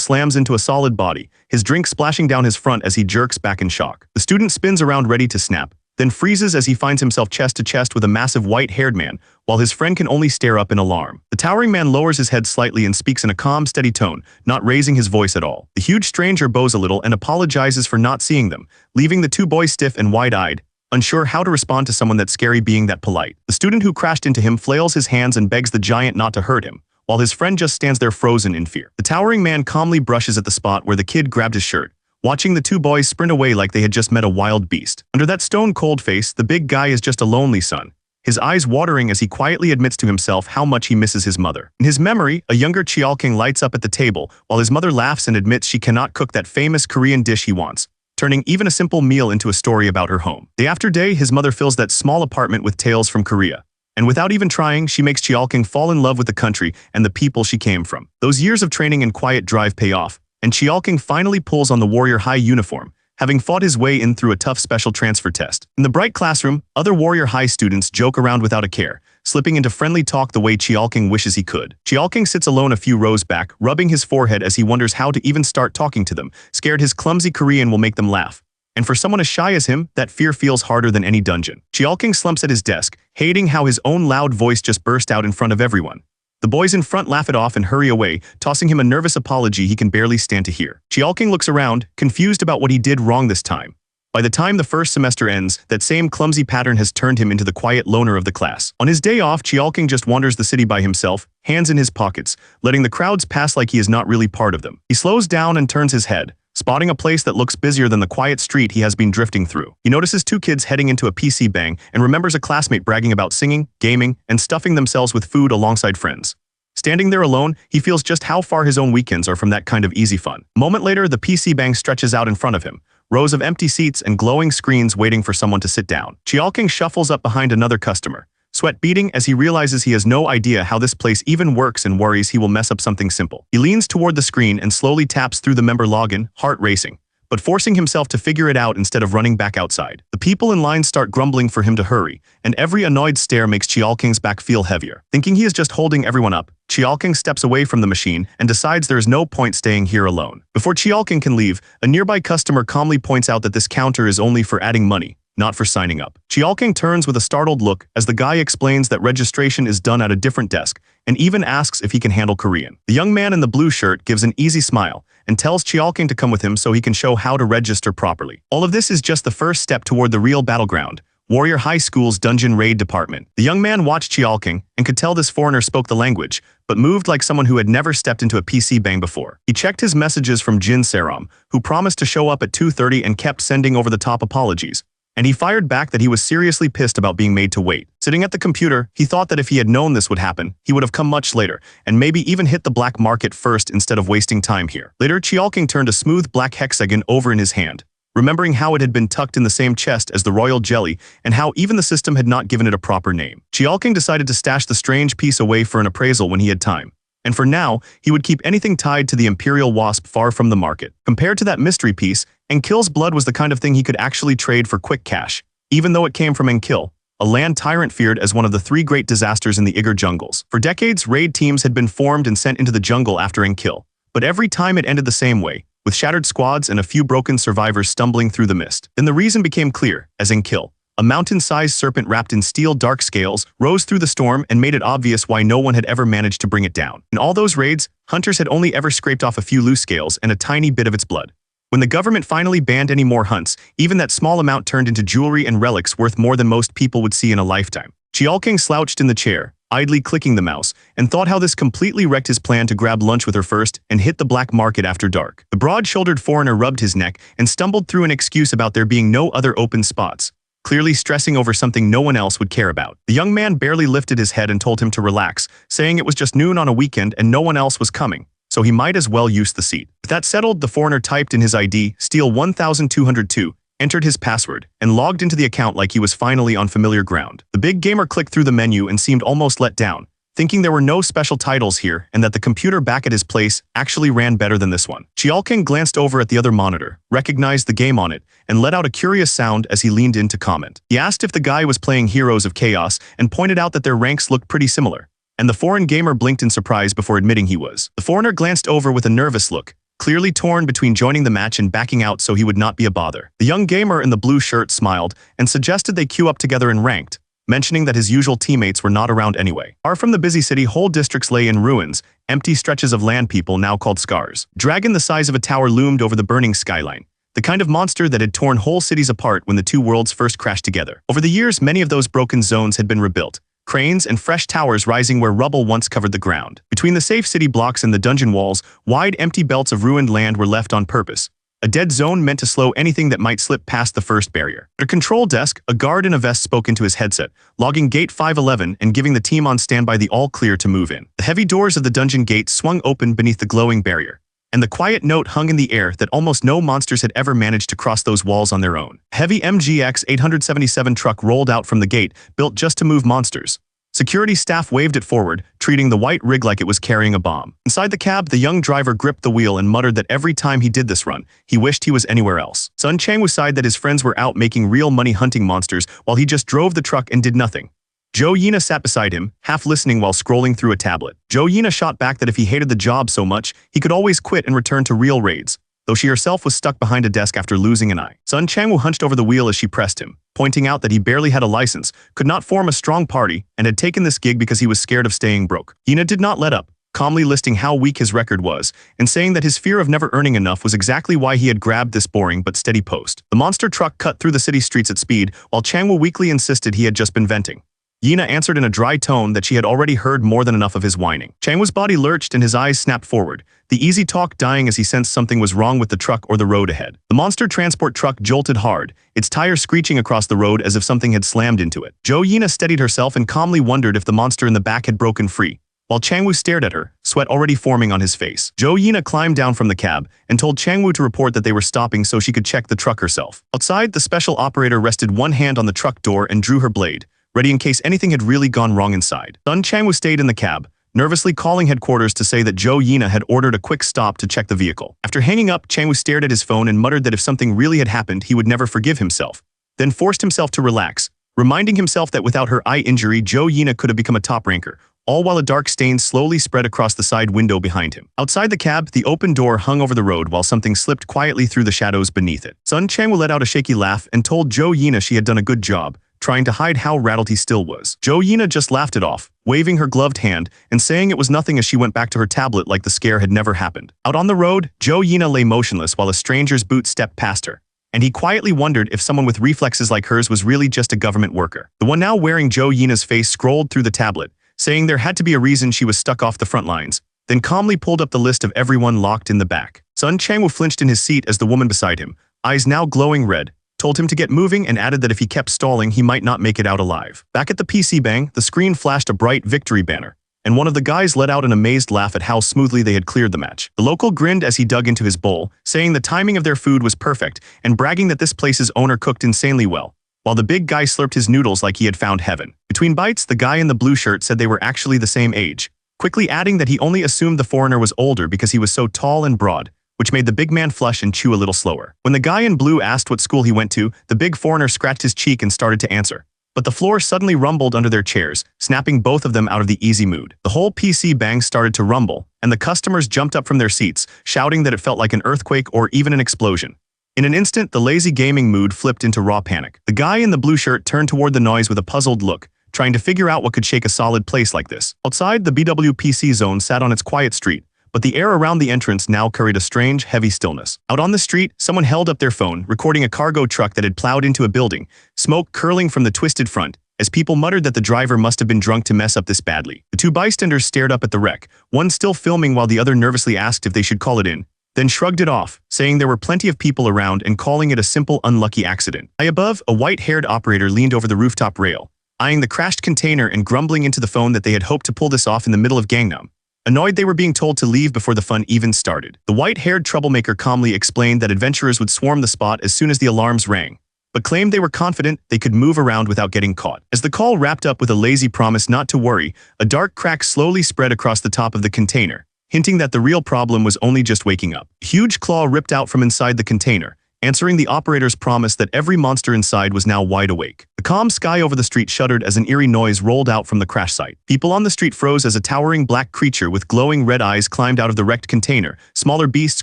slams into a solid body, his drink splashing down his front as he jerks back in shock. The student spins around ready to snap, then freezes as he finds himself chest to chest with a massive white-haired man, while his friend can only stare up in alarm. The towering man lowers his head slightly and speaks in a calm, steady tone, not raising his voice at all. The huge stranger bows a little and apologizes for not seeing them, leaving the 2 boys stiff and wide-eyed, unsure how to respond to someone that scary being that polite. The student who crashed into him flails his hands and begs the giant not to hurt him, while his friend just stands there frozen in fear. The towering man calmly brushes at the spot where the kid grabbed his shirt, watching the 2 boys sprint away like they had just met a wild beast. Under that stone-cold face, the big guy is just a lonely son, his eyes watering as he quietly admits to himself how much he misses his mother. In his memory, a younger Cheolking lights up at the table, while his mother laughs and admits she cannot cook that famous Korean dish he wants, turning even a simple meal into a story about her home. Day after day, his mother fills that small apartment with tales from Korea, and without even trying, she makes Cheolking fall in love with the country and the people she came from. Those years of training and quiet drive pay off, and Cheolking finally pulls on the Warrior High uniform, having fought his way in through a tough special transfer test. In the bright classroom, other Warrior High students joke around without a care, slipping into friendly talk the way Cheolking wishes he could. Cheolking sits alone a few rows back, rubbing his forehead as he wonders how to even start talking to them, scared his clumsy Korean will make them laugh. And for someone as shy as him, that fear feels harder than any dungeon. Cheolking slumps at his desk, hating how his own loud voice just burst out in front of everyone. The boys in front laugh it off and hurry away, tossing him a nervous apology he can barely stand to hear. Cheolking looks around, confused about what he did wrong this time. By the time the first semester ends, that same clumsy pattern has turned him into the quiet loner of the class. On his day off, Cheolking just wanders the city by himself, hands in his pockets, letting the crowds pass like he is not really part of them. He slows down and turns his head, spotting a place that looks busier than the quiet street he has been drifting through. He notices 2 kids heading into a PC bang and remembers a classmate bragging about singing, gaming, and stuffing themselves with food alongside friends. Standing there alone, he feels just how far his own weekends are from that kind of easy fun. A moment later, the PC bang stretches out in front of him, rows of empty seats and glowing screens waiting for someone to sit down. Cheolking shuffles up behind another customer, sweat beading as he realizes he has no idea how this place even works and worries he will mess up something simple. He leans toward the screen and slowly taps through the member login, heart racing, but forcing himself to figure it out instead of running back outside. The people in line start grumbling for him to hurry, and every annoyed stare makes Chiaoking's back feel heavier. Thinking he is just holding everyone up, Chiaoking steps away from the machine and decides there is no point staying here alone. Before Chiaoking can leave, a nearby customer calmly points out that this counter is only for adding money, not for signing up. Chiaoking turns with a startled look as the guy explains that registration is done at a different desk and even asks if he can handle Korean. The young man in the blue shirt gives an easy smile and tells Chiaoking to come with him so he can show how to register properly. All of this is just the first step toward the real battleground, Warrior High School's dungeon raid department. The young man watched Chiaoking and could tell this foreigner spoke the language, but moved like someone who had never stepped into a PC bang before. He checked his messages from Jin Saram, who promised to show up at 2:30 and kept sending over-the-top apologies. And he fired back that he was seriously pissed about being made to wait. Sitting at the computer, he thought that if he had known this would happen, he would have come much later, and maybe even hit the black market first instead of wasting time here. Later, Chiaoking turned a smooth black hexagon over in his hand, remembering how it had been tucked in the same chest as the royal jelly and how even the system had not given it a proper name. Chiaoking decided to stash the strange piece away for an appraisal when he had time. And for now, he would keep anything tied to the Imperial Wasp far from the market. Compared to that mystery piece, Enkil's blood was the kind of thing he could actually trade for quick cash, even though it came from Enkil, a land tyrant feared as one of the 3 great disasters in the Igor jungles. For decades, raid teams had been formed and sent into the jungle after Enkil, but every time it ended the same way, with shattered squads and a few broken survivors stumbling through the mist. Then the reason became clear, as Enkil, a mountain-sized serpent wrapped in steel dark scales, rose through the storm and made it obvious why no one had ever managed to bring it down. In all those raids, hunters had only ever scraped off a few loose scales and a tiny bit of its blood. When the government finally banned any more hunts, even that small amount turned into jewelry and relics worth more than most people would see in a lifetime. Chiaoking slouched in the chair, idly clicking the mouse, and thought how this completely wrecked his plan to grab lunch with her first and hit the black market after dark. The broad-shouldered foreigner rubbed his neck and stumbled through an excuse about there being no other open spots, clearly stressing over something no one else would care about. The young man barely lifted his head and told him to relax, saying it was just noon on a weekend and no one else was coming, so he might as well use the seat. With that settled, the foreigner typed in his ID, Steel 1202, entered his password, and logged into the account like he was finally on familiar ground. The big gamer clicked through the menu and seemed almost let down, thinking there were no special titles here and that the computer back at his place actually ran better than this one. Chiaoking glanced over at the other monitor, recognized the game on it, and let out a curious sound as he leaned in to comment. He asked if the guy was playing Heroes of Chaos and pointed out that their ranks looked pretty similar, and the foreign gamer blinked in surprise before admitting he was. The foreigner glanced over with a nervous look, clearly torn between joining the match and backing out so he would not be a bother. The young gamer in the blue shirt smiled and suggested they queue up together and ranked, mentioning that his usual teammates were not around anyway. Far from the busy city, whole districts lay in ruins, empty stretches of land people now called scars. Dragon the size of a tower loomed over the burning skyline, the kind of monster that had torn whole cities apart when the 2 worlds first crashed together. Over the years, many of those broken zones had been rebuilt, cranes and fresh towers rising where rubble once covered the ground. Between the safe city blocks and the dungeon walls, wide empty belts of ruined land were left on purpose, a dead zone meant to slow anything that might slip past the first barrier. At a control desk, a guard in a vest spoke into his headset, logging gate 511 and giving the team on standby the all clear to move in. The heavy doors of the dungeon gate swung open beneath the glowing barrier, and the quiet note hung in the air that almost no monsters had ever managed to cross those walls on their own. A heavy MGX 877 truck rolled out from the gate, built just to move monsters. Security staff waved it forward, treating the white rig like it was carrying a bomb. Inside the cab, the young driver gripped the wheel and muttered that every time he did this run, he wished he was anywhere else. Sun Changwu sighed that his friends were out making real money hunting monsters while he just drove the truck and did nothing. Zhou Yina sat beside him, half listening while scrolling through a tablet. Zhou Yina shot back that if he hated the job so much, he could always quit and return to real raids, though she herself was stuck behind a desk after losing an eye. Sun Changwu hunched over the wheel as she pressed him, pointing out that he barely had a license, could not form a strong party, and had taken this gig because he was scared of staying broke. Yina did not let up, calmly listing how weak his record was, and saying that his fear of never earning enough was exactly why he had grabbed this boring but steady post. The monster truck cut through the city streets at speed, while Changwu weakly insisted he had just been venting. Yina answered in a dry tone that she had already heard more than enough of his whining. Changwu's body lurched and his eyes snapped forward, the easy talk dying as he sensed something was wrong with the truck or the road ahead. The monster transport truck jolted hard, its tires screeching across the road as if something had slammed into it. Zhou Yina steadied herself and calmly wondered if the monster in the back had broken free, while Changwu stared at her, sweat already forming on his face. Zhou Yina climbed down from the cab and told Changwu to report that they were stopping so she could check the truck herself. Outside, the special operator rested one hand on the truck door and drew her blade, ready in case anything had really gone wrong inside. Sun Changwu stayed in the cab, nervously calling headquarters to say that Joe Yina had ordered a quick stop to check the vehicle. After hanging up, Chang-woo stared at his phone and muttered that if something really had happened, he would never forgive himself, then forced himself to relax, reminding himself that without her eye injury, Joe Yina could have become a top ranker, all while a dark stain slowly spread across the side window behind him. Outside the cab, the open door hung over the road while something slipped quietly through the shadows beneath it. Sun Chang-woo let out a shaky laugh and told Joe Yina she had done a good job, trying to hide how rattled he still was. Joe Yina just laughed it off, waving her gloved hand and saying it was nothing as she went back to her tablet like the scare had never happened. Out on the road, Joe Yina lay motionless while a stranger's boot stepped past her, and he quietly wondered if someone with reflexes like hers was really just a government worker. The one now wearing Joe Yina's face scrolled through the tablet, saying there had to be a reason she was stuck off the front lines, then calmly pulled up the list of everyone locked in the back. Sun Chang-woo flinched in his seat as the woman beside him, eyes now glowing red, told him to get moving and added that if he kept stalling, he might not make it out alive. Back at the PC bang, the screen flashed a bright victory banner, and one of the guys let out an amazed laugh at how smoothly they had cleared the match. The local grinned as he dug into his bowl, saying the timing of their food was perfect and bragging that this place's owner cooked insanely well, while the big guy slurped his noodles like he had found heaven. Between bites, the guy in the blue shirt said they were actually the same age, quickly adding that he only assumed the foreigner was older because he was so tall and broad, which made the big man flush and chew a little slower. When the guy in blue asked what school he went to, the big foreigner scratched his cheek and started to answer, but the floor suddenly rumbled under their chairs, snapping both of them out of the easy mood. The whole PC bang started to rumble, and the customers jumped up from their seats, shouting that it felt like an earthquake or even an explosion. In an instant, the lazy gaming mood flipped into raw panic. The guy in the blue shirt turned toward the noise with a puzzled look, trying to figure out what could shake a solid place like this. Outside, the BWPC zone sat on its quiet street, but the air around the entrance now carried a strange, heavy stillness. Out on the street, someone held up their phone, recording a cargo truck that had plowed into a building, smoke curling from the twisted front, as people muttered that the driver must have been drunk to mess up this badly. The two bystanders stared up at the wreck, one still filming while the other nervously asked if they should call it in, then shrugged it off, saying there were plenty of people around and calling it a simple unlucky accident. High above, a white-haired operator leaned over the rooftop rail, eyeing the crashed container and grumbling into the phone that they had hoped to pull this off in the middle of Gangnam, annoyed they were being told to leave before the fun even started. The white-haired troublemaker calmly explained that adventurers would swarm the spot as soon as the alarms rang, but claimed they were confident they could move around without getting caught. As the call wrapped up with a lazy promise not to worry, a dark crack slowly spread across the top of the container, hinting that the real problem was only just waking up. A huge claw ripped out from inside the container, answering the operator's promise that every monster inside was now wide awake. The calm sky over the street shuddered as an eerie noise rolled out from the crash site. People on the street froze as a towering black creature with glowing red eyes climbed out of the wrecked container, smaller beasts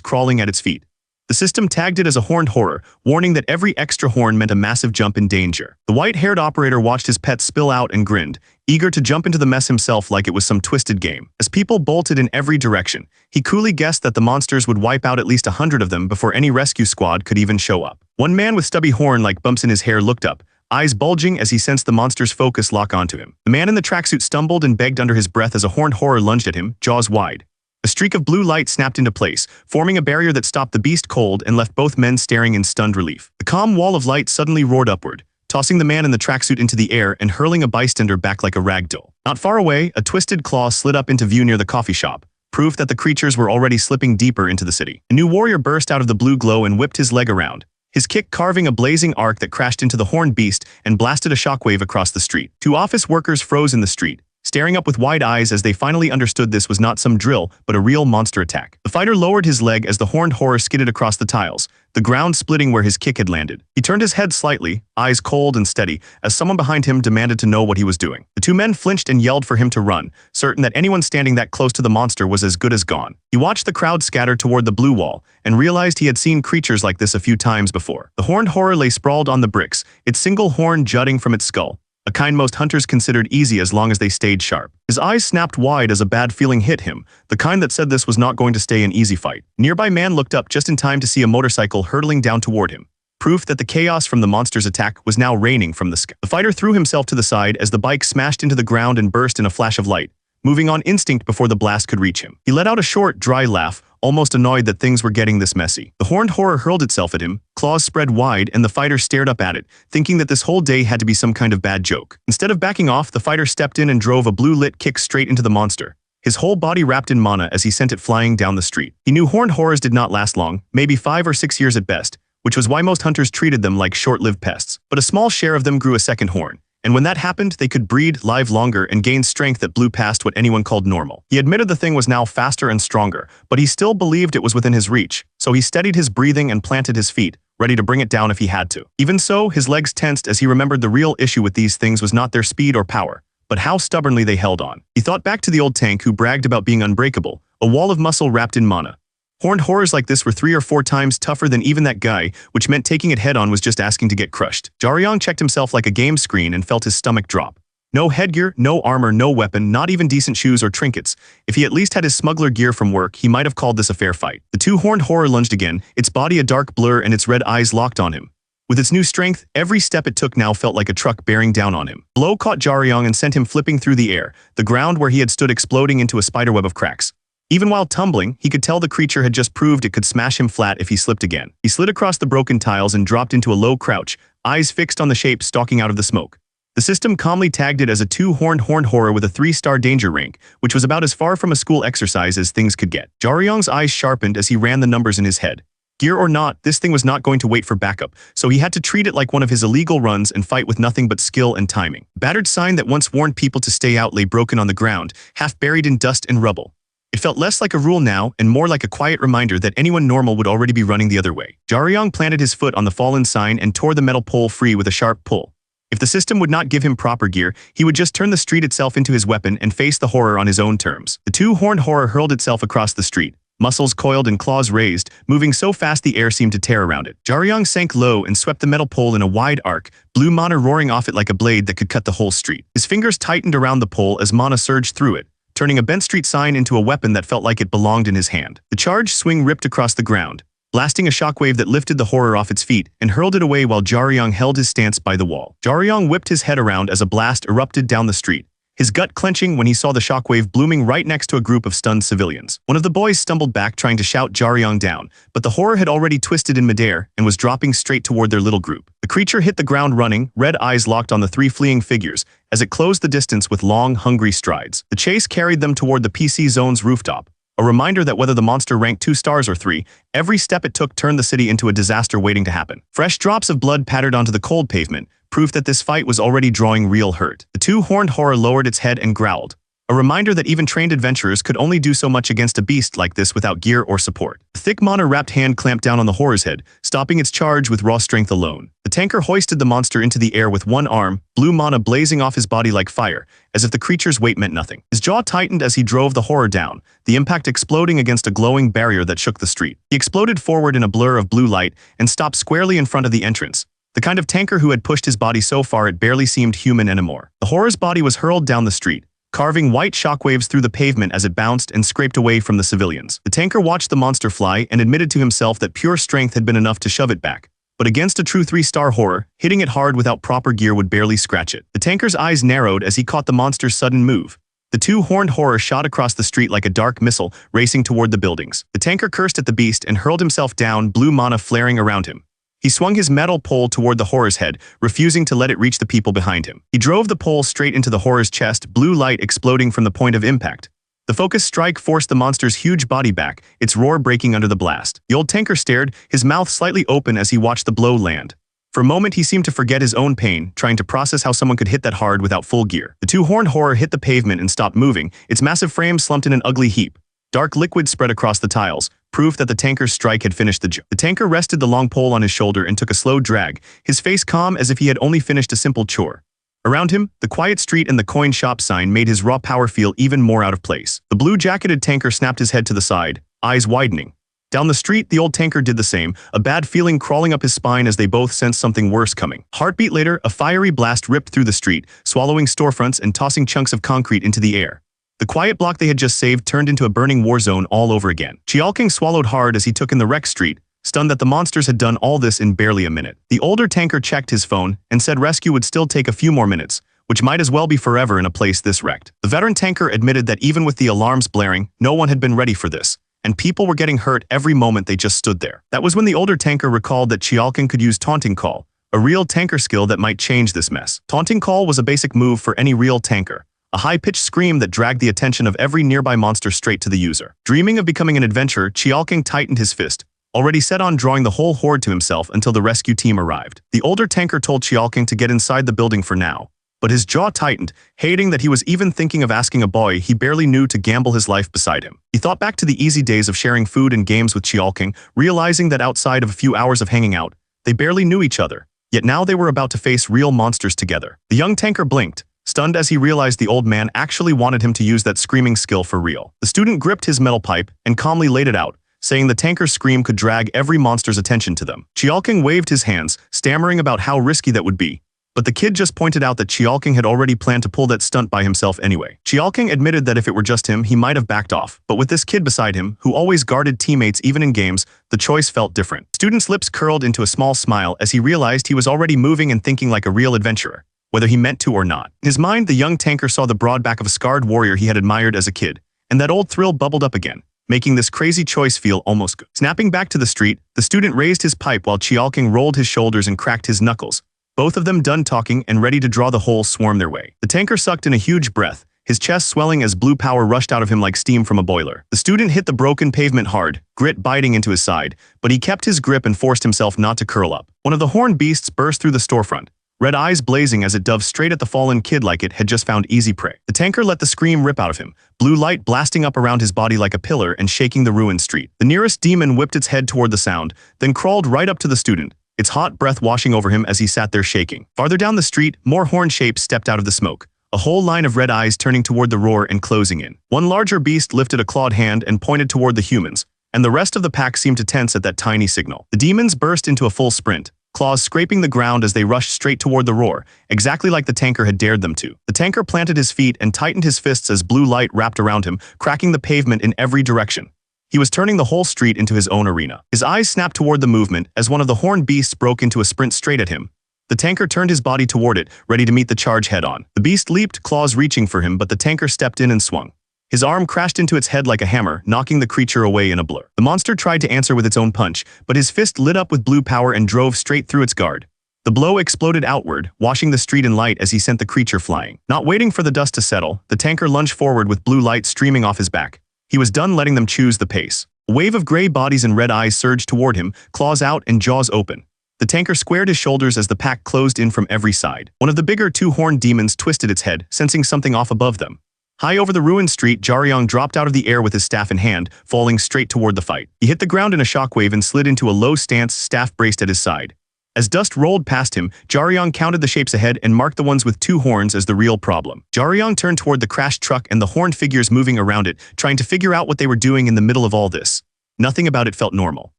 crawling at its feet. The system tagged it as a horned horror, warning that every extra horn meant a massive jump in danger. The white-haired operator watched his pet spill out and grinned, eager to jump into the mess himself like it was some twisted game. As people bolted in every direction, he coolly guessed that the monsters would wipe out at least 100 of them before any rescue squad could even show up. One man with stubby horn-like bumps in his hair looked up, eyes bulging as he sensed the monster's focus lock onto him. The man in the tracksuit stumbled and begged under his breath as a horned horror lunged at him, jaws wide. A streak of blue light snapped into place, forming a barrier that stopped the beast cold and left both men staring in stunned relief. The calm wall of light suddenly roared upward, tossing the man in the tracksuit into the air and hurling a bystander back like a rag doll. Not far away, a twisted claw slid up into view near the coffee shop, proof that the creatures were already slipping deeper into the city. A new warrior burst out of the blue glow and whipped his leg around, his kick carving a blazing arc that crashed into the horned beast and blasted a shockwave across the street. Two office workers froze in the street, staring up with wide eyes as they finally understood this was not some drill, but a real monster attack. The fighter lowered his leg as the horned horror skidded across the tiles, the ground splitting where his kick had landed. He turned his head slightly, eyes cold and steady, as someone behind him demanded to know what he was doing. The two men flinched and yelled for him to run, certain that anyone standing that close to the monster was as good as gone. He watched the crowd scatter toward the blue wall, and realized he had seen creatures like this a few times before. The horned horror lay sprawled on the bricks, its single horn jutting from its skull, a kind most hunters considered easy as long as they stayed sharp. His eyes snapped wide as a bad feeling hit him, the kind that said this was not going to stay an easy fight. A nearby man looked up just in time to see a motorcycle hurtling down toward him, proof that the chaos from the monster's attack was now raining from the sky. The fighter threw himself to the side as the bike smashed into the ground and burst in a flash of light, moving on instinct before the blast could reach him. He let out a short, dry laugh, almost annoyed that things were getting this messy. The horned horror hurled itself at him, claws spread wide, and the fighter stared up at it, thinking that this whole day had to be some kind of bad joke. Instead of backing off, the fighter stepped in and drove a blue-lit kick straight into the monster, his whole body wrapped in mana as he sent it flying down the street. He knew horned horrors did not last long, maybe 5 or 6 years at best, which was why most hunters treated them like short-lived pests. But a small share of them grew a second horn, And when that happened, they could breed, live longer, and gain strength that blew past what anyone called normal. He admitted the thing was now faster and stronger, but he still believed it was within his reach, so he steadied his breathing and planted his feet, ready to bring it down if he had to. Even so, his legs tensed as he remembered the real issue with these things was not their speed or power, but how stubbornly they held on. He thought back to the old tank who bragged about being unbreakable, a wall of muscle wrapped in mana. Horned horrors like this were 3 or 4 times tougher than even that guy, which meant taking it head-on was just asking to get crushed. Jaryong checked himself like a game screen and felt his stomach drop. No headgear, no armor, no weapon, not even decent shoes or trinkets. If he at least had his smuggler gear from work, he might have called this a fair fight. The 2 horned horror lunged again, its body a dark blur and its red eyes locked on him. With its new strength, every step it took now felt like a truck bearing down on him. Blow caught Jaryong and sent him flipping through the air, the ground where he had stood exploding into a spiderweb of cracks. Even while tumbling, he could tell the creature had just proved it could smash him flat if he slipped again. He slid across the broken tiles and dropped into a low crouch, eyes fixed on the shape stalking out of the smoke. The system calmly tagged it as a 2-horned horned horror with a 3-star danger rank, which was about as far from a school exercise as things could get. Jaryong's eyes sharpened as he ran the numbers in his head. Gear or not, this thing was not going to wait for backup, so he had to treat it like one of his illegal runs and fight with nothing but skill and timing. Battered sign that once warned people to stay out lay broken on the ground, half buried in dust and rubble. It felt less like a rule now and more like a quiet reminder that anyone normal would already be running the other way. Jaryong planted his foot on the fallen sign and tore the metal pole free with a sharp pull. If the system would not give him proper gear, he would just turn the street itself into his weapon and face the horror on his own terms. The 2-horned horror hurled itself across the street, muscles coiled and claws raised, moving so fast the air seemed to tear around it. Jaryong sank low and swept the metal pole in a wide arc, blue mana roaring off it like a blade that could cut the whole street. His fingers tightened around the pole as mana surged through it, turning a bent street sign into a weapon that felt like it belonged in his hand. The charge swing ripped across the ground, blasting a shockwave that lifted the horror off its feet and hurled it away while Jaryong held his stance by the wall. Jaryong whipped his head around as a blast erupted down the street, his gut clenching when he saw the shockwave blooming right next to a group of stunned civilians. One of the boys stumbled back trying to shout Jaryong down, but the horror had already twisted in midair and was dropping straight toward their little group. The creature hit the ground running, red eyes locked on the 3 fleeing figures, as it closed the distance with long, hungry strides. The chase carried them toward the PC zone's rooftop, a reminder that whether the monster ranked 2 stars or 3, every step it took turned the city into a disaster waiting to happen. Fresh drops of blood pattered onto the cold pavement, proof that this fight was already drawing real hurt. The 2-horned horror lowered its head and growled, a reminder that even trained adventurers could only do so much against a beast like this without gear or support. A thick mana-wrapped hand clamped down on the horror's head, stopping its charge with raw strength alone. The tanker hoisted the monster into the air with one arm, blue mana blazing off his body like fire, as if the creature's weight meant nothing. His jaw tightened as he drove the horror down, the impact exploding against a glowing barrier that shook the street. He exploded forward in a blur of blue light and stopped squarely in front of the entrance, the kind of tanker who had pushed his body so far it barely seemed human anymore. The horror's body was hurled down the street, carving white shockwaves through the pavement as it bounced and scraped away from the civilians. The tanker watched the monster fly and admitted to himself that pure strength had been enough to shove it back. But against a true 3-star horror, hitting it hard without proper gear would barely scratch it. The tanker's eyes narrowed as he caught the monster's sudden move. The 2-horned horror shot across the street like a dark missile, racing toward the buildings. The tanker cursed at the beast and hurled himself down, blue mana flaring around him. He swung his metal pole toward the horror's head, refusing to let it reach the people behind him. He drove the pole straight into the horror's chest, blue light exploding from the point of impact. The focused strike forced the monster's huge body back, its roar breaking under the blast. The old tanker stared, his mouth slightly open as he watched the blow land. For a moment he seemed to forget his own pain, trying to process how someone could hit that hard without full gear. The 2-horned horror hit the pavement and stopped moving, its massive frame slumped in an ugly heap. Dark liquid spread across the tiles, proof that the tanker's strike had finished the job. The tanker rested the long pole on his shoulder and took a slow drag, his face calm as if he had only finished a simple chore. Around him, the quiet street and the coin shop sign made his raw power feel even more out of place. The blue-jacketed tanker snapped his head to the side, eyes widening. Down the street, the old tanker did the same, a bad feeling crawling up his spine as they both sensed something worse coming. Heartbeat later, a fiery blast ripped through the street, swallowing storefronts and tossing chunks of concrete into the air. The quiet block they had just saved turned into a burning war zone all over again. Chialking swallowed hard as he took in the wrecked street, stunned that the monsters had done all this in barely a minute. The older tanker checked his phone and said rescue would still take a few more minutes, which might as well be forever in a place this wrecked. The veteran tanker admitted that even with the alarms blaring, no one had been ready for this, and people were getting hurt every moment they just stood there. That was when the older tanker recalled that Chialking could use taunting call, a real tanker skill that might change this mess. Taunting call was a basic move for any real tanker, a high-pitched scream that dragged the attention of every nearby monster straight to the user. Dreaming of becoming an adventurer, Chialking tightened his fist, already set on drawing the whole horde to himself until the rescue team arrived. The older tanker told Chialking to get inside the building for now, but his jaw tightened, hating that he was even thinking of asking a boy he barely knew to gamble his life beside him. He thought back to the easy days of sharing food and games with Xiaoqing, realizing that outside of a few hours of hanging out, they barely knew each other. Yet now they were about to face real monsters together. The young tanker blinked, stunned as he realized the old man actually wanted him to use that screaming skill for real. The student gripped his metal pipe and calmly laid it out, saying the tanker's scream could drag every monster's attention to them. Xiaoqing waved his hands, stammering about how risky that would be. But the kid just pointed out that Xiaoqing had already planned to pull that stunt by himself anyway. Xiaoqing admitted that if it were just him, he might have backed off. But with this kid beside him, who always guarded teammates even in games, the choice felt different. Student's lips curled into a small smile as he realized he was already moving and thinking like a real adventurer, whether he meant to or not. In his mind, the young tanker saw the broad back of a scarred warrior he had admired as a kid, and that old thrill bubbled up again, making this crazy choice feel almost good. Snapping back to the street, the student raised his pipe while Xiaoqing rolled his shoulders and cracked his knuckles, both of them done talking and ready to draw the whole swarm their way. The tanker sucked in a huge breath, his chest swelling as blue power rushed out of him like steam from a boiler. The student hit the broken pavement hard, grit biting into his side, but he kept his grip and forced himself not to curl up. One of the horned beasts burst through the storefront, red eyes blazing as it dove straight at the fallen kid like it had just found easy prey. The tanker let the scream rip out of him, blue light blasting up around his body like a pillar and shaking the ruined street. The nearest demon whipped its head toward the sound, then crawled right up to the student, its hot breath washing over him as he sat there shaking. Farther down the street, more horned shapes stepped out of the smoke, a whole line of red eyes turning toward the roar and closing in. One larger beast lifted a clawed hand and pointed toward the humans, and the rest of the pack seemed to tense at that tiny signal. The demons burst into a full sprint, claws scraping the ground as they rushed straight toward the roar, exactly like the tanker had dared them to. The tanker planted his feet and tightened his fists as blue light wrapped around him, cracking the pavement in every direction. He was turning the whole street into his own arena. His eyes snapped toward the movement as one of the horned beasts broke into a sprint straight at him. The tanker turned his body toward it, ready to meet the charge head-on. The beast leaped, claws reaching for him, but the tanker stepped in and swung. His arm crashed into its head like a hammer, knocking the creature away in a blur. The monster tried to answer with its own punch, but his fist lit up with blue power and drove straight through its guard. The blow exploded outward, washing the street in light as he sent the creature flying. Not waiting for the dust to settle, the tanker lunged forward with blue light streaming off his back. He was done letting them choose the pace. A wave of gray bodies and red eyes surged toward him, claws out and jaws open. The tanker squared his shoulders as the pack closed in from every side. One of the bigger two-horned demons twisted its head, sensing something off above them. High over the ruined street, Jaryong dropped out of the air with his staff in hand, falling straight toward the fight. He hit the ground in a shockwave and slid into a low stance, staff braced at his side. As dust rolled past him, Jaryong counted the shapes ahead and marked the ones with two horns as the real problem. Jaryong turned toward the crashed truck and the horned figures moving around it, trying to figure out what they were doing in the middle of all this. Nothing about it felt normal.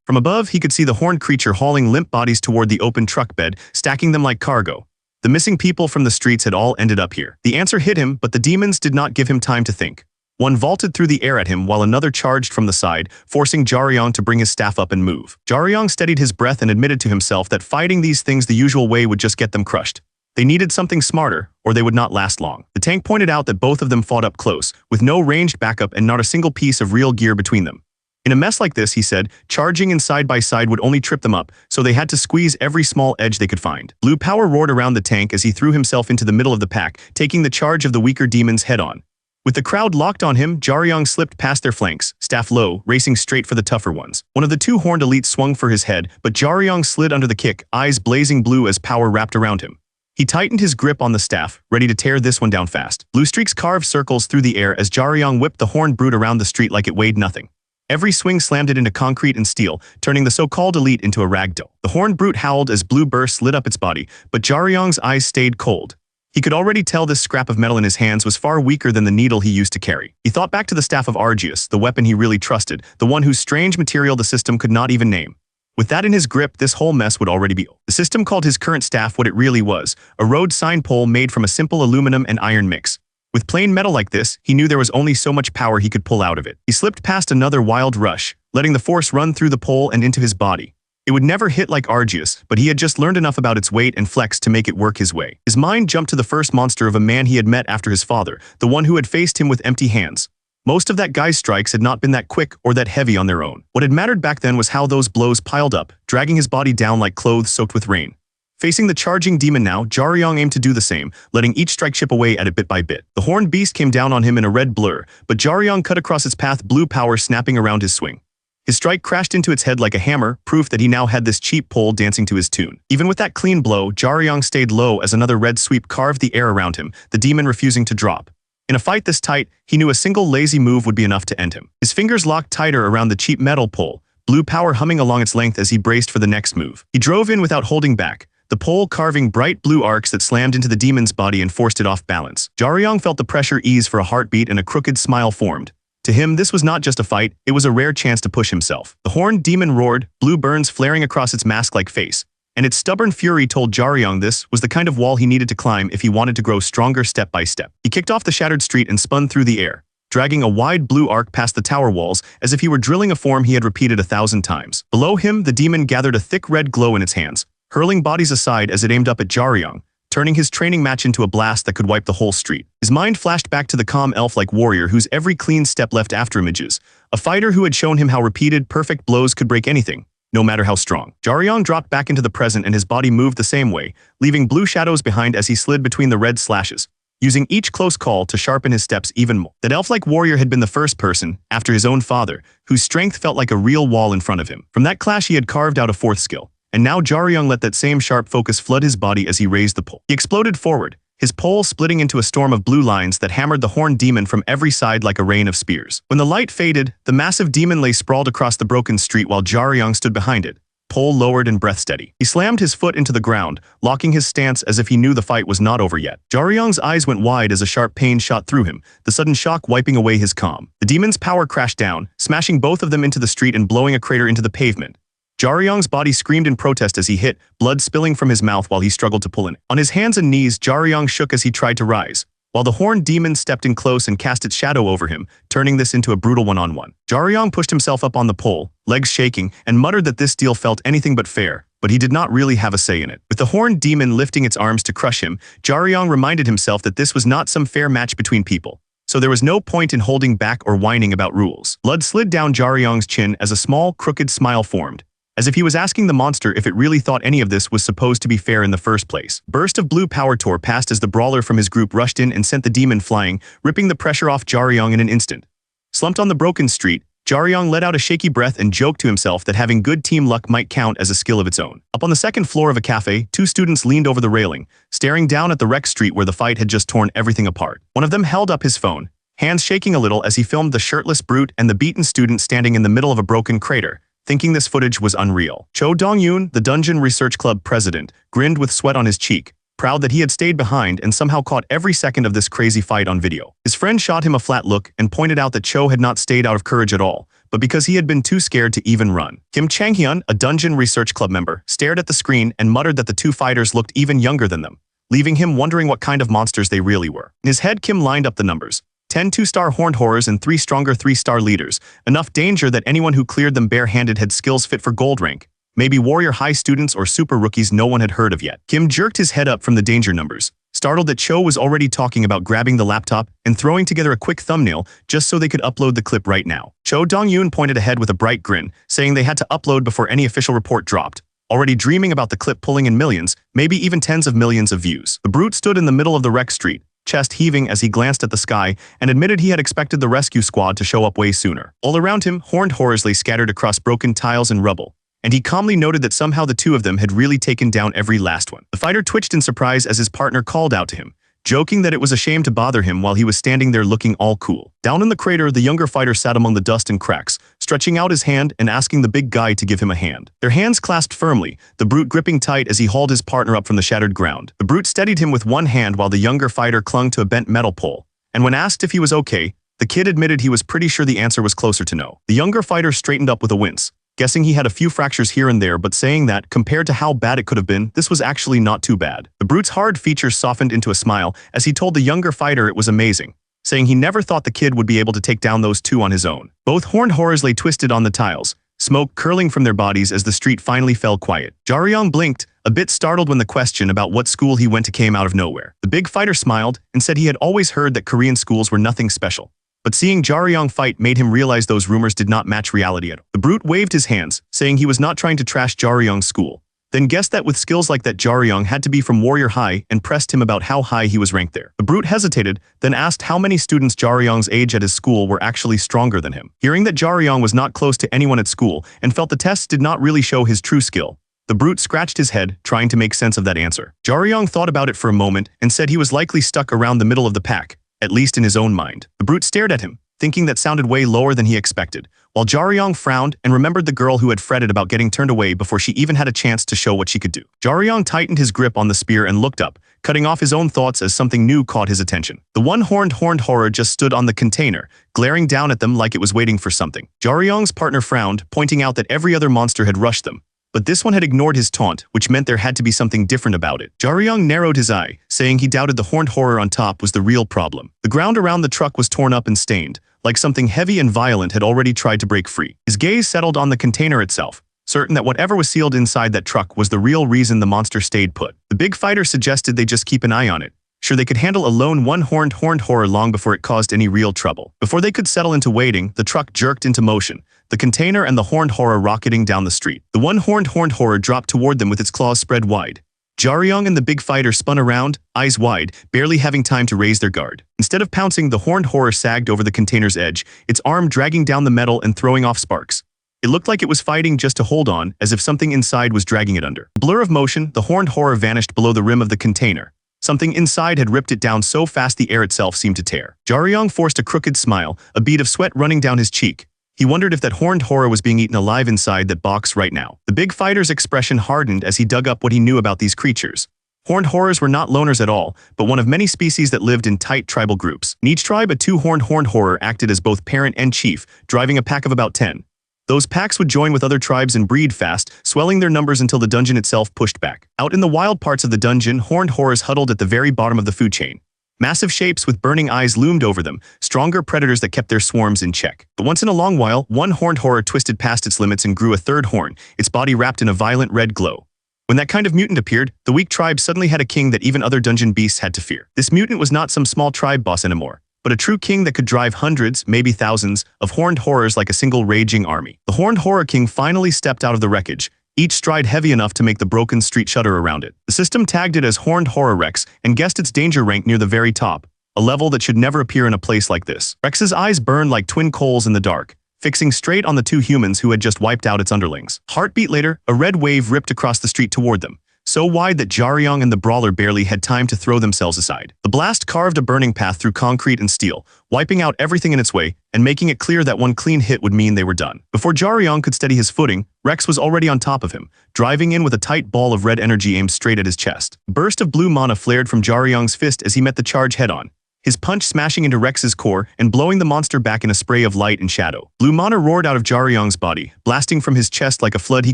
From above, he could see the horned creature hauling limp bodies toward the open truck bed, stacking them like cargo. The missing people from the streets had all ended up here. The answer hit him, but the demons did not give him time to think. One vaulted through the air at him while another charged from the side, forcing Jaryong to bring his staff up and move. Jaryong steadied his breath and admitted to himself that fighting these things the usual way would just get them crushed. They needed something smarter, or they would not last long. The tank pointed out that both of them fought up close, with no ranged backup and not a single piece of real gear between them. In a mess like this, he said, charging in side by side would only trip them up, so they had to squeeze every small edge they could find. Blue power roared around the tank as he threw himself into the middle of the pack, taking the charge of the weaker demons head-on. With the crowd locked on him, Jaryong slipped past their flanks, staff low, racing straight for the tougher ones. One of the two horned elites swung for his head, but Jaryong slid under the kick, eyes blazing blue as power wrapped around him. He tightened his grip on the staff, ready to tear this one down fast. Blue streaks carved circles through the air as Jaryong whipped the horned brute around the street like it weighed nothing. Every swing slammed it into concrete and steel, turning the so-called elite into a rag doll. The horned brute howled as blue bursts lit up its body, but Jaryong's eyes stayed cold. He could already tell this scrap of metal in his hands was far weaker than the needle he used to carry. He thought back to the staff of Argius, the weapon he really trusted, the one whose strange material the system could not even name. With that in his grip, this whole mess would already be. The system called his current staff what it really was, a road sign pole made from a simple aluminum and iron mix. With plain metal like this, he knew there was only so much power he could pull out of it. He slipped past another wild rush, letting the force run through the pole and into his body. It would never hit like Argius, but he had just learned enough about its weight and flex to make it work his way. His mind jumped to the first monster of a man he had met after his father, the one who had faced him with empty hands. Most of that guy's strikes had not been that quick or that heavy on their own. What had mattered back then was how those blows piled up, dragging his body down like clothes soaked with rain. Facing the charging demon now, Jaryong aimed to do the same, letting each strike chip away at it bit by bit. The horned beast came down on him in a red blur, but Jaryong cut across its path, blue power snapping around his swing. His strike crashed into its head like a hammer, proof that he now had this cheap pole dancing to his tune. Even with that clean blow, Jaryong stayed low as another red sweep carved the air around him, the demon refusing to drop. In a fight this tight, he knew a single lazy move would be enough to end him. His fingers locked tighter around the cheap metal pole, blue power humming along its length as he braced for the next move. He drove in without holding back, the pole carving bright blue arcs that slammed into the demon's body and forced it off balance. Jaryong felt the pressure ease for a heartbeat and a crooked smile formed. To him, this was not just a fight, it was a rare chance to push himself. The horned demon roared, blue burns flaring across its mask-like face, and its stubborn fury told Jaryong this was the kind of wall he needed to climb if he wanted to grow stronger step by step. He kicked off the shattered street and spun through the air, dragging a wide blue arc past the tower walls as if he were drilling a form he had repeated 1,000 times. Below him, the demon gathered a thick red glow in its hands, hurling bodies aside as it aimed up at Jaryong, turning his training match into a blast that could wipe the whole street. His mind flashed back to the calm elf-like warrior whose every clean step left after images, a fighter who had shown him how repeated, perfect blows could break anything, no matter how strong. Jaryong dropped back into the present and his body moved the same way, leaving blue shadows behind as he slid between the red slashes, using each close call to sharpen his steps even more. That elf-like warrior had been the first person, after his own father, whose strength felt like a real wall in front of him. From that clash he had carved out a fourth skill. And now Jaryong let that same sharp focus flood his body as he raised the pole. He exploded forward, his pole splitting into a storm of blue lines that hammered the horned demon from every side like a rain of spears. When the light faded, the massive demon lay sprawled across the broken street while Jaryong stood behind it, pole lowered and breath steady. He slammed his foot into the ground, locking his stance as if he knew the fight was not over yet. Jaryong's eyes went wide as a sharp pain shot through him, the sudden shock wiping away his calm. The demon's power crashed down, smashing both of them into the street and blowing a crater into the pavement. Jaryong's body screamed in protest as he hit, blood spilling from his mouth while he struggled to pull in. On his hands and knees, Jaryong shook as he tried to rise, while the horned demon stepped in close and cast its shadow over him, turning this into a brutal one-on-one. Jaryong pushed himself up on the pole, legs shaking, and muttered that this deal felt anything but fair, but he did not really have a say in it. With the horned demon lifting its arms to crush him, Jaryong reminded himself that this was not some fair match between people, so there was no point in holding back or whining about rules. Blood slid down Jaryong's chin as a small, crooked smile formed, as if he was asking the monster if it really thought any of this was supposed to be fair in the first place. Burst of blue power tore past as the brawler from his group rushed in and sent the demon flying, ripping the pressure off Jaryong in an instant. Slumped on the broken street, Jaryong let out a shaky breath and joked to himself that having good team luck might count as a skill of its own. Up on the second floor of a cafe, two students leaned over the railing, staring down at the wrecked street where the fight had just torn everything apart. One of them held up his phone, hands shaking a little as he filmed the shirtless brute and the beaten student standing in the middle of a broken crater, thinking this footage was unreal. Cho Dong-yoon, the Dungeon Research Club president, grinned with sweat on his cheek, proud that he had stayed behind and somehow caught every second of this crazy fight on video. His friend shot him a flat look and pointed out that Cho had not stayed out of courage at all, but because he had been too scared to even run. Kim Chang-hyun, a Dungeon Research Club member, stared at the screen and muttered that the two fighters looked even younger than them, leaving him wondering what kind of monsters they really were. In his head, Kim lined up the numbers. 10 two-star horned horrors and 3 stronger 3-star leaders, enough danger that anyone who cleared them bare-handed had skills fit for gold rank, maybe warrior high students or super rookies no one had heard of yet. Kim jerked his head up from the danger numbers, startled that Cho was already talking about grabbing the laptop and throwing together a quick thumbnail just so they could upload the clip right now. Cho Dong-yoon pointed ahead with a bright grin, saying they had to upload before any official report dropped, already dreaming about the clip pulling in millions, maybe even tens of millions of views. The brute stood in the middle of the wrecked street, chest heaving as he glanced at the sky and admitted he had expected the rescue squad to show up way sooner. All around him, horned horrors lay scattered across broken tiles and rubble, and he calmly noted that somehow the two of them had really taken down every last one. The fighter twitched in surprise as his partner called out to him, joking that it was a shame to bother him while he was standing there looking all cool. Down in the crater, the younger fighter sat among the dust and cracks, stretching out his hand and asking the big guy to give him a hand. Their hands clasped firmly, the brute gripping tight as he hauled his partner up from the shattered ground. The brute steadied him with one hand while the younger fighter clung to a bent metal pole, and when asked if he was okay, the kid admitted he was pretty sure the answer was closer to no. The younger fighter straightened up with a wince, guessing he had a few fractures here and there but saying that, compared to how bad it could have been, this was actually not too bad. The brute's hard features softened into a smile as he told the younger fighter it was amazing, saying he never thought the kid would be able to take down those two on his own. Both horned horrors lay twisted on the tiles, smoke curling from their bodies as the street finally fell quiet. Jaryong blinked, a bit startled when the question about what school he went to came out of nowhere. The big fighter smiled and said he had always heard that Korean schools were nothing special, but seeing Jaryong fight made him realize those rumors did not match reality at all. The brute waved his hands, saying he was not trying to trash Jaryong's school, then guessed that with skills like that Jaryong had to be from Warrior High and pressed him about how high he was ranked there. The brute hesitated, then asked how many students Jaryong's age at his school were actually stronger than him. Hearing that Jaryong was not close to anyone at school and felt the tests did not really show his true skill, the brute scratched his head, trying to make sense of that answer. Jaryong thought about it for a moment and said he was likely stuck around the middle of the pack, at least in his own mind. The brute stared at him, thinking that sounded way lower than he expected, while Jaryong frowned and remembered the girl who had fretted about getting turned away before she even had a chance to show what she could do. Jaryong tightened his grip on the spear and looked up, cutting off his own thoughts as something new caught his attention. The one-horned horror just stood on the container, glaring down at them like it was waiting for something. Jaryong's partner frowned, pointing out that every other monster had rushed them, but this one had ignored his taunt, which meant there had to be something different about it. Jaryong narrowed his eye, saying he doubted the horned horror on top was the real problem. The ground around the truck was torn up and stained, like something heavy and violent had already tried to break free. His gaze settled on the container itself, certain that whatever was sealed inside that truck was the real reason the monster stayed put. The big fighter suggested they just keep an eye on it. Sure, they could handle a lone one-horned horror long before it caused any real trouble. Before they could settle into waiting, the truck jerked into motion, the container and the horned horror rocketing down the street. The one-horned horror dropped toward them with its claws spread wide. Jaryong and the big fighter spun around, eyes wide, barely having time to raise their guard. Instead of pouncing, the horned horror sagged over the container's edge, its arm dragging down the metal and throwing off sparks. It looked like it was fighting just to hold on, as if something inside was dragging it under. A blur of motion, the horned horror vanished below the rim of the container. Something inside had ripped it down so fast the air itself seemed to tear. Jaryong forced a crooked smile, a bead of sweat running down his cheek. He wondered if that horned horror was being eaten alive inside that box right now. The big fighter's expression hardened as he dug up what he knew about these creatures. Horned horrors were not loners at all, but one of many species that lived in tight tribal groups. In each tribe, a two-horned horror acted as both parent and chief, driving a pack of about 10. Those packs would join with other tribes and breed fast, swelling their numbers until the dungeon itself pushed back. Out in the wild parts of the dungeon, horned horrors huddled at the very bottom of the food chain. Massive shapes with burning eyes loomed over them, stronger predators that kept their swarms in check. But once in a long while, one horned horror twisted past its limits and grew a third horn, its body wrapped in a violent red glow. When that kind of mutant appeared, the weak tribe suddenly had a king that even other dungeon beasts had to fear. This mutant was not some small tribe boss anymore, but a true king that could drive hundreds, maybe thousands, of horned horrors like a single raging army. The horned horror king finally stepped out of the wreckage, each stride heavy enough to make the broken street shudder around it. The system tagged it as Horned Horror Rex and guessed its danger rank near the very top, a level that should never appear in a place like this. Rex's eyes burned like twin coals in the dark, fixing straight on the two humans who had just wiped out its underlings. Heartbeat later, a red wave ripped across the street toward them, so wide that Jaryong and the brawler barely had time to throw themselves aside. The blast carved a burning path through concrete and steel, wiping out everything in its way and making it clear that one clean hit would mean they were done. Before Jaryong could steady his footing, Rex was already on top of him, driving in with a tight ball of red energy aimed straight at his chest. A burst of blue mana flared from Jaryong's fist as he met the charge head-on, his punch smashing into Rex's core and blowing the monster back in a spray of light and shadow. Blue mana roared out of Jaryong's body, blasting from his chest like a flood he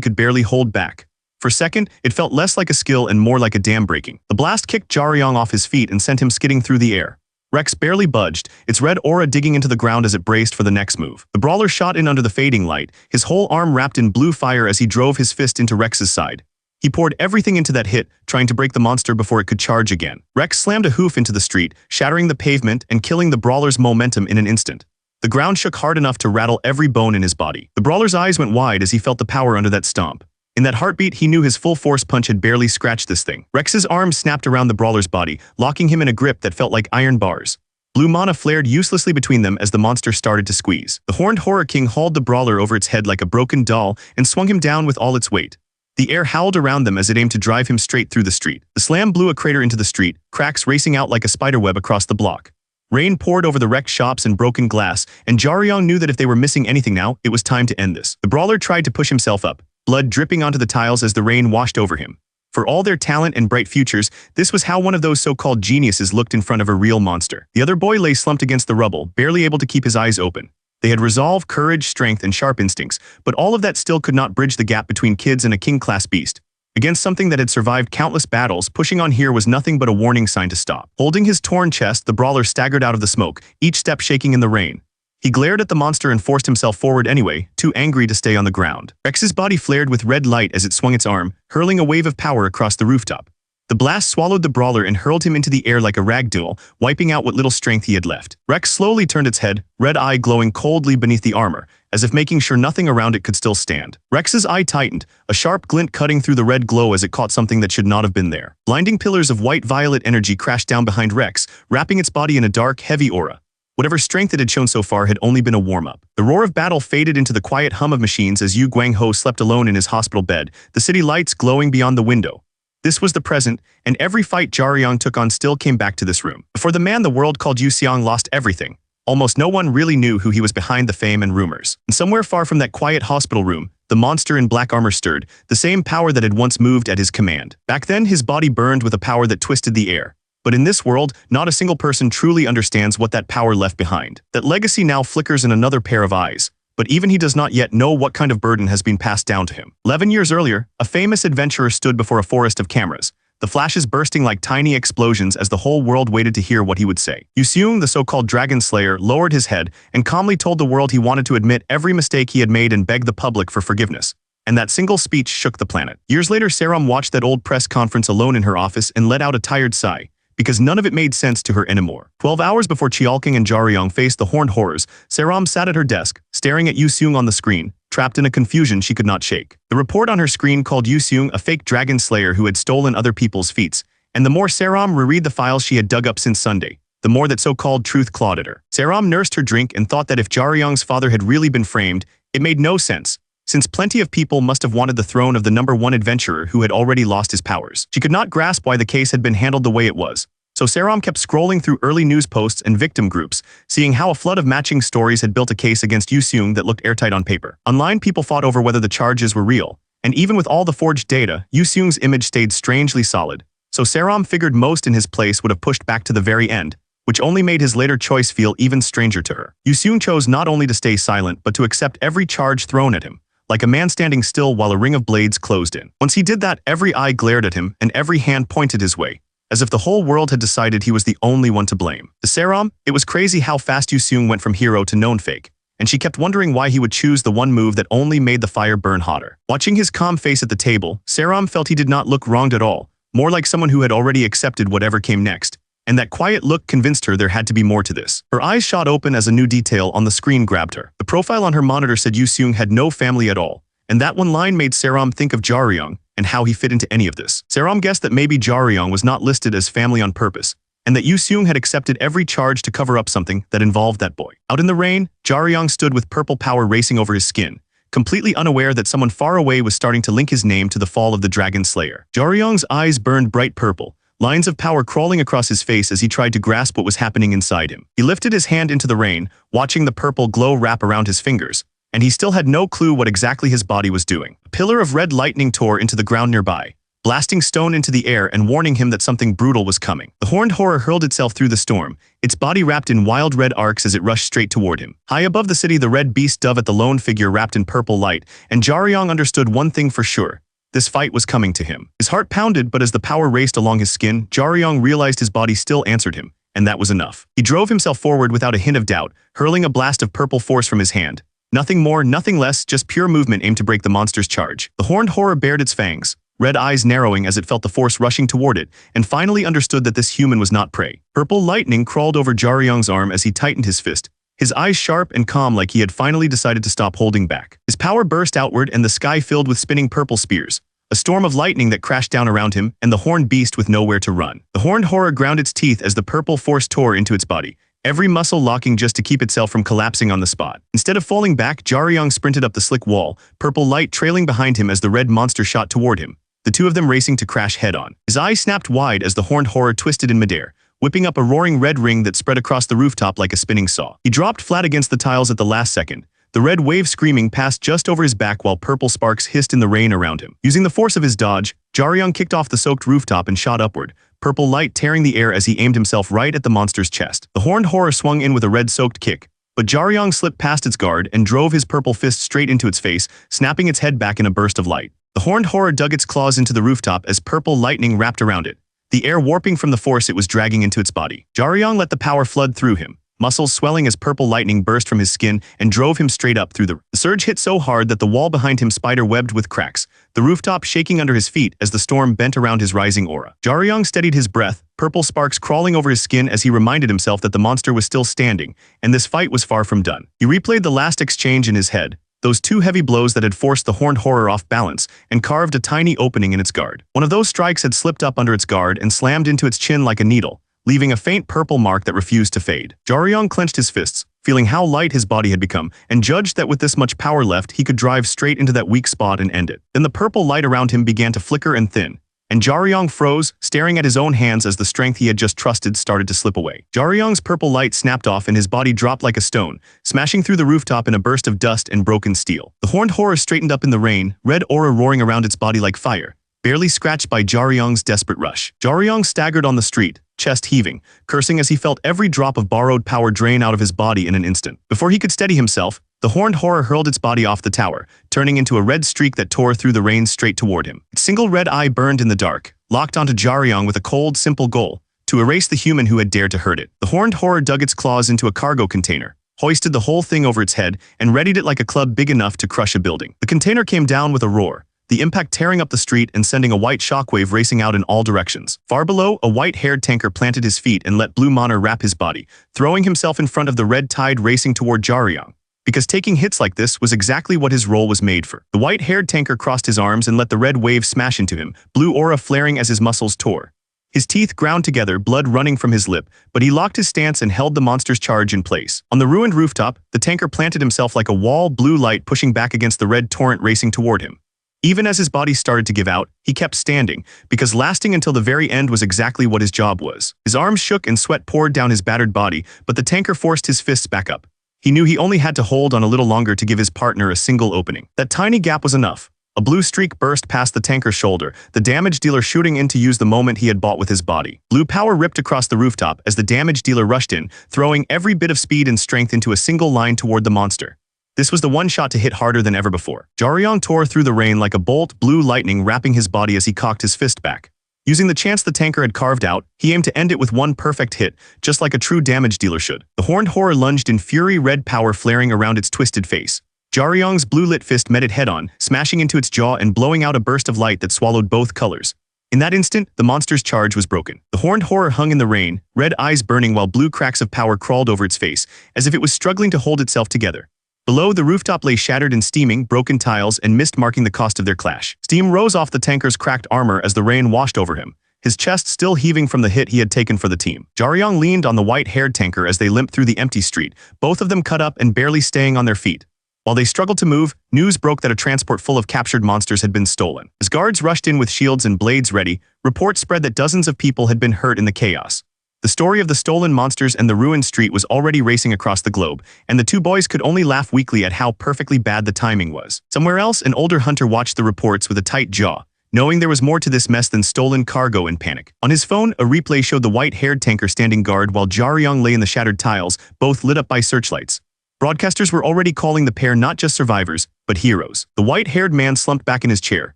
could barely hold back. For a second, it felt less like a skill and more like a dam breaking. The blast kicked Jaryong off his feet and sent him skidding through the air. Rex barely budged, its red aura digging into the ground as it braced for the next move. The brawler shot in under the fading light, his whole arm wrapped in blue fire as he drove his fist into Rex's side. He poured everything into that hit, trying to break the monster before it could charge again. Rex slammed a hoof into the street, shattering the pavement and killing the brawler's momentum in an instant. The ground shook hard enough to rattle every bone in his body. The brawler's eyes went wide as he felt the power under that stomp. In that heartbeat, he knew his full force punch had barely scratched this thing. Rex's arms snapped around the brawler's body, locking him in a grip that felt like iron bars. Blue mana flared uselessly between them as the monster started to squeeze. The Horned Horror King hauled the brawler over its head like a broken doll and swung him down with all its weight. The air howled around them as it aimed to drive him straight through the street. The slam blew a crater into the street, cracks racing out like a spiderweb across the block. Rain poured over the wrecked shops and broken glass, and Jaryong knew that if they were missing anything now, it was time to end this. The brawler tried to push himself up, blood dripping onto the tiles as the rain washed over him. For all their talent and bright futures, this was how one of those so-called geniuses looked in front of a real monster. The other boy lay slumped against the rubble, barely able to keep his eyes open. They had resolve, courage, strength, and sharp instincts, but all of that still could not bridge the gap between kids and a king-class beast. Against something that had survived countless battles, pushing on here was nothing but a warning sign to stop. Holding his torn chest, the brawler staggered out of the smoke, each step shaking in the rain. He glared at the monster and forced himself forward anyway, too angry to stay on the ground. Rex's body flared with red light as it swung its arm, hurling a wave of power across the rooftop. The blast swallowed the brawler and hurled him into the air like a ragdoll, wiping out what little strength he had left. Rex slowly turned its head, red eye glowing coldly beneath the armor, as if making sure nothing around it could still stand. Rex's eye tightened, a sharp glint cutting through the red glow as it caught something that should not have been there. Blinding pillars of white-violet energy crashed down behind Rex, wrapping its body in a dark, heavy aura. Whatever strength it had shown so far had only been a warm-up. The roar of battle faded into the quiet hum of machines as Yu Guangho slept alone in his hospital bed, the city lights glowing beyond the window. This was the present, and every fight Jiaoyang took on still came back to this room. Before the man the world called Yu Xiang lost everything, almost no one really knew who he was behind the fame and rumors. And somewhere far from that quiet hospital room, the monster in black armor stirred, the same power that had once moved at his command. Back then, his body burned with a power that twisted the air. But in this world, not a single person truly understands what that power left behind. That legacy now flickers in another pair of eyes. But even he does not yet know what kind of burden has been passed down to him. 11 years earlier, a famous adventurer stood before a forest of cameras, the flashes bursting like tiny explosions as the whole world waited to hear what he would say. Yu Xiang, the so-called Dragon Slayer, lowered his head and calmly told the world he wanted to admit every mistake he had made and beg the public for forgiveness. And that single speech shook the planet. Years later, Saram watched that old press conference alone in her office and let out a tired sigh, because none of it made sense to her anymore. 12 hours before Qiaoqing and Jiaoyang faced the horned horrors, Saram sat at her desk, staring at Yu Xiang on the screen, trapped in a confusion she could not shake. The report on her screen called Yu Xiang a fake dragon slayer who had stolen other people's feats, and the more Saram reread the files she had dug up since Sunday, the more that so-called truth clawed at her. Saram nursed her drink and thought that if Jiaoyang's father had really been framed, it made no sense, since plenty of people must have wanted the throne of the #1 adventurer who had already lost his powers. She could not grasp why the case had been handled the way it was. So Saram kept scrolling through early news posts and victim groups, seeing how a flood of matching stories had built a case against Yu Xiang that looked airtight on paper. Online, people fought over whether the charges were real, and even with all the forged data, Yu Xiang's image stayed strangely solid. So Saram figured most in his place would have pushed back to the very end, which only made his later choice feel even stranger to her. Yu Xiang chose not only to stay silent but to accept every charge thrown at him, like a man standing still while a ring of blades closed in. Once he did that, every eye glared at him and every hand pointed his way, as if the whole world had decided he was the only one to blame. To Saram, it was crazy how fast Yu Xiang went from hero to known fake, and she kept wondering why he would choose the one move that only made the fire burn hotter. Watching his calm face at the table, Saram felt he did not look wronged at all, more like someone who had already accepted whatever came next. And that quiet look convinced her there had to be more to this. Her eyes shot open as a new detail on the screen grabbed her. The profile on her monitor said Yu Xiang had no family at all, and that one line made Saram think of Jiaoyang and how he fit into any of this. Saram guessed that maybe Jiaoyang was not listed as family on purpose, and that Yu Xiang had accepted every charge to cover up something that involved that boy. Out in the rain, Jiaoyang stood with purple power racing over his skin, completely unaware that someone far away was starting to link his name to the fall of the Dragon Slayer. Jiaoyang's eyes burned bright purple, lines of power crawling across his face as he tried to grasp what was happening inside him. He lifted his hand into the rain, watching the purple glow wrap around his fingers, and he still had no clue what exactly his body was doing. A pillar of red lightning tore into the ground nearby, blasting stone into the air and warning him that something brutal was coming. The horned horror hurled itself through the storm, its body wrapped in wild red arcs as it rushed straight toward him. High above the city, the red beast dove at the lone figure wrapped in purple light, and Jiaoyang understood one thing for sure. This fight was coming to him. His heart pounded, but as the power raced along his skin, Jiaoyang realized his body still answered him, and that was enough. He drove himself forward without a hint of doubt, hurling a blast of purple force from his hand. Nothing more, nothing less, just pure movement aimed to break the monster's charge. The horned horror bared its fangs, red eyes narrowing as it felt the force rushing toward it, and finally understood that this human was not prey. Purple lightning crawled over Jiaoyang's arm as he tightened his fist, his eyes sharp and calm like he had finally decided to stop holding back. His power burst outward and the sky filled with spinning purple spears, a storm of lightning that crashed down around him, and the horned beast with nowhere to run. The horned horror ground its teeth as the purple force tore into its body, every muscle locking just to keep itself from collapsing on the spot. Instead of falling back, Jiaoyang sprinted up the slick wall, purple light trailing behind him as the red monster shot toward him, the two of them racing to crash head-on. His eyes snapped wide as the horned horror twisted in midair, whipping up a roaring red ring that spread across the rooftop like a spinning saw. He dropped flat against the tiles at the last second, the red wave screaming passed just over his back while purple sparks hissed in the rain around him. Using the force of his dodge, Jiaoyang kicked off the soaked rooftop and shot upward, purple light tearing the air as he aimed himself right at the monster's chest. The horned horror swung in with a red-soaked kick, but Jiaoyang slipped past its guard and drove his purple fist straight into its face, snapping its head back in a burst of light. The horned horror dug its claws into the rooftop as purple lightning wrapped around it, the air warping from the force it was dragging into its body. Jiaoyang let the power flood through him, muscles swelling as purple lightning burst from his skin and drove him straight up through the surge hit so hard that the wall behind him spider-webbed with cracks, the rooftop shaking under his feet as the storm bent around his rising aura. Jaryong steadied his breath, purple sparks crawling over his skin as he reminded himself that the monster was still standing, and this fight was far from done. He replayed the last exchange in his head, those two heavy blows that had forced the horned horror off balance and carved a tiny opening in its guard. One of those strikes had slipped up under its guard and slammed into its chin like a needle, leaving a faint purple mark that refused to fade. Jaryong clenched his fists, feeling how light his body had become, and judged that with this much power left, he could drive straight into that weak spot and end it. Then the purple light around him began to flicker and thin, and Jaryong froze, staring at his own hands as the strength he had just trusted started to slip away. Jaryong's purple light snapped off and his body dropped like a stone, smashing through the rooftop in a burst of dust and broken steel. The horned horror straightened up in the rain, red aura roaring around its body like fire, barely scratched by Jaryong's desperate rush. Jaryong staggered on the street, chest heaving, cursing as he felt every drop of borrowed power drain out of his body in an instant. Before he could steady himself, the horned horror hurled its body off the tower, turning into a red streak that tore through the rain straight toward him. Its single red eye burned in the dark, locked onto Jaryong with a cold, simple goal: to erase the human who had dared to hurt it. The horned horror dug its claws into a cargo container, hoisted the whole thing over its head, and readied it like a club big enough to crush a building. The container came down with a roar, the impact tearing up the street and sending a white shockwave racing out in all directions. Far below, a white-haired tanker planted his feet and let blue mana wrap his body, throwing himself in front of the red tide racing toward Jaryong, because taking hits like this was exactly what his role was made for. The white-haired tanker crossed his arms and let the red wave smash into him, blue aura flaring as his muscles tore. His teeth ground together, blood running from his lip, but he locked his stance and held the monster's charge in place. On the ruined rooftop, the tanker planted himself like a wall, blue light pushing back against the red torrent racing toward him. Even as his body started to give out, he kept standing, because lasting until the very end was exactly what his job was. His arms shook and sweat poured down his battered body, but the tanker forced his fists back up. He knew he only had to hold on a little longer to give his partner a single opening. That tiny gap was enough. A blue streak burst past the tanker's shoulder, the damage dealer shooting in to use the moment he had bought with his body. Blue power ripped across the rooftop as the damage dealer rushed in, throwing every bit of speed and strength into a single line toward the monster. This was the one shot to hit harder than ever before. Jaryong tore through the rain like a bolt, blue lightning wrapping his body as he cocked his fist back. Using the chance the tanker had carved out, he aimed to end it with one perfect hit, just like a true damage dealer should. The horned horror lunged in fury, red power flaring around its twisted face. Jaryong's blue-lit fist met it head-on, smashing into its jaw and blowing out a burst of light that swallowed both colors. In that instant, the monster's charge was broken. The horned horror hung in the rain, red eyes burning while blue cracks of power crawled over its face, as if it was struggling to hold itself together. Below, the rooftop lay shattered and steaming, broken tiles and mist marking the cost of their clash. Steam rose off the tanker's cracked armor as the rain washed over him, his chest still heaving from the hit he had taken for the team. Jaryong leaned on the white-haired tanker as they limped through the empty street, both of them cut up and barely staying on their feet. While they struggled to move, news broke that a transport full of captured monsters had been stolen. As guards rushed in with shields and blades ready, reports spread that dozens of people had been hurt in the chaos. The story of the stolen monsters and the ruined street was already racing across the globe, and the two boys could only laugh weakly at how perfectly bad the timing was. Somewhere else, an older hunter watched the reports with a tight jaw, knowing there was more to this mess than stolen cargo in panic. On his phone, a replay showed the white-haired tanker standing guard while Jaryong lay in the shattered tiles, both lit up by searchlights. Broadcasters were already calling the pair not just survivors, but heroes. The white-haired man slumped back in his chair,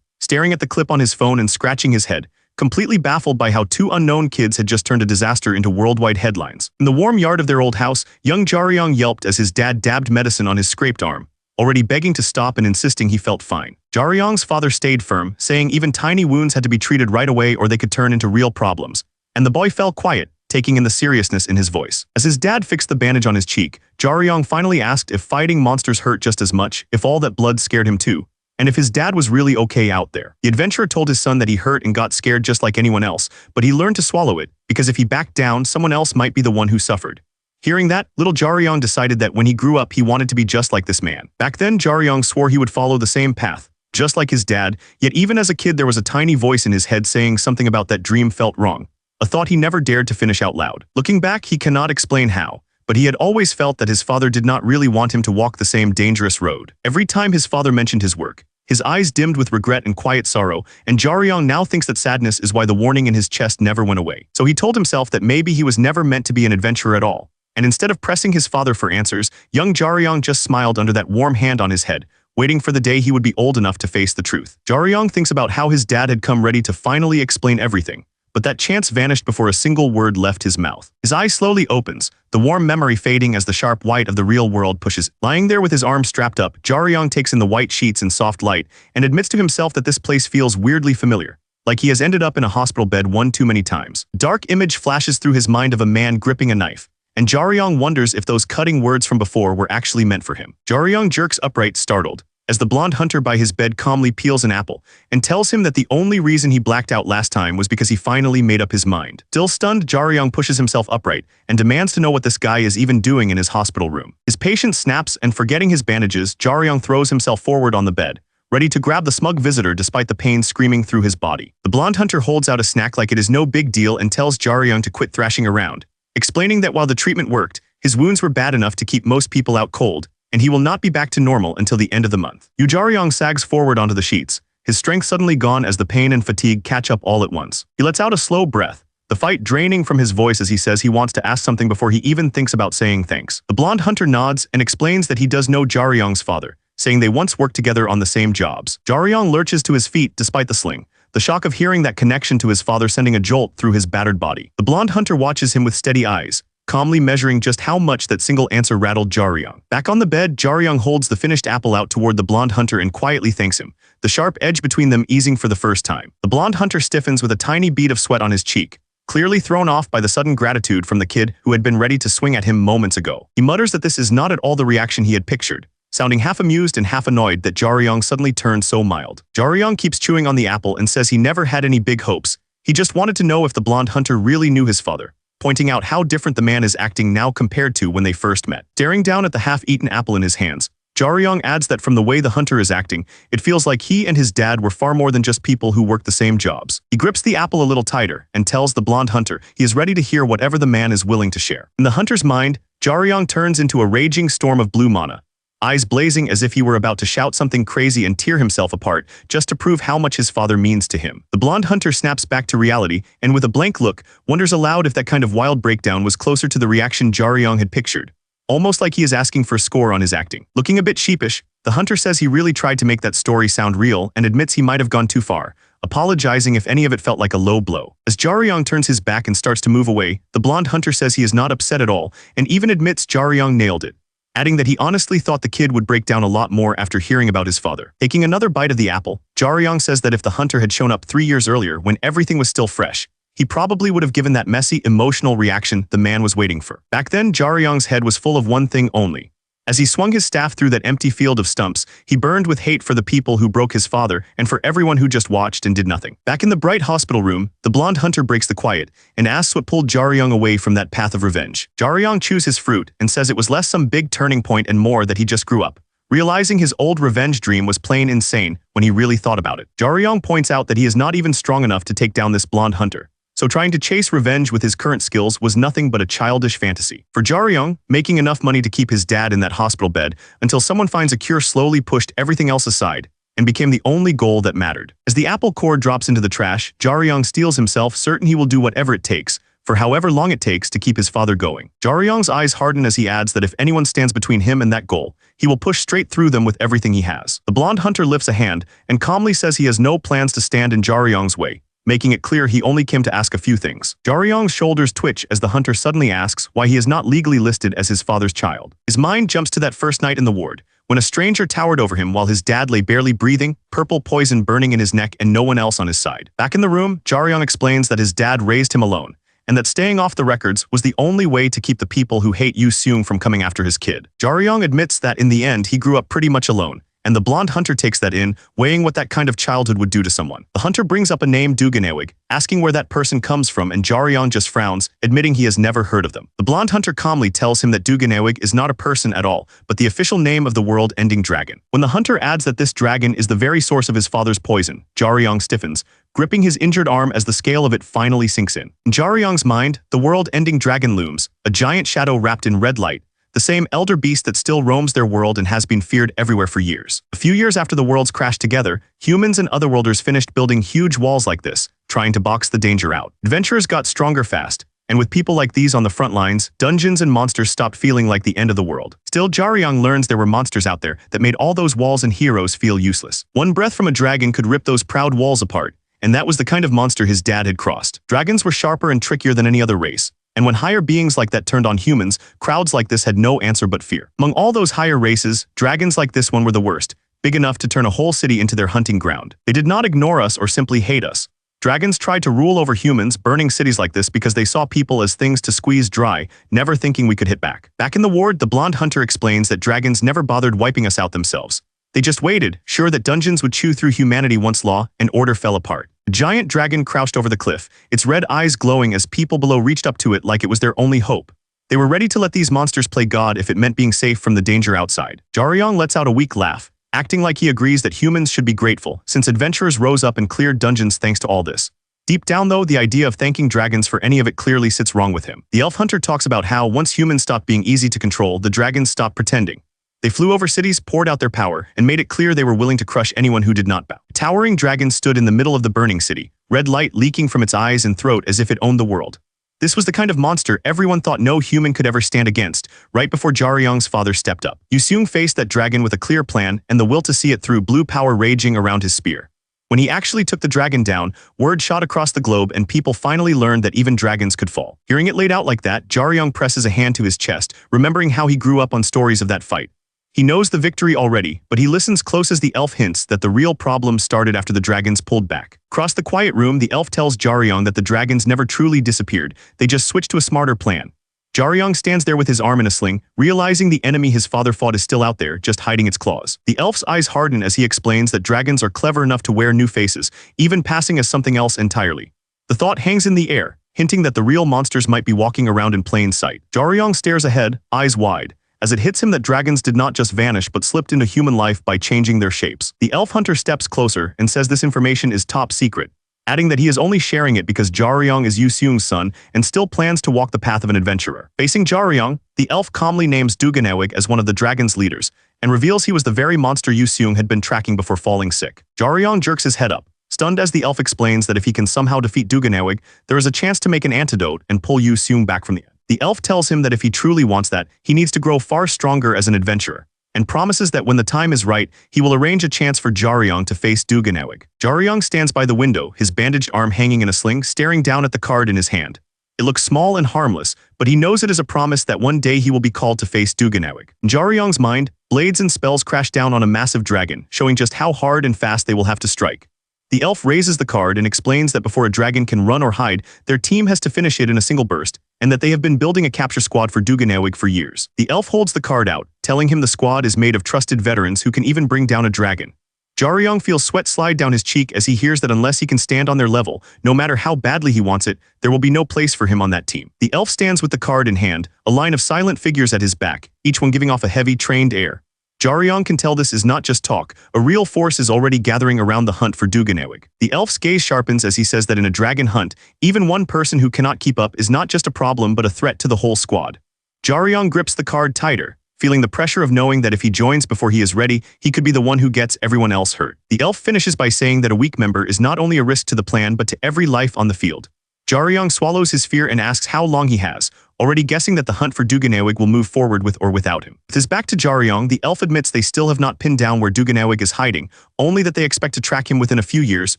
staring at the clip on his phone and scratching his head, completely baffled by how two unknown kids had just turned a disaster into worldwide headlines. In the warm yard of their old house, young Jaryong yelped as his dad dabbed medicine on his scraped arm, already begging to stop and insisting he felt fine. Jaryong's father stayed firm, saying even tiny wounds had to be treated right away or they could turn into real problems. And the boy fell quiet, taking in the seriousness in his voice. As his dad fixed the bandage on his cheek, Jaryong finally asked if fighting monsters hurt just as much, if all that blood scared him too, and if his dad was really okay out there. The adventurer told his son that he hurt and got scared just like anyone else, but he learned to swallow it, because if he backed down, someone else might be the one who suffered. Hearing that, little Jaryong decided that when he grew up he wanted to be just like this man. Back then, Jaryong swore he would follow the same path, just like his dad, yet even as a kid there was a tiny voice in his head saying something about that dream felt wrong, a thought he never dared to finish out loud. Looking back, he cannot explain how, but he had always felt that his father did not really want him to walk the same dangerous road. Every time his father mentioned his work, his eyes dimmed with regret and quiet sorrow, and Jaryong now thinks that sadness is why the warning in his chest never went away. So he told himself that maybe he was never meant to be an adventurer at all. And instead of pressing his father for answers, young Jaryong just smiled under that warm hand on his head, waiting for the day he would be old enough to face the truth. Jaryong thinks about how his dad had come ready to finally explain everything, but that chance vanished before a single word left his mouth. His eye slowly opens, the warm memory fading as the sharp white of the real world pushes. Lying there with his arms strapped up, Jaryong takes in the white sheets and soft light and admits to himself that this place feels weirdly familiar, like he has ended up in a hospital bed one too many times. A dark image flashes through his mind of a man gripping a knife, and Jaryong wonders if those cutting words from before were actually meant for him. Jaryong jerks upright, startled, as the blonde hunter by his bed calmly peels an apple and tells him that the only reason he blacked out last time was because he finally made up his mind. Still stunned, Jaryong pushes himself upright and demands to know what this guy is even doing in his hospital room. His patient snaps, and forgetting his bandages, Jaryong throws himself forward on the bed, ready to grab the smug visitor despite the pain screaming through his body. The blonde hunter holds out a snack like it is no big deal and tells Jaryong to quit thrashing around, explaining that while the treatment worked, his wounds were bad enough to keep most people out cold, and he will not be back to normal until the end of the month. Jaryong sags forward onto the sheets, his strength suddenly gone as the pain and fatigue catch up all at once. He lets out a slow breath, the fight draining from his voice as he says he wants to ask something before he even thinks about saying thanks. The blonde hunter nods and explains that he does know Jaryong's father, saying they once worked together on the same jobs. Jaryong lurches to his feet despite the sling, the shock of hearing that connection to his father sending a jolt through his battered body. The blonde hunter watches him with steady eyes, calmly measuring just how much that single answer rattled Jaryong. Back on the bed, Jaryong holds the finished apple out toward the blonde hunter and quietly thanks him, the sharp edge between them easing for the first time. The blonde hunter stiffens with a tiny bead of sweat on his cheek, clearly thrown off by the sudden gratitude from the kid who had been ready to swing at him moments ago. He mutters that this is not at all the reaction he had pictured, sounding half amused and half annoyed that Jaryong suddenly turned so mild. Jaryong keeps chewing on the apple and says he never had any big hopes. He just wanted to know if the blonde hunter really knew his father, pointing out how different the man is acting now compared to when they first met. Staring down at the half-eaten apple in his hands, Jaryong adds that from the way the hunter is acting, it feels like he and his dad were far more than just people who worked the same jobs. He grips the apple a little tighter and tells the blonde hunter he is ready to hear whatever the man is willing to share. In the hunter's mind, Jaryong turns into a raging storm of blue mana, eyes blazing as if he were about to shout something crazy and tear himself apart just to prove how much his father means to him. The blonde hunter snaps back to reality and with a blank look, wonders aloud if that kind of wild breakdown was closer to the reaction Jaryong had pictured, almost like he is asking for a score on his acting. Looking a bit sheepish, the hunter says he really tried to make that story sound real and admits he might have gone too far, apologizing if any of it felt like a low blow. As Jaryong turns his back and starts to move away, the blonde hunter says he is not upset at all and even admits Jaryong nailed it, adding that he honestly thought the kid would break down a lot more after hearing about his father. Taking another bite of the apple, Jaryong says that if the hunter had shown up 3 years earlier when everything was still fresh, he probably would have given that messy, emotional reaction the man was waiting for. Back then, Jaryong's head was full of one thing only. As he swung his staff through that empty field of stumps, he burned with hate for the people who broke his father and for everyone who just watched and did nothing. Back in the bright hospital room, the blonde hunter breaks the quiet and asks what pulled Jaryong away from that path of revenge. Jaryong chews his fruit and says it was less some big turning point and more that he just grew up, realizing his old revenge dream was plain insane when he really thought about it. Jaryong points out that he is not even strong enough to take down this blonde hunter, so trying to chase revenge with his current skills was nothing but a childish fantasy. For Jaryong, making enough money to keep his dad in that hospital bed until someone finds a cure slowly pushed everything else aside and became the only goal that mattered. As the apple core drops into the trash, Jaryong steels himself, certain he will do whatever it takes, for however long it takes, to keep his father going. Jaryong's eyes harden as he adds that if anyone stands between him and that goal, he will push straight through them with everything he has. The blonde hunter lifts a hand and calmly says he has no plans to stand in Jaryong's way, making it clear he only came to ask a few things. Jaryong's shoulders twitch as the hunter suddenly asks why he is not legally listed as his father's child. His mind jumps to that first night in the ward, when a stranger towered over him while his dad lay barely breathing, purple poison burning in his neck and no one else on his side. Back in the room, Jaryong explains that his dad raised him alone, and that staying off the records was the only way to keep the people who hate Yu Seung from coming after his kid. Jaryong admits that in the end he grew up pretty much alone, and the blonde hunter takes that in, weighing what that kind of childhood would do to someone. The hunter brings up a name, Duganewig, asking where that person comes from, and Jaryong just frowns, admitting he has never heard of them. The blonde hunter calmly tells him that Duganewig is not a person at all, but the official name of the world-ending dragon. When the hunter adds that this dragon is the very source of his father's poison, Jaryong stiffens, gripping his injured arm as the scale of it finally sinks in. In Jaryong's mind, the world-ending dragon looms, a giant shadow wrapped in red light, the same elder beast that still roams their world and has been feared everywhere for years. A few years after the worlds crashed together, humans and otherworlders finished building huge walls like this, trying to box the danger out. Adventurers got stronger fast, and with people like these on the front lines, dungeons and monsters stopped feeling like the end of the world. Still, Jaryong learns there were monsters out there that made all those walls and heroes feel useless. One breath from a dragon could rip those proud walls apart, and that was the kind of monster his dad had crossed. Dragons were sharper and trickier than any other race, and when higher beings like that turned on humans, crowds like this had no answer but fear. Among all those higher races, dragons like this one were the worst, big enough to turn a whole city into their hunting ground. They did not ignore us or simply hate us. Dragons tried to rule over humans, burning cities like this because they saw people as things to squeeze dry, never thinking we could hit back. Back in the ward, the blonde hunter explains that dragons never bothered wiping us out themselves. They just waited, sure that dungeons would chew through humanity once law and order fell apart. A giant dragon crouched over the cliff, its red eyes glowing as people below reached up to it like it was their only hope. They were ready to let these monsters play God if it meant being safe from the danger outside. Jaryong lets out a weak laugh, acting like he agrees that humans should be grateful, since adventurers rose up and cleared dungeons thanks to all this. Deep down though, the idea of thanking dragons for any of it clearly sits wrong with him. The elf hunter talks about how once humans stopped being easy to control, the dragons stopped pretending. They flew over cities, poured out their power, and made it clear they were willing to crush anyone who did not bow. A towering dragon stood in the middle of the burning city, red light leaking from its eyes and throat as if it owned the world. This was the kind of monster everyone thought no human could ever stand against, right before Jaryong's father stepped up. Yu Seung faced that dragon with a clear plan and the will to see it through, blue power raging around his spear. When he actually took the dragon down, word shot across the globe and people finally learned that even dragons could fall. Hearing it laid out like that, Jaryong presses a hand to his chest, remembering how he grew up on stories of that fight. He knows the victory already, but he listens close as the elf hints that the real problem started after the dragons pulled back. Across the quiet room, the elf tells Jaryong that the dragons never truly disappeared, they just switched to a smarter plan. Jaryong stands there with his arm in a sling, realizing the enemy his father fought is still out there, just hiding its claws. The elf's eyes harden as he explains that dragons are clever enough to wear new faces, even passing as something else entirely. The thought hangs in the air, hinting that the real monsters might be walking around in plain sight. Jaryong stares ahead, eyes wide, as it hits him that dragons did not just vanish but slipped into human life by changing their shapes. The elf hunter steps closer and says this information is top secret, adding that he is only sharing it because Jaryong is Yu Seung's son and still plans to walk the path of an adventurer. Facing Jaryong, the elf calmly names Duganawig as one of the dragon's leaders and reveals he was the very monster Yu Seung had been tracking before falling sick. Jaryong jerks his head up, stunned as the elf explains that if he can somehow defeat Duganawig, there is a chance to make an antidote and pull Yu Seung back from the end. The elf tells him that if he truly wants that, he needs to grow far stronger as an adventurer, and promises that when the time is right, he will arrange a chance for Jaryong to face Duganawig. Jaryong stands by the window, his bandaged arm hanging in a sling, staring down at the card in his hand. It looks small and harmless, but he knows it is a promise that one day he will be called to face Duganawig. In Jaryong's mind, blades and spells crash down on a massive dragon, showing just how hard and fast they will have to strike. The elf raises the card and explains that before a dragon can run or hide, their team has to finish it in a single burst, and that they have been building a capture squad for Duganawig for years. The elf holds the card out, telling him the squad is made of trusted veterans who can even bring down a dragon. Jaryong feels sweat slide down his cheek as he hears that unless he can stand on their level, no matter how badly he wants it, there will be no place for him on that team. The elf stands with the card in hand, a line of silent figures at his back, each one giving off a heavy, trained air. Jaryong can tell this is not just talk, a real force is already gathering around the hunt for Duganawig. The elf's gaze sharpens as he says that in a dragon hunt, even one person who cannot keep up is not just a problem but a threat to the whole squad. Jaryong grips the card tighter, feeling the pressure of knowing that if he joins before he is ready, he could be the one who gets everyone else hurt. The elf finishes by saying that a weak member is not only a risk to the plan but to every life on the field. Jaryong swallows his fear and asks how long he has, already guessing that the hunt for Duganawig will move forward with or without him. With his back to Jaryong, the elf admits they still have not pinned down where Duganawig is hiding, only that they expect to track him within a few years,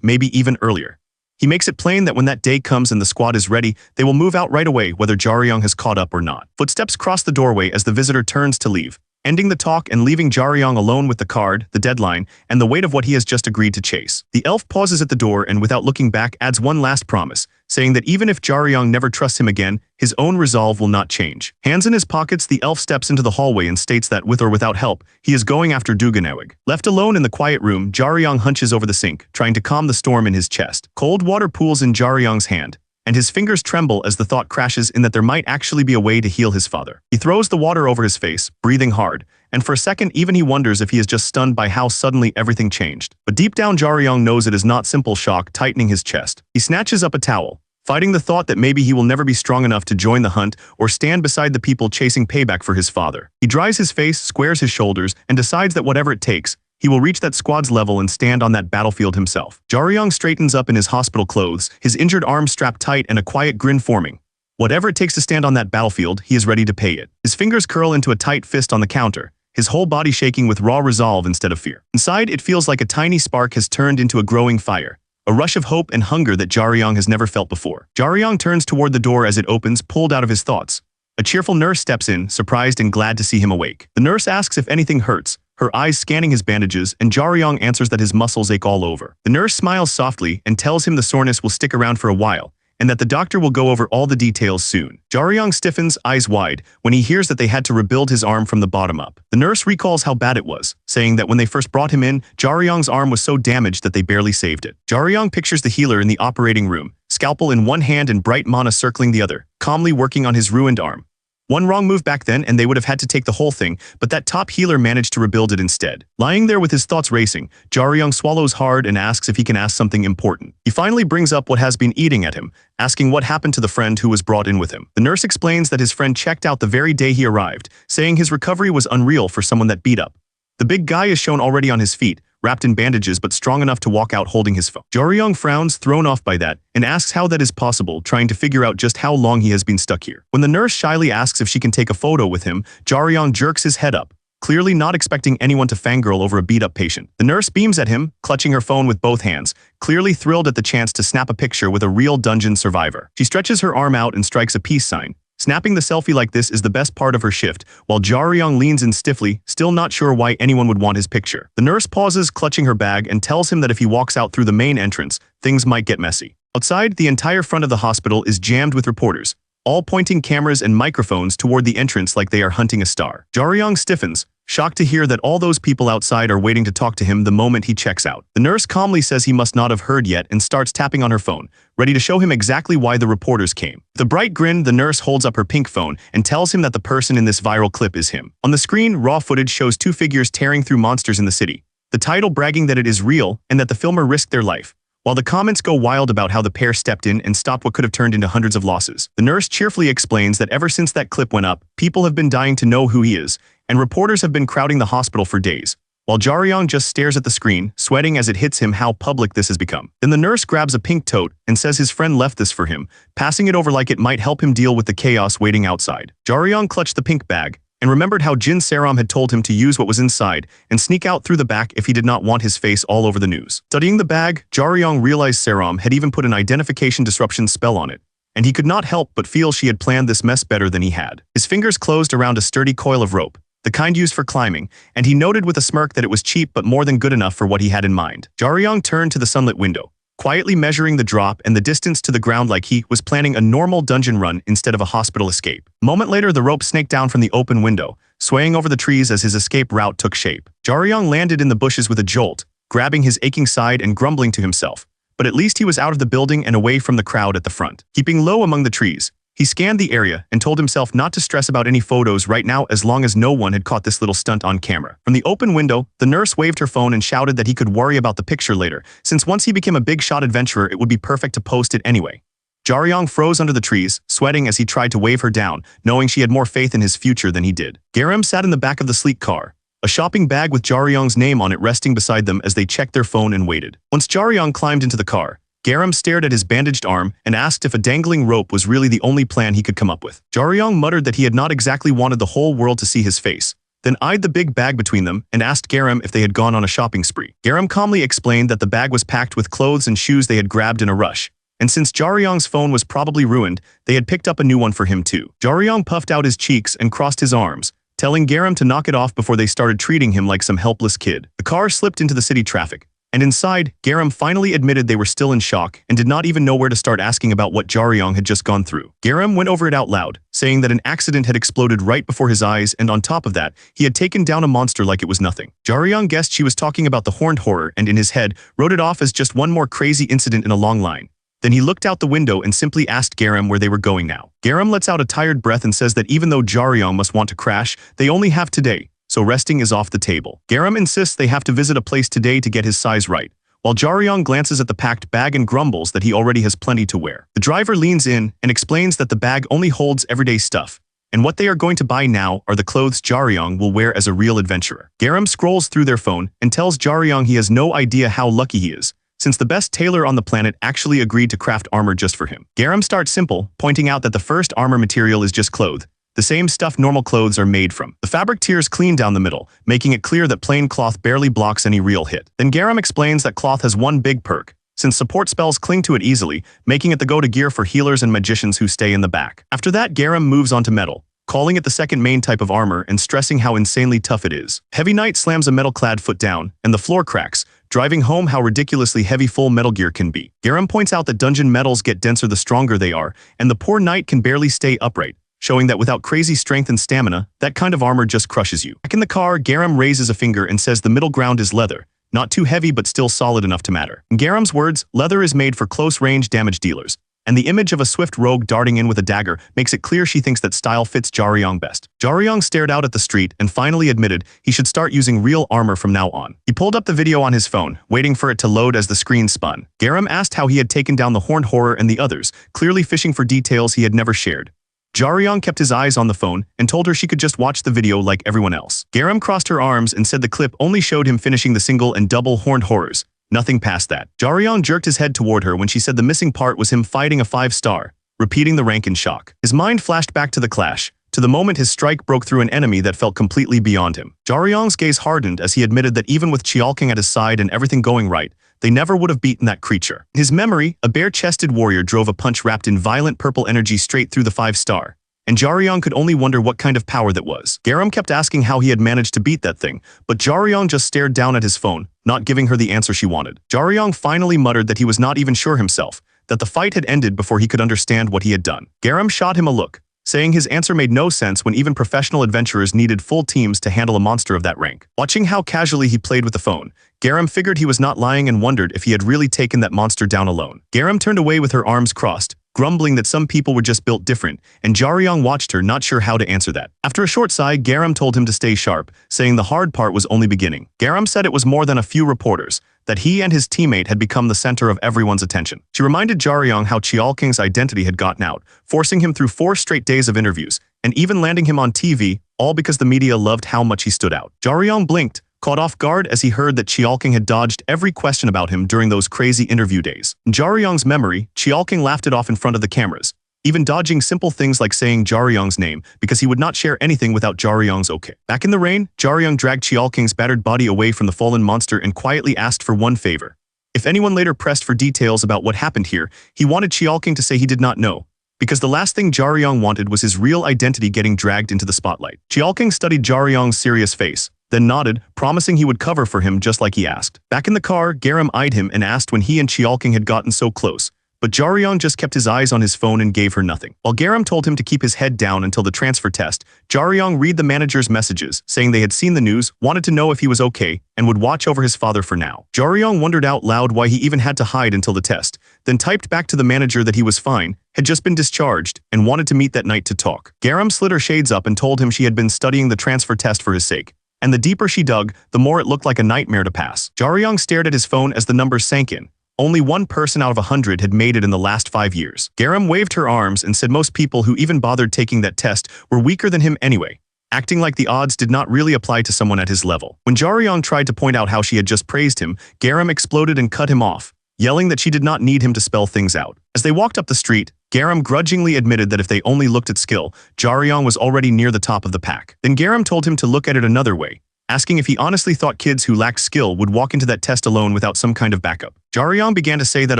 maybe even earlier. He makes it plain that when that day comes and the squad is ready, they will move out right away whether Jaryong has caught up or not. Footsteps cross the doorway as the visitor turns to leave, ending the talk and leaving Jaryong alone with the card, the deadline, and the weight of what he has just agreed to chase. The elf pauses at the door and without looking back adds one last promise, saying that even if Jaryong never trusts him again, his own resolve will not change. Hands in his pockets, the elf steps into the hallway and states that with or without help, he is going after Duganawig. Left alone in the quiet room, Jaryong hunches over the sink, trying to calm the storm in his chest. Cold water pools in Jaryong's hand, and his fingers tremble as the thought crashes in that there might actually be a way to heal his father. He throws the water over his face, breathing hard, and for a second even he wonders if he is just stunned by how suddenly everything changed. But deep down Jaryong knows it is not simple shock tightening his chest. He snatches up a towel, fighting the thought that maybe he will never be strong enough to join the hunt or stand beside the people chasing payback for his father. He dries his face, squares his shoulders, and decides that whatever it takes, he will reach that squad's level and stand on that battlefield himself. Jaryong straightens up in his hospital clothes, his injured arm strapped tight and a quiet grin forming. Whatever it takes to stand on that battlefield, he is ready to pay it. His fingers curl into a tight fist on the counter, his whole body shaking with raw resolve instead of fear. Inside, it feels like a tiny spark has turned into a growing fire, a rush of hope and hunger that Jaryong has never felt before. Jaryong turns toward the door as it opens, pulled out of his thoughts. A cheerful nurse steps in, surprised and glad to see him awake. The nurse asks if anything hurts, her eyes scanning his bandages, and Jaryong answers that his muscles ache all over. The nurse smiles softly and tells him the soreness will stick around for a while, and that the doctor will go over all the details soon. Jaryong stiffens, eyes wide, when he hears that they had to rebuild his arm from the bottom up. The nurse recalls how bad it was, saying that when they first brought him in, Jaryong's arm was so damaged that they barely saved it. Jaryong pictures the healer in the operating room, scalpel in one hand and bright mana circling the other, calmly working on his ruined arm. One wrong move back then and they would have had to take the whole thing, but that top healer managed to rebuild it instead. Lying there with his thoughts racing, Jaryong swallows hard and asks if he can ask something important. He finally brings up what has been eating at him, asking what happened to the friend who was brought in with him. The nurse explains that his friend checked out the very day he arrived, saying his recovery was unreal for someone that beat up. The big guy is shown already on his feet, wrapped in bandages but strong enough to walk out holding his phone. Jaryong frowns, thrown off by that, and asks how that is possible, trying to figure out just how long he has been stuck here. When the nurse shyly asks if she can take a photo with him, Jaryong jerks his head up, clearly not expecting anyone to fangirl over a beat-up patient. The nurse beams at him, clutching her phone with both hands, clearly thrilled at the chance to snap a picture with a real dungeon survivor. She stretches her arm out and strikes a peace sign. Snapping the selfie like this is the best part of her shift, while Jaryong leans in stiffly, still not sure why anyone would want his picture. The nurse pauses, clutching her bag, and tells him that if he walks out through the main entrance, things might get messy. Outside, the entire front of the hospital is jammed with reporters, all pointing cameras and microphones toward the entrance like they are hunting a star. Jaryong stiffens, shocked to hear that all those people outside are waiting to talk to him the moment he checks out. The nurse calmly says he must not have heard yet and starts tapping on her phone, ready to show him exactly why the reporters came. With a bright grin, the nurse holds up her pink phone and tells him that the person in this viral clip is him. On the screen, raw footage shows two figures tearing through monsters in the city, the title bragging that it is real and that the filmer risked their life, while the comments go wild about how the pair stepped in and stopped what could have turned into hundreds of losses. The nurse cheerfully explains that ever since that clip went up, people have been dying to know who he is, and reporters have been crowding the hospital for days, while Jaryong just stares at the screen, sweating as it hits him how public this has become. Then the nurse grabs a pink tote and says his friend left this for him, passing it over like it might help him deal with the chaos waiting outside. Jaryong clutched the pink bag and remembered how Jin Saram had told him to use what was inside and sneak out through the back if he did not want his face all over the news. Studying the bag, Jaryong realized Saram had even put an identification disruption spell on it, and he could not help but feel she had planned this mess better than he had. His fingers closed around a sturdy coil of rope, the kind used for climbing, and he noted with a smirk that it was cheap but more than good enough for what he had in mind. Jaryong turned to the sunlit window, quietly measuring the drop and the distance to the ground like he was planning a normal dungeon run instead of a hospital escape. A moment later, the rope snaked down from the open window, swaying over the trees as his escape route took shape. Jaryong landed in the bushes with a jolt, grabbing his aching side and grumbling to himself, but at least he was out of the building and away from the crowd at the front. Keeping low among the trees, he scanned the area and told himself not to stress about any photos right now as long as no one had caught this little stunt on camera. From the open window, the nurse waved her phone and shouted that he could worry about the picture later, since once he became a big-shot adventurer it would be perfect to post it anyway. Jaryong froze under the trees, sweating as he tried to wave her down, knowing she had more faith in his future than he did. Garam sat in the back of the sleek car, a shopping bag with Jaryong's name on it resting beside them as they checked their phone and waited. Once Jaryong climbed into the car, Garam stared at his bandaged arm and asked if a dangling rope was really the only plan he could come up with. Jaryong muttered that he had not exactly wanted the whole world to see his face, then eyed the big bag between them and asked Garam if they had gone on a shopping spree. Garam calmly explained that the bag was packed with clothes and shoes they had grabbed in a rush, and since Jaryong's phone was probably ruined, they had picked up a new one for him too. Jaryong puffed out his cheeks and crossed his arms, telling Garam to knock it off before they started treating him like some helpless kid. The car slipped into the city traffic, and inside, Garam finally admitted they were still in shock and did not even know where to start asking about what Jaryong had just gone through. Garam went over it out loud, saying that an accident had exploded right before his eyes and on top of that, he had taken down a monster like it was nothing. Jaryong guessed she was talking about the horned horror and in his head, wrote it off as just one more crazy incident in a long line. Then he looked out the window and simply asked Garam where they were going now. Garam lets out a tired breath and says that even though Jaryong must want to crash, they only have today, so resting is off the table. Garam insists they have to visit a place today to get his size right, while Jaryong glances at the packed bag and grumbles that he already has plenty to wear. The driver leans in and explains that the bag only holds everyday stuff, and what they are going to buy now are the clothes Jaryong will wear as a real adventurer. Garam scrolls through their phone and tells Jaryong he has no idea how lucky he is, since the best tailor on the planet actually agreed to craft armor just for him. Garam starts simple, pointing out that the first armor material is just cloth, the same stuff normal clothes are made from. The fabric tears clean down the middle, making it clear that plain cloth barely blocks any real hit. Then Garam explains that cloth has one big perk, since support spells cling to it easily, making it the go-to gear for healers and magicians who stay in the back. After that, Garam moves on to metal, calling it the second main type of armor and stressing how insanely tough it is. Heavy Knight slams a metal-clad foot down, and the floor cracks, driving home how ridiculously heavy full metal gear can be. Garam points out that dungeon metals get denser the stronger they are, and the poor knight can barely stay upright, showing that without crazy strength and stamina, that kind of armor just crushes you. Back in the car, Garam raises a finger and says the middle ground is leather, not too heavy but still solid enough to matter. In Garam's words, leather is made for close-range damage dealers, and the image of a swift rogue darting in with a dagger makes it clear she thinks that style fits Jaryong best. Jaryong stared out at the street and finally admitted he should start using real armor from now on. He pulled up the video on his phone, waiting for it to load as the screen spun. Garam asked how he had taken down the Horned Horror and the others, clearly fishing for details he had never shared. Jaryong kept his eyes on the phone and told her she could just watch the video like everyone else. Garam crossed her arms and said the clip only showed him finishing the single and double Horned Horrors, nothing past that. Jaryong jerked his head toward her when she said the missing part was him fighting a 5-star, repeating the rank in shock. His mind flashed back to the clash, to the moment his strike broke through an enemy that felt completely beyond him. Jaryong's gaze hardened as he admitted that even with Chialking at his side and everything going right, they never would have beaten that creature. In his memory, a bare-chested warrior drove a punch wrapped in violent purple energy straight through the 5-star, and Jaryong could only wonder what kind of power that was. Garam kept asking how he had managed to beat that thing, but Jaryong just stared down at his phone, not giving her the answer she wanted. Jaryong finally muttered that he was not even sure himself, that the fight had ended before he could understand what he had done. Garam shot him a look, saying his answer made no sense when even professional adventurers needed full teams to handle a monster of that rank. Watching how casually he played with the phone, Garam figured he was not lying and wondered if he had really taken that monster down alone. Garam turned away with her arms crossed, grumbling that some people were just built different, and Jaryong watched her, not sure how to answer that. After a short sigh, Garam told him to stay sharp, saying the hard part was only beginning. Garam said it was more than a few reporters, that he and his teammate had become the center of everyone's attention. She reminded Jaryong how Chialking's identity had gotten out, forcing him through 4 straight days of interviews, and even landing him on TV, all because the media loved how much he stood out. Jaryong blinked, caught off guard as he heard that Chialking had dodged every question about him during those crazy interview days. In Jaryong's memory, Chialking laughed it off in front of the cameras, even dodging simple things like saying Jaryong's name because he would not share anything without Jaryong's okay. Back in the rain, Jaryong dragged Chialking's battered body away from the fallen monster and quietly asked for one favor. If anyone later pressed for details about what happened here, he wanted Chialking to say he did not know, because the last thing Jaryong wanted was his real identity getting dragged into the spotlight. Chialking studied Jaryong's serious face, then nodded, promising he would cover for him just like he asked. Back in the car, Garam eyed him and asked when he and Chialking had gotten so close, but Jaryong just kept his eyes on his phone and gave her nothing. While Garam told him to keep his head down until the transfer test, Jaryong read the manager's messages, saying they had seen the news, wanted to know if he was okay, and would watch over his father for now. Jaryong wondered out loud why he even had to hide until the test, then typed back to the manager that he was fine, had just been discharged, and wanted to meet that night to talk. Garam slid her shades up and told him she had been studying the transfer test for his sake, and the deeper she dug, the more it looked like a nightmare to pass. Jaryong stared at his phone as the numbers sank in. Only 1 person out of 100 had made it in the last 5 years. Garam waved her arms and said most people who even bothered taking that test were weaker than him anyway, acting like the odds did not really apply to someone at his level. When Jaryong tried to point out how she had just praised him, Garam exploded and cut him off, yelling that she did not need him to spell things out. As they walked up the street, Garam grudgingly admitted that if they only looked at skill, Jaryong was already near the top of the pack. Then Garam told him to look at it another way, asking if he honestly thought kids who lacked skill would walk into that test alone without some kind of backup. Jaryong began to say that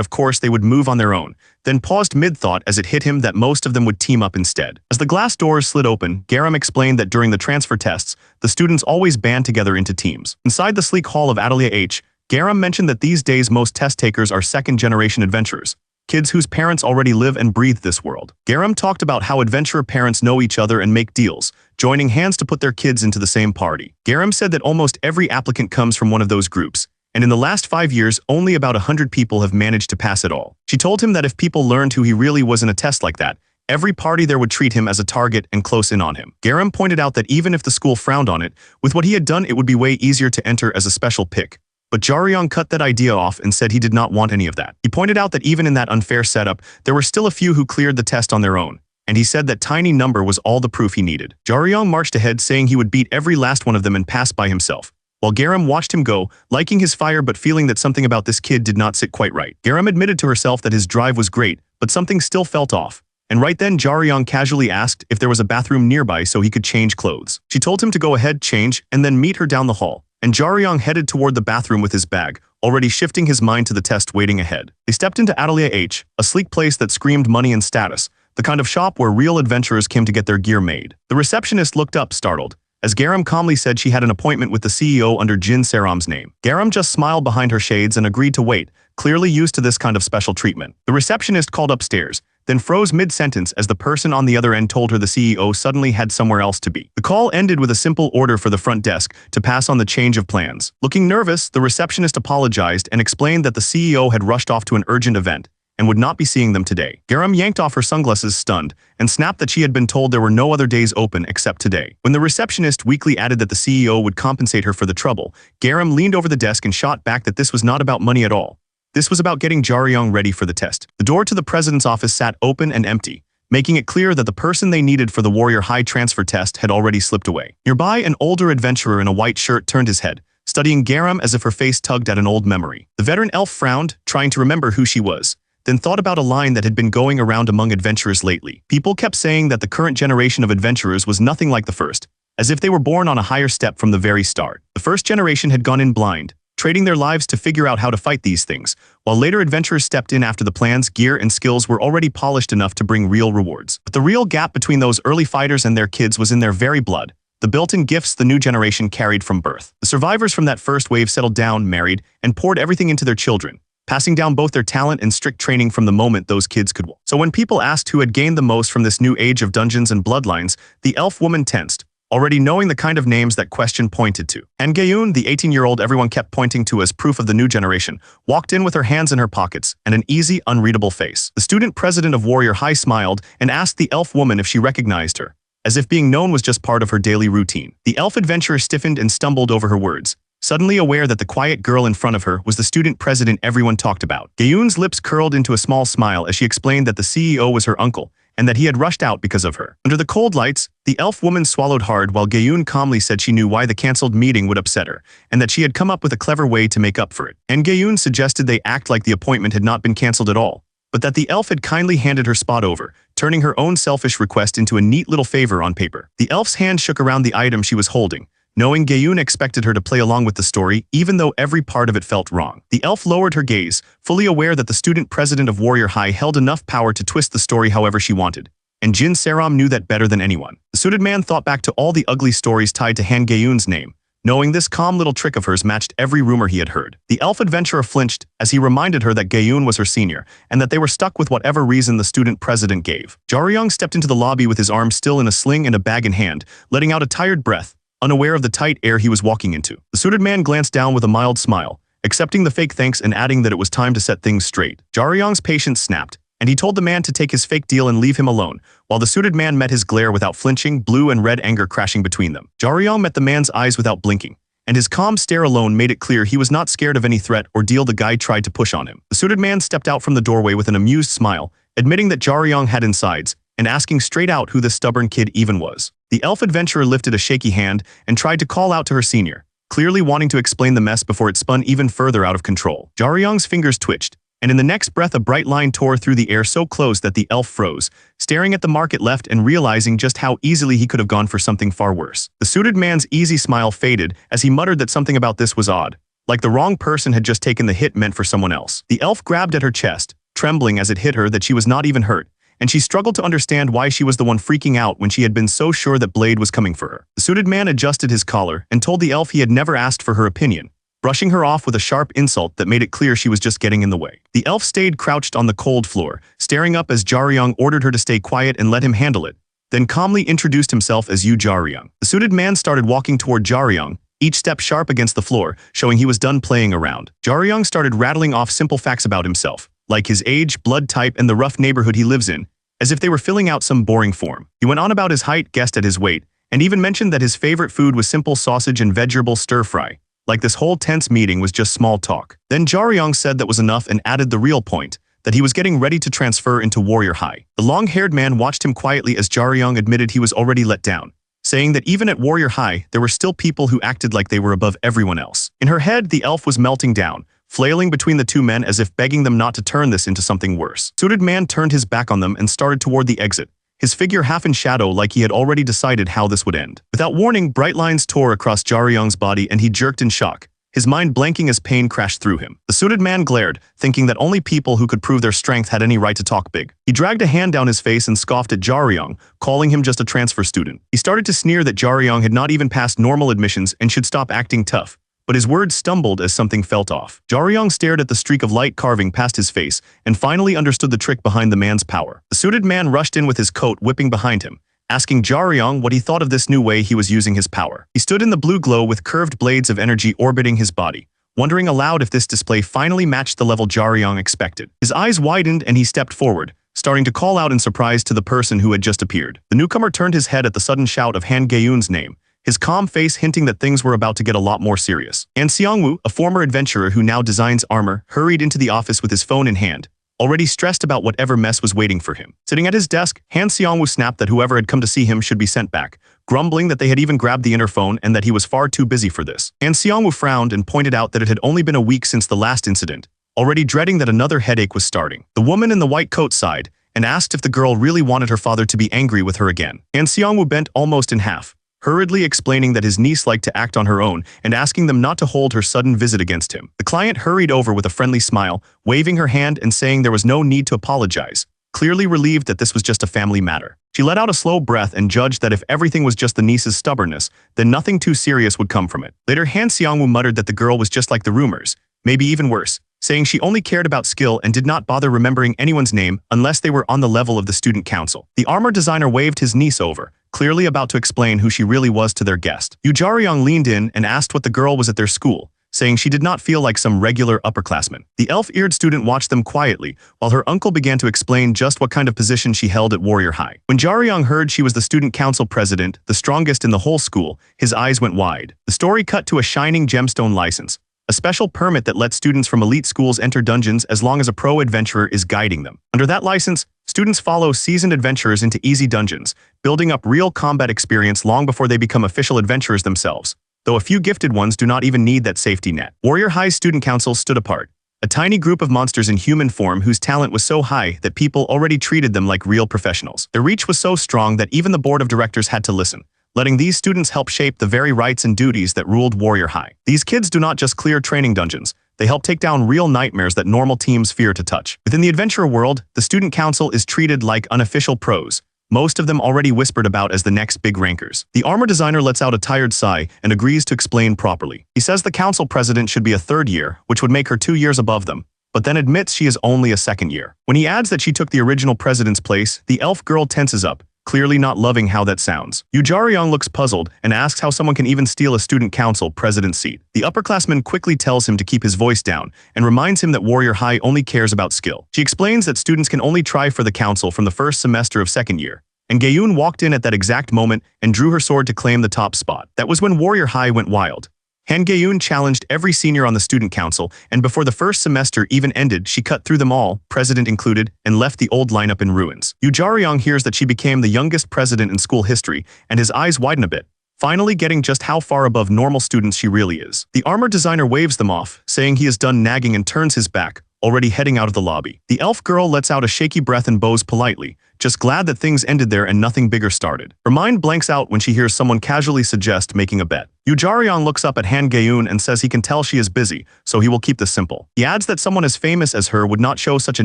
of course they would move on their own, then paused mid-thought as it hit him that most of them would team up instead. As the glass doors slid open, Garam explained that during the transfer tests, the students always band together into teams. Inside the sleek hall of Atelier H, Garam mentioned that these days most test takers are second-generation adventurers, kids whose parents already live and breathe this world. Garam talked about how adventurer parents know each other and make deals, joining hands to put their kids into the same party. Garam said that almost every applicant comes from one of those groups, and in the last 5 years, only about 100 people have managed to pass it all. She told him that if people learned who he really was in a test like that, every party there would treat him as a target and close in on him. Garam pointed out that even if the school frowned on it, with what he had done it would be way easier to enter as a special pick. But Jaryong cut that idea off and said he did not want any of that. He pointed out that even in that unfair setup, there were still a few who cleared the test on their own, and he said that tiny number was all the proof he needed. Jaryong marched ahead saying he would beat every last one of them and pass by himself, while Garam watched him go, liking his fire but feeling that something about this kid did not sit quite right. Garam admitted to herself that his drive was great, but something still felt off. And right then Jaryong casually asked if there was a bathroom nearby so he could change clothes. She told him to go ahead, change, and then meet her down the hall, and Jaryong headed toward the bathroom with his bag, already shifting his mind to the test waiting ahead. They stepped into Atelier H, a sleek place that screamed money and status, the kind of shop where real adventurers came to get their gear made. The receptionist looked up, startled, as Garam calmly said she had an appointment with the CEO under Jin Saram's name. Garam just smiled behind her shades and agreed to wait, clearly used to this kind of special treatment. The receptionist called upstairs, then froze mid-sentence as the person on the other end told her the CEO suddenly had somewhere else to be. The call ended with a simple order for the front desk to pass on the change of plans. Looking nervous, the receptionist apologized and explained that the CEO had rushed off to an urgent event and would not be seeing them today. Garam yanked off her sunglasses, stunned, and snapped that she had been told there were no other days open except today. When the receptionist weakly added that the CEO would compensate her for the trouble, Garam leaned over the desk and shot back that this was not about money at all. This was about getting Jaryong ready for the test. The door to the president's office sat open and empty, making it clear that the person they needed for the Warrior High transfer test had already slipped away. Nearby, an older adventurer in a white shirt turned his head, studying Garam as if her face tugged at an old memory. The veteran elf frowned, trying to remember who she was, then thought about a line that had been going around among adventurers lately. People kept saying that the current generation of adventurers was nothing like the first, as if they were born on a higher step from the very start. The first generation had gone in blind, trading their lives to figure out how to fight these things, while later adventurers stepped in after the plans, gear, and skills were already polished enough to bring real rewards. But the real gap between those early fighters and their kids was in their very blood, the built-in gifts the new generation carried from birth. The survivors from that first wave settled down, married, and poured everything into their children, passing down both their talent and strict training from the moment those kids could walk. So when people asked who had gained the most from this new age of dungeons and bloodlines, the elf woman tensed, already knowing the kind of names that question pointed to. And Gayun, the 18-year-old everyone kept pointing to as proof of the new generation, walked in with her hands in her pockets and an easy, unreadable face. The student president of Warrior High smiled and asked the elf woman if she recognized her, as if being known was just part of her daily routine. The elf adventurer stiffened and stumbled over her words, suddenly aware that the quiet girl in front of her was the student president everyone talked about. Gayun's lips curled into a small smile as she explained that the CEO was her uncle, and that he had rushed out because of her. Under the cold lights, the elf woman swallowed hard while Gayun calmly said she knew why the cancelled meeting would upset her, and that she had come up with a clever way to make up for it. And Gayun suggested they act like the appointment had not been cancelled at all, but that the elf had kindly handed her spot over, turning her own selfish request into a neat little favor on paper. The elf's hand shook around the item she was holding, knowing Gayun expected her to play along with the story, even though every part of it felt wrong. The elf lowered her gaze, fully aware that the student president of Warrior High held enough power to twist the story however she wanted, and Jin Saram knew that better than anyone. The suited man thought back to all the ugly stories tied to Han Gayun's name, knowing this calm little trick of hers matched every rumor he had heard. The elf adventurer flinched as he reminded her that Gayun was her senior, and that they were stuck with whatever reason the student president gave. Jaryong stepped into the lobby with his arm still in a sling and a bag in hand, letting out a tired breath, unaware of the tight air he was walking into. The suited man glanced down with a mild smile, accepting the fake thanks and adding that it was time to set things straight. Jaryong's patience snapped, and he told the man to take his fake deal and leave him alone, while the suited man met his glare without flinching, blue and red anger crashing between them. Jaryong met the man's eyes without blinking, and his calm stare alone made it clear he was not scared of any threat or deal the guy tried to push on him. The suited man stepped out from the doorway with an amused smile, admitting that Jaryong had insides, and asking straight out who this stubborn kid even was. The elf adventurer lifted a shaky hand and tried to call out to her senior, clearly wanting to explain the mess before it spun even further out of control. Jaryong's fingers twitched, and in the next breath a bright line tore through the air so close that the elf froze, staring at the market left and realizing just how easily he could have gone for something far worse. The suited man's easy smile faded as he muttered that something about this was odd, like the wrong person had just taken the hit meant for someone else. The elf grabbed at her chest, trembling as it hit her that she was not even hurt, and she struggled to understand why she was the one freaking out when she had been so sure that Blade was coming for her. The suited man adjusted his collar and told the elf he had never asked for her opinion, brushing her off with a sharp insult that made it clear she was just getting in the way. The elf stayed crouched on the cold floor, staring up as Jaryong ordered her to stay quiet and let him handle it, then calmly introduced himself as Yu Jaryong. The suited man started walking toward Jaryong, each step sharp against the floor, showing he was done playing around. Jaryong started rattling off simple facts about himself, like his age, blood type, and the rough neighborhood he lives in, as if they were filling out some boring form. He went on about his height, guessed at his weight, and even mentioned that his favorite food was simple sausage and vegetable stir-fry, like this whole tense meeting was just small talk. Then Jaryong said that was enough and added the real point, that he was getting ready to transfer into Warrior High. The long-haired man watched him quietly as Jaryong admitted he was already let down, saying that even at Warrior High, there were still people who acted like they were above everyone else. In her head, the elf was melting down, flailing between the two men as if begging them not to turn this into something worse. The suited man turned his back on them and started toward the exit, his figure half in shadow like he had already decided how this would end. Without warning, bright lines tore across Jaryong's body and he jerked in shock, his mind blanking as pain crashed through him. The suited man glared, thinking that only people who could prove their strength had any right to talk big. He dragged a hand down his face and scoffed at Jaryong, calling him just a transfer student. He started to sneer that Jaryong had not even passed normal admissions and should stop acting tough. But his words stumbled as something felt off. Jaryong stared at the streak of light carving past his face and finally understood the trick behind the man's power. The suited man rushed in with his coat whipping behind him, asking Jaryong what he thought of this new way he was using his power. He stood in the blue glow with curved blades of energy orbiting his body, wondering aloud if this display finally matched the level Jaryong expected. His eyes widened and he stepped forward, starting to call out in surprise to the person who had just appeared. The newcomer turned his head at the sudden shout of Han Gaeun's name, his calm face hinting that things were about to get a lot more serious. Han Seongwoo, a former adventurer who now designs armor, hurried into the office with his phone in hand, already stressed about whatever mess was waiting for him. Sitting at his desk, Han Seongwoo snapped that whoever had come to see him should be sent back, grumbling that they had even grabbed the interphone and that he was far too busy for this. Han Seongwoo frowned and pointed out that it had only been a week since the last incident, already dreading that another headache was starting. The woman in the white coat sighed and asked if the girl really wanted her father to be angry with her again. Han Seongwoo bent almost in half, hurriedly explaining that his niece liked to act on her own and asking them not to hold her sudden visit against him. The client hurried over with a friendly smile, waving her hand and saying there was no need to apologize, clearly relieved that this was just a family matter. She let out a slow breath and judged that if everything was just the niece's stubbornness, then nothing too serious would come from it. Later, Han Seongwoo muttered that the girl was just like the rumors, maybe even worse, saying she only cared about skill and did not bother remembering anyone's name unless they were on the level of the student council. The armor designer waved his niece over, clearly about to explain who she really was to their guest. Yu Jaryong leaned in and asked what the girl was at their school, saying she did not feel like some regular upperclassman. The elf-eared student watched them quietly, while her uncle began to explain just what kind of position she held at Warrior High. When Jaryong heard she was the student council president, the strongest in the whole school, his eyes went wide. The story cut to a shining gemstone license, a special permit that lets students from elite schools enter dungeons as long as a pro adventurer is guiding them. Under that license, students follow seasoned adventurers into easy dungeons, building up real combat experience long before they become official adventurers themselves, though a few gifted ones do not even need that safety net. Warrior High's student council stood apart, a tiny group of monsters in human form whose talent was so high that people already treated them like real professionals. Their reach was so strong that even the board of directors had to listen, letting these students help shape the very rights and duties that ruled Warrior High. These kids do not just clear training dungeons, they help take down real nightmares that normal teams fear to touch. Within the adventurer world, the student council is treated like unofficial pros, most of them already whispered about as the next big rankers. The armor designer lets out a tired sigh and agrees to explain properly. He says the council president should be a third year, which would make her 2 years above them, but then admits she is only a second year. When he adds that she took the original president's place, the elf girl tenses up, clearly not loving how that sounds. Yu Jaryong looks puzzled and asks how someone can even steal a student council president's seat. The upperclassman quickly tells him to keep his voice down and reminds him that Warrior High only cares about skill. She explains that students can only try for the council from the first semester of second year, and Gaeun walked in at that exact moment and drew her sword to claim the top spot. That was when Warrior High went wild. Han Gaeun challenged every senior on the student council, and before the first semester even ended, she cut through them all, president included, and left the old lineup in ruins. Yu Jaryong hears that she became the youngest president in school history, and his eyes widen a bit, finally getting just how far above normal students she really is. The armor designer waves them off, saying he is done nagging and turns his back, already heading out of the lobby. The elf girl lets out a shaky breath and bows politely, just glad that things ended there and nothing bigger started. Her mind blanks out when she hears someone casually suggest making a bet. Yu Jaryong looks up at Han Gaeun and says he can tell she is busy, so he will keep this simple. He adds that someone as famous as her would not show such a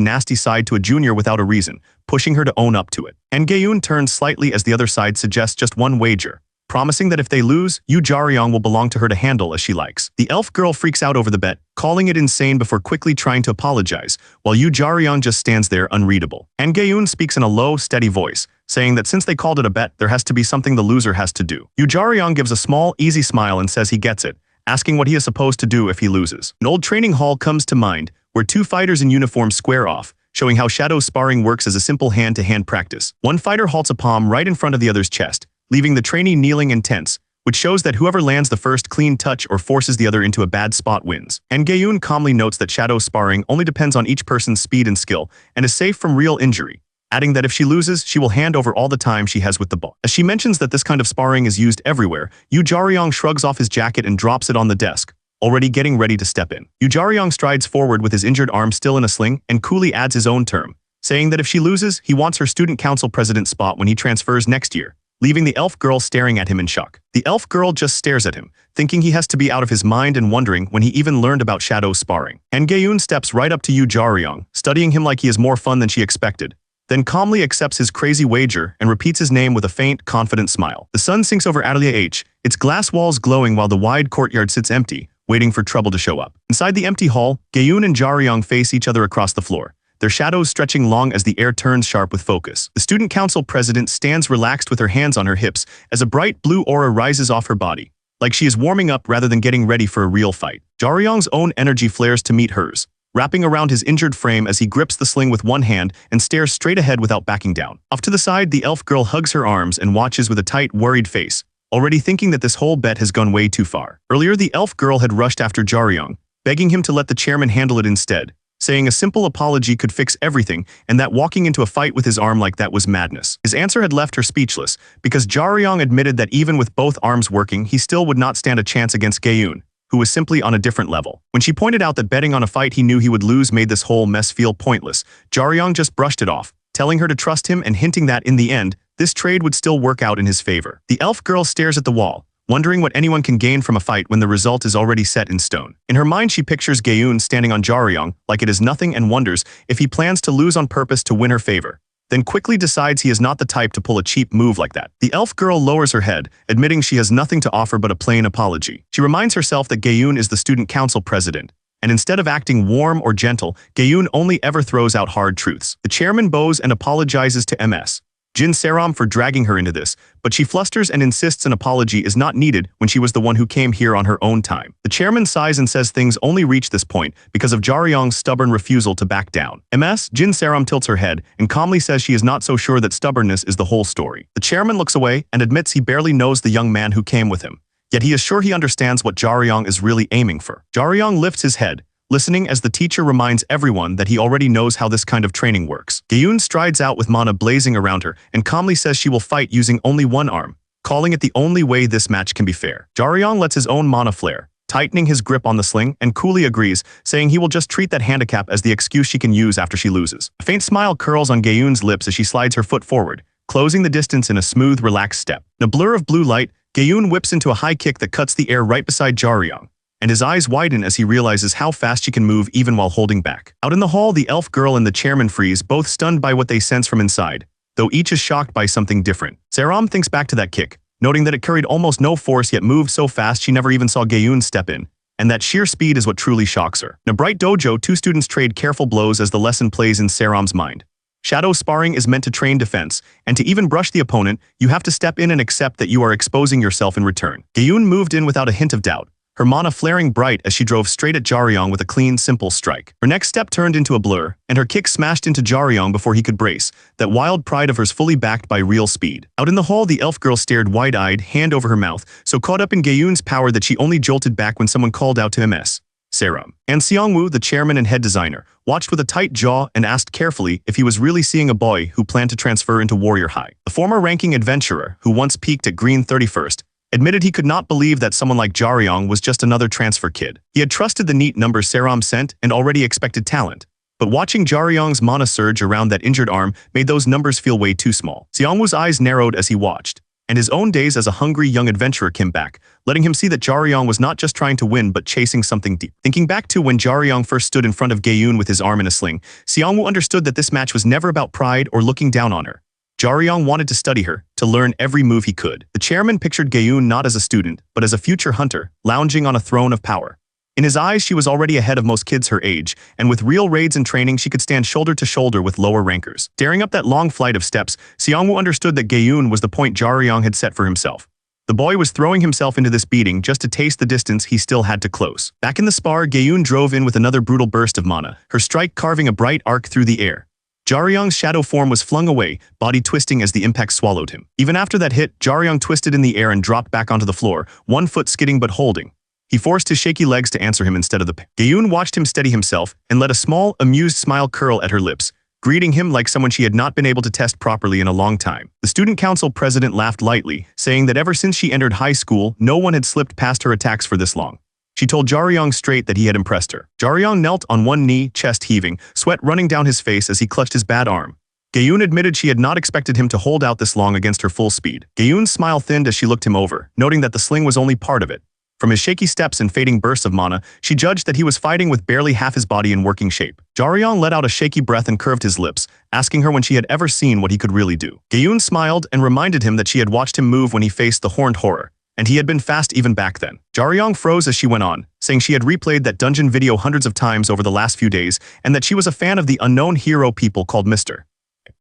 nasty side to a junior without a reason, pushing her to own up to it. Han Gaeun turns slightly as the other side suggests just one wager, promising that if they lose, Yu Jaryong will belong to her to handle as she likes. The elf girl freaks out over the bet, calling it insane before quickly trying to apologize, while Yu Jaryong just stands there unreadable. Han Gaeun speaks in a low, steady voice, saying that since they called it a bet, there has to be something the loser has to do. Yu Jaryong gives a small, easy smile and says he gets it, asking what he is supposed to do if he loses. An old training hall comes to mind, where two fighters in uniform square off, showing how shadow sparring works as a simple hand-to-hand practice. One fighter halts a palm right in front of the other's chest, leaving the trainee kneeling and tense, which shows that whoever lands the first clean touch or forces the other into a bad spot wins. And Gaeun calmly notes that shadow sparring only depends on each person's speed and skill, and is safe from real injury, adding that if she loses, she will hand over all the time she has with the ball. As she mentions that this kind of sparring is used everywhere, Yu Jaryong shrugs off his jacket and drops it on the desk, already getting ready to step in. Yu Jaryong strides forward with his injured arm still in a sling and coolly adds his own term, saying that if she loses, he wants her student council president spot when he transfers next year, leaving the elf girl staring at him in shock. The elf girl just stares at him, thinking he has to be out of his mind and wondering when he even learned about shadow sparring. And Gaeun steps right up to Yu Jaryong, studying him like he is more fun than she expected, then calmly accepts his crazy wager and repeats his name with a faint, confident smile. The sun sinks over Atelier H, its glass walls glowing while the wide courtyard sits empty, waiting for trouble to show up. Inside the empty hall, Gaeun and Jaryong face each other across the floor, their shadows stretching long as the air turns sharp with focus. The student council president stands relaxed with her hands on her hips as a bright blue aura rises off her body, like she is warming up rather than getting ready for a real fight. Jaryong's own energy flares to meet hers, wrapping around his injured frame as he grips the sling with one hand and stares straight ahead without backing down. Off to the side, the elf girl hugs her arms and watches with a tight, worried face, already thinking that this whole bet has gone way too far. Earlier, the elf girl had rushed after Jaryong, begging him to let the chairman handle it instead, saying a simple apology could fix everything and that walking into a fight with his arm like that was madness. His answer had left her speechless, because Jaryong admitted that even with both arms working, he still would not stand a chance against Gaeun, who was simply on a different level. When she pointed out that betting on a fight he knew he would lose made this whole mess feel pointless, Jaryong just brushed it off, telling her to trust him and hinting that, in the end, this trade would still work out in his favor. The elf girl stares at the wall, wondering what anyone can gain from a fight when the result is already set in stone. In her mind, she pictures Gaeun standing on Jaryong like it is nothing and wonders if he plans to lose on purpose to win her favor, then quickly decides he is not the type to pull a cheap move like that. The elf girl lowers her head, admitting she has nothing to offer but a plain apology. She reminds herself that Gaeun is the student council president, and instead of acting warm or gentle, Gaeun only ever throws out hard truths. The chairman bows and apologizes to Ms. Jin Saram for dragging her into this, but she flusters and insists an apology is not needed when she was the one who came here on her own time. The chairman sighs and says things only reach this point because of Jaryong's stubborn refusal to back down. Ms. Jin Saram tilts her head and calmly says she is not so sure that stubbornness is the whole story. The chairman looks away and admits he barely knows the young man who came with him, yet he is sure he understands what Jaryong is really aiming for. Jaryong lifts his head, listening as the teacher reminds everyone that he already knows how this kind of training works. Gaeun strides out with mana blazing around her and calmly says she will fight using only one arm, calling it the only way this match can be fair. Jaryong lets his own mana flare, tightening his grip on the sling, and coolly agrees, saying he will just treat that handicap as the excuse she can use after she loses. A faint smile curls on Gaeun's lips as she slides her foot forward, closing the distance in a smooth, relaxed step. In a blur of blue light, Gaeun whips into a high kick that cuts the air right beside Jaryong, and his eyes widen as he realizes how fast she can move even while holding back. Out in the hall, the elf girl and the chairman freeze, both stunned by what they sense from inside, though each is shocked by something different. Saram thinks back to that kick, noting that it carried almost no force yet moved so fast she never even saw Gaeun step in, and that sheer speed is what truly shocks her. In a bright dojo, two students trade careful blows as the lesson plays in Saram's mind. Shadow sparring is meant to train defense, and to even brush the opponent, you have to step in and accept that you are exposing yourself in return. Gaeun moved in without a hint of doubt, her mana flaring bright as she drove straight at Jaryong with a clean, simple strike. Her next step turned into a blur, and her kick smashed into Jaryong before he could brace, that wild pride of hers fully backed by real speed. Out in the hall, the elf girl stared wide-eyed, hand over her mouth, so caught up in Gaeun's power that she only jolted back when someone called out to Ms. Saram. And Seongwoo, the chairman and head designer, watched with a tight jaw and asked carefully if he was really seeing a boy who planned to transfer into Warrior High. The former ranking adventurer, who once peaked at Green 31st, admitted he could not believe that someone like Jaryong was just another transfer kid. He had trusted the neat numbers Saram sent and already expected talent, but watching Jaryong's mana surge around that injured arm made those numbers feel way too small. Seongwoo's eyes narrowed as he watched, and his own days as a hungry young adventurer came back, letting him see that Jaryong was not just trying to win but chasing something deep. Thinking back to when Jaryong first stood in front of Gaeun with his arm in a sling, Seongwoo understood that this match was never about pride or looking down on her. Jaryong wanted to study her, to learn every move he could. The chairman pictured Gaeun not as a student, but as a future hunter, lounging on a throne of power. In his eyes, she was already ahead of most kids her age, and with real raids and training, she could stand shoulder to shoulder with lower rankers. Staring up that long flight of steps, Seongwoo understood that Gaeun was the point Jaryong had set for himself. The boy was throwing himself into this beating just to taste the distance he still had to close. Back in the spar, Gaeun drove in with another brutal burst of mana, her strike carving a bright arc through the air. Jaryong's shadow form was flung away, body twisting as the impact swallowed him. Even after that hit, Jaryong twisted in the air and dropped back onto the floor, one foot skidding but holding. He forced his shaky legs to answer him instead of the Gaeun watched him steady himself and let a small, amused smile curl at her lips, greeting him like someone she had not been able to test properly in a long time. The student council president laughed lightly, saying that ever since she entered high school, no one had slipped past her attacks for this long. She told Jaryong straight that he had impressed her. Jaryong knelt on one knee, chest heaving, sweat running down his face as he clutched his bad arm, Gayun admitted she had not expected him to hold out this long against her full speed. Gayun's smile thinned as she looked him over, noting that the sling was only part of it. From his shaky steps and fading bursts of mana, she judged that he was fighting with barely half his body in working shape. Jaryong let out a shaky breath and curved his lips, asking her when she had ever seen what he could really do. Gayun smiled and reminded him that she had watched him move when he faced the horned horror, and he had been fast even back then. Jaryong froze as she went on, saying she had replayed that dungeon video hundreds of times over the last few days and that she was a fan of the unknown hero people called Mr.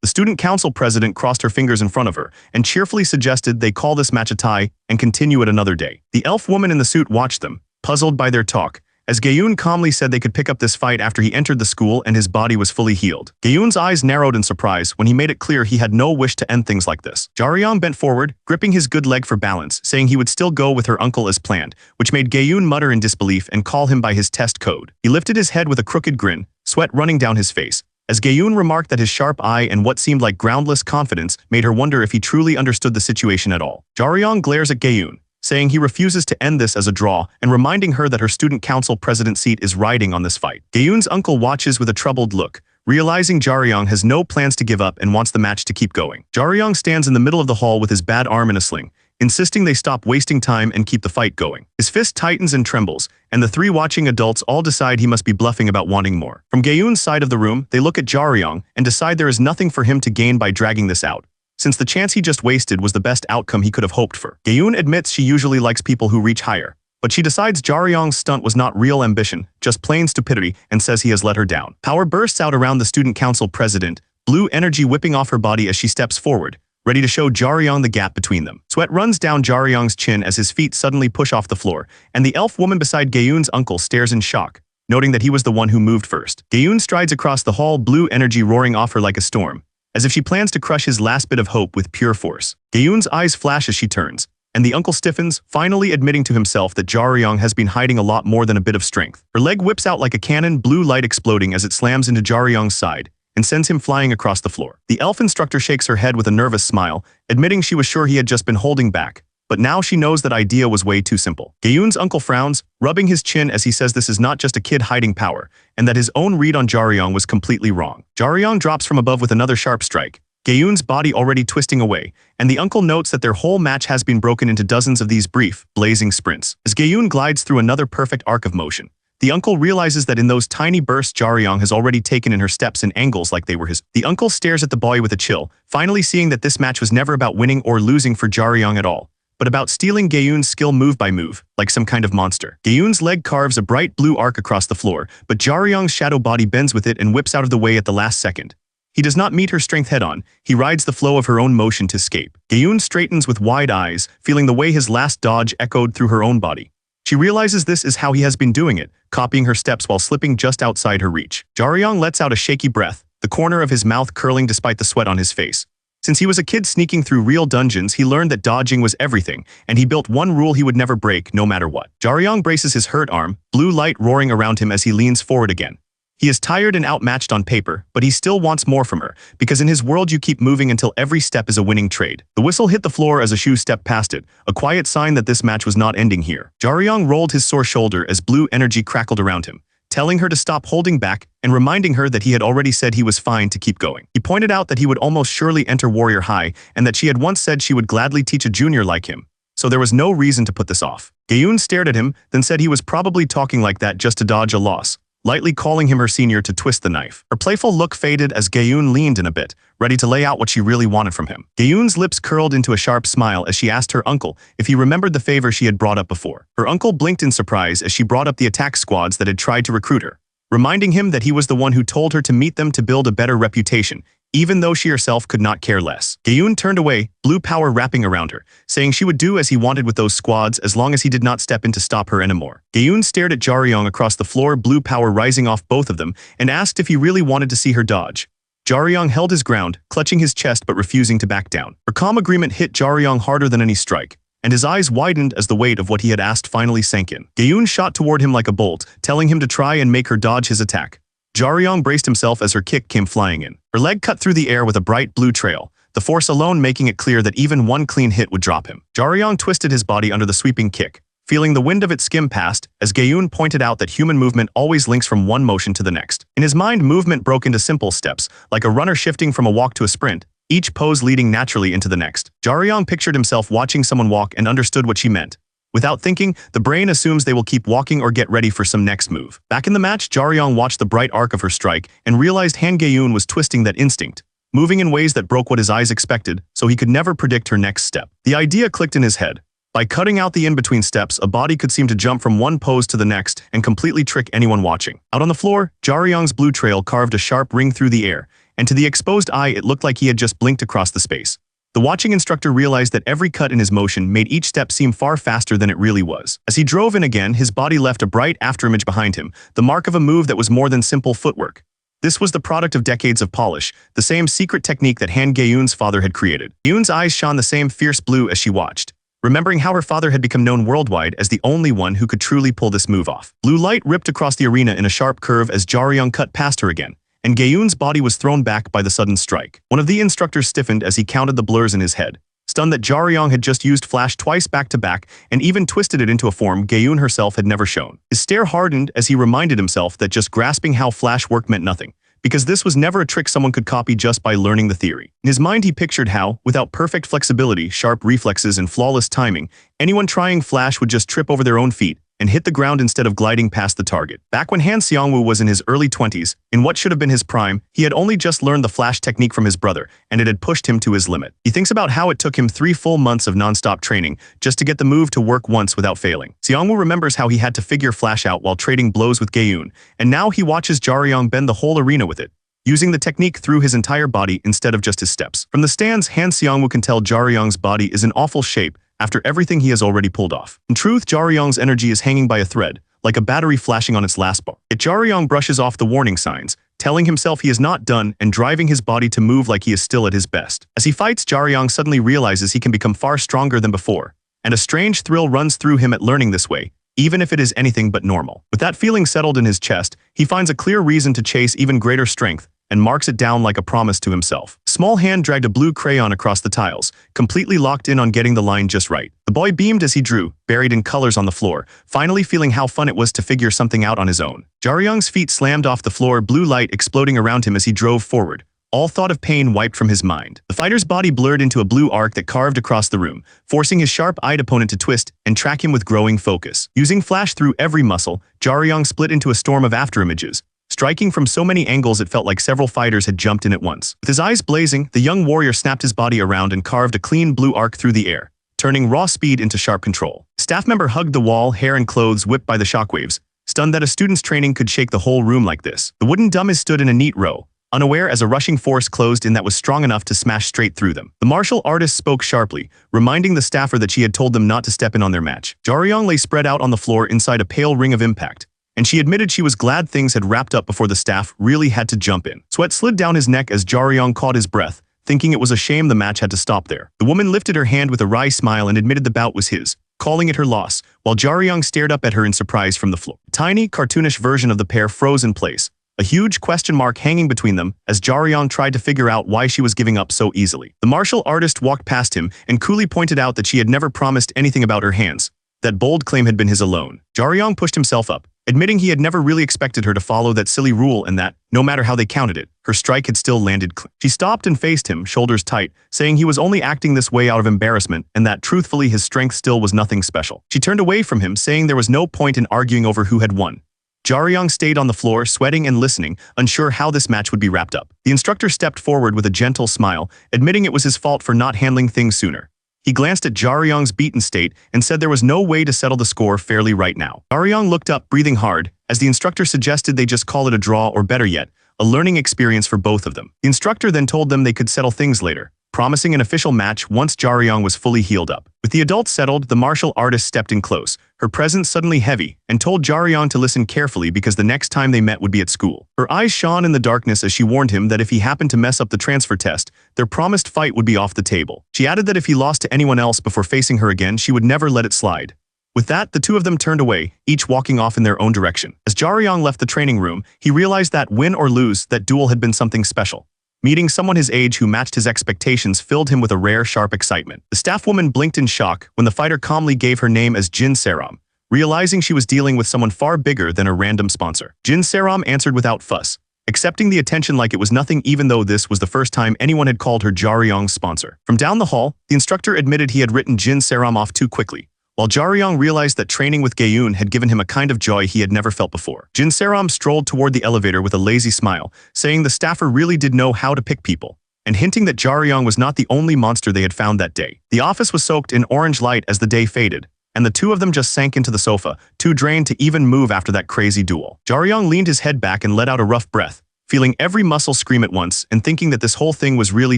The student council president crossed her fingers in front of her and cheerfully suggested they call this match a tie and continue it another day. The elf woman in the suit watched them, puzzled by their talk, as Gayun calmly said they could pick up this fight after he entered the school and his body was fully healed. Gayun's eyes narrowed in surprise when he made it clear he had no wish to end things like this. Jaryong bent forward, gripping his good leg for balance, saying he would still go with her uncle as planned, which made Gayun mutter in disbelief and call him by his test code. He lifted his head with a crooked grin, sweat running down his face, as Gayun remarked that his sharp eye and what seemed like groundless confidence made her wonder if he truly understood the situation at all. Jaryong glares at Gayun, saying he refuses to end this as a draw and reminding her that her student council president seat is riding on this fight. Gayun's uncle watches with a troubled look, realizing Jaryong has no plans to give up and wants the match to keep going. Jaryong stands in the middle of the hall with his bad arm in a sling, insisting they stop wasting time and keep the fight going. His fist tightens and trembles, and the three watching adults all decide he must be bluffing about wanting more. From Gayun's side of the room, they look at Jaryong and decide there is nothing for him to gain by dragging this out, since the chance he just wasted was the best outcome he could have hoped for. Gayun admits she usually likes people who reach higher, but she decides Jaryong's stunt was not real ambition, just plain stupidity, and says he has let her down. Power bursts out around the student council president, blue energy whipping off her body as she steps forward, ready to show Jaryong the gap between them. Sweat runs down Jaryong's chin as his feet suddenly push off the floor, and the elf woman beside Gayun's uncle stares in shock, noting that he was the one who moved first. Gayun strides across the hall, blue energy roaring off her like a storm, as if she plans to crush his last bit of hope with pure force. Gayun's eyes flash as she turns, and the uncle stiffens, finally admitting to himself that Jaryong has been hiding a lot more than a bit of strength. Her leg whips out like a cannon, blue light exploding as it slams into Jaryong's side and sends him flying across the floor. The elf instructor shakes her head with a nervous smile, admitting she was sure he had just been holding back, but now she knows that idea was way too simple. Gayun's uncle frowns, rubbing his chin as he says this is not just a kid hiding power, and that his own read on Jaryong was completely wrong. Jaryong drops from above with another sharp strike, Gayun's body already twisting away, and the uncle notes that their whole match has been broken into dozens of these brief, blazing sprints. As Gayun glides through another perfect arc of motion, the uncle realizes that in those tiny bursts Jaryong has already taken in her steps and angles like they were his. The uncle stares at the boy with a chill, finally seeing that this match was never about winning or losing for Jaryong at all, but about stealing Gayun's skill move by move, like some kind of monster. Gayun's leg carves a bright blue arc across the floor, but Jaryong's shadow body bends with it and whips out of the way at the last second. He does not meet her strength head-on, he rides the flow of her own motion to escape. Gayun straightens with wide eyes, feeling the way his last dodge echoed through her own body. She realizes this is how he has been doing it, copying her steps while slipping just outside her reach. Jaryong lets out a shaky breath, the corner of his mouth curling despite the sweat on his face. Since he was a kid sneaking through real dungeons, he learned that dodging was everything, and he built one rule he would never break, no matter what. Jaryong braces his hurt arm, blue light roaring around him as he leans forward again. He is tired and outmatched on paper, but he still wants more from her, because in his world you keep moving until every step is a winning trade. The whistle hit the floor as a shoe stepped past it, a quiet sign that this match was not ending here. Jaryong rolled his sore shoulder as blue energy crackled around him, telling her to stop holding back and reminding her that he had already said he was fine to keep going. He pointed out that he would almost surely enter Warrior High and that she had once said she would gladly teach a junior like him, so there was no reason to put this off. Gayun stared at him, then said he was probably talking like that just to dodge a loss, lightly calling him her senior to twist the knife. Her playful look faded as Gayun leaned in a bit, ready to lay out what she really wanted from him. Gayun's lips curled into a sharp smile as she asked her uncle if he remembered the favor she had brought up before. Her uncle blinked in surprise as she brought up the attack squads that had tried to recruit her, reminding him that he was the one who told her to meet them to build a better reputation, even though she herself could not care less. Gayun turned away, blue power wrapping around her, saying she would do as he wanted with those squads as long as he did not step in to stop her anymore. Gayun stared at Jaryong across the floor, blue power rising off both of them, and asked if he really wanted to see her dodge. Jaryong held his ground, clutching his chest but refusing to back down. Her calm agreement hit Jaryong harder than any strike, and his eyes widened as the weight of what he had asked finally sank in. Gayun shot toward him like a bolt, telling him to try and make her dodge his attack. Jaryong braced himself as her kick came flying in. Her leg cut through the air with a bright blue trail, the force alone making it clear that even one clean hit would drop him. Jaryong twisted his body under the sweeping kick, feeling the wind of it skim past, as Gayoon pointed out that human movement always links from one motion to the next. In his mind, movement broke into simple steps, like a runner shifting from a walk to a sprint, each pose leading naturally into the next. Jaryong pictured himself watching someone walk and understood what she meant. Without thinking, the brain assumes they will keep walking or get ready for some next move. Back in the match, Jaryong watched the bright arc of her strike and realized Han Gayoon was twisting that instinct, moving in ways that broke what his eyes expected, so he could never predict her next step. The idea clicked in his head. By cutting out the in-between steps, a body could seem to jump from one pose to the next and completely trick anyone watching. Out on the floor, Jaryong's blue trail carved a sharp ring through the air, and to the exposed eye it looked like he had just blinked across the space. The watching instructor realized that every cut in his motion made each step seem far faster than it really was. As he drove in again, his body left a bright afterimage behind him, the mark of a move that was more than simple footwork. This was the product of decades of polish, the same secret technique that Han Gayoon's father had created. Gayoon's eyes shone the same fierce blue as she watched, remembering how her father had become known worldwide as the only one who could truly pull this move off. Blue light ripped across the arena in a sharp curve as Jaryong cut past her again, and Gayoon's body was thrown back by the sudden strike. One of the instructors stiffened as he counted the blurs in his head, stunned that Jaryong had just used flash twice back-to-back and even twisted it into a form Gayoon herself had never shown. His stare hardened as he reminded himself that just grasping how flash worked meant nothing, because this was never a trick someone could copy just by learning the theory. In his mind, he pictured how, without perfect flexibility, sharp reflexes, and flawless timing, anyone trying flash would just trip over their own feet and hit the ground instead of gliding past the target. Back when Han Seongwoo was in his early 20s, in what should have been his prime, he had only just learned the flash technique from his brother, and it had pushed him to his limit. He thinks about how it took him 3 full months of non-stop training just to get the move to work once without failing. Seongwoo remembers how he had to figure flash out while trading blows with Gayoon, and now he watches Jaryong bend the whole arena with it, using the technique through his entire body instead of just his steps. From the stands, Han Seongwoo can tell Jaryong's body is in awful shape after everything he has already pulled off. In truth, Jaryong's energy is hanging by a thread, like a battery flashing on its last bar. Yet Jaryong brushes off the warning signs, telling himself he is not done and driving his body to move like he is still at his best. As he fights, Jaryong suddenly realizes he can become far stronger than before, and a strange thrill runs through him at learning this way, even if it is anything but normal. With that feeling settled in his chest, he finds a clear reason to chase even greater strength, and marks it down like a promise to himself. A small hand dragged a blue crayon across the tiles, completely locked in on getting the line just right. The boy beamed as he drew, buried in colors on the floor, finally feeling how fun it was to figure something out on his own. Jaryong's feet slammed off the floor, blue light exploding around him as he drove forward, all thought of pain wiped from his mind. The fighter's body blurred into a blue arc that carved across the room, forcing his sharp-eyed opponent to twist and track him with growing focus. Using flash through every muscle, Jaryong split into a storm of afterimages, striking from so many angles it felt like several fighters had jumped in at once. With his eyes blazing, the young warrior snapped his body around and carved a clean blue arc through the air, turning raw speed into sharp control. Staff member hugged the wall, hair and clothes whipped by the shockwaves, stunned that a student's training could shake the whole room like this. The wooden dummies stood in a neat row, unaware as a rushing force closed in that was strong enough to smash straight through them. The martial artist spoke sharply, reminding the staffer that she had told them not to step in on their match. Jaryong lay spread out on the floor inside a pale ring of impact, and she admitted she was glad things had wrapped up before the staff really had to jump in. Sweat slid down his neck as Jaryong caught his breath, thinking it was a shame the match had to stop there. The woman lifted her hand with a wry smile and admitted the bout was his, calling it her loss, while Jaryong stared up at her in surprise from the floor. A tiny, cartoonish version of the pair froze in place, a huge question mark hanging between them as Jaryong tried to figure out why she was giving up so easily. The martial artist walked past him and coolly pointed out that she had never promised anything about her hands. That bold claim had been his alone. Jaryong pushed himself up, admitting he had never really expected her to follow that silly rule and that, no matter how they counted it, her strike had still landed clean. She stopped and faced him, shoulders tight, saying he was only acting this way out of embarrassment and that, truthfully, his strength still was nothing special. She turned away from him, saying there was no point in arguing over who had won. Jaryong stayed on the floor, sweating and listening, unsure how this match would be wrapped up. The instructor stepped forward with a gentle smile, admitting it was his fault for not handling things sooner. He glanced at Jaryong's beaten state and said there was no way to settle the score fairly right now. Jaryong looked up, breathing hard, as the instructor suggested they just call it a draw or, better yet, a learning experience for both of them. The instructor then told them they could settle things later, promising an official match once Jaryong was fully healed up. With the adults settled, the martial artist stepped in close, her presence suddenly heavy, and told Jaryong to listen carefully because the next time they met would be at school. Her eyes shone in the darkness as she warned him that if he happened to mess up the transfer test, their promised fight would be off the table. She added that if he lost to anyone else before facing her again, she would never let it slide. With that, the two of them turned away, each walking off in their own direction. As Jaryong left the training room, he realized that, win or lose, that duel had been something special. Meeting someone his age who matched his expectations filled him with a rare, sharp excitement. The staff woman blinked in shock when the fighter calmly gave her name as Jin Saram, realizing she was dealing with someone far bigger than a random sponsor. Jin Saram answered without fuss, accepting the attention like it was nothing even though this was the first time anyone had called her Jaryong's sponsor. From down the hall, the instructor admitted he had written Jin Saram off too quickly, while Jaryong realized that training with Gaeun had given him a kind of joy he had never felt before. Jin Saram strolled toward the elevator with a lazy smile, saying the staffer really did know how to pick people, and hinting that Jaryong was not the only monster they had found that day. The office was soaked in orange light as the day faded, and the two of them just sank into the sofa, too drained to even move after that crazy duel. Jaryong leaned his head back and let out a rough breath, feeling every muscle scream at once and thinking that this whole thing was really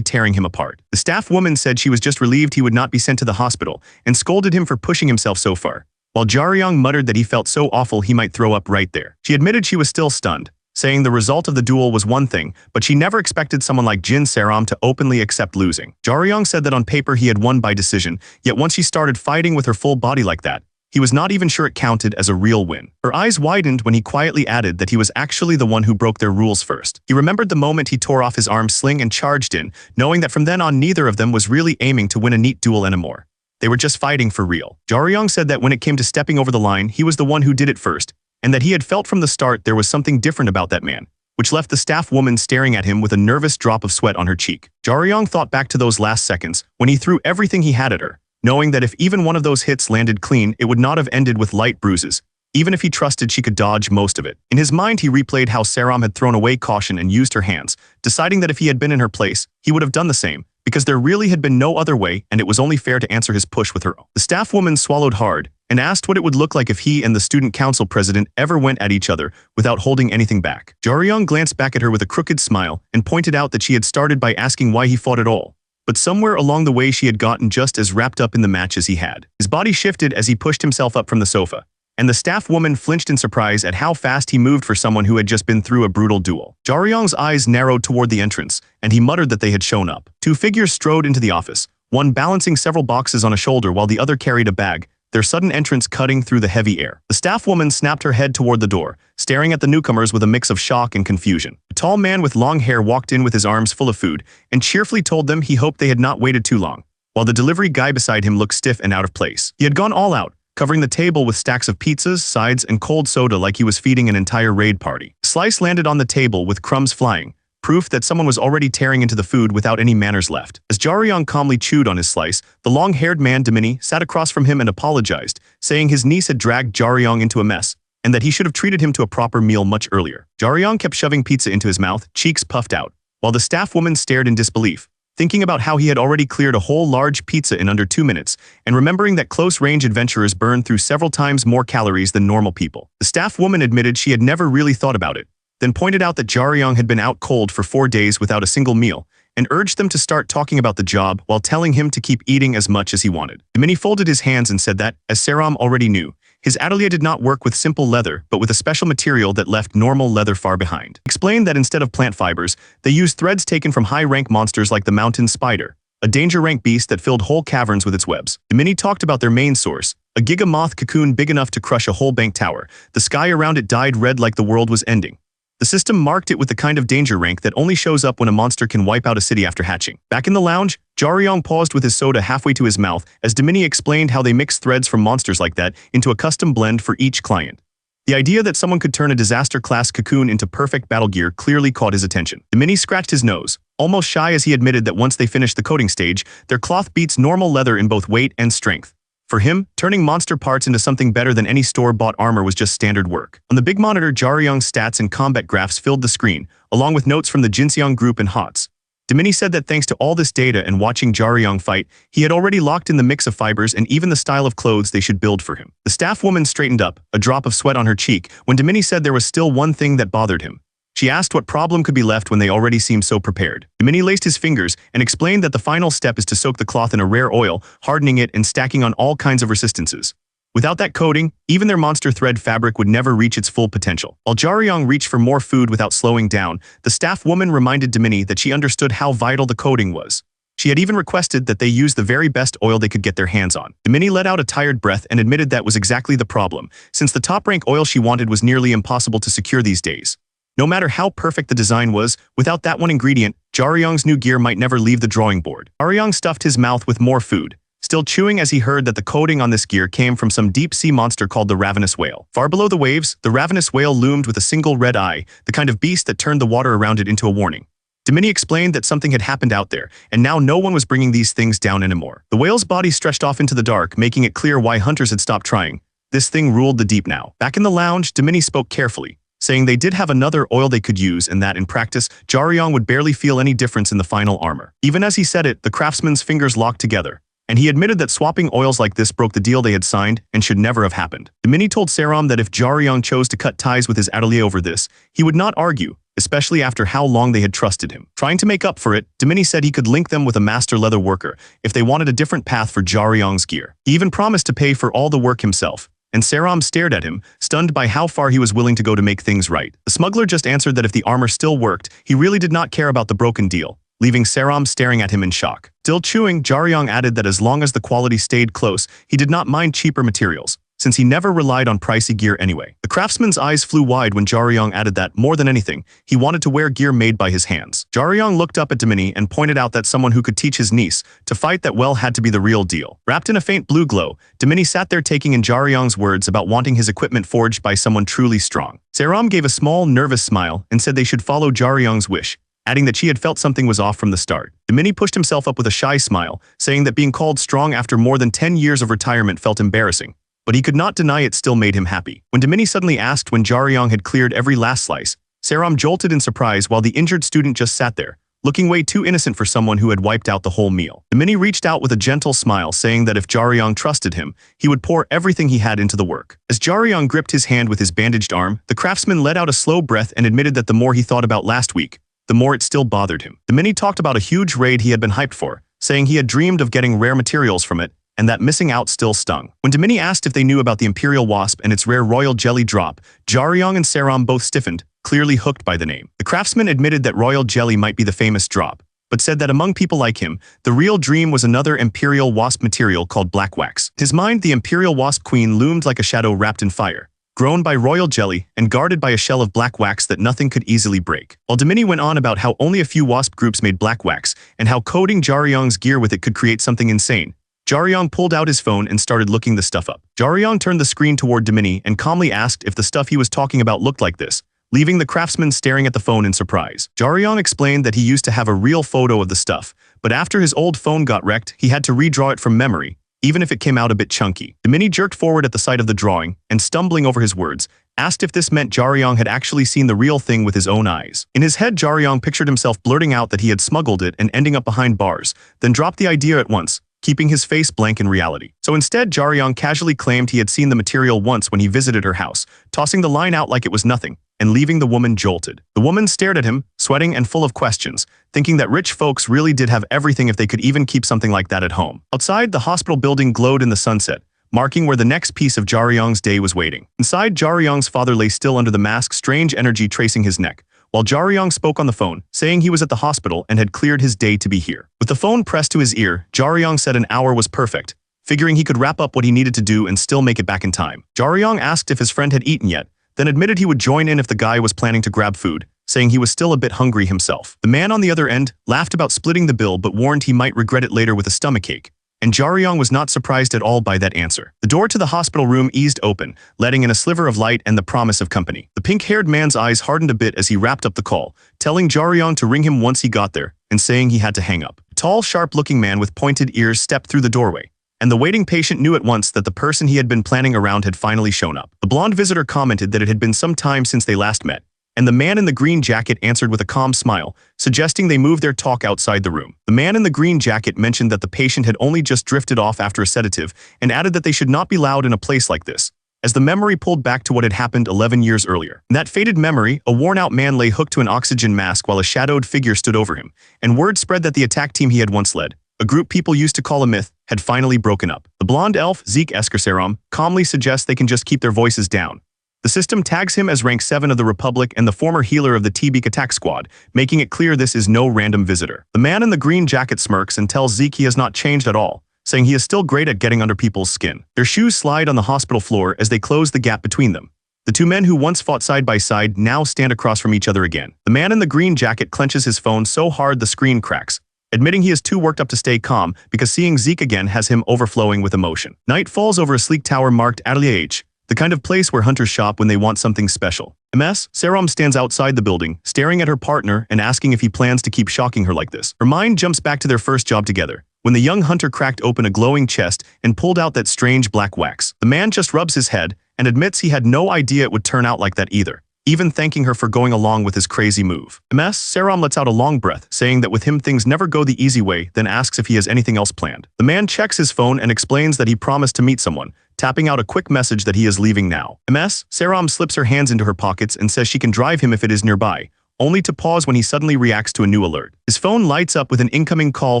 tearing him apart. The staff woman said she was just relieved he would not be sent to the hospital and scolded him for pushing himself so far, while Jaryong muttered that he felt so awful he might throw up right there. She admitted she was still stunned, saying the result of the duel was one thing, but she never expected someone like Jin Saram to openly accept losing. Jaryong said that on paper he had won by decision, yet once she started fighting with her full body like that, he was not even sure it counted as a real win. Her eyes widened when he quietly added that he was actually the one who broke their rules first. He remembered the moment he tore off his arm sling and charged in, knowing that from then on neither of them was really aiming to win a neat duel anymore. They were just fighting for real. Jaryong said that when it came to stepping over the line, he was the one who did it first, and that he had felt from the start there was something different about that man, which left the staff woman staring at him with a nervous drop of sweat on her cheek. Jaryong thought back to those last seconds, when he threw everything he had at her, knowing that if even one of those hits landed clean, it would not have ended with light bruises, even if he trusted she could dodge most of it. In his mind, he replayed how Saram had thrown away caution and used her hands, deciding that if he had been in her place, he would have done the same, because there really had been no other way and it was only fair to answer his push with her own. The staff woman swallowed hard and asked what it would look like if he and the student council president ever went at each other without holding anything back. Jaryong glanced back at her with a crooked smile and pointed out that she had started by asking why he fought at all. But somewhere along the way she had gotten just as wrapped up in the match as he had. His body shifted as he pushed himself up from the sofa, and the staff woman flinched in surprise at how fast he moved for someone who had just been through a brutal duel. Jaryong's eyes narrowed toward the entrance, and he muttered that they had shown up. Two figures strode into the office, one balancing several boxes on a shoulder while the other carried a bag, their sudden entrance cutting through the heavy air. The staff woman snapped her head toward the door, staring at the newcomers with a mix of shock and confusion. A tall man with long hair walked in with his arms full of food and cheerfully told them he hoped they had not waited too long, while the delivery guy beside him looked stiff and out of place. He had gone all out, covering the table with stacks of pizzas, sides, and cold soda like he was feeding an entire raid party. A slice landed on the table with crumbs flying, proof that someone was already tearing into the food without any manners left. As Jaryong calmly chewed on his slice, the long-haired man Dimini sat across from him and apologized, saying his niece had dragged Jaryong into a mess, and that he should have treated him to a proper meal much earlier. Jaryong kept shoving pizza into his mouth, cheeks puffed out, while the staff woman stared in disbelief, thinking about how he had already cleared a whole large pizza in under 2 minutes, and remembering that close-range adventurers burn through several times more calories than normal people. The staff woman admitted she had never really thought about it, then pointed out that Jaryong had been out cold for 4 days without a single meal, and urged them to start talking about the job while telling him to keep eating as much as he wanted. Dimini folded his hands and said that, as Saram already knew, his atelier did not work with simple leather, but with a special material that left normal leather far behind. He explained that instead of plant fibers, they used threads taken from high-rank monsters like the mountain spider, a danger-rank beast that filled whole caverns with its webs. Dimini talked about their main source, a giga moth cocoon big enough to crush a whole bank tower. The sky around it dyed red like the world was ending. The system marked it with the kind of danger rank that only shows up when a monster can wipe out a city after hatching. Back in the lounge, Jaryong paused with his soda halfway to his mouth as Dimini explained how they mix threads from monsters like that into a custom blend for each client. The idea that someone could turn a disaster-class cocoon into perfect battle gear clearly caught his attention. Dimini scratched his nose, almost shy as he admitted that once they finished the coating stage, their cloth beats normal leather in both weight and strength. For him, turning monster parts into something better than any store-bought armor was just standard work. On the big monitor, Jaryong's stats and combat graphs filled the screen, along with notes from the Jinseong group and HOTS. Dimini said that thanks to all this data and watching Jaryong fight, he had already locked in the mix of fibers and even the style of clothes they should build for him. The staff woman straightened up, a drop of sweat on her cheek, when Dimini said there was still one thing that bothered him. She asked what problem could be left when they already seemed so prepared. Dimini laced his fingers and explained that the final step is to soak the cloth in a rare oil, hardening it and stacking on all kinds of resistances. Without that coating, even their monster thread fabric would never reach its full potential. While Jaryong reached for more food without slowing down, the staff woman reminded Dimini that she understood how vital the coating was. She had even requested that they use the very best oil they could get their hands on. Dimini let out a tired breath and admitted that was exactly the problem, since the top-rank oil she wanted was nearly impossible to secure these days. No matter how perfect the design was, without that one ingredient, Jaryong's new gear might never leave the drawing board. Jaryong stuffed his mouth with more food, still chewing as he heard that the coating on this gear came from some deep-sea monster called the ravenous whale. Far below the waves, the ravenous whale loomed with a single red eye, the kind of beast that turned the water around it into a warning. Dimini explained that something had happened out there, and now no one was bringing these things down anymore. The whale's body stretched off into the dark, making it clear why hunters had stopped trying. This thing ruled the deep now. Back in the lounge, Dimini spoke carefully, saying they did have another oil they could use and that in practice, Jaryong would barely feel any difference in the final armor. Even as he said it, the craftsman's fingers locked together, and he admitted that swapping oils like this broke the deal they had signed and should never have happened. Dimini told Saram that if Jaryong chose to cut ties with his atelier over this, he would not argue, especially after how long they had trusted him. Trying to make up for it, Dimini said he could link them with a master leather worker if they wanted a different path for Jaryong's gear. He even promised to pay for all the work himself. And Saram stared at him, stunned by how far he was willing to go to make things right. The smuggler just answered that if the armor still worked, he really did not care about the broken deal, leaving Saram staring at him in shock. Still chewing, Jaryong added that as long as the quality stayed close, he did not mind cheaper materials, since he never relied on pricey gear anyway. The craftsman's eyes flew wide when Jaryong added that, more than anything, he wanted to wear gear made by his hands. Jaryong looked up at Dimini and pointed out that someone who could teach his niece to fight that well had to be the real deal. Wrapped in a faint blue glow, Dimini sat there taking in Jaryong's words about wanting his equipment forged by someone truly strong. Saram gave a small, nervous smile and said they should follow Jaryong's wish, adding that she had felt something was off from the start. Dimini pushed himself up with a shy smile, saying that being called strong after more than 10 years of retirement felt embarrassing, but he could not deny it still made him happy. When Dimini suddenly asked when Jaryong had cleared every last slice, Saram jolted in surprise while the injured student just sat there, looking way too innocent for someone who had wiped out the whole meal. Dimini reached out with a gentle smile, saying that if Jaryong trusted him, he would pour everything he had into the work. As Jaryong gripped his hand with his bandaged arm, the craftsman let out a slow breath and admitted that the more he thought about last week, the more it still bothered him. Dimini talked about a huge raid he had been hyped for, saying he had dreamed of getting rare materials from it, and that missing out still stung. When Dimini asked if they knew about the Imperial Wasp and its rare Royal Jelly drop, Jaryong and Saram both stiffened, clearly hooked by the name. The craftsman admitted that Royal Jelly might be the famous drop, but said that among people like him, the real dream was another Imperial Wasp material called black wax. In his mind, the Imperial Wasp Queen loomed like a shadow wrapped in fire, grown by royal jelly and guarded by a shell of black wax that nothing could easily break. While Dimini went on about how only a few wasp groups made black wax and how coating Jaryong's gear with it could create something insane, Jaryong pulled out his phone and started looking the stuff up. Jaryong turned the screen toward Dimini and calmly asked if the stuff he was talking about looked like this, leaving the craftsman staring at the phone in surprise. Jaryong explained that he used to have a real photo of the stuff, but after his old phone got wrecked, he had to redraw it from memory, even if it came out a bit chunky. Dimini jerked forward at the sight of the drawing and, stumbling over his words, asked if this meant Jaryong had actually seen the real thing with his own eyes. In his head, Jaryong pictured himself blurting out that he had smuggled it and ending up behind bars, then dropped the idea at once, keeping his face blank in reality. So instead, Jaryong casually claimed he had seen the material once when he visited her house, tossing the line out like it was nothing, and leaving the woman jolted. The woman stared at him, sweating and full of questions, thinking that rich folks really did have everything if they could even keep something like that at home. Outside, the hospital building glowed in the sunset, marking where the next piece of Jaryong's day was waiting. Inside, Jaryong's father lay still under the mask, strange energy tracing his neck, while Jaryong spoke on the phone, saying he was at the hospital and had cleared his day to be here. With the phone pressed to his ear, Jaryong said an hour was perfect, figuring he could wrap up what he needed to do and still make it back in time. Jaryong asked if his friend had eaten yet, then admitted he would join in if the guy was planning to grab food, saying he was still a bit hungry himself. The man on the other end laughed about splitting the bill but warned he might regret it later with a stomachache, and Jaryong was not surprised at all by that answer. The door to the hospital room eased open, letting in a sliver of light and the promise of company. The pink-haired man's eyes hardened a bit as he wrapped up the call, telling Jaryong to ring him once he got there, and saying he had to hang up. A tall, sharp-looking man with pointed ears stepped through the doorway, and the waiting patient knew at once that the person he had been planning around had finally shown up. The blonde visitor commented that it had been some time since they last met, and the man in the green jacket answered with a calm smile, suggesting they move their talk outside the room. The man in the green jacket mentioned that the patient had only just drifted off after a sedative and added that they should not be loud in a place like this, as the memory pulled back to what had happened 11 years earlier. In that faded memory, a worn-out man lay hooked to an oxygen mask while a shadowed figure stood over him, and word spread that the attack team he had once led, a group people used to call a myth, had finally broken up. The blonde elf, Zeke Eskerseram, calmly suggests they can just keep their voices down. The system tags him as rank 7 of the Republic and the former healer of the T-Beak attack squad, making it clear this is no random visitor. The man in the green jacket smirks and tells Zeke he has not changed at all, saying he is still great at getting under people's skin. Their shoes slide on the hospital floor as they close the gap between them, The two men who once fought side by side now stand across from each other again. The man in the green jacket clenches his phone so hard the screen cracks, admitting he is too worked up to stay calm because seeing Zeke again has him overflowing with emotion. Night falls over a sleek tower marked Atelier H, the kind of place where hunters shop when they want something special. MS, Saram stands outside the building, staring at her partner and asking if he plans to keep shocking her like this. Her mind jumps back to their first job together, when the young hunter cracked open a glowing chest and pulled out that strange black wax. The man just rubs his head and admits he had no idea it would turn out like that either, even thanking her for going along with his crazy move. MS, Saram lets out a long breath, saying that with him things never go the easy way, then asks if he has anything else planned. The man checks his phone and explains that he promised to meet someone, tapping out a quick message that he is leaving now. MS, Saram slips her hands into her pockets and says she can drive him if it is nearby, only to pause when he suddenly reacts to a new alert. His phone lights up with an incoming call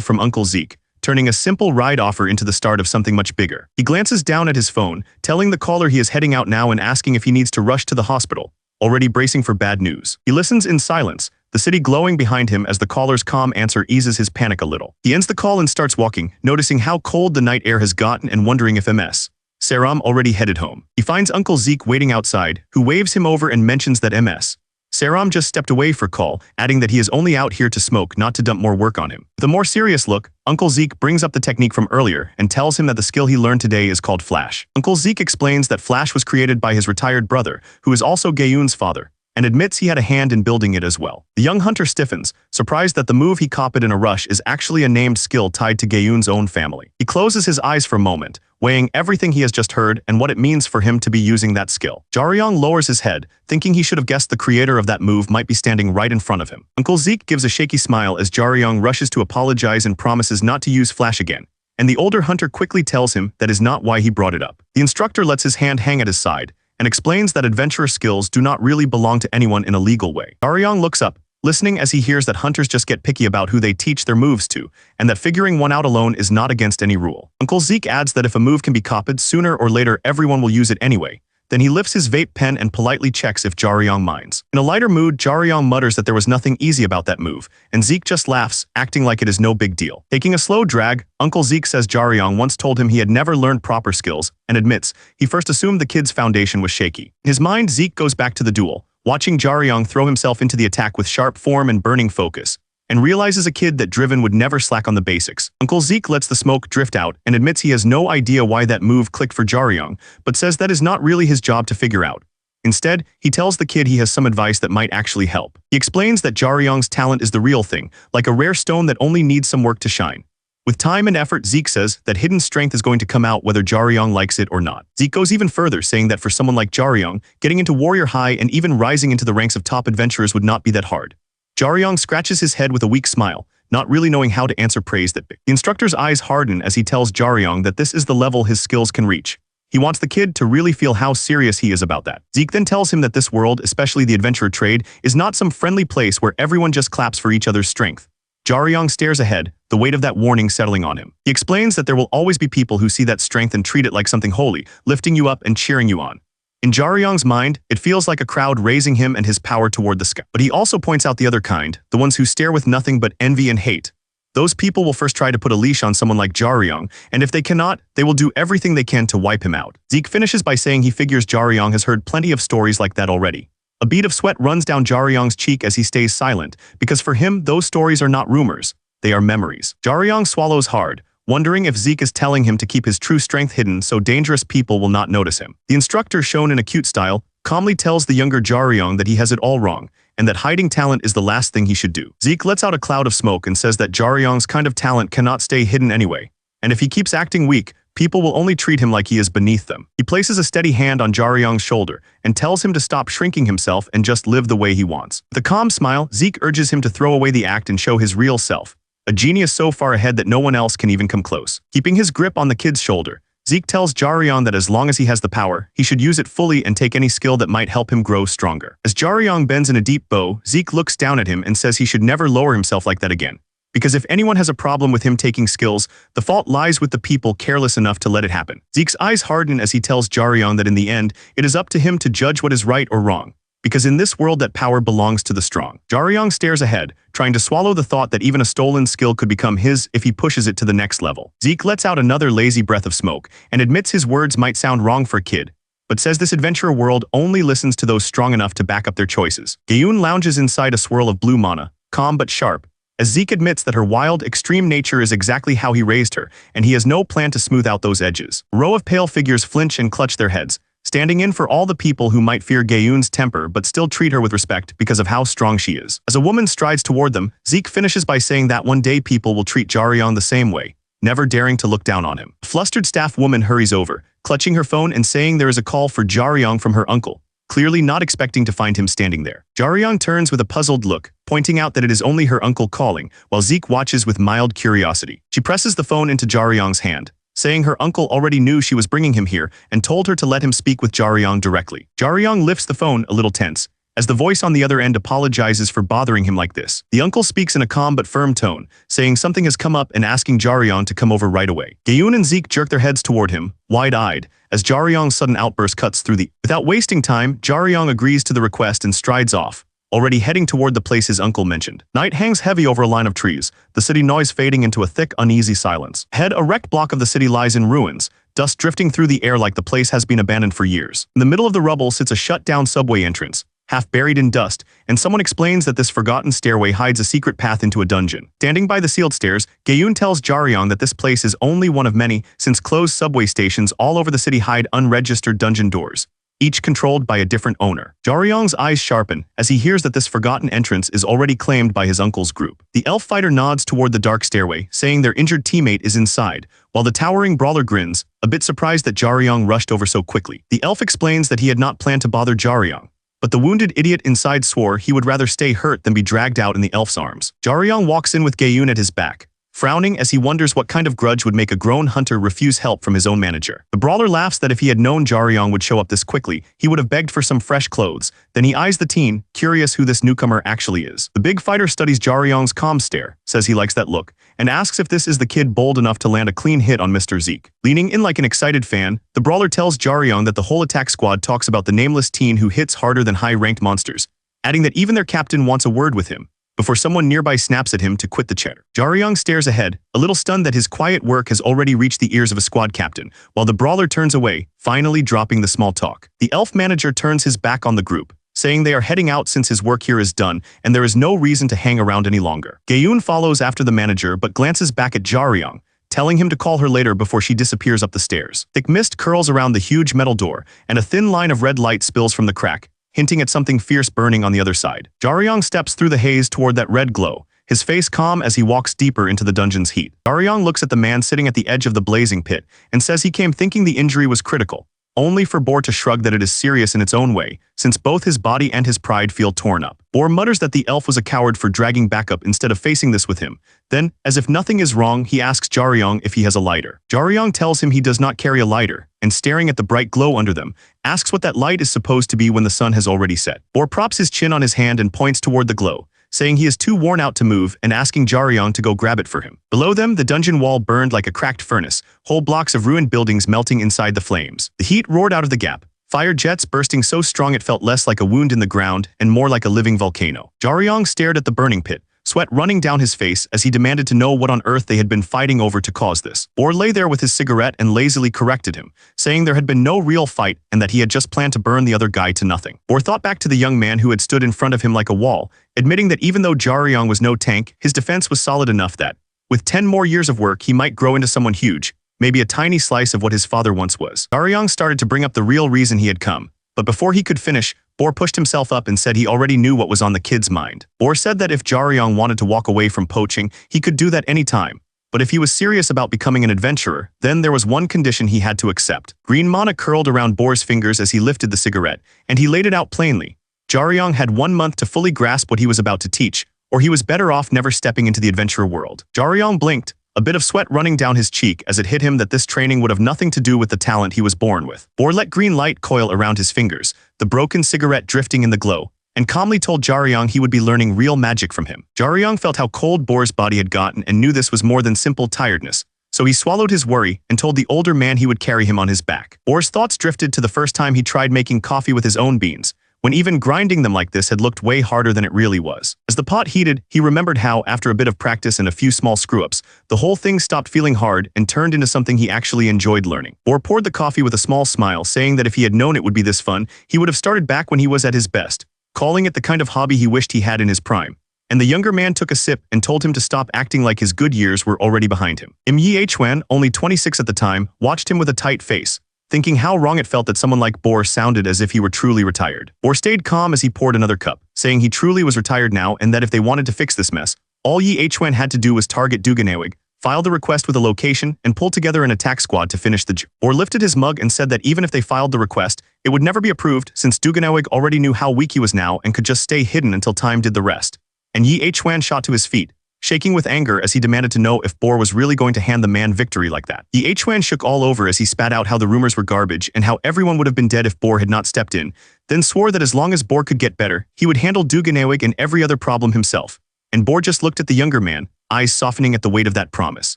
from Uncle Zeke, turning a simple ride offer into the start of something much bigger. He glances down at his phone, telling the caller he is heading out now and asking if he needs to rush to the hospital, already bracing for bad news. He listens in silence, the city glowing behind him as the caller's calm answer eases his panic a little. He ends the call and starts walking, noticing how cold the night air has gotten and wondering if MS, Saram already headed home. He finds Uncle Zeke waiting outside, who waves him over and mentions that MS, Saram just stepped away for call, adding that he is only out here to smoke, not to dump more work on him. With a more serious look, Uncle Zeke brings up the technique from earlier and tells him that the skill he learned today is called Flash. Uncle Zeke explains that Flash was created by his retired brother, who is also Gayun's father, and admits he had a hand in building it as well. The young hunter stiffens, surprised that the move he copied in a rush is actually a named skill tied to Gayun's own family. He closes his eyes for a moment, weighing everything he has just heard and what it means for him to be using that skill. Jaryong lowers his head, thinking he should have guessed the creator of that move might be standing right in front of him. Uncle Zeke gives a shaky smile as Jaryong rushes to apologize and promises not to use Flash again, and the older hunter quickly tells him that is not why he brought it up. The instructor lets his hand hang at his side, and explains that adventurer skills do not really belong to anyone in a legal way. Jaryong looks up, listening as he hears that hunters just get picky about who they teach their moves to, and that figuring one out alone is not against any rule. Uncle Zeke adds that if a move can be copied, sooner or later everyone will use it anyway. Then he lifts his vape pen and politely checks if Jaryong minds. In a lighter mood, Jaryong mutters that there was nothing easy about that move, and Zeke just laughs, acting like it is no big deal. Taking a slow drag, Uncle Zeke says Jaryong once told him he had never learned proper skills, and admits he first assumed the kid's foundation was shaky. In his mind, Zeke goes back to the duel, watching Jaryong throw himself into the attack with sharp form and burning focus, and realizes a kid that Driven would never slack on the basics. Uncle Zeke lets the smoke drift out and admits he has no idea why that move clicked for Jaryong, but says that is not really his job to figure out. Instead, he tells the kid he has some advice that might actually help. He explains that Jaryong's talent is the real thing, like a rare stone that only needs some work to shine. With time and effort, Zeke says that hidden strength is going to come out whether Jaryong likes it or not. Zeke goes even further, saying that for someone like Jaryong, getting into warrior high and even rising into the ranks of top adventurers would not be that hard. Jaryong scratches his head with a weak smile, not really knowing how to answer praise that big. The instructor's eyes harden as he tells Jaryong that this is the level his skills can reach. He wants the kid to really feel how serious he is about that. Zeke then tells him that this world, especially the adventurer trade, is not some friendly place where everyone just claps for each other's strength. Jaryong stares ahead, the weight of that warning settling on him. He explains that there will always be people who see that strength and treat it like something holy, lifting you up and cheering you on. In Jaryong's mind, it feels like a crowd raising him and his power toward the sky. But he also points out the other kind, the ones who stare with nothing but envy and hate. Those people will first try to put a leash on someone like Jaryong, and if they cannot, they will do everything they can to wipe him out. Zeke finishes by saying he figures Jaryong has heard plenty of stories like that already. A bead of sweat runs down Jaryong's cheek as he stays silent, because for him, those stories are not rumors, they are memories. Jaryong swallows hard, wondering if Zeke is telling him to keep his true strength hidden so dangerous people will not notice him. The instructor, shown in a cute style, calmly tells the younger Jaryong that he has it all wrong, and that hiding talent is the last thing he should do. Zeke lets out a cloud of smoke and says that Jaryong's kind of talent cannot stay hidden anyway, and if he keeps acting weak, people will only treat him like he is beneath them. He places a steady hand on Jaryong's shoulder and tells him to stop shrinking himself and just live the way he wants. With a calm smile, Zeke urges him to throw away the act and show his real self, a genius so far ahead that no one else can even come close. Keeping his grip on the kid's shoulder, Zeke tells Jaryong that as long as he has the power, he should use it fully and take any skill that might help him grow stronger. As Jaryong bends in a deep bow, Zeke looks down at him and says he should never lower himself like that again. Because if anyone has a problem with him taking skills, the fault lies with the people careless enough to let it happen. Zeke's eyes harden as he tells Jaryong that in the end, it is up to him to judge what is right or wrong. Because in this world that power belongs to the strong. Jaryong stares ahead, trying to swallow the thought that even a stolen skill could become his if he pushes it to the next level. Zeke lets out another lazy breath of smoke and admits his words might sound wrong for a kid, but says this adventurer world only listens to those strong enough to back up their choices. Gayoon lounges inside a swirl of blue mana, calm but sharp, as Zeke admits that her wild, extreme nature is exactly how he raised her, and he has no plan to smooth out those edges. A row of pale figures flinch and clutch their heads, standing in for all the people who might fear Gayoon's temper but still treat her with respect because of how strong she is. As a woman strides toward them, Zeke finishes by saying that one day people will treat Jaryong the same way, never daring to look down on him. A flustered staff woman hurries over, clutching her phone and saying there is a call for Jaryong from her uncle, clearly not expecting to find him standing there. Jaryong turns with a puzzled look, pointing out that it is only her uncle calling, while Zeke watches with mild curiosity. She presses the phone into Jaryong's hand, saying her uncle already knew she was bringing him here and told her to let him speak with Jaryong directly. Jaryong lifts the phone, a little tense, as the voice on the other end apologizes for bothering him like this. The uncle speaks in a calm but firm tone, saying something has come up and asking Jaryong to come over right away. Gayoon and Zeke jerk their heads toward him, wide-eyed, as Jaryong's sudden outburst cuts through the... Without wasting time, Jaryong agrees to the request and strides off, already heading toward the place his uncle mentioned. Night hangs heavy over a line of trees, the city noise fading into a thick, uneasy silence. Ahead, a wrecked block of the city lies in ruins, dust drifting through the air like the place has been abandoned for years. In the middle of the rubble sits a shut-down subway entrance, half buried in dust, and someone explains that this forgotten stairway hides a secret path into a dungeon. Standing by the sealed stairs, Gayoon tells Jaryong that this place is only one of many, since closed subway stations all over the city hide unregistered dungeon doors, each controlled by a different owner. Jaryong's eyes sharpen as he hears that this forgotten entrance is already claimed by his uncle's group. The elf fighter nods toward the dark stairway, saying their injured teammate is inside, while the towering brawler grins, a bit surprised that Jaryong rushed over so quickly. The elf explains that he had not planned to bother Jaryong, but the wounded idiot inside swore he would rather stay hurt than be dragged out in the elf's arms. Jaryong walks in with Gayoon at his back, frowning as he wonders what kind of grudge would make a grown hunter refuse help from his own manager. The brawler laughs that if he had known Jaryong would show up this quickly, he would have begged for some fresh clothes. Then he eyes the teen, curious who this newcomer actually is. The big fighter studies Jaryong's calm stare, says he likes that look, and asks if this is the kid bold enough to land a clean hit on Mr. Zeke. Leaning in like an excited fan, the brawler tells Jaryong that the whole attack squad talks about the nameless teen who hits harder than high-ranked monsters, adding that even their captain wants a word with him, before someone nearby snaps at him to quit the chatter. Jaryong stares ahead, a little stunned that his quiet work has already reached the ears of a squad captain, while the brawler turns away, finally dropping the small talk. The elf manager turns his back on the group, saying they are heading out since his work here is done and there is no reason to hang around any longer. Gayoon follows after the manager but glances back at Jaryong, telling him to call her later before she disappears up the stairs. Thick mist curls around the huge metal door, and a thin line of red light spills from the crack, hinting at something fierce burning on the other side. Jaryong steps through the haze toward that red glow, his face calm as he walks deeper into the dungeon's heat. Jaryong looks at the man sitting at the edge of the blazing pit and says he came thinking the injury was critical, only for Boar to shrug that it is serious in its own way, since both his body and his pride feel torn up. Boar mutters that the elf was a coward for dragging back up instead of facing this with him. Then, as if nothing is wrong, he asks Jaryong if he has a lighter. Jaryong tells him he does not carry a lighter, and staring at the bright glow under them, asks what that light is supposed to be when the sun has already set. Boar props his chin on his hand and points toward the glow, saying he is too worn out to move and asking Jaryong to go grab it for him. Below them, the dungeon wall burned like a cracked furnace, whole blocks of ruined buildings melting inside the flames. The heat roared out of the gap, fire jets bursting so strong it felt less like a wound in the ground and more like a living volcano. Jaryong stared at the burning pit, sweat running down his face as he demanded to know what on earth they had been fighting over to cause this. Boar lay there with his cigarette and lazily corrected him, saying there had been no real fight and that he had just planned to burn the other guy to nothing. Boar thought back to the young man who had stood in front of him like a wall, admitting that even though Jaryong was no tank, his defense was solid enough that, with 10 more years of work, he might grow into someone huge, maybe a tiny slice of what his father once was. Jaryong started to bring up the real reason he had come, but before he could finish, Boar pushed himself up and said he already knew what was on the kid's mind. Boar said that if Jaryong wanted to walk away from poaching, he could do that anytime, but if he was serious about becoming an adventurer, then there was one condition he had to accept. Green mana curled around Boar's fingers as he lifted the cigarette, and he laid it out plainly. Jaryong had 1 month to fully grasp what he was about to teach, or he was better off never stepping into the adventurer world. Jaryong blinked, a bit of sweat running down his cheek as it hit him that this training would have nothing to do with the talent he was born with. Boar let green light coil around his fingers, the broken cigarette drifting in the glow, and calmly told Jaryong he would be learning real magic from him. Jaryong felt how cold Boar's body had gotten and knew this was more than simple tiredness, so he swallowed his worry and told the older man he would carry him on his back. Boar's thoughts drifted to the first time he tried making coffee with his own beans, when even grinding them like this had looked way harder than it really was. As the pot heated, he remembered how, after a bit of practice and a few small screw-ups, the whole thing stopped feeling hard and turned into something he actually enjoyed learning. Bor poured the coffee with a small smile, saying that if he had known it would be this fun, he would have started back when he was at his best, calling it the kind of hobby he wished he had in his prime. And the younger man took a sip and told him to stop acting like his good years were already behind him. Im Yi-Hwan, only 26 at the time, watched him with a tight face, thinking how wrong it felt that someone like Bor sounded as if he were truly retired. Bor stayed calm as he poured another cup, saying he truly was retired now and that if they wanted to fix this mess, all Yi-Hwan had to do was target Duganawig, file the request with a location, and pull together an attack squad to finish the job. Bor lifted his mug and said that even if they filed the request, it would never be approved since Duganawig already knew how weak he was now and could just stay hidden until time did the rest. And Yi-Hwan shot to his feet, shaking with anger as he demanded to know if Bor was really going to hand the man victory like that. Yi-Hwan shook all over as he spat out how the rumors were garbage and how everyone would have been dead if Bor had not stepped in, then swore that as long as Bor could get better, he would handle Duganawig and every other problem himself. And Bor just looked at the younger man, eyes softening at the weight of that promise.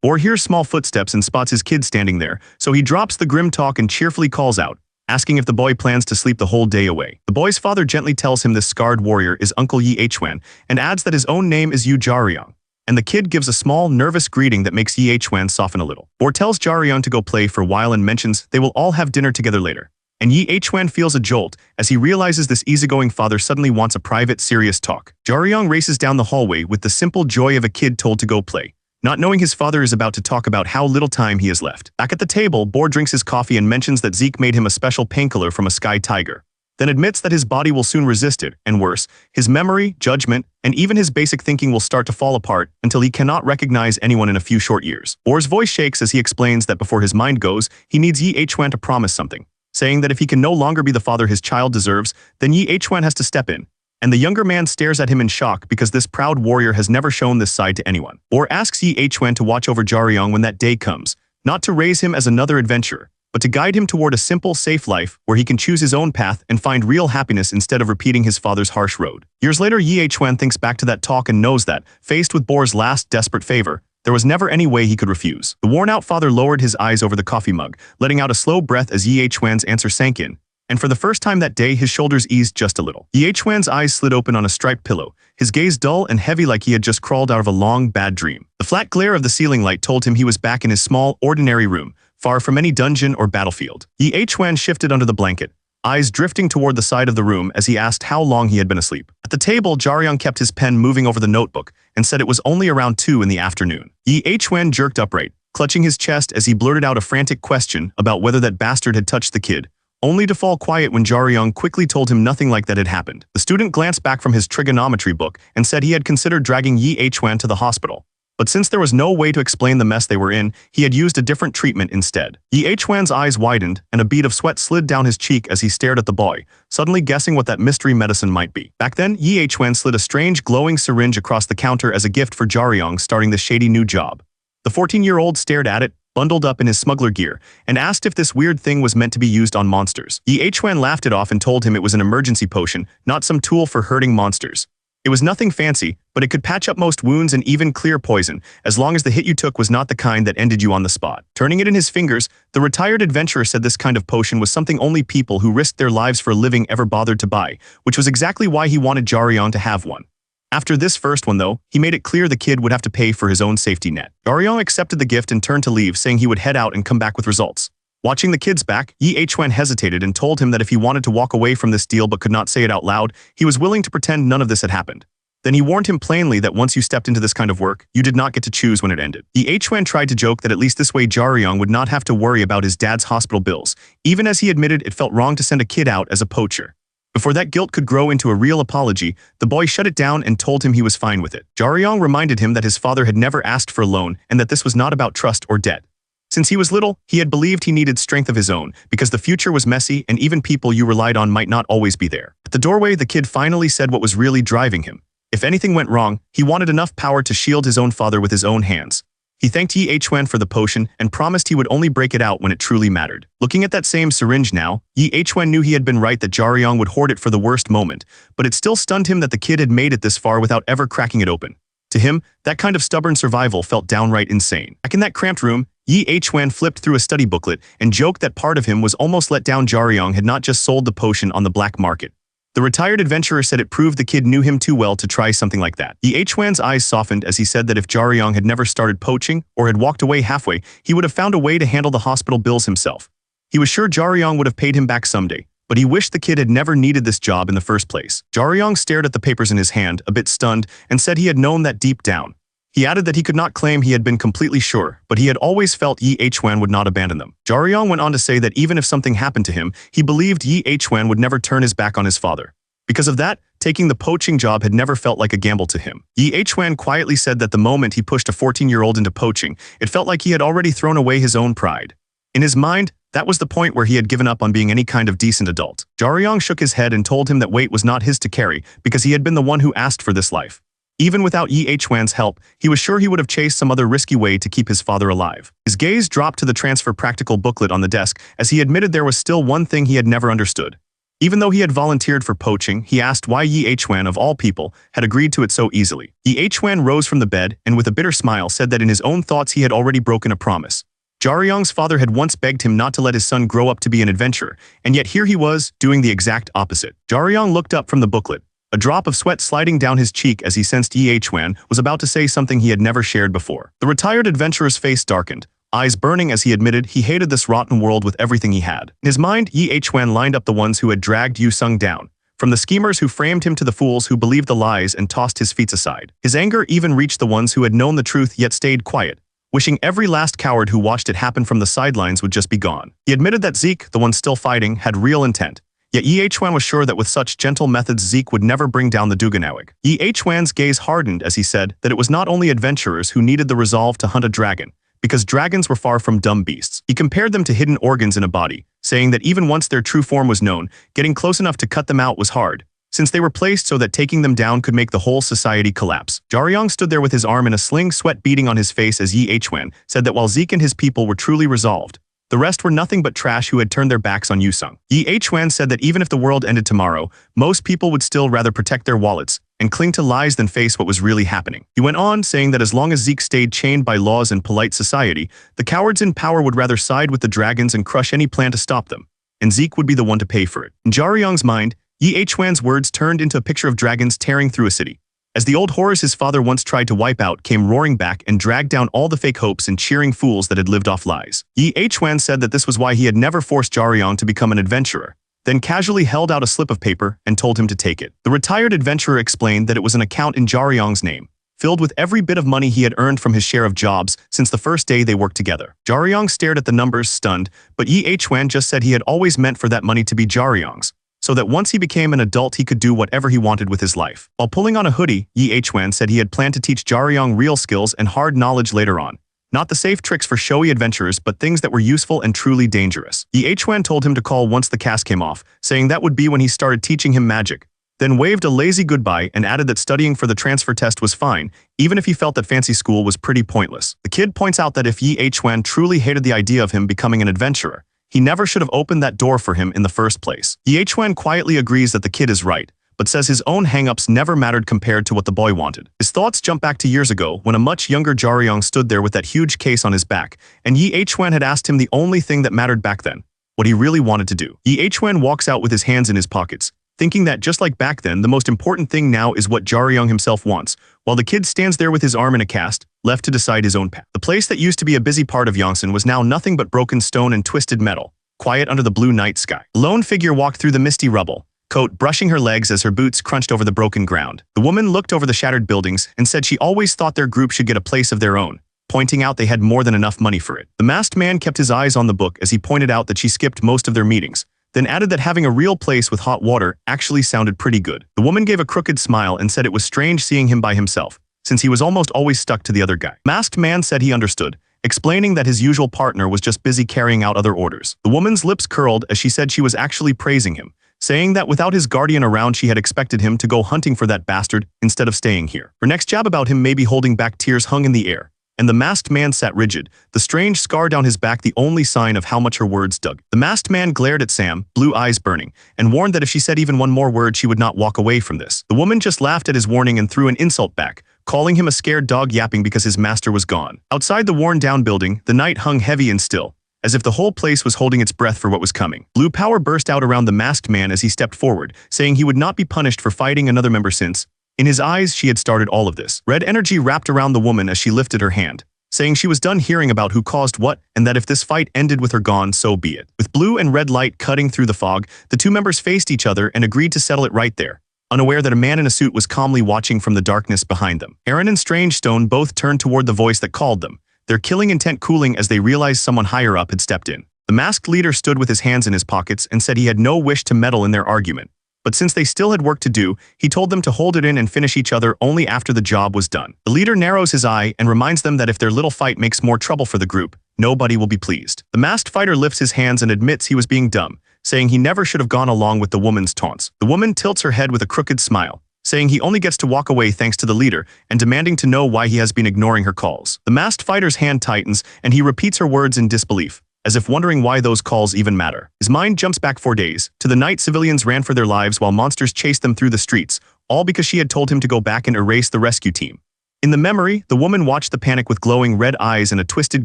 Bor hears small footsteps and spots his kid standing there, so he drops the grim talk and cheerfully calls out, asking if the boy plans to sleep the whole day away. The boy's father gently tells him this scarred warrior is Uncle Yi-Hwan and adds that his own name is Yu Jaryong. And the kid gives a small, nervous greeting that makes Yi-Hwan soften a little. Bor tells Jaryong to go play for a while and mentions they will all have dinner together later. And Yi-Hwan feels a jolt as he realizes this easygoing father suddenly wants a private, serious talk. Jaryong races down the hallway with the simple joy of a kid told to go play, not knowing his father is about to talk about how little time he has left. Back at the table, Bor drinks his coffee and mentions that Zeke made him a special painkiller from a sky tiger, then admits that his body will soon resist it, and worse, his memory, judgment, and even his basic thinking will start to fall apart until he cannot recognize anyone in a few short years. Bor's voice shakes as he explains that before his mind goes, he needs Yi-Hwan to promise something, saying that if he can no longer be the father his child deserves, then Yi-Hwan has to step in. And the younger man stares at him in shock because this proud warrior has never shown this side to anyone. Bor asks Yi-Hwan to watch over Jaryong when that day comes, not to raise him as another adventurer, but to guide him toward a simple, safe life where he can choose his own path and find real happiness instead of repeating his father's harsh road. Years later, Yi-Hwan thinks back to that talk and knows that, faced with Bor's last desperate favor, there was never any way he could refuse. The worn-out father lowered his eyes over the coffee mug, letting out a slow breath as Yi-Hwan's answer sank in, and for the first time that day his shoulders eased just a little. Yi-Hwan's eyes slid open on a striped pillow, his gaze dull and heavy like he had just crawled out of a long, bad dream. The flat glare of the ceiling light told him he was back in his small, ordinary room, far from any dungeon or battlefield. Yi-Hwan shifted under the blanket, eyes drifting toward the side of the room as he asked how long he had been asleep. At the table, Jaryong kept his pen moving over the notebook and said it was only around 2 in the afternoon. Yi-Hwan jerked upright, clutching his chest as he blurted out a frantic question about whether that bastard had touched the kid, only to fall quiet when Jaryong quickly told him nothing like that had happened. The student glanced back from his trigonometry book and said he had considered dragging Yi-Hwan to the hospital. But since there was no way to explain the mess they were in, he had used a different treatment instead. Yi-Hwan's eyes widened, and a bead of sweat slid down his cheek as he stared at the boy, suddenly guessing what that mystery medicine might be. Back then, Yi-Hwan slid a strange glowing syringe across the counter as a gift for Jaryong starting the shady new job. The 14-year-old stared at it, bundled up in his smuggler gear, and asked if this weird thing was meant to be used on monsters. Yi-Hwan laughed it off and told him it was an emergency potion, not some tool for hurting monsters. It was nothing fancy, but it could patch up most wounds and even clear poison, as long as the hit you took was not the kind that ended you on the spot. Turning it in his fingers, the retired adventurer said this kind of potion was something only people who risked their lives for a living ever bothered to buy, which was exactly why he wanted Jaryong to have one. After this first one, though, he made it clear the kid would have to pay for his own safety net. Jaryong accepted the gift and turned to leave, saying he would head out and come back with results. Watching the kids back, Yi-Hwan hesitated and told him that if he wanted to walk away from this deal but could not say it out loud, he was willing to pretend none of this had happened. Then he warned him plainly that once you stepped into this kind of work, you did not get to choose when it ended. Yi-Hwan tried to joke that at least this way Jaryong would not have to worry about his dad's hospital bills, even as he admitted it felt wrong to send a kid out as a poacher. Before that guilt could grow into a real apology, the boy shut it down and told him he was fine with it. Jaryong reminded him that his father had never asked for a loan and that this was not about trust or debt. Since he was little, he had believed he needed strength of his own because the future was messy and even people you relied on might not always be there. At the doorway, the kid finally said what was really driving him. If anything went wrong, he wanted enough power to shield his own father with his own hands. He thanked Yi-Hwan for the potion and promised he would only break it out when it truly mattered. Looking at that same syringe now, Yi-Hwan knew he had been right that Jaryong would hoard it for the worst moment, but it still stunned him that the kid had made it this far without ever cracking it open. To him, that kind of stubborn survival felt downright insane. Back in that cramped room, Yi-Hwan flipped through a study booklet and joked that part of him was almost let down Jaryong had not just sold the potion on the black market. The retired adventurer said it proved the kid knew him too well to try something like that. Yi Chuan's eyes softened as he said that if Jiaoyang had never started poaching or had walked away halfway, he would have found a way to handle the hospital bills himself. He was sure Jiaoyang would have paid him back someday, but he wished the kid had never needed this job in the first place. Jiaoyang stared at the papers in his hand, a bit stunned, and said he had known that deep down. He added that he could not claim he had been completely sure, but he had always felt Yi Chuan would not abandon them. Jiaoyang went on to say that even if something happened to him, he believed Yi Chuan would never turn his back on his father. Because of that, taking the poaching job had never felt like a gamble to him. Yi Chuan quietly said that the moment he pushed a 14-year-old into poaching, it felt like he had already thrown away his own pride. In his mind, that was the point where he had given up on being any kind of decent adult. Jiaoyang shook his head and told him that weight was not his to carry because he had been the one who asked for this life. Even without Yi Chuan's help, he was sure he would have chased some other risky way to keep his father alive. His gaze dropped to the transfer practical booklet on the desk as he admitted there was still one thing he had never understood. Even though he had volunteered for poaching, he asked why Yi Chuan, of all people, had agreed to it so easily. Yi Chuan rose from the bed and with a bitter smile said that in his own thoughts he had already broken a promise. Jiaoyang's father had once begged him not to let his son grow up to be an adventurer, and yet here he was, doing the exact opposite. Jiaoyang looked up from the booklet, a drop of sweat sliding down his cheek as he sensed Yi Chuan was about to say something he had never shared before. The retired adventurer's face darkened, eyes burning as he admitted he hated this rotten world with everything he had. In his mind, Yi Chuan lined up the ones who had dragged Yu Sung down, from the schemers who framed him to the fools who believed the lies and tossed his feats aside. His anger even reached the ones who had known the truth yet stayed quiet, wishing every last coward who watched it happen from the sidelines would just be gone. He admitted that Zeke, the one still fighting, had real intent. Yet Yi Chuan was sure that with such gentle methods Zeke would never bring down the Duganawig. Yi Chuan's gaze hardened as he said that it was not only adventurers who needed the resolve to hunt a dragon, because dragons were far from dumb beasts. He compared them to hidden organs in a body, saying that even once their true form was known, getting close enough to cut them out was hard, since they were placed so that taking them down could make the whole society collapse. Jiaoyang stood there with his arm in a sling, sweat beading on his face as Yi Chuan said that while Zeke and his people were truly resolved, the rest were nothing but trash who had turned their backs on Yu Sung. Yi Chuan said that even if the world ended tomorrow, most people would still rather protect their wallets and cling to lies than face what was really happening. He went on, saying that as long as Zeke stayed chained by laws and polite society, the cowards in power would rather side with the dragons and crush any plan to stop them, and Zeke would be the one to pay for it. In Jiaoyang's mind, Yi Chuan's words turned into a picture of dragons tearing through a city, as the old horrors his father once tried to wipe out came roaring back and dragged down all the fake hopes and cheering fools that had lived off lies. Yi Chuan said that this was why he had never forced Jiaoyang to become an adventurer, then casually held out a slip of paper and told him to take it. The retired adventurer explained that it was an account in Jiaoyang's name, filled with every bit of money he had earned from his share of jobs since the first day they worked together. Jiaoyang stared at the numbers, stunned, but Yi Chuan just said he had always meant for that money to be Jiaoyang's, so that once he became an adult he could do whatever he wanted with his life. While pulling on a hoodie, Yi Chuan said he had planned to teach Jiaoyang real skills and hard knowledge later on. Not the safe tricks for showy adventures, but things that were useful and truly dangerous. Yi Chuan told him to call once the cast came off, saying that would be when he started teaching him magic, then waved a lazy goodbye and added that studying for the transfer test was fine, even if he felt that fancy school was pretty pointless. The kid points out that if Yi Chuan truly hated the idea of him becoming an adventurer, he never should have opened that door for him in the first place. Yi Chuan quietly agrees that the kid is right, but says his own hang-ups never mattered compared to what the boy wanted. His thoughts jump back to years ago when a much younger Jiaoyang stood there with that huge case on his back, and Yi Chuan had asked him the only thing that mattered back then, what he really wanted to do. Yi Chuan walks out with his hands in his pockets, thinking that just like back then, the most important thing now is what Jiaoyang himself wants, while the kid stands there with his arm in a cast, left to decide his own path. The place that used to be a busy part of Yongsan was now nothing but broken stone and twisted metal, quiet under the blue night sky. A lone figure walked through the misty rubble, coat brushing her legs as her boots crunched over the broken ground. The woman looked over the shattered buildings and said she always thought their group should get a place of their own, pointing out they had more than enough money for it. The masked man kept his eyes on the book as he pointed out that she skipped most of their meetings, then added that having a real place with hot water actually sounded pretty good. The woman gave a crooked smile and said it was strange seeing him by himself, since he was almost always stuck to the other guy. Masked man said he understood, explaining that his usual partner was just busy carrying out other orders. The woman's lips curled as she said she was actually praising him, saying that without his guardian around she had expected him to go hunting for that bastard instead of staying here. Her next jab about him maybe holding back tears hung in the air, and the masked man sat rigid, the strange scar down his back the only sign of how much her words dug. The masked man glared at Sam, blue eyes burning, and warned that if she said even one more word she would not walk away from this. The woman just laughed at his warning and threw an insult back, calling him a scared dog yapping because his master was gone. Outside the worn-down building, the night hung heavy and still, as if the whole place was holding its breath for what was coming. Blue power burst out around the masked man as he stepped forward, saying he would not be punished for fighting another member since, in his eyes, she had started all of this. Red energy wrapped around the woman as she lifted her hand, saying she was done hearing about who caused what and that if this fight ended with her gone, so be it. With blue and red light cutting through the fog, the two members faced each other and agreed to settle it right there, unaware that a man in a suit was calmly watching from the darkness behind them. Aaron and Strange Stone both turned toward the voice that called them, their killing intent cooling as they realized someone higher up had stepped in. The masked leader stood with his hands in his pockets and said he had no wish to meddle in their argument. But since they still had work to do, he told them to hold it in and finish each other only after the job was done. The leader narrows his eye and reminds them that if their little fight makes more trouble for the group, nobody will be pleased. The masked fighter lifts his hands and admits he was being dumb, saying he never should have gone along with the woman's taunts. The woman tilts her head with a crooked smile, saying he only gets to walk away thanks to the leader and demanding to know why he has been ignoring her calls. The masked fighter's hand tightens and he repeats her words in disbelief, as if wondering why those calls even matter. His mind jumps back 4 days, to the night civilians ran for their lives while monsters chased them through the streets, all because she had told him to go back and erase the rescue team. In the memory, the woman watched the panic with glowing red eyes and a twisted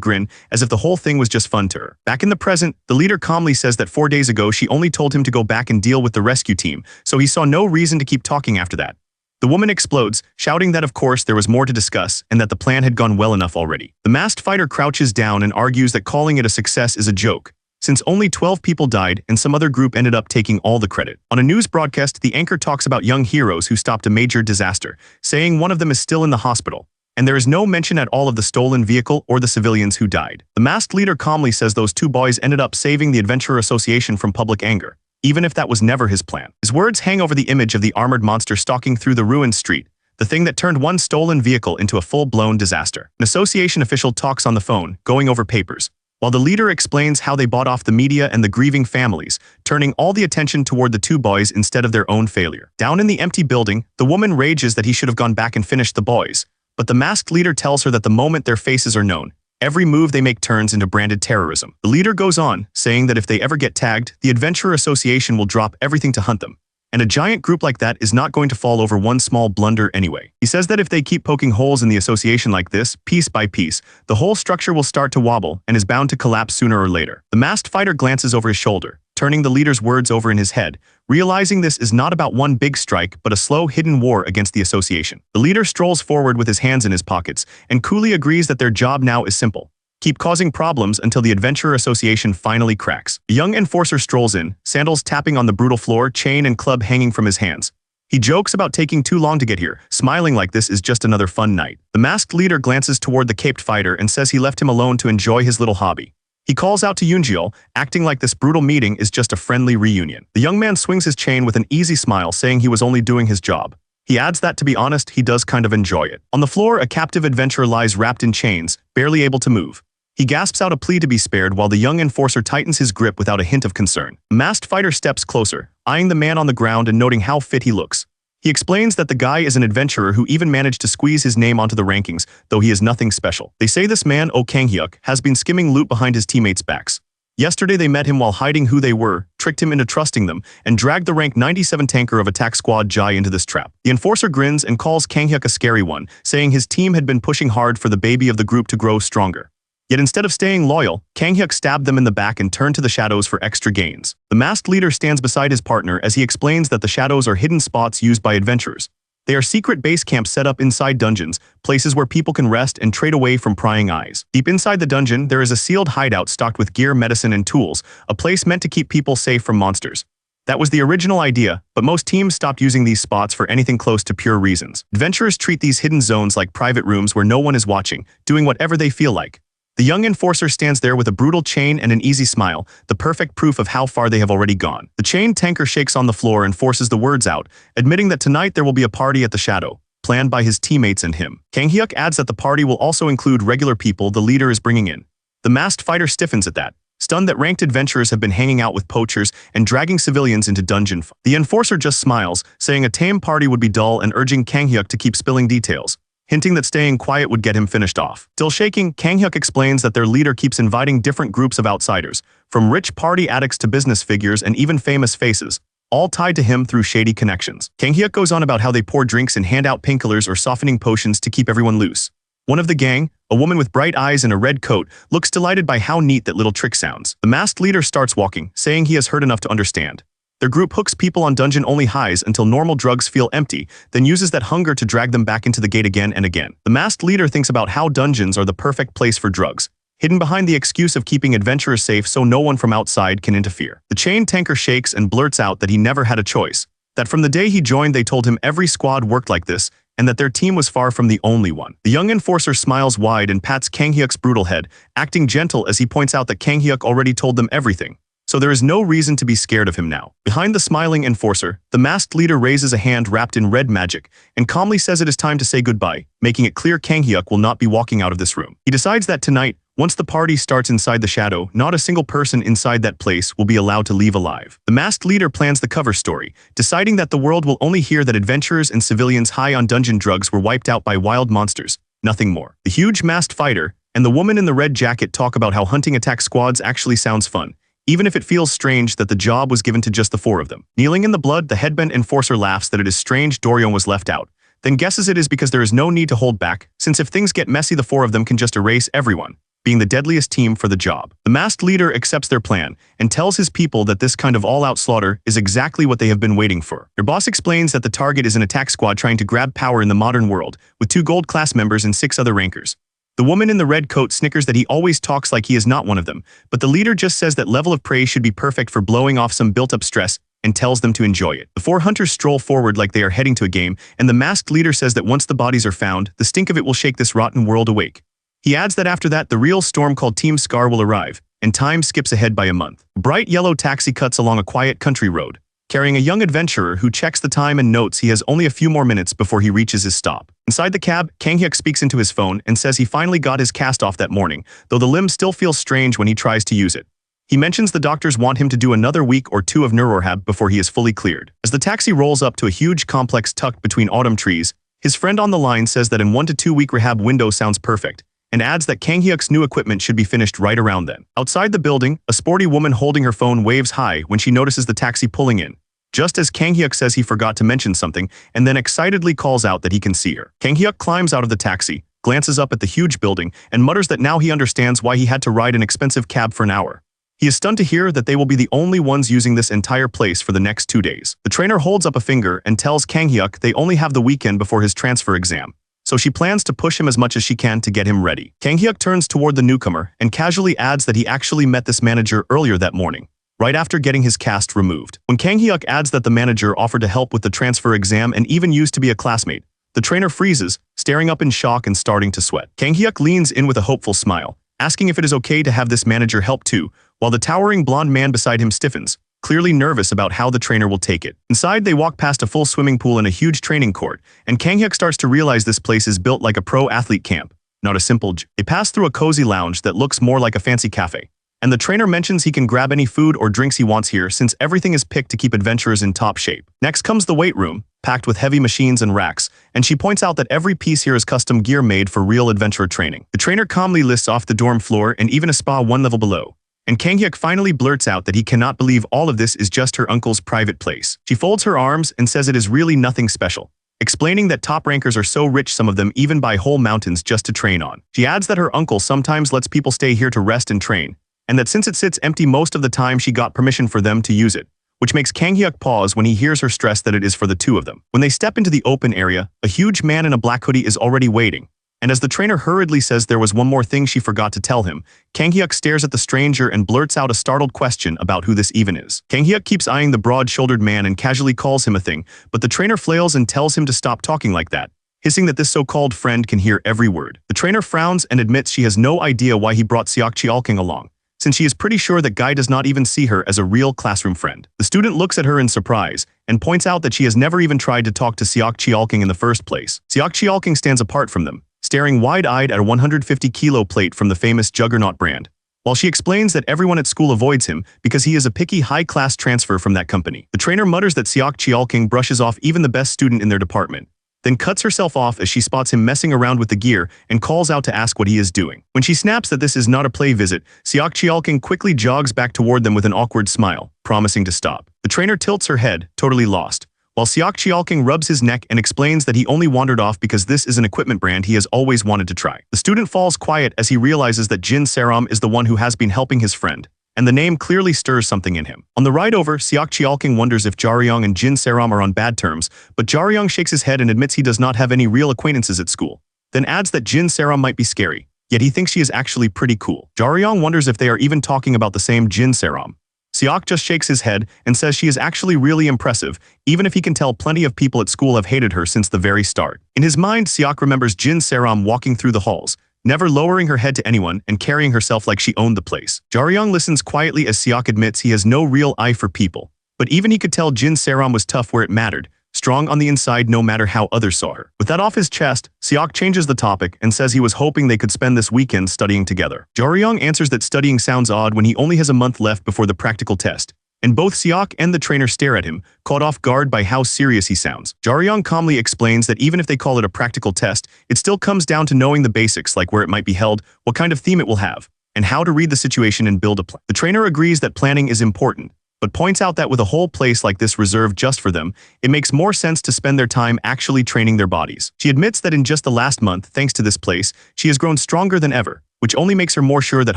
grin, as if the whole thing was just fun to her. Back in the present, the leader calmly says that 4 days ago she only told him to go back and deal with the rescue team, so he saw no reason to keep talking after that. The woman explodes, shouting that of course there was more to discuss and that the plan had gone well enough already. The masked fighter crouches down and argues that calling it a success is a joke, since only 12 people died and some other group ended up taking all the credit. On a news broadcast, the anchor talks about young heroes who stopped a major disaster, saying one of them is still in the hospital, and there is no mention at all of the stolen vehicle or the civilians who died. The masked leader calmly says those 2 boys ended up saving the Adventurer Association from public anger, even if that was never his plan. His words hang over the image of the armored monster stalking through the ruined street, the thing that turned one stolen vehicle into a full-blown disaster. An association official talks on the phone, going over papers, while the leader explains how they bought off the media and the grieving families, turning all the attention toward the 2 boys instead of their own failure. Down in the empty building, the woman rages that he should have gone back and finished the boys, but the masked leader tells her that the moment their faces are known, every move they make turns into branded terrorism. The leader goes on, saying that if they ever get tagged, the Adventurer Association will drop everything to hunt them. And a giant group like that is not going to fall over one small blunder anyway. He says that if they keep poking holes in the association like this, piece by piece, the whole structure will start to wobble and is bound to collapse sooner or later. The masked fighter glances over his shoulder, turning the leader's words over in his head, realizing this is not about one big strike but a slow hidden war against the association. The leader strolls forward with his hands in his pockets and coolly agrees that their job now is simple: keep causing problems until the Adventurer Association finally cracks. The young enforcer strolls in, sandals tapping on the brutal floor, chain and club hanging from his hands. He jokes about taking too long to get here, smiling like this is just another fun night. The masked leader glances toward the caped fighter and says he left him alone to enjoy his little hobby. He calls out to Yoonjeol, acting like this brutal meeting is just a friendly reunion. The young man swings his chain with an easy smile, saying he was only doing his job. He adds that, to be honest, he does kind of enjoy it. On the floor, a captive adventurer lies wrapped in chains, barely able to move. He gasps out a plea to be spared while the young enforcer tightens his grip without a hint of concern. A masked fighter steps closer, eyeing the man on the ground and noting how fit he looks. He explains that the guy is an adventurer who even managed to squeeze his name onto the rankings, though he is nothing special. They say this man, Kang-hyuk, has been skimming loot behind his teammates' backs. Yesterday they met him while hiding who they were, tricked him into trusting them, and dragged the rank 97 tanker of Attack Squad Jai into this trap. The enforcer grins and calls Kang-hyuk a scary one, saying his team had been pushing hard for the baby of the group to grow stronger. Yet instead of staying loyal, Kang-hyuk stabbed them in the back and turned to the shadows for extra gains. The masked leader stands beside his partner as he explains that the shadows are hidden spots used by adventurers. They are secret base camps set up inside dungeons, places where people can rest and trade away from prying eyes. Deep inside the dungeon, there is a sealed hideout stocked with gear, medicine, and tools, a place meant to keep people safe from monsters. That was the original idea, but most teams stopped using these spots for anything close to pure reasons. Adventurers treat these hidden zones like private rooms where no one is watching, doing whatever they feel like. The young enforcer stands there with a brutal chain and an easy smile, the perfect proof of how far they have already gone. The chain tanker shakes on the floor and forces the words out, admitting that tonight there will be a party at the Shadow, planned by his teammates and him. Kang-hyuk adds that the party will also include regular people the leader is bringing in. The masked fighter stiffens at that, stunned that ranked adventurers have been hanging out with poachers and dragging civilians into dungeon. The enforcer just smiles, saying a tame party would be dull and urging Kang-hyuk to keep spilling details, hinting that staying quiet would get him finished off. Still shaking, Kang-hyuk explains that their leader keeps inviting different groups of outsiders, from rich party addicts to business figures and even famous faces, all tied to him through shady connections. Kang-hyuk goes on about how they pour drinks and hand out painkillers or softening potions to keep everyone loose. One of the gang, a woman with bright eyes and a red coat, looks delighted by how neat that little trick sounds. The masked leader starts walking, saying he has heard enough to understand. Their group hooks people on dungeon-only highs until normal drugs feel empty, then uses that hunger to drag them back into the gate again and again. The masked leader thinks about how dungeons are the perfect place for drugs, hidden behind the excuse of keeping adventurers safe so no one from outside can interfere. The chain tanker shakes and blurts out that he never had a choice, that from the day he joined they told him every squad worked like this, and that their team was far from the only one. The young enforcer smiles wide and pats Kang Hyuk's brutal head, acting gentle as he points out that Kang Hyuk already told them everything, so there is no reason to be scared of him now. Behind the smiling enforcer, the masked leader raises a hand wrapped in red magic and calmly says it is time to say goodbye, making it clear Kang Hyuk will not be walking out of this room. He decides that tonight, once the party starts inside the shadow, not a single person inside that place will be allowed to leave alive. The masked leader plans the cover story, deciding that the world will only hear that adventurers and civilians high on dungeon drugs were wiped out by wild monsters, nothing more. The huge masked fighter and the woman in the red jacket talk about how hunting attack squads actually sounds fun, even if it feels strange that the job was given to just the 4 of them. Kneeling in the blood, the headband enforcer laughs that it is strange Dorian was left out, then guesses it is because there is no need to hold back, since if things get messy the 4 of them can just erase everyone, being the deadliest team for the job. The masked leader accepts their plan and tells his people that this kind of all-out slaughter is exactly what they have been waiting for. Their boss explains that the target is an attack squad trying to grab power in the modern world, with 2 gold class members and 6 other rankers. The woman in the red coat snickers that he always talks like he is not one of them, but the leader just says that level of praise should be perfect for blowing off some built-up stress and tells them to enjoy it. The 4 hunters stroll forward like they are heading to a game, and the masked leader says that once the bodies are found, the stink of it will shake this rotten world awake. He adds that after that, the real storm called Team Scar will arrive, and time skips ahead by a month. A bright yellow taxi cuts along a quiet country road, carrying a young adventurer who checks the time and notes he has only a few more minutes before he reaches his stop. Inside the cab, Kang Hyuk speaks into his phone and says he finally got his cast off that morning, though the limb still feels strange when he tries to use it. He mentions the doctors want him to do another week or 2 of neurorehab before he is fully cleared. As the taxi rolls up to a huge complex tucked between autumn trees, his friend on the line says that in 1 to 2 week rehab window sounds perfect, and adds that Kang Hyuk's new equipment should be finished right around then. Outside the building, a sporty woman holding her phone waves hi when she notices the taxi pulling in, just as Kang Hyuk says he forgot to mention something, and then excitedly calls out that he can see her. Kang Hyuk climbs out of the taxi, glances up at the huge building, and mutters that now he understands why he had to ride an expensive cab for an hour. He is stunned to hear that they will be the only ones using this entire place for the next 2 days. The trainer holds up a finger and tells Kang Hyuk they only have the weekend before his transfer exam, so she plans to push him as much as she can to get him ready. Kang Hyuk turns toward the newcomer and casually adds that he actually met this manager earlier that morning, right after getting his cast removed. When Kang Hyuk adds that the manager offered to help with the transfer exam and even used to be a classmate, the trainer freezes, staring up in shock and starting to sweat. Kang Hyuk leans in with a hopeful smile, asking if it is okay to have this manager help too, while the towering blonde man beside him stiffens, clearly nervous about how the trainer will take it. Inside, they walk past a full swimming pool and a huge training court, and Kang Hyuk starts to realize this place is built like a pro athlete camp, not a simple They pass through a cozy lounge that looks more like a fancy cafe, and the trainer mentions he can grab any food or drinks he wants here since everything is picked to keep adventurers in top shape. Next comes the weight room, packed with heavy machines and racks, and she points out that every piece here is custom gear made for real adventurer training. The trainer calmly lists off the dorm floor and even a spa 1 level below, and Kang Hyuk finally blurts out that he cannot believe all of this is just her uncle's private place. She folds her arms and says it is really nothing special, explaining that top rankers are so rich some of them even buy whole mountains just to train on. She adds that her uncle sometimes lets people stay here to rest and train, and that since it sits empty most of the time she got permission for them to use it, which makes Kang Hyuk pause when he hears her stress that it is for the 2 of them. When they step into the open area, a huge man in a black hoodie is already waiting, and as the trainer hurriedly says there was one more thing she forgot to tell him, Kang Hyuk stares at the stranger and blurts out a startled question about who this even is. Kang Hyuk keeps eyeing the broad-shouldered man and casually calls him a thing, but the trainer flails and tells him to stop talking like that, hissing that this so-called friend can hear every word. The trainer frowns and admits she has no idea why he brought Seok Cheolking along, since she is pretty sure that Guy does not even see her as a real classroom friend. The student looks at her in surprise and points out that she has never even tried to talk to Seok Cheolking in the first place. Seok Cheolking stands apart from them, staring wide-eyed at a 150-kilo plate from the famous Juggernaut brand, while she explains that everyone at school avoids him because he is a picky high-class transfer from that company. The trainer mutters that Seok Cheolking brushes off even the best student in their department, then cuts herself off as she spots him messing around with the gear and calls out to ask what he is doing. When she snaps that this is not a play visit, Seok Cheolking quickly jogs back toward them with an awkward smile, promising to stop. The trainer tilts her head, totally lost, while Seok Cheolking rubs his neck and explains that he only wandered off because this is an equipment brand he has always wanted to try. The student falls quiet as he realizes that Jin Saram is the one who has been helping his friend, and the name clearly stirs something in him. On the ride over, Seok Cheolking wonders if Jaryong and Jin Saram are on bad terms, but Jaryong shakes his head and admits he does not have any real acquaintances at school, then adds that Jin Saram might be scary, yet he thinks she is actually pretty cool. Jaryong wonders if they are even talking about the same Jin Saram. Seok just shakes his head and says she is actually really impressive, even if he can tell plenty of people at school have hated her since the very start. In his mind, Seok remembers Jin Saram walking through the halls, never lowering her head to anyone and carrying herself like she owned the place. Jaryong listens quietly as Seok admits he has no real eye for people, but even he could tell Jin Saram was tough where it mattered, strong on the inside no matter how others saw her. With that off his chest, Seok changes the topic and says he was hoping they could spend this weekend studying together. Jaryong answers that studying sounds odd when he only has a month left before the practical test, and both Seok and the trainer stare at him, caught off guard by how serious he sounds. Jaryong calmly explains that even if they call it a practical test, it still comes down to knowing the basics like where it might be held, what kind of theme it will have, and how to read the situation and build a plan. The trainer agrees that planning is important, but points out that with a whole place like this reserved just for them, it makes more sense to spend their time actually training their bodies. She admits that in just the last month, thanks to this place, she has grown stronger than ever, which only makes her more sure that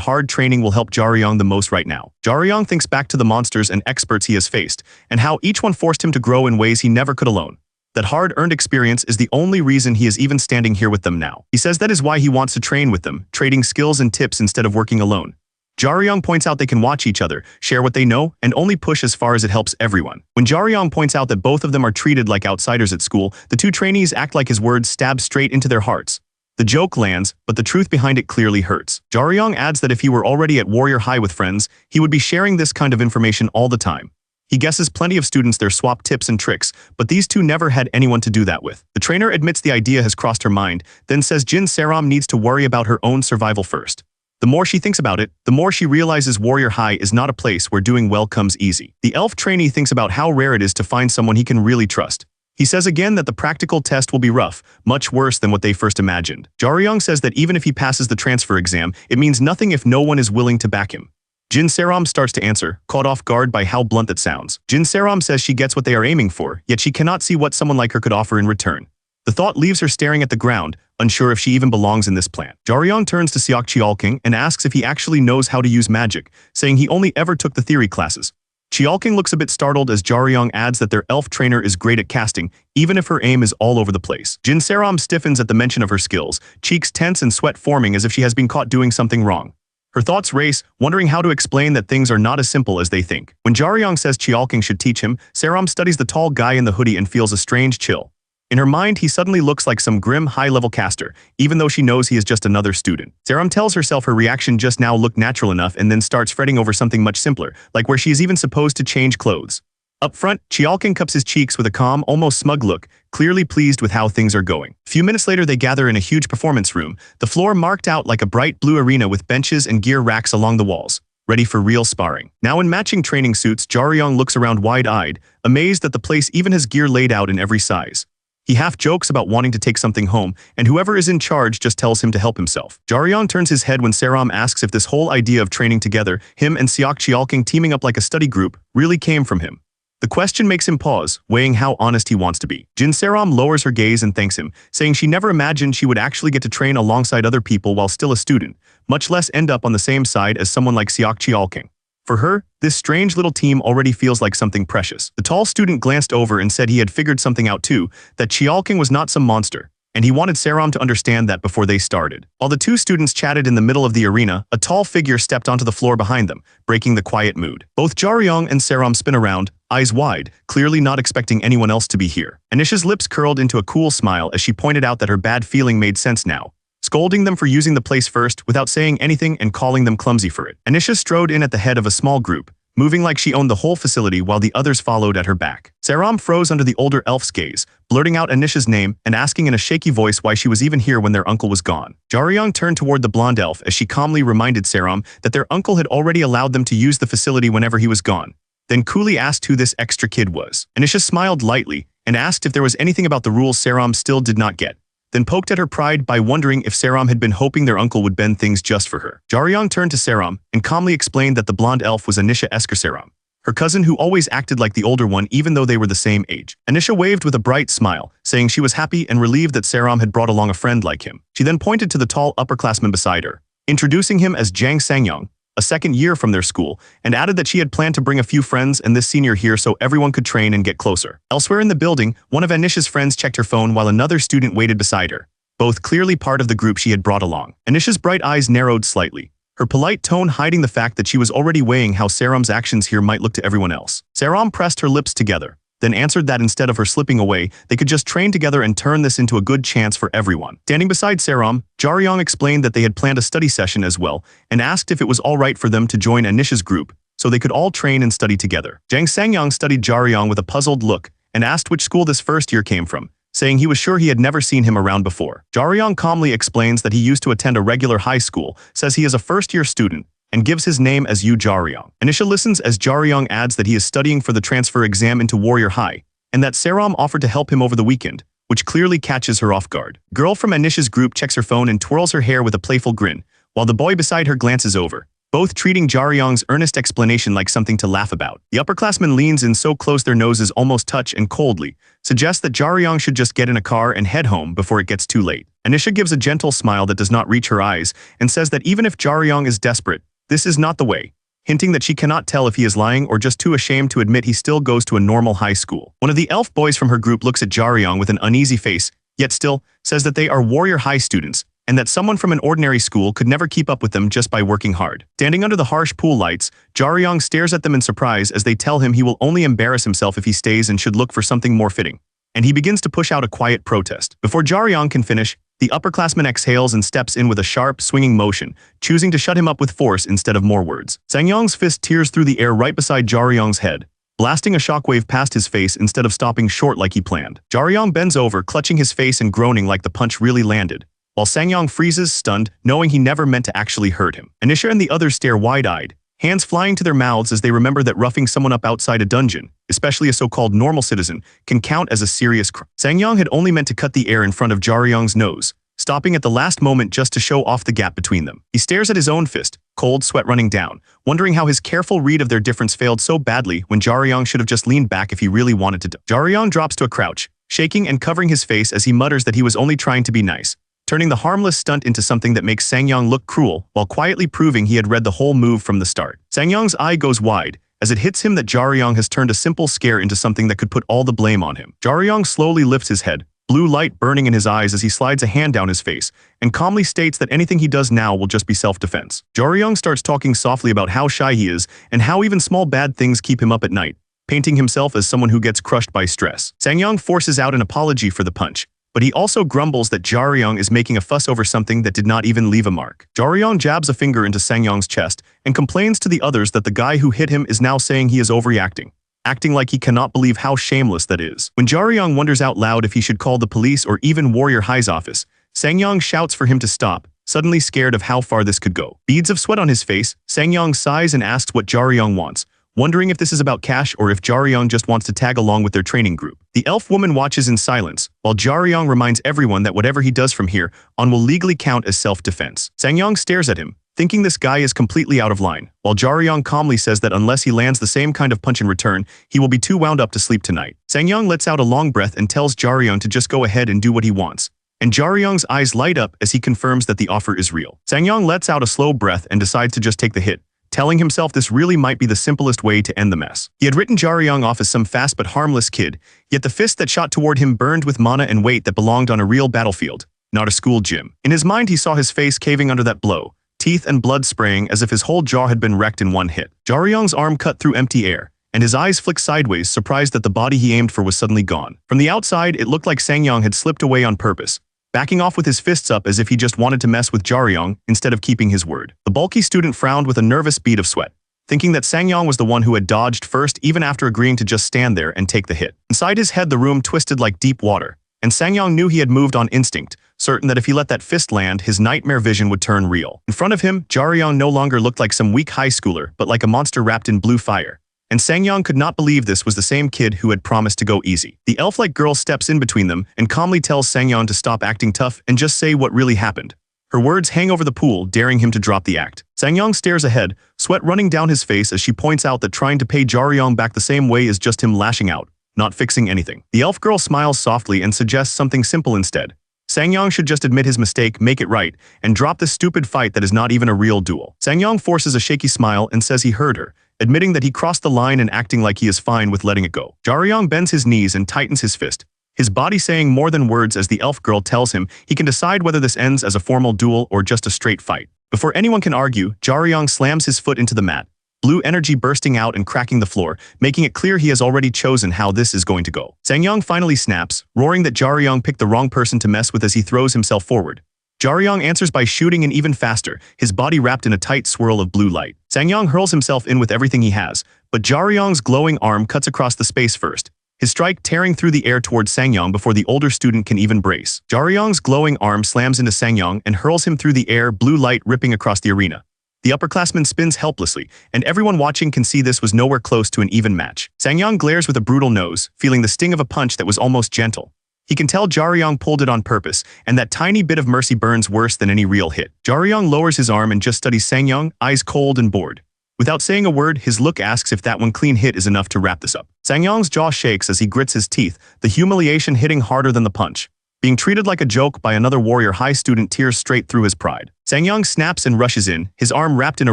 hard training will help Jaryong the most right now. Jaryong thinks back to the monsters and experts he has faced, and how each one forced him to grow in ways he never could alone. That hard-earned experience is the only reason he is even standing here with them now. He says that is why he wants to train with them, trading skills and tips instead of working alone. Jaryong points out they can watch each other, share what they know, and only push as far as it helps everyone. When Jaryong points out that both of them are treated like outsiders at school, the two trainees act like his words stab straight into their hearts. The joke lands, but the truth behind it clearly hurts. Jaryong adds that if he were already at Warrior High with friends, he would be sharing this kind of information all the time. He guesses plenty of students their swap tips and tricks, but these two never had anyone to do that with. The trainer admits the idea has crossed her mind, then says Jin Saram needs to worry about her own survival first. The more she thinks about it, the more she realizes Warrior High is not a place where doing well comes easy. The elf trainee thinks about how rare it is to find someone he can really trust. He says again that the practical test will be rough, much worse than what they first imagined. Jaryong says that even if he passes the transfer exam, it means nothing if no one is willing to back him. Jin Saram starts to answer, caught off guard by how blunt that sounds. Jin Saram says she gets what they are aiming for, yet she cannot see what someone like her could offer in return. The thought leaves her staring at the ground, unsure if she even belongs in this plan. Jaryong turns to Seok Cheolking and asks if he actually knows how to use magic, saying he only ever took the theory classes. Cheolking looks a bit startled as Jaryong adds that their elf trainer is great at casting, even if her aim is all over the place. Jin Saram stiffens at the mention of her skills, cheeks tense and sweat forming as if she has been caught doing something wrong. Her thoughts race, wondering how to explain that things are not as simple as they think. When Jaryong says Cheolking should teach him, Saram studies the tall guy in the hoodie and feels a strange chill. In her mind, he suddenly looks like some grim, high-level caster, even though she knows he is just another student. Saram tells herself her reaction just now looked natural enough and then starts fretting over something much simpler, like where she is even supposed to change clothes. Up front, Cheolking cups his cheeks with a calm, almost smug look, clearly pleased with how things are going. A few minutes later, they gather in a huge performance room, the floor marked out like a bright blue arena with benches and gear racks along the walls, ready for real sparring. Now in matching training suits, Jaryong looks around wide-eyed, amazed that the place even has gear laid out in every size. He half jokes about wanting to take something home, and whoever is in charge just tells him to help himself. Jaryong turns his head when Saram asks if this whole idea of training together, him and Seok Cheolking teaming up like a study group, really came from him. The question makes him pause, weighing how honest he wants to be. Jin Saram lowers her gaze and thanks him, saying she never imagined she would actually get to train alongside other people while still a student, much less end up on the same side as someone like Seok Cheolking. For her, this strange little team already feels like something precious. The tall student glanced over and said he had figured something out too, that Cheolking was not some monster, and he wanted Saram to understand that before they started. While the two students chatted in the middle of the arena, a tall figure stepped onto the floor behind them, breaking the quiet mood. Both Jaryong and Saram spin around, eyes wide, clearly not expecting anyone else to be here. Anisha's lips curled into a cool smile as she pointed out that her bad feeling made sense now, scolding them for using the place first without saying anything and calling them clumsy for it. Anisha strode in at the head of a small group, moving like she owned the whole facility while the others followed at her back. Saram froze under the older elf's gaze, blurting out Anisha's name and asking in a shaky voice why she was even here when their uncle was gone. Jaryong turned toward the blonde elf as she calmly reminded Saram that their uncle had already allowed them to use the facility whenever he was gone, then coolly asked who this extra kid was. Anisha smiled lightly and asked if there was anything about the rules Saram still did not get, then poked at her pride by wondering if Saram had been hoping their uncle would bend things just for her. Jaryong turned to Saram and calmly explained that the blonde elf was Anisha Esker Saram, her cousin who always acted like the older one even though they were the same age. Anisha waved with a bright smile, saying she was happy and relieved that Saram had brought along a friend like him. She then pointed to the tall upperclassman beside her, introducing him as Jang Sangyong, a second year from their school, and added that she had planned to bring a few friends and this senior here so everyone could train and get closer. Elsewhere in the building, one of Anisha's friends checked her phone while another student waited beside her, both clearly part of the group she had brought along. Anisha's bright eyes narrowed slightly, her polite tone hiding the fact that she was already weighing how Saram's actions here might look to everyone else. Saram pressed her lips together, then answered that instead of her slipping away, they could just train together and turn this into a good chance for everyone. Standing beside Saram, Jaryong explained that they had planned a study session as well and asked if it was all right for them to join Anisha's group so they could all train and study together. Jang Sangyong studied Jaryong with a puzzled look and asked which school this first year came from, saying he was sure he had never seen him around before. Jaryong calmly explains that he used to attend a regular high school, says he is a first-year student, and gives his name as Yu Jaryong. Anisha listens as Jaryong adds that he is studying for the transfer exam into Warrior High, and that Saram offered to help him over the weekend, which clearly catches her off guard. Girl from Anisha's group checks her phone and twirls her hair with a playful grin, while the boy beside her glances over, both treating Jaryong's earnest explanation like something to laugh about. The upperclassman leans in so close their noses almost touch and coldly suggests that Jaryong should just get in a car and head home before it gets too late. Anisha gives a gentle smile that does not reach her eyes and says that even if Jaryong is desperate, this is not the way, hinting that she cannot tell if he is lying or just too ashamed to admit he still goes to a normal high school. One of the elf boys from her group looks at Jaryong with an uneasy face, yet still says that they are Warrior High students, and that someone from an ordinary school could never keep up with them just by working hard. Standing under the harsh pool lights, Jaryong stares at them in surprise as they tell him he will only embarrass himself if he stays and should look for something more fitting. And he begins to push out a quiet protest. Before Jaryong can finish, the upperclassman exhales and steps in with a sharp, swinging motion, choosing to shut him up with force instead of more words. Sangyong's fist tears through the air right beside Jaryong's head, blasting a shockwave past his face instead of stopping short like he planned. Jaryong bends over, clutching his face and groaning like the punch really landed, while Sangyong freezes, stunned, knowing he never meant to actually hurt him. Anisha and the others stare wide-eyed, hands flying to their mouths as they remember that roughing someone up outside a dungeon, especially a so-called normal citizen, can count as a serious crime. Sangyong had only meant to cut the air in front of Jaryong's nose, stopping at the last moment just to show off the gap between them. He stares at his own fist, cold sweat running down, wondering how his careful read of their difference failed so badly when Jaryong should have just leaned back if he really wanted to. Jaryong drops to a crouch, shaking and covering his face as he mutters that he was only trying to be nice, turning the harmless stunt into something that makes Sangyong look cruel while quietly proving he had read the whole move from the start. Sangyong's eye goes wide as it hits him that Jaryong has turned a simple scare into something that could put all the blame on him. Jaryong slowly lifts his head, blue light burning in his eyes as he slides a hand down his face, and calmly states that anything he does now will just be self-defense. Jaryong starts talking softly about how shy he is and how even small bad things keep him up at night, painting himself as someone who gets crushed by stress. Sangyong forces out an apology for the punch, but he also grumbles that Jaryong is making a fuss over something that did not even leave a mark. Jaryong jabs a finger into Sangyong's chest and complains to the others that the guy who hit him is now saying he is overreacting, acting like he cannot believe how shameless that is. When Jaryong wonders out loud if he should call the police or even Warrior High's office, Sangyong shouts for him to stop, suddenly scared of how far this could go. Beads of sweat on his face, Sangyong sighs and asks what Jaryong wants, wondering if this is about cash or if Jaryong just wants to tag along with their training group. The elf woman watches in silence, while Jaryong reminds everyone that whatever he does from here on will legally count as self-defense. Sangyong stares at him, thinking this guy is completely out of line, while Jaryong calmly says that unless he lands the same kind of punch in return, he will be too wound up to sleep tonight. Sangyong lets out a long breath and tells Jaryong to just go ahead and do what he wants, and Jaryong's eyes light up as he confirms that the offer is real. Sangyong lets out a slow breath and decides to just take the hit, telling himself this really might be the simplest way to end the mess. He had written Jaryong off as some fast but harmless kid, yet the fist that shot toward him burned with mana and weight that belonged on a real battlefield, not a school gym. In his mind, he saw his face caving under that blow, teeth and blood spraying as if his whole jaw had been wrecked in one hit. Jaryong's arm cut through empty air, and his eyes flicked sideways, surprised that the body he aimed for was suddenly gone. From the outside, it looked like Sangyong had slipped away on purpose, backing off with his fists up as if he just wanted to mess with Jaryong instead of keeping his word. The bulky student frowned with a nervous bead of sweat, thinking that Sangyong was the one who had dodged first even after agreeing to just stand there and take the hit. Inside his head, the room twisted like deep water, and Sangyong knew he had moved on instinct, certain that if he let that fist land, his nightmare vision would turn real. In front of him, Jaryong no longer looked like some weak high schooler, but like a monster wrapped in blue fire. And Sangyong could not believe this was the same kid who had promised to go easy. The elf-like girl steps in between them and calmly tells Sangyong to stop acting tough and just say what really happened. Her words hang over the pool, daring him to drop the act. Sangyong stares ahead, sweat running down his face as she points out that trying to pay Jaryong back the same way is just him lashing out, not fixing anything. The elf girl smiles softly and suggests something simple instead. Sangyong should just admit his mistake, make it right, and drop this stupid fight that is not even a real duel. Sangyong forces a shaky smile and says he heard her, admitting that he crossed the line and acting like he is fine with letting it go. Jaryong bends his knees and tightens his fist, his body saying more than words as the elf girl tells him he can decide whether this ends as a formal duel or just a straight fight. Before anyone can argue, Jaryong slams his foot into the mat, blue energy bursting out and cracking the floor, making it clear he has already chosen how this is going to go. Sangyong finally snaps, roaring that Jaryong picked the wrong person to mess with as he throws himself forward. Jaryong answers by shooting in even faster, his body wrapped in a tight swirl of blue light. Sangyong hurls himself in with everything he has, but Jaryong's glowing arm cuts across the space first, his strike tearing through the air towards Sangyong before the older student can even brace. Jaryong's glowing arm slams into Sangyong and hurls him through the air, blue light ripping across the arena. The upperclassman spins helplessly, and everyone watching can see this was nowhere close to an even match. Sangyong glares with a brutal nose, feeling the sting of a punch that was almost gentle. He can tell Jaryong pulled it on purpose, and that tiny bit of mercy burns worse than any real hit. Jaryong lowers his arm and just studies Sangyong, eyes cold and bored. Without saying a word, his look asks if that one clean hit is enough to wrap this up. Sangyong's jaw shakes as he grits his teeth, the humiliation hitting harder than the punch. Being treated like a joke by another warrior high student tears straight through his pride. Sangyong snaps and rushes in, his arm wrapped in a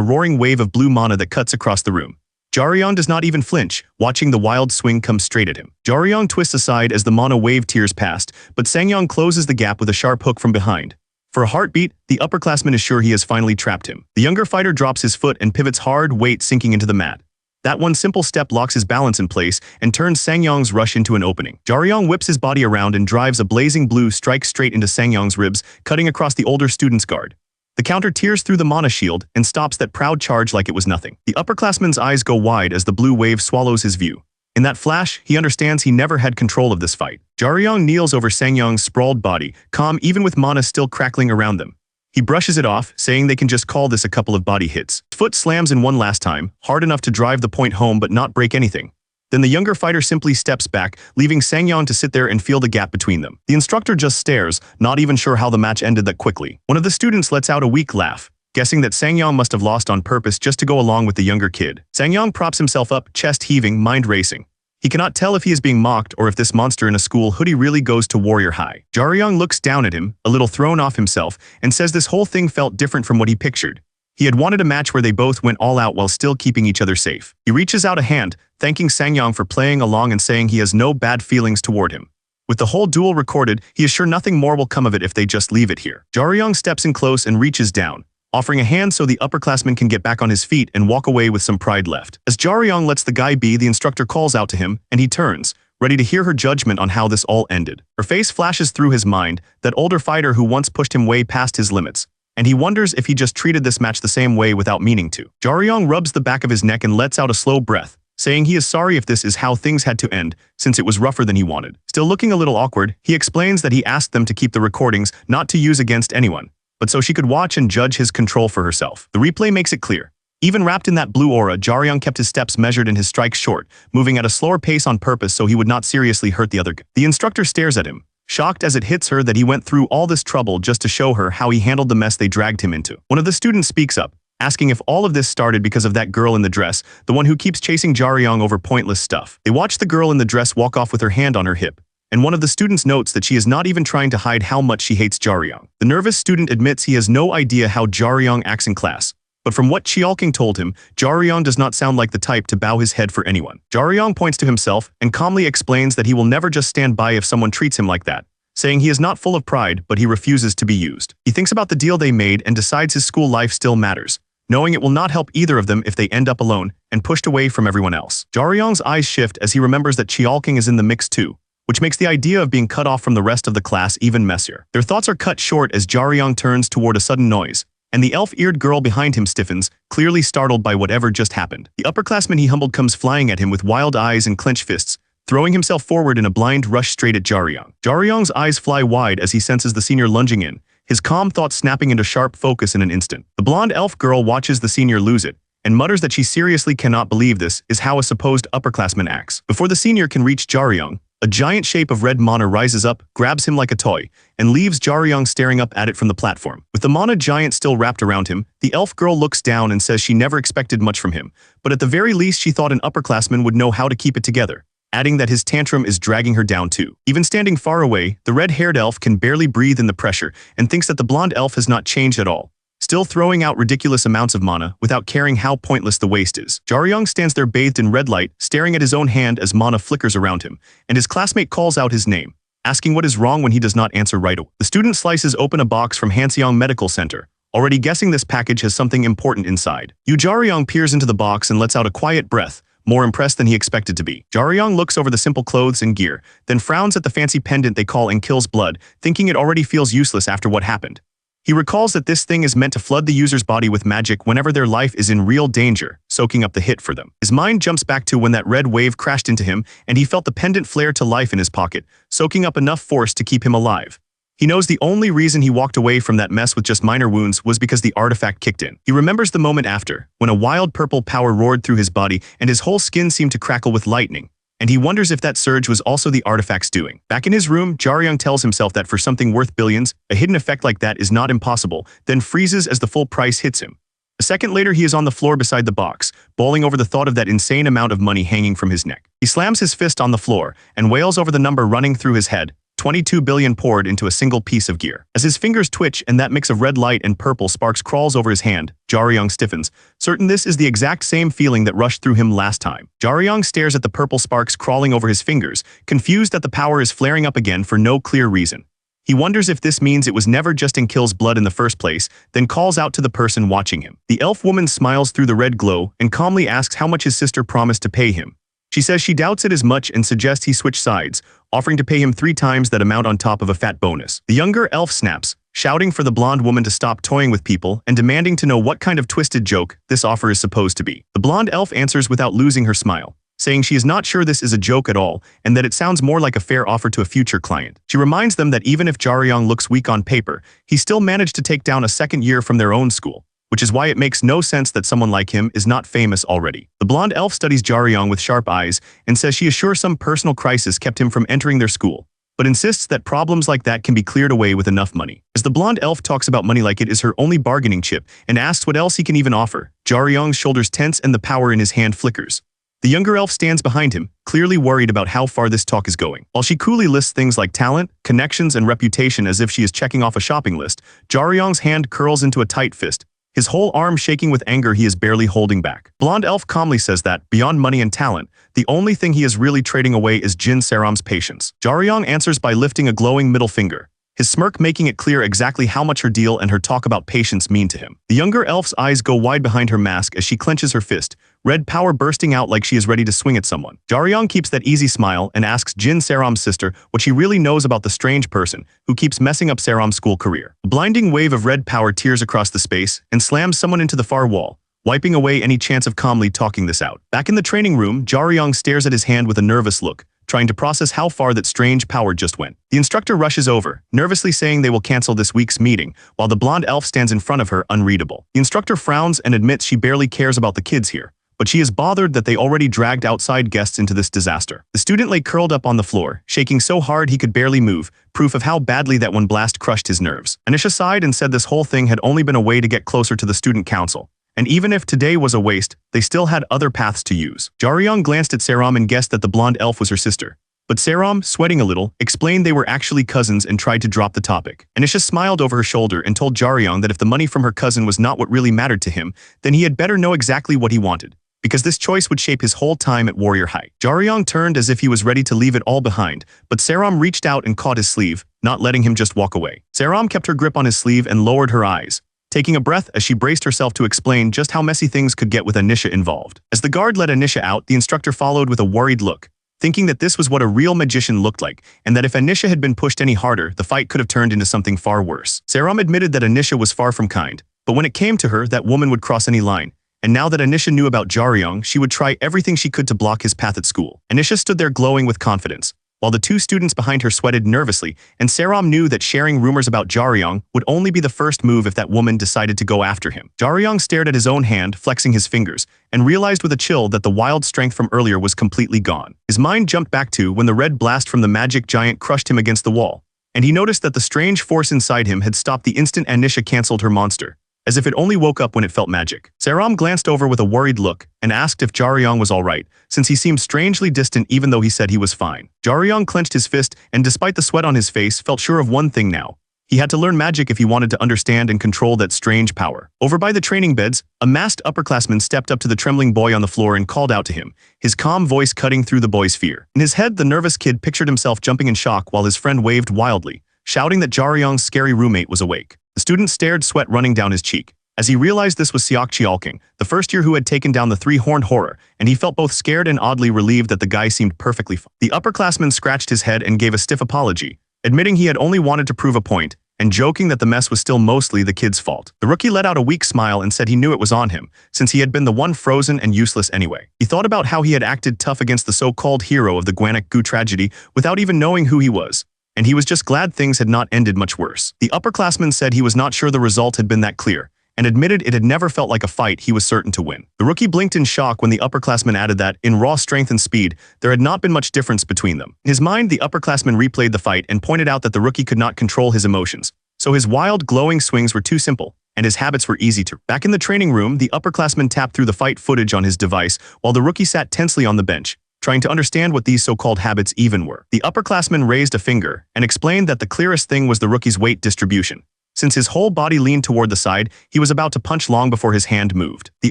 roaring wave of blue mana that cuts across the room. Jaryong does not even flinch, watching the wild swing come straight at him. Jaryong twists aside as the mana wave tears past, but Sangyong closes the gap with a sharp hook from behind. For a heartbeat, the upperclassman is sure he has finally trapped him. The younger fighter drops his foot and pivots hard, weight sinking into the mat. That one simple step locks his balance in place and turns Sangyong's rush into an opening. Jaryong whips his body around and drives a blazing blue strike straight into Sangyong's ribs, cutting across the older student's guard. The counter tears through the mana shield and stops that proud charge like it was nothing. The upperclassman's eyes go wide as the blue wave swallows his view. In that flash, he understands he never had control of this fight. Jaryong kneels over Sangyong's sprawled body, calm even with mana still crackling around them. He brushes it off, saying they can just call this a couple of body hits. His foot slams in one last time, hard enough to drive the point home but not break anything. Then the younger fighter simply steps back, leaving Sangyong to sit there and feel the gap between them. The instructor just stares, not even sure how the match ended that quickly. One of the students lets out a weak laugh, guessing that Sangyong must have lost on purpose just to go along with the younger kid. Sangyong props himself up, chest heaving, mind racing. He cannot tell if he is being mocked or if this monster in a school hoodie really goes to warrior high. Jaryong looks down at him, a little thrown off himself, and says this whole thing felt different from what he pictured. He had wanted a match where they both went all out while still keeping each other safe. He reaches out a hand, thanking Sangyong for playing along and saying he has no bad feelings toward him. With the whole duel recorded, he is sure nothing more will come of it if they just leave it here. Jaryong steps in close and reaches down, offering a hand so the upperclassman can get back on his feet and walk away with some pride left. As Jaryong lets the guy be, the instructor calls out to him, and he turns, ready to hear her judgment on how this all ended. Her face flashes through his mind, that older fighter who once pushed him way past his limits, and he wonders if he just treated this match the same way without meaning to. Jaryong rubs the back of his neck and lets out a slow breath, saying he is sorry if this is how things had to end, since it was rougher than he wanted. Still looking a little awkward, he explains that he asked them to keep the recordings, not to use against anyone, but so she could watch and judge his control for herself. The replay makes it clear. Even wrapped in that blue aura, Jaryong kept his steps measured and his strikes short, moving at a slower pace on purpose so he would not seriously hurt the other guy. The instructor stares at him, shocked as it hits her that he went through all this trouble just to show her how he handled the mess they dragged him into. One of the students speaks up, asking if all of this started because of that girl in the dress, the one who keeps chasing Jaryong over pointless stuff. They watch the girl in the dress walk off with her hand on her hip, and one of the students notes that she is not even trying to hide how much she hates Jaryong. The nervous student admits he has no idea how Jaryong acts in class, but from what Chialking told him, Jaryong does not sound like the type to bow his head for anyone. Jaryong points to himself and calmly explains that he will never just stand by if someone treats him like that, saying he is not full of pride, but he refuses to be used. He thinks about the deal they made and decides his school life still matters, knowing it will not help either of them if they end up alone and pushed away from everyone else. Jaryong's eyes shift as he remembers that Chialking is in the mix too, which makes the idea of being cut off from the rest of the class even messier. Their thoughts are cut short as Jaryong turns toward a sudden noise, and the elf-eared girl behind him stiffens, clearly startled by whatever just happened. The upperclassman he humbled comes flying at him with wild eyes and clenched fists, throwing himself forward in a blind rush straight at Jaryong. Jaryong's eyes fly wide as he senses the senior lunging in, his calm thoughts snapping into sharp focus in an instant. The blonde elf girl watches the senior lose it, and mutters that she seriously cannot believe this is how a supposed upperclassman acts. Before the senior can reach Jaryong, A giant shape of red mana rises up, grabs him like a toy, and leaves Jaryong staring up at it from the platform. With the mana giant still wrapped around him, the elf girl looks down and says she never expected much from him, but at the very least she thought an upperclassman would know how to keep it together, adding that his tantrum is dragging her down too. Even standing far away, the red-haired elf can barely breathe in the pressure and thinks that the blonde elf has not changed at all, still throwing out ridiculous amounts of mana without caring how pointless the waste is. Jaryong stands there bathed in red light, staring at his own hand as mana flickers around him, and his classmate calls out his name, asking what is wrong when he does not answer right away. The student slices open a box from Hanseong Medical Center, already guessing this package has something important inside. Jaryong peers into the box and lets out a quiet breath, more impressed than he expected to be. Jaryong looks over the simple clothes and gear, then frowns at the fancy pendant they call Enkill's blood, thinking it already feels useless after what happened. He recalls that this thing is meant to flood the user's body with magic whenever their life is in real danger, soaking up the hit for them. His mind jumps back to when that red wave crashed into him and he felt the pendant flare to life in his pocket, soaking up enough force to keep him alive. He knows the only reason he walked away from that mess with just minor wounds was because the artifact kicked in. He remembers the moment after, when a wild purple power roared through his body and his whole skin seemed to crackle with lightning, and he wonders if that surge was also the artifact's doing. Back in his room, Jaryong tells himself that for something worth billions, a hidden effect like that is not impossible, then freezes as the full price hits him. A second later, he is on the floor beside the box, bawling over the thought of that insane amount of money hanging from his neck. He slams his fist on the floor and wails over the number running through his head, 22 billion poured into a single piece of gear. As his fingers twitch and that mix of red light and purple sparks crawls over his hand, Jaryong stiffens, certain this is the exact same feeling that rushed through him last time. Jaryong stares at the purple sparks crawling over his fingers, confused that the power is flaring up again for no clear reason. He wonders if this means it was never just Enkill's blood in the first place, then calls out to the person watching him. The elf woman smiles through the red glow and calmly asks how much his sister promised to pay him. She says she doubts it as much and suggests he switch sides, offering to pay him 3 times that amount on top of a fat bonus. The younger elf snaps, shouting for the blonde woman to stop toying with people and demanding to know what kind of twisted joke this offer is supposed to be. The blonde elf answers without losing her smile, saying she is not sure this is a joke at all and that it sounds more like a fair offer to a future client. She reminds them that even if Jaryong looks weak on paper, he still managed to take down a second year from their own school, which is why it makes no sense that someone like him is not famous already. The blonde elf studies Jaryong with sharp eyes and says she is sure some personal crisis kept him from entering their school, but insists that problems like that can be cleared away with enough money. As the blonde elf talks about money like it is her only bargaining chip and asks what else he can even offer, Jaryong's shoulders tense and the power in his hand flickers. The younger elf stands behind him, clearly worried about how far this talk is going. While she coolly lists things like talent, connections, and reputation as if she is checking off a shopping list, Jaryong's hand curls into a tight fist, his whole arm shaking with anger he is barely holding back. Blonde elf calmly says that, beyond money and talent, the only thing he is really trading away is Jin Saram's patience. Jaryong answers by lifting a glowing middle finger, his smirk making it clear exactly how much her deal and her talk about patience mean to him. The younger elf's eyes go wide behind her mask as she clenches her fist, red power bursting out like she is ready to swing at someone. Jaryong keeps that easy smile and asks Jin Saram's sister what she really knows about the strange person who keeps messing up Saram's school career. A blinding wave of red power tears across the space and slams someone into the far wall, wiping away any chance of calmly talking this out. Back in the training room, Jaryong stares at his hand with a nervous look, trying to process how far that strange power just went. The instructor rushes over, nervously saying they will cancel this week's meeting, while the blonde elf stands in front of her, unreadable. The instructor frowns and admits she barely cares about the kids here, but she is bothered that they already dragged outside guests into this disaster. The student lay curled up on the floor, shaking so hard he could barely move, proof of how badly that one blast crushed his nerves. Anisha sighed and said this whole thing had only been a way to get closer to the student council, and even if today was a waste, they still had other paths to use. Jaryong glanced at Saram and guessed that the blonde elf was her sister, but Saram, sweating a little, explained they were actually cousins and tried to drop the topic. Anisha smiled over her shoulder and told Jaryong that if the money from her cousin was not what really mattered to him, then he had better know exactly what he wanted, because this choice would shape his whole time at Warrior High. Jaryong turned as if he was ready to leave it all behind, but Saram reached out and caught his sleeve, not letting him just walk away. Saram kept her grip on his sleeve and lowered her eyes, taking a breath as she braced herself to explain just how messy things could get with Anisha involved. As the guard let Anisha out, the instructor followed with a worried look, thinking that this was what a real magician looked like, and that if Anisha had been pushed any harder, the fight could have turned into something far worse. Saram admitted that Anisha was far from kind, but when it came to her, that woman would cross any line, and now that Anisha knew about Jaryong, she would try everything she could to block his path at school. Anisha stood there glowing with confidence, while the two students behind her sweated nervously, and Saram knew that sharing rumors about Jaryong would only be the first move if that woman decided to go after him. Jaryong stared at his own hand, flexing his fingers, and realized with a chill that the wild strength from earlier was completely gone. His mind jumped back to when the red blast from the magic giant crushed him against the wall, and he noticed that the strange force inside him had stopped the instant Anisha cancelled her monster, as if it only woke up when it felt magic. Saram glanced over with a worried look and asked if Jaryong was alright, since he seemed strangely distant even though he said he was fine. Jaryong clenched his fist and despite the sweat on his face felt sure of one thing now. He had to learn magic if he wanted to understand and control that strange power. Over by the training beds, a masked upperclassman stepped up to the trembling boy on the floor and called out to him, his calm voice cutting through the boy's fear. In his head, the nervous kid pictured himself jumping in shock while his friend waved wildly, shouting that Jaryong's scary roommate was awake. The student stared, sweat running down his cheek, as he realized this was Seok Cheolking, the first year who had taken down the three-horned horror, and he felt both scared and oddly relieved that the guy seemed perfectly fine. The upperclassman scratched his head and gave a stiff apology, admitting he had only wanted to prove a point, and joking that the mess was still mostly the kid's fault. The rookie let out a weak smile and said he knew it was on him, since he had been the one frozen and useless anyway. He thought about how he had acted tough against the so-called hero of the Gwanak-gu tragedy without even knowing who he was, and he was just glad things had not ended much worse. The upperclassman said he was not sure the result had been that clear, and admitted it had never felt like a fight he was certain to win. The rookie blinked in shock when the upperclassman added that, in raw strength and speed, there had not been much difference between them. In his mind, the upperclassman replayed the fight and pointed out that the rookie could not control his emotions, so his wild, glowing swings were too simple, and his habits were easy to. Back in the training room, the upperclassman tapped through the fight footage on his device, while the rookie sat tensely on the bench, trying to understand what these so-called habits even were. The upperclassman raised a finger and explained that the clearest thing was the rookie's weight distribution. Since his whole body leaned toward the side, he was about to punch long before his hand moved. The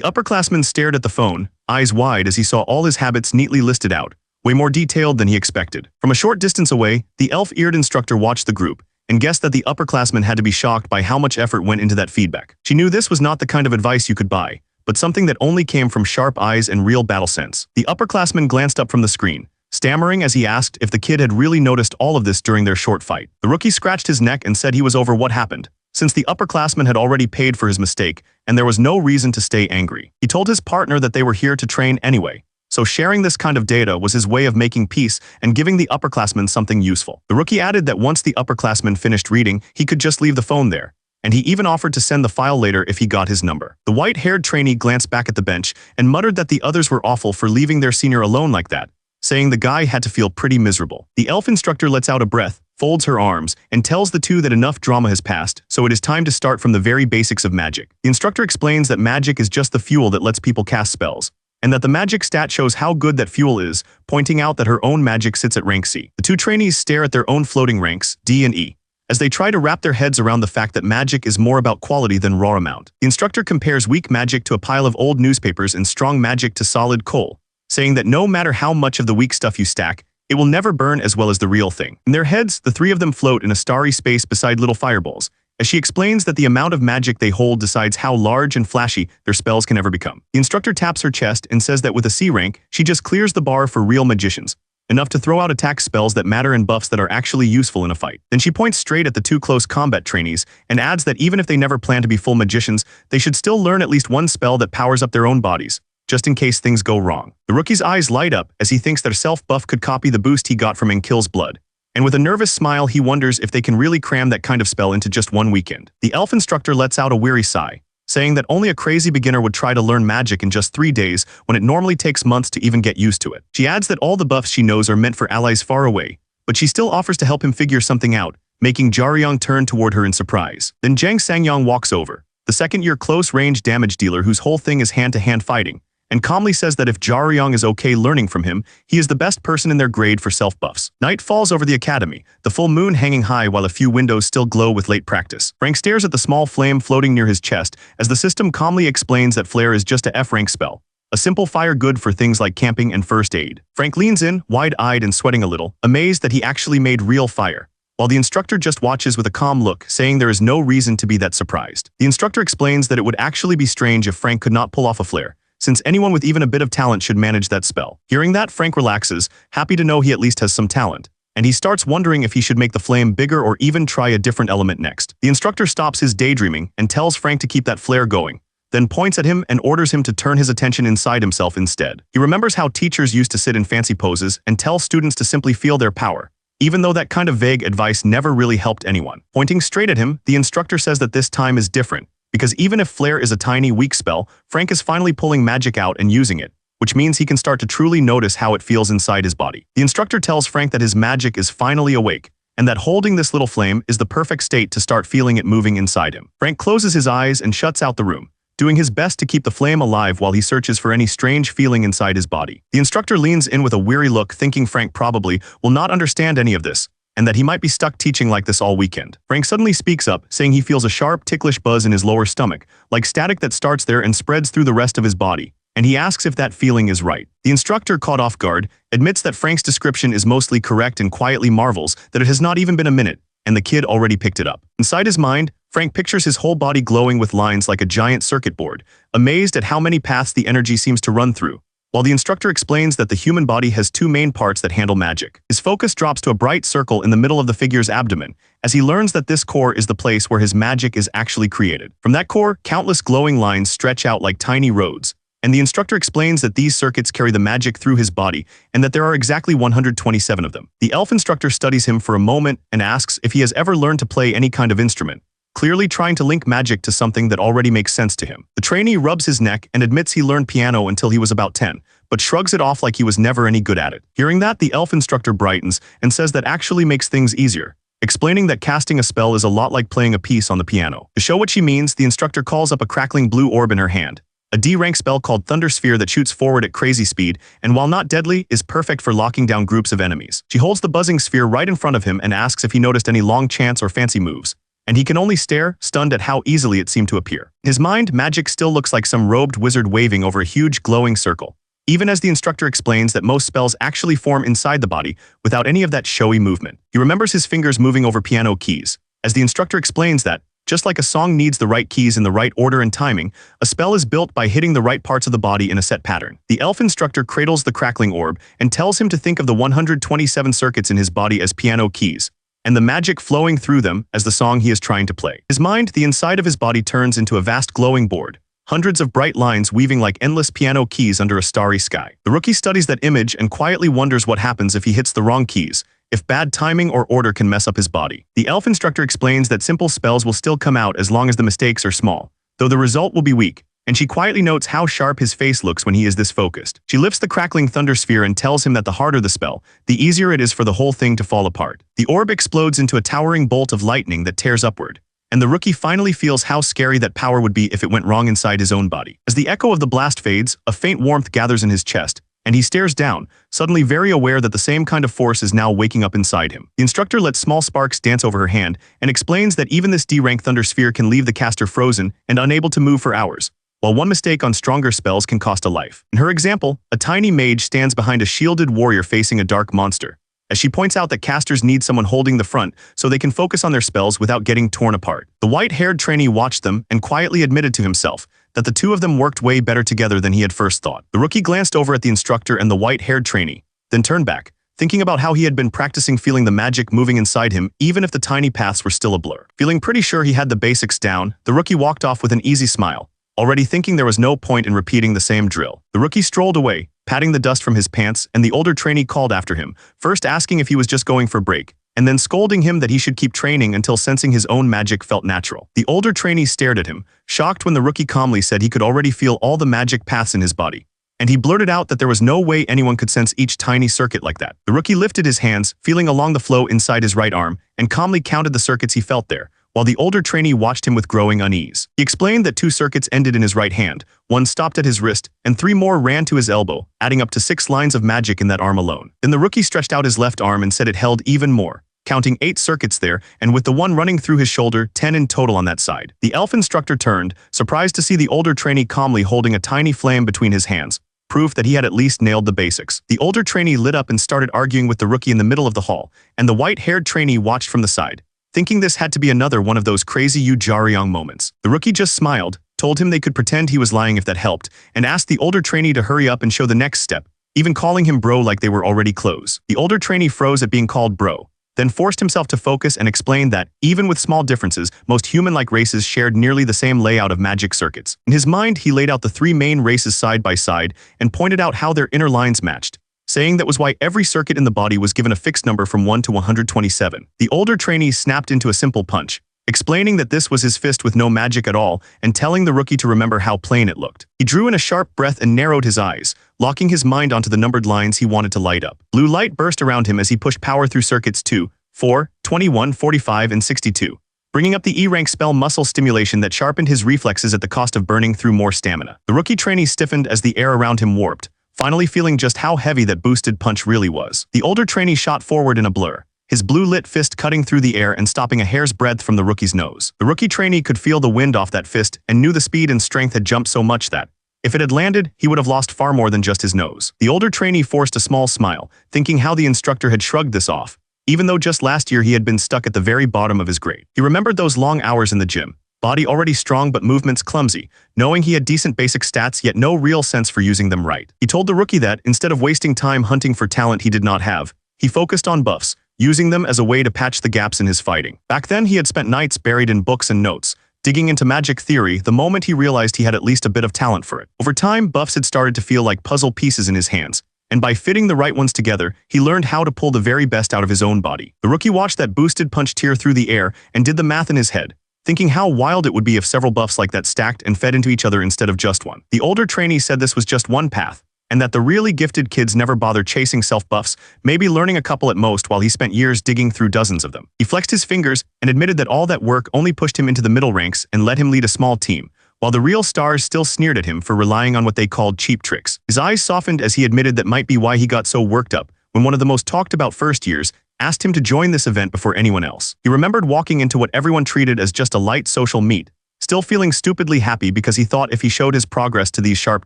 upperclassman stared at the phone, eyes wide as he saw all his habits neatly listed out, way more detailed than he expected. From a short distance away, the elf-eared instructor watched the group and guessed that the upperclassman had to be shocked by how much effort went into that feedback. She knew this was not the kind of advice you could buy, but something that only came from sharp eyes and real battle sense. The upperclassman glanced up from the screen, stammering as he asked if the kid had really noticed all of this during their short fight. The rookie scratched his neck and said he was over what happened, since the upperclassman had already paid for his mistake and there was no reason to stay angry. He told his partner that they were here to train anyway, so sharing this kind of data was his way of making peace and giving the upperclassman something useful. The rookie added that once the upperclassman finished reading, he could just leave the phone there, and he even offered to send the file later if he got his number. The white-haired trainee glanced back at the bench and muttered that the others were awful for leaving their senior alone like that, saying the guy had to feel pretty miserable. The elf instructor lets out a breath, folds her arms, and tells the two that enough drama has passed, so it is time to start from the very basics of magic. The instructor explains that magic is just the fuel that lets people cast spells, and that the magic stat shows how good that fuel is, pointing out that her own magic sits at rank C. The two trainees stare at their own floating ranks, D and E, as they try to wrap their heads around the fact that magic is more about quality than raw amount. The instructor compares weak magic to a pile of old newspapers and strong magic to solid coal, saying that no matter how much of the weak stuff you stack, it will never burn as well as the real thing. In their heads, the three of them float in a starry space beside little fireballs, as she explains that the amount of magic they hold decides how large and flashy their spells can ever become. The instructor taps her chest and says that with a C rank, she just clears the bar for real magicians, enough to throw out attack spells that matter and buffs that are actually useful in a fight. Then she points straight at the two close combat trainees and adds that even if they never plan to be full magicians, they should still learn at least one spell that powers up their own bodies, just in case things go wrong. The rookie's eyes light up as he thinks their self-buff could copy the boost he got from Enkill's blood, and with a nervous smile he wonders if they can really cram that kind of spell into just one weekend. The elf instructor lets out a weary sigh, saying that only a crazy beginner would try to learn magic in just 3 days when it normally takes months to even get used to it. She adds that all the buffs she knows are meant for allies far away, but she still offers to help him figure something out, making Jaryong turn toward her in surprise. Then Jang Sangyong walks over, the second-year close-range damage dealer whose whole thing is hand-to-hand fighting, and calmly says that if Jaryong is okay learning from him, he is the best person in their grade for self-buffs. Night falls over the academy, the full moon hanging high while a few windows still glow with late practice. Frank stares at the small flame floating near his chest as the system calmly explains that flare is just a F-rank spell, a simple fire good for things like camping and first aid. Frank leans in, wide-eyed and sweating a little, amazed that he actually made real fire, while the instructor just watches with a calm look, saying there is no reason to be that surprised. The instructor explains that it would actually be strange if Frank could not pull off a flare, since anyone with even a bit of talent should manage that spell. Hearing that, Frank relaxes, happy to know he at least has some talent, and he starts wondering if he should make the flame bigger or even try a different element next. The instructor stops his daydreaming and tells Frank to keep that flare going, then points at him and orders him to turn his attention inside himself instead. He remembers how teachers used to sit in fancy poses and tell students to simply feel their power, even though that kind of vague advice never really helped anyone. Pointing straight at him, the instructor says that this time is different, because even if Flare is a tiny, weak spell, Frank is finally pulling magic out and using it, which means he can start to truly notice how it feels inside his body. The instructor tells Frank that his magic is finally awake, and that holding this little flame is the perfect state to start feeling it moving inside him. Frank closes his eyes and shuts out the room, doing his best to keep the flame alive while he searches for any strange feeling inside his body. The instructor leans in with a weary look, thinking Frank probably will not understand any of this, and that he might be stuck teaching like this all weekend. Frank suddenly speaks up, saying he feels a sharp, ticklish buzz in his lower stomach, like static that starts there and spreads through the rest of his body, and he asks if that feeling is right. The instructor, caught off guard, admits that Frank's description is mostly correct and quietly marvels that it has not even been a minute, and the kid already picked it up. Inside his mind, Frank pictures his whole body glowing with lines like a giant circuit board, amazed at how many paths the energy seems to run through, while the instructor explains that the human body has two main parts that handle magic. His focus drops to a bright circle in the middle of the figure's abdomen, as he learns that this core is the place where his magic is actually created. From that core, countless glowing lines stretch out like tiny roads, and the instructor explains that these circuits carry the magic through his body and that there are exactly 127 of them. The elf instructor studies him for a moment and asks if he has ever learned to play any kind of instrument, clearly trying to link magic to something that already makes sense to him. The trainee rubs his neck and admits he learned piano until he was about 10, but shrugs it off like he was never any good at it. Hearing that, the elf instructor brightens and says that actually makes things easier, explaining that casting a spell is a lot like playing a piece on the piano. To show what she means, the instructor calls up a crackling blue orb in her hand, a D-rank spell called Thunder Sphere that shoots forward at crazy speed and, while not deadly, is perfect for locking down groups of enemies. She holds the buzzing sphere right in front of him and asks if he noticed any long chants or fancy moves, and he can only stare, stunned at how easily it seemed to appear. In his mind, magic still looks like some robed wizard waving over a huge glowing circle, even as the instructor explains that most spells actually form inside the body without any of that showy movement. He remembers his fingers moving over piano keys, as the instructor explains that, just like a song needs the right keys in the right order and timing, a spell is built by hitting the right parts of the body in a set pattern. The elf instructor cradles the crackling orb and tells him to think of the 127 circuits in his body as piano keys, and the magic flowing through them as the song he is trying to play. His mind, the inside of his body, turns into a vast glowing board, hundreds of bright lines weaving like endless piano keys under a starry sky. The rookie studies that image and quietly wonders what happens if he hits the wrong keys, if bad timing or order can mess up his body. The elf instructor explains that simple spells will still come out as long as the mistakes are small, though the result will be weak, and she quietly notes how sharp his face looks when he is this focused. She lifts the crackling thunder sphere and tells him that the harder the spell, the easier it is for the whole thing to fall apart. The orb explodes into a towering bolt of lightning that tears upward, and the rookie finally feels how scary that power would be if it went wrong inside his own body. As the echo of the blast fades, a faint warmth gathers in his chest, and he stares down, suddenly very aware that the same kind of force is now waking up inside him. The instructor lets small sparks dance over her hand and explains that even this D-rank thunder sphere can leave the caster frozen and unable to move for hours, while one mistake on stronger spells can cost a life. In her example, a tiny mage stands behind a shielded warrior facing a dark monster, as she points out that casters need someone holding the front so they can focus on their spells without getting torn apart. The white-haired trainee watched them and quietly admitted to himself that the two of them worked way better together than he had first thought. The rookie glanced over at the instructor and the white-haired trainee, then turned back, thinking about how he had been practicing feeling the magic moving inside him even if the tiny paths were still a blur. Feeling pretty sure he had the basics down, the rookie walked off with an easy smile, already thinking there was no point in repeating the same drill. The rookie strolled away, patting the dust from his pants, and the older trainee called after him, first asking if he was just going for a break, and then scolding him that he should keep training until sensing his own magic felt natural. The older trainee stared at him, shocked when the rookie calmly said he could already feel all the magic paths in his body, and he blurted out that there was no way anyone could sense each tiny circuit like that. The rookie lifted his hands, feeling along the flow inside his right arm, and calmly counted the circuits he felt there, while the older trainee watched him with growing unease. He explained that 2 circuits ended in his right hand, 1 stopped at his wrist, and 3 more ran to his elbow, adding up to 6 lines of magic in that arm alone. Then the rookie stretched out his left arm and said it held even more, counting 8 circuits there, and with the one running through his shoulder, 10 in total on that side. The elf instructor turned, surprised to see the older trainee calmly holding a tiny flame between his hands, proof that he had at least nailed the basics. The older trainee lit up and started arguing with the rookie in the middle of the hall, and the white-haired trainee watched from the side, thinking this had to be another one of those crazy Yu Jaryong moments. The rookie just smiled, told him they could pretend he was lying if that helped, and asked the older trainee to hurry up and show the next step, even calling him bro like they were already close. The older trainee froze at being called bro, then forced himself to focus and explain that, even with small differences, most human-like races shared nearly the same layout of magic circuits. In his mind, he laid out the three main races side by side and pointed out how their inner lines matched, saying that was why every circuit in the body was given a fixed number from 1 to 127. The older trainee snapped into a simple punch, explaining that this was his fist with no magic at all and telling the rookie to remember how plain it looked. He drew in a sharp breath and narrowed his eyes, locking his mind onto the numbered lines he wanted to light up. Blue light burst around him as he pushed power through circuits 2, 4, 21, 45, and 62, bringing up the E-rank spell muscle stimulation that sharpened his reflexes at the cost of burning through more stamina. The rookie trainee stiffened as the air around him warped, finally feeling just how heavy that boosted punch really was. The older trainee shot forward in a blur, his blue-lit fist cutting through the air and stopping a hair's breadth from the rookie's nose. The rookie trainee could feel the wind off that fist and knew the speed and strength had jumped so much that, if it had landed, he would have lost far more than just his nose. The older trainee forced a small smile, thinking how the instructor had shrugged this off, even though just last year he had been stuck at the very bottom of his grade. He remembered those long hours in the gym, body already strong but movements clumsy, knowing he had decent basic stats yet no real sense for using them right. He told the rookie that, instead of wasting time hunting for talent he did not have, he focused on buffs, using them as a way to patch the gaps in his fighting. Back then he had spent nights buried in books and notes, digging into magic theory the moment he realized he had at least a bit of talent for it. Over time, buffs had started to feel like puzzle pieces in his hands, and by fitting the right ones together, he learned how to pull the very best out of his own body. The rookie watched that boosted punch tear through the air and did the math in his head, thinking how wild it would be if several buffs like that stacked and fed into each other instead of just one. The older trainee said this was just one path, and that the really gifted kids never bother chasing self-buffs, maybe learning a couple at most while he spent years digging through dozens of them. He flexed his fingers and admitted that all that work only pushed him into the middle ranks and let him lead a small team, while the real stars still sneered at him for relying on what they called cheap tricks. His eyes softened as he admitted that might be why he got so worked up when one of the most talked about first years asked him to join this event before anyone else. He remembered walking into what everyone treated as just a light social meet, still feeling stupidly happy because he thought if he showed his progress to these sharp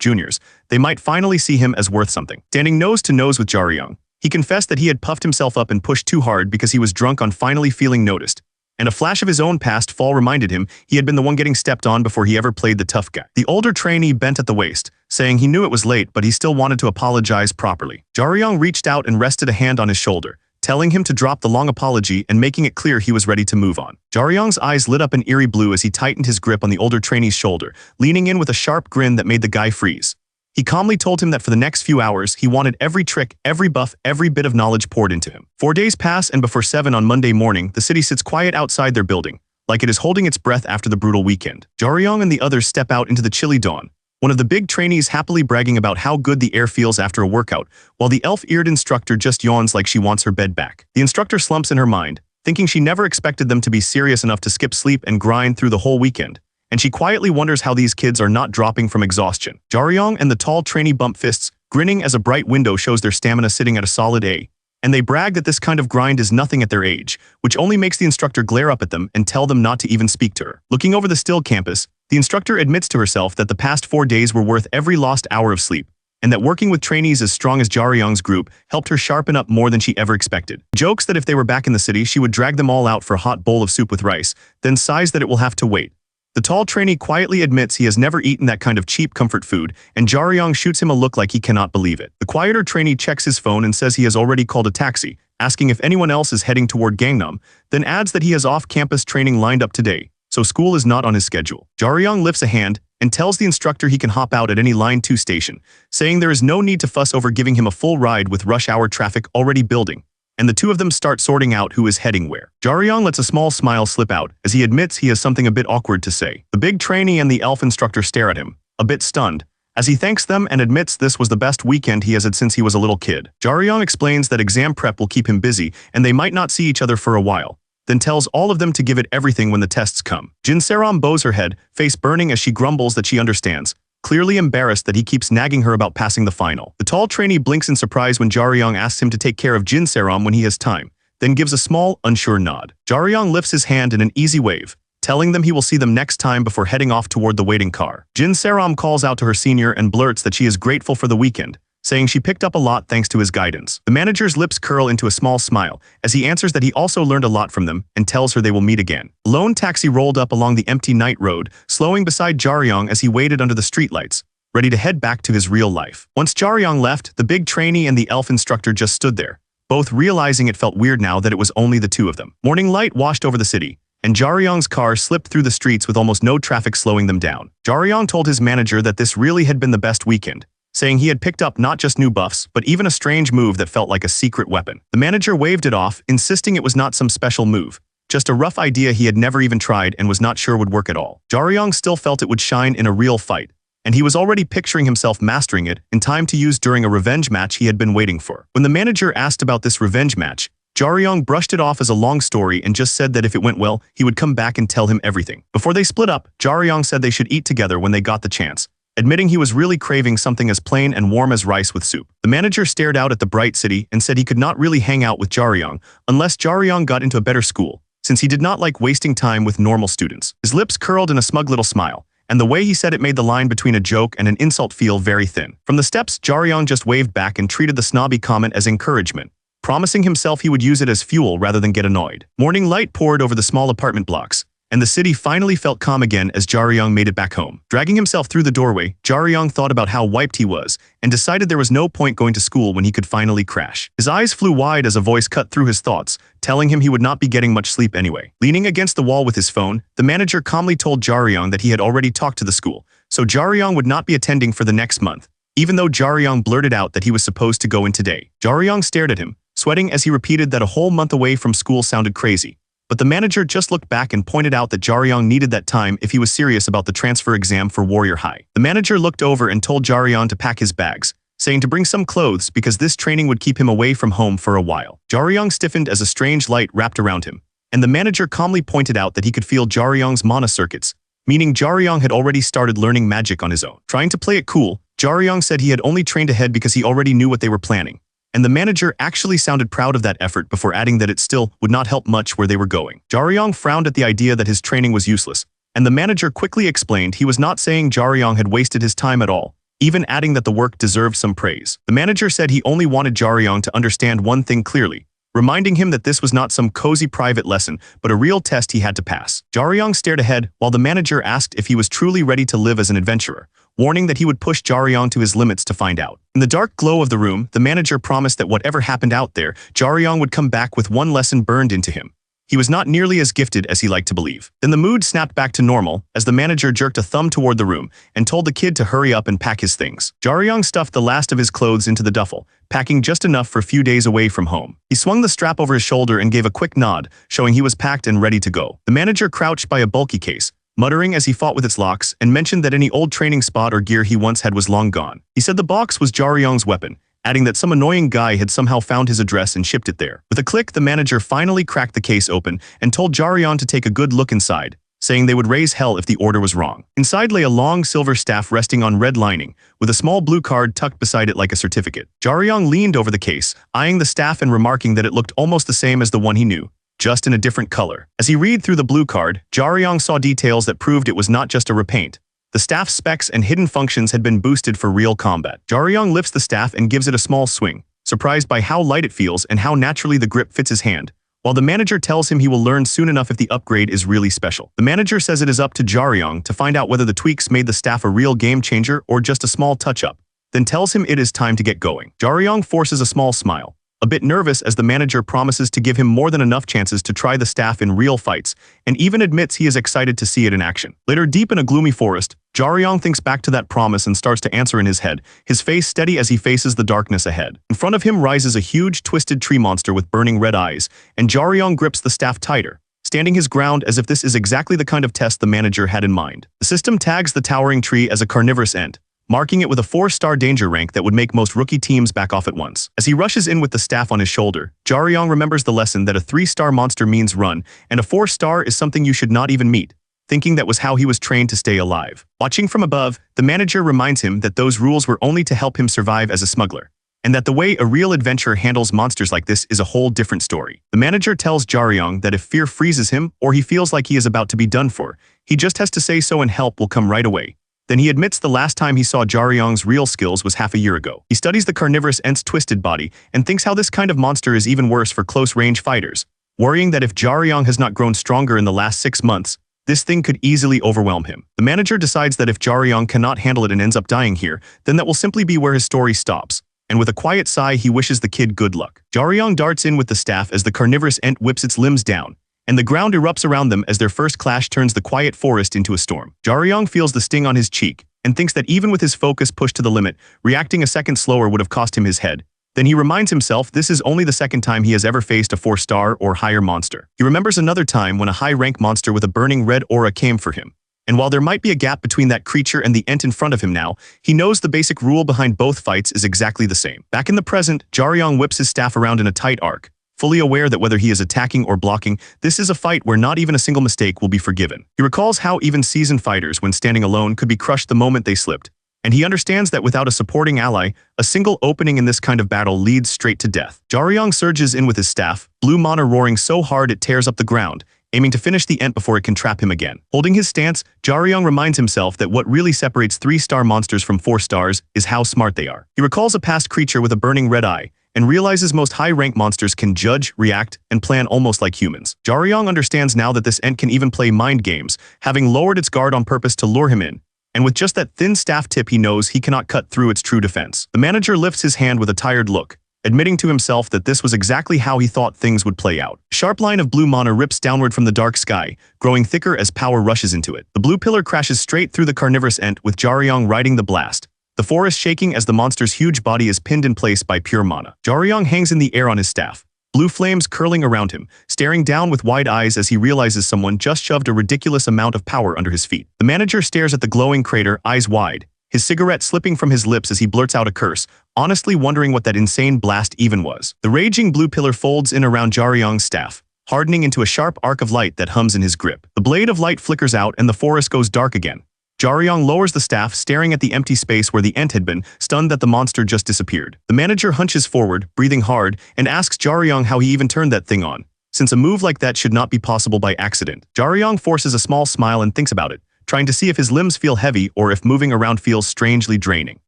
juniors, they might finally see him as worth something. Standing nose to nose with Jaryong, he confessed that he had puffed himself up and pushed too hard because he was drunk on finally feeling noticed, and a flash of his own past fall reminded him he had been the one getting stepped on before he ever played the tough guy. The older trainee bent at the waist, saying he knew it was late but he still wanted to apologize properly. Jaryong reached out and rested a hand on his shoulder, telling him to drop the long apology and making it clear he was ready to move on. Jaryong's eyes lit up an eerie blue as he tightened his grip on the older trainee's shoulder, leaning in with a sharp grin that made the guy freeze. He calmly told him that for the next few hours, he wanted every trick, every buff, every bit of knowledge poured into him. 4 days pass and before 7 on Monday morning, the city sits quiet outside their building, like it is holding its breath after the brutal weekend. Jaryong and the others step out into the chilly dawn, one of the big trainees happily bragging about how good the air feels after a workout, while the elf-eared instructor just yawns like she wants her bed back. The instructor slumps in her mind, thinking she never expected them to be serious enough to skip sleep and grind through the whole weekend, and she quietly wonders how these kids are not dropping from exhaustion. Jaryong and the tall trainee bump fists, grinning as a bright window shows their stamina sitting at a solid A, and they brag that this kind of grind is nothing at their age, which only makes the instructor glare up at them and tell them not to even speak to her. Looking over the still campus, the instructor admits to herself that the past 4 days were worth every lost hour of sleep, and that working with trainees as strong as Jaryong's group helped her sharpen up more than she ever expected. Jokes that if they were back in the city, she would drag them all out for a hot bowl of soup with rice, then sighs that it will have to wait. The tall trainee quietly admits he has never eaten that kind of cheap comfort food, and Jaryong shoots him a look like he cannot believe it. The quieter trainee checks his phone and says he has already called a taxi, asking if anyone else is heading toward Gangnam, then adds that he has off-campus training lined up today, so school is not on his schedule. Jaryong lifts a hand and tells the instructor he can hop out at any Line 2 station, saying there is no need to fuss over giving him a full ride with rush hour traffic already building, and the two of them start sorting out who is heading where. Jaryong lets a small smile slip out as he admits he has something a bit awkward to say. The big trainee and the elf instructor stare at him, a bit stunned, as he thanks them and admits this was the best weekend he has had since he was a little kid. Jaryong explains that exam prep will keep him busy and they might not see each other for a while, then tells all of them to give it everything when the tests come. Jinseram bows her head, face burning as she grumbles that she understands, clearly embarrassed that he keeps nagging her about passing the final. The tall trainee blinks in surprise when Jaryong asks him to take care of Jinseram when he has time, then gives a small, unsure nod. Jaryong lifts his hand in an easy wave, telling them he will see them next time before heading off toward the waiting car. Jinseram calls out to her senior and blurts that she is grateful for the weekend, saying she picked up a lot thanks to his guidance. The manager's lips curl into a small smile as he answers that he also learned a lot from them and tells her they will meet again. A lone taxi rolled up along the empty night road, slowing beside Jaryong as he waited under the streetlights, ready to head back to his real life. Once Jaryong left, the big trainee and the elf instructor just stood there, both realizing it felt weird now that it was only the two of them. Morning light washed over the city, and Jaryong's car slipped through the streets with almost no traffic slowing them down. Jaryong told his manager that this really had been the best weekend, saying he had picked up not just new buffs, but even a strange move that felt like a secret weapon. The manager waved it off, insisting it was not some special move, just a rough idea he had never even tried and was not sure would work at all. Jaryong still felt it would shine in a real fight, and he was already picturing himself mastering it in time to use during a revenge match he had been waiting for. When the manager asked about this revenge match, Jaryong brushed it off as a long story and just said that if it went well, he would come back and tell him everything. Before they split up, Jaryong said they should eat together when they got the chance, admitting he was really craving something as plain and warm as rice with soup. The manager stared out at the bright city and said he could not really hang out with Jaryong unless Jaryong got into a better school, since he did not like wasting time with normal students. His lips curled in a smug little smile, and the way he said it made the line between a joke and an insult feel very thin. From the steps, Jaryong just waved back and treated the snobby comment as encouragement, promising himself he would use it as fuel rather than get annoyed. Morning light poured over the small apartment blocks, and the city finally felt calm again as Jaryong made it back home. Dragging himself through the doorway, Jaryong thought about how wiped he was and decided there was no point going to school when he could finally crash. His eyes flew wide as a voice cut through his thoughts, telling him he would not be getting much sleep anyway. Leaning against the wall with his phone, the manager calmly told Jaryong that he had already talked to the school, so Jaryong would not be attending for the next month, even though Jaryong blurted out that he was supposed to go in today. Jaryong stared at him, sweating as he repeated that a whole month away from school sounded crazy. But the manager just looked back and pointed out that Jaryong needed that time if he was serious about the transfer exam for Warrior High. The manager looked over and told Jaryong to pack his bags, saying to bring some clothes because this training would keep him away from home for a while. Jaryong stiffened as a strange light wrapped around him, and the manager calmly pointed out that he could feel Jaryong's mana circuits, meaning Jaryong had already started learning magic on his own. Trying to play it cool, Jaryong said he had only trained ahead because he already knew what they were planning, and the manager actually sounded proud of that effort before adding that it still would not help much where they were going. Jaryong frowned at the idea that his training was useless, and the manager quickly explained he was not saying Jaryong had wasted his time at all, even adding that the work deserved some praise. The manager said he only wanted Jaryong to understand one thing clearly, reminding him that this was not some cozy private lesson, but a real test he had to pass. Jaryong stared ahead while the manager asked if he was truly ready to live as an adventurer, warning that he would push Jaryong to his limits to find out. In the dark glow of the room, the manager promised that whatever happened out there, Jaryong would come back with one lesson burned into him. He was not nearly as gifted as he liked to believe. Then the mood snapped back to normal as the manager jerked a thumb toward the room and told the kid to hurry up and pack his things. Jaryong stuffed the last of his clothes into the duffel, packing just enough for a few days away from home. He swung the strap over his shoulder and gave a quick nod, showing he was packed and ready to go. The manager crouched by a bulky case, muttering as he fought with its locks, and mentioned that any old training spot or gear he once had was long gone. He said the box was Jaryong's weapon, adding that some annoying guy had somehow found his address and shipped it there. With a click, the manager finally cracked the case open and told Jaryong to take a good look inside, saying they would raise hell if the order was wrong. Inside lay a long silver staff resting on red lining, with a small blue card tucked beside it like a certificate. Jaryong leaned over the case, eyeing the staff and remarking that it looked almost the same as the one he knew, just in a different color. As he read through the blue card, Jaryong saw details that proved it was not just a repaint. The staff's specs and hidden functions had been boosted for real combat. Jaryong lifts the staff and gives it a small swing, surprised by how light it feels and how naturally the grip fits his hand, while the manager tells him he will learn soon enough if the upgrade is really special. The manager says it is up to Jaryong to find out whether the tweaks made the staff a real game changer or just a small touch-up, then tells him it is time to get going. Jaryong forces a small smile, a bit nervous as the manager promises to give him more than enough chances to try the staff in real fights, and even admits he is excited to see it in action. Later, deep in a gloomy forest, Jaryong thinks back to that promise and starts to answer in his head, his face steady as he faces the darkness ahead. In front of him rises a huge, twisted tree monster with burning red eyes, and Jaryong grips the staff tighter, standing his ground as if this is exactly the kind of test the manager had in mind. The system tags the towering tree as a carnivorous ent, marking it with a 4-star danger rank that would make most rookie teams back off at once. As he rushes in with the staff on his shoulder, Jaryong remembers the lesson that a 3-star monster means run, and a 4-star is something you should not even meet, thinking that was how he was trained to stay alive. Watching from above, the manager reminds him that those rules were only to help him survive as a smuggler, and that the way a real adventurer handles monsters like this is a whole different story. The manager tells Jaryong that if fear freezes him or he feels like he is about to be done for, he just has to say so and help will come right away. Then he admits the last time he saw Jaryong's real skills was half a year ago. He studies the carnivorous ent's twisted body and thinks how this kind of monster is even worse for close-range fighters, worrying that if Jaryong has not grown stronger in the last 6 months, this thing could easily overwhelm him. The manager decides that if Jaryong cannot handle it and ends up dying here, then that will simply be where his story stops, and with a quiet sigh he wishes the kid good luck. Jaryong darts in with the staff as the carnivorous ant whips its limbs down, and the ground erupts around them as their first clash turns the quiet forest into a storm. Jaryong feels the sting on his cheek, and thinks that even with his focus pushed to the limit, reacting a second slower would have cost him his head. Then he reminds himself this is only the second time he has ever faced a 4-star or higher monster. He remembers another time when a high-rank monster with a burning red aura came for him. And while there might be a gap between that creature and the ent in front of him now, he knows the basic rule behind both fights is exactly the same. Back in the present, Jaryong whips his staff around in a tight arc, fully aware that whether he is attacking or blocking, this is a fight where not even a single mistake will be forgiven. He recalls how even seasoned fighters, when standing alone, could be crushed the moment they slipped. And he understands that without a supporting ally, a single opening in this kind of battle leads straight to death. Jaryong surges in with his staff, blue mana roaring so hard it tears up the ground, aiming to finish the ent before it can trap him again. Holding his stance, Jaryong reminds himself that what really separates 3-star monsters from 4 stars is how smart they are. He recalls a past creature with a burning red eye, and realizes most high-rank monsters can judge, react, and plan almost like humans. Jaryong understands now that this ent can even play mind games, having lowered its guard on purpose to lure him in. And with just that thin staff tip he knows he cannot cut through its true defense. The manager lifts his hand with a tired look, admitting to himself that this was exactly how he thought things would play out. A sharp line of blue mana rips downward from the dark sky, growing thicker as power rushes into it. The blue pillar crashes straight through the carnivorous ent with Jaryong riding the blast, the forest shaking as the monster's huge body is pinned in place by pure mana. Jaryong hangs in the air on his staff, blue flames curling around him, staring down with wide eyes as he realizes someone just shoved a ridiculous amount of power under his feet. The manager stares at the glowing crater, eyes wide, his cigarette slipping from his lips as he blurts out a curse, honestly wondering what that insane blast even was. The raging blue pillar folds in around Jaryong's staff, hardening into a sharp arc of light that hums in his grip. The blade of light flickers out and the forest goes dark again. Jaryong lowers the staff, staring at the empty space where the ent had been, stunned that the monster just disappeared. The manager hunches forward, breathing hard, and asks Jaryong how he even turned that thing on, since a move like that should not be possible by accident. Jaryong forces a small smile and thinks about it, trying to see if his limbs feel heavy or if moving around feels strangely draining.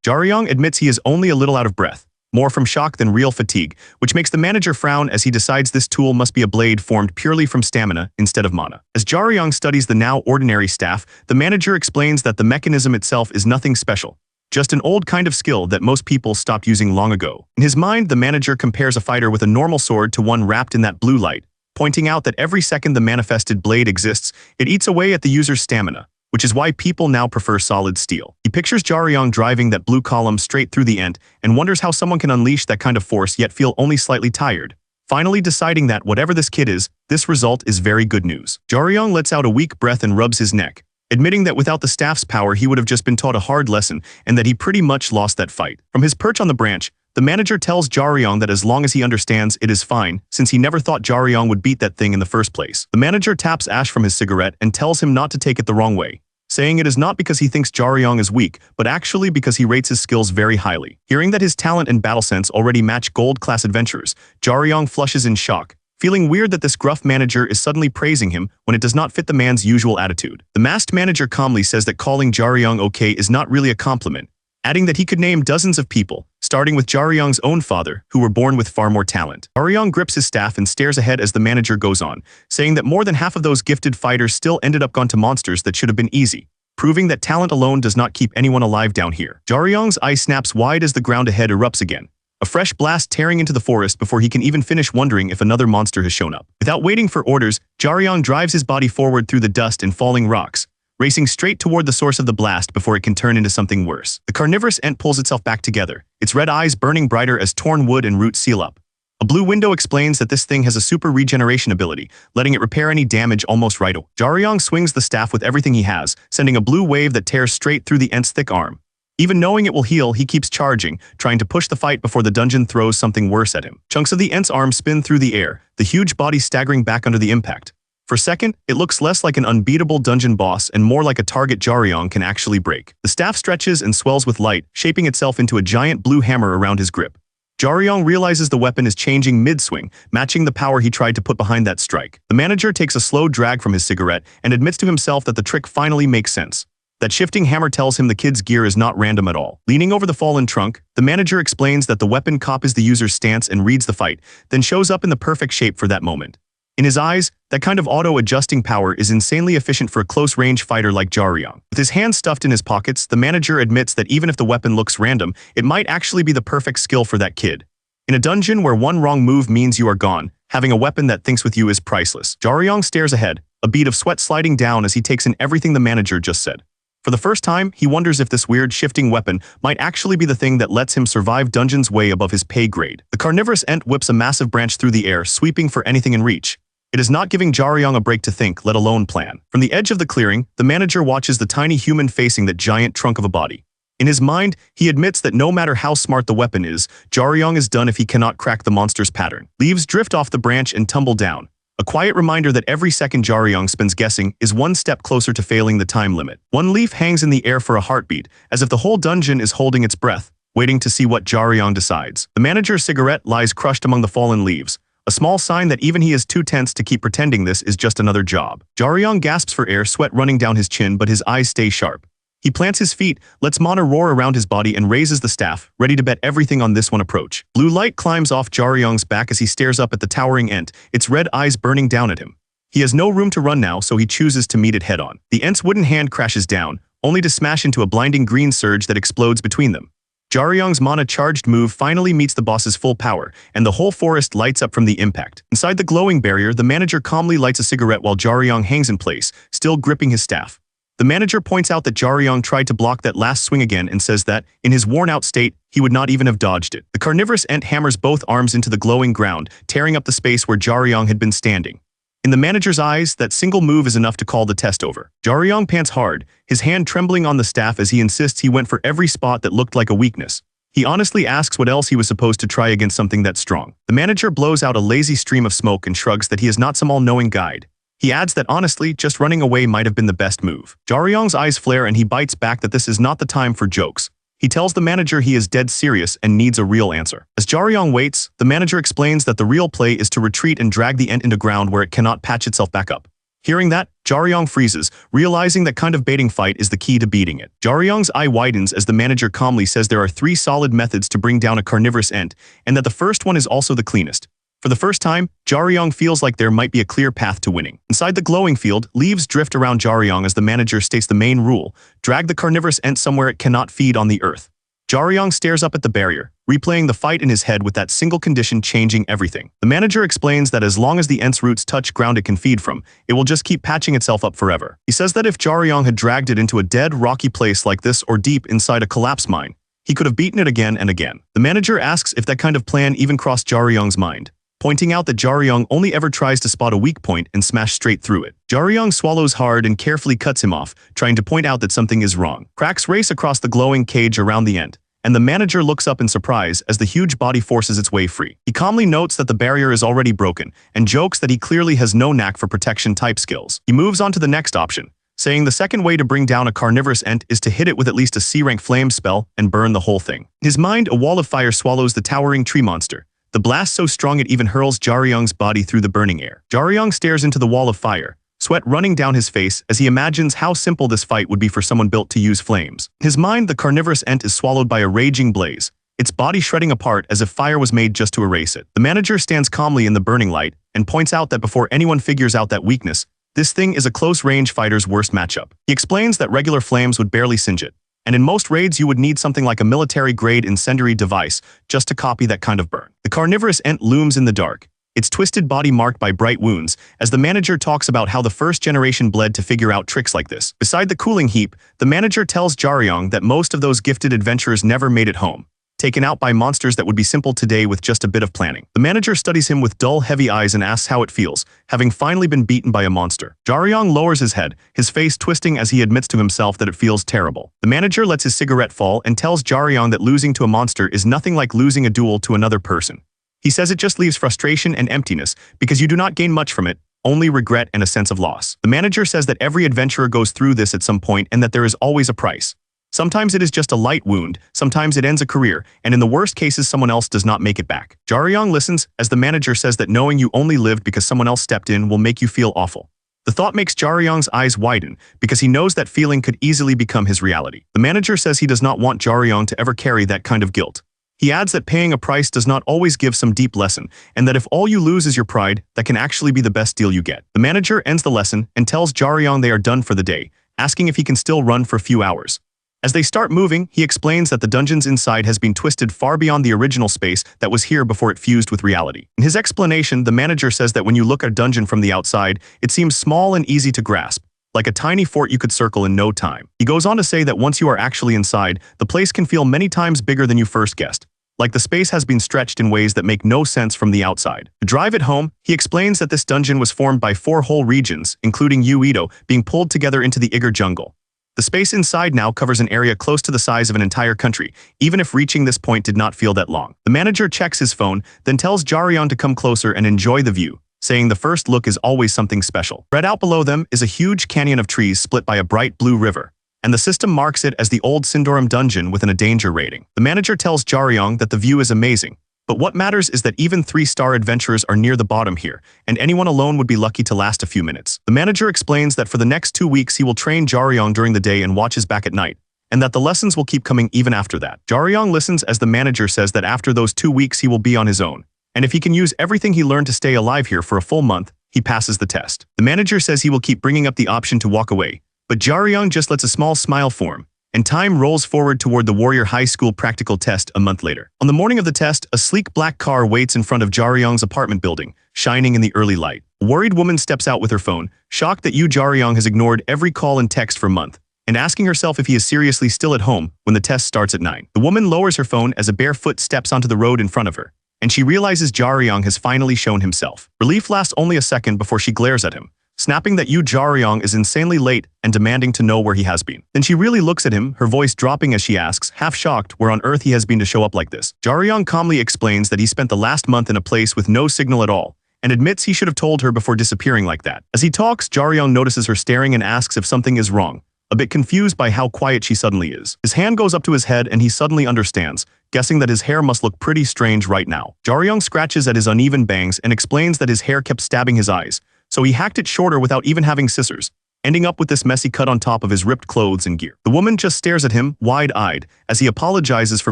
Jaryong admits he is only a little out of breath, more from shock than real fatigue, which makes the manager frown as he decides this tool must be a blade formed purely from stamina instead of mana. As Jaryong studies the now ordinary staff, the manager explains that the mechanism itself is nothing special, just an old kind of skill that most people stopped using long ago. In his mind, the manager compares a fighter with a normal sword to one wrapped in that blue light, pointing out that every second the manifested blade exists, it eats away at the user's stamina, which is why people now prefer solid steel. He pictures Jaryong driving that blue column straight through the ent and wonders how someone can unleash that kind of force yet feel only slightly tired, finally deciding that whatever this kid is, this result is very good news. Jaryong lets out a weak breath and rubs his neck, admitting that without the staff's power he would have just been taught a hard lesson and that he pretty much lost that fight. From his perch on the branch, the manager tells Jaryong that as long as he understands, it is fine, since he never thought Jaryong would beat that thing in the first place. The manager taps ash from his cigarette and tells him not to take it the wrong way, saying it is not because he thinks Jaryong is weak, but actually because he rates his skills very highly. Hearing that his talent and battle sense already match gold-class adventurers, Jaryong flushes in shock, feeling weird that this gruff manager is suddenly praising him when it does not fit the man's usual attitude. The masked manager calmly says that calling Jaryong okay is not really a compliment, adding that he could name dozens of people, starting with Jaryong's own father, who were born with far more talent. Jaryong grips his staff and stares ahead as the manager goes on, saying that more than half of those gifted fighters still ended up gone to monsters that should have been easy, proving that talent alone does not keep anyone alive down here. Jaryong's eye snaps wide as the ground ahead erupts again, a fresh blast tearing into the forest before he can even finish wondering if another monster has shown up. Without waiting for orders, Jaryong drives his body forward through the dust and falling rocks, racing straight toward the source of the blast before it can turn into something worse. The carnivorous ent pulls itself back together, its red eyes burning brighter as torn wood and roots seal up. A blue window explains that this thing has a super regeneration ability, letting it repair any damage almost right away. Jaryong swings the staff with everything he has, sending a blue wave that tears straight through the ent's thick arm. Even knowing it will heal, he keeps charging, trying to push the fight before the dungeon throws something worse at him. Chunks of the ent's arm spin through the air, the huge body staggering back under the impact. For a second, it looks less like an unbeatable dungeon boss and more like a target Jaryong can actually break. The staff stretches and swells with light, shaping itself into a giant blue hammer around his grip. Jaryong realizes the weapon is changing mid-swing, matching the power he tried to put behind that strike. The manager takes a slow drag from his cigarette and admits to himself that the trick finally makes sense. That shifting hammer tells him the kid's gear is not random at all. Leaning over the fallen trunk, the manager explains that the weapon copies the user's stance and reads the fight, then shows up in the perfect shape for that moment. In his eyes, that kind of auto-adjusting power is insanely efficient for a close-range fighter like Jaryong. With his hands stuffed in his pockets, the manager admits that even if the weapon looks random, it might actually be the perfect skill for that kid. In a dungeon where one wrong move means you are gone, having a weapon that thinks with you is priceless. Jaryong stares ahead, a bead of sweat sliding down as he takes in everything the manager just said. For the first time, he wonders if this weird shifting weapon might actually be the thing that lets him survive dungeons way above his pay grade. The carnivorous ent whips a massive branch through the air, sweeping for anything in reach. It is not giving Jaryong a break to think, let alone plan. From the edge of the clearing, the manager watches the tiny human facing that giant trunk of a body. In his mind, he admits that no matter how smart the weapon is, Jaryong is done if he cannot crack the monster's pattern. Leaves drift off the branch and tumble down. A quiet reminder that every second Jaryong spends guessing is one step closer to failing the time limit. One leaf hangs in the air for a heartbeat, as if the whole dungeon is holding its breath, waiting to see what Jaryong decides. The manager's cigarette lies crushed among the fallen leaves, a small sign that even he is too tense to keep pretending this is just another job. Jaryong gasps for air, sweat running down his chin, but his eyes stay sharp. He plants his feet, lets mana roar around his body, and raises the staff, ready to bet everything on this one approach. Blue light climbs off Jaryong's back as he stares up at the towering ent, its red eyes burning down at him. He has no room to run now, so he chooses to meet it head-on. The ent's wooden hand crashes down, only to smash into a blinding green surge that explodes between them. Jaryong's mana-charged move finally meets the boss's full power, and the whole forest lights up from the impact. Inside the glowing barrier, the manager calmly lights a cigarette while Jaryong hangs in place, still gripping his staff. The manager points out that Jaryong tried to block that last swing again and says that, in his worn-out state, he would not even have dodged it. The carnivorous ent hammers both arms into the glowing ground, tearing up the space where Jaryong had been standing. In the manager's eyes, that single move is enough to call the test over. Jaryong pants hard, his hand trembling on the staff as he insists he went for every spot that looked like a weakness. He honestly asks what else he was supposed to try against something that strong. The manager blows out a lazy stream of smoke and shrugs that he is not some all-knowing guide. He adds that honestly, just running away might have been the best move. Jaryong's eyes flare and he bites back that this is not the time for jokes. He tells the manager he is dead serious and needs a real answer. As Jaryong waits, the manager explains that the real play is to retreat and drag the ent into ground where it cannot patch itself back up. Hearing that, Jaryong freezes, realizing that kind of baiting fight is the key to beating it. Jaryong's eye widens as the manager calmly says there are 3 solid methods to bring down a carnivorous ent, and that the first one is also the cleanest. For the first time, Jaryong feels like there might be a clear path to winning. Inside the glowing field, leaves drift around Jaryong as the manager states the main rule: drag the carnivorous ent somewhere it cannot feed on the earth. Jaryong stares up at the barrier, replaying the fight in his head with that single condition changing everything. The manager explains that as long as the ent's roots touch ground it can feed from, it will just keep patching itself up forever. He says that if Jaryong had dragged it into a dead, rocky place like this or deep inside a collapse mine, he could have beaten it again and again. The manager asks if that kind of plan even crossed Jaryong's mind, pointing out that Jaryong only ever tries to spot a weak point and smash straight through it. Jaryong swallows hard and carefully cuts him off, trying to point out that something is wrong. Cracks race across the glowing cage around the ent, and the manager looks up in surprise as the huge body forces its way free. He calmly notes that the barrier is already broken, and jokes that he clearly has no knack for protection type skills. He moves on to the next option, saying the second way to bring down a carnivorous ent is to hit it with at least a C-rank flame spell and burn the whole thing. In his mind, a wall of fire swallows the towering tree monster, the blast so strong it even hurls Jaryong's body through the burning air. Jaryong stares into the wall of fire, sweat running down his face as he imagines how simple this fight would be for someone built to use flames. In his mind, the carnivorous ent is swallowed by a raging blaze, its body shredding apart as if fire was made just to erase it. The manager stands calmly in the burning light and points out that before anyone figures out that weakness, this thing is a close-range fighter's worst matchup. He explains that regular flames would barely singe it, and in most raids you would need something like a military-grade incendiary device just to copy that kind of burn. The carnivorous ent looms in the dark, its twisted body marked by bright wounds, as the manager talks about how the first generation bled to figure out tricks like this. Beside the cooling heap, the manager tells Jaryong that most of those gifted adventurers never made it home, taken out by monsters that would be simple today with just a bit of planning. The manager studies him with dull, heavy eyes and asks how it feels, having finally been beaten by a monster. Jaryong lowers his head, his face twisting as he admits to himself that it feels terrible. The manager lets his cigarette fall and tells Jaryong that losing to a monster is nothing like losing a duel to another person. He says it just leaves frustration and emptiness because you do not gain much from it, only regret and a sense of loss. The manager says that every adventurer goes through this at some point and that there is always a price. Sometimes it is just a light wound, sometimes it ends a career, and in the worst cases someone else does not make it back. Jaryong listens as the manager says that knowing you only lived because someone else stepped in will make you feel awful. The thought makes Jaryong's eyes widen because he knows that feeling could easily become his reality. The manager says he does not want Jaryong to ever carry that kind of guilt. He adds that paying a price does not always give some deep lesson, and that if all you lose is your pride, that can actually be the best deal you get. The manager ends the lesson and tells Jaryong they are done for the day, asking if he can still run for a few hours. As they start moving, he explains that the dungeons inside has been twisted far beyond the original space that was here before it fused with reality. In his explanation, the manager says that when you look at a dungeon from the outside, it seems small and easy to grasp, like a tiny fort you could circle in no time. He goes on to say that once you are actually inside, the place can feel many times bigger than you first guessed, like the space has been stretched in ways that make no sense from the outside. To drive it home, he explains that this dungeon was formed by 4 whole regions, including Uedo, being pulled together into the Igor jungle. The space inside now covers an area close to the size of an entire country, even if reaching this point did not feel that long. The manager checks his phone, then tells Jaryong to come closer and enjoy the view, saying the first look is always something special. Spread out below them is a huge canyon of trees split by a bright blue river, and the system marks it as the old Sindorum dungeon with a danger rating. The manager tells Jaryong that the view is amazing, but what matters is that even 3-star adventurers are near the bottom here, and anyone alone would be lucky to last a few minutes. The manager explains that for the next 2 weeks he will train Jaryong during the day and watches back at night, and that the lessons will keep coming even after that. Jaryong listens as the manager says that after those 2 weeks he will be on his own, and if he can use everything he learned to stay alive here for a full month, he passes the test. The manager says he will keep bringing up the option to walk away, but Jaryong just lets a small smile form, and time rolls forward toward the Warrior High School practical test a month later. On the morning of the test, a sleek black car waits in front of Jaryong's apartment building, shining in the early light. A worried woman steps out with her phone, shocked that Jaryong has ignored every call and text for a month, and asking herself if he is seriously still at home when the test starts at 9. The woman lowers her phone as a bare foot steps onto the road in front of her, and she realizes Jaryong has finally shown himself. Relief lasts only a second before she glares at him, snapping that Jaryong is insanely late and demanding to know where he has been. Then she really looks at him, her voice dropping as she asks, half shocked, where on earth he has been to show up like this. Jaryong calmly explains that he spent the last month in a place with no signal at all, and admits he should have told her before disappearing like that. As he talks, Jaryong notices her staring and asks if something is wrong, a bit confused by how quiet she suddenly is. His hand goes up to his head and he suddenly understands, guessing that his hair must look pretty strange right now. Jaryong scratches at his uneven bangs and explains that his hair kept stabbing his eyes, so he hacked it shorter without even having scissors, ending up with this messy cut on top of his ripped clothes and gear. The woman just stares at him, wide-eyed, as he apologizes for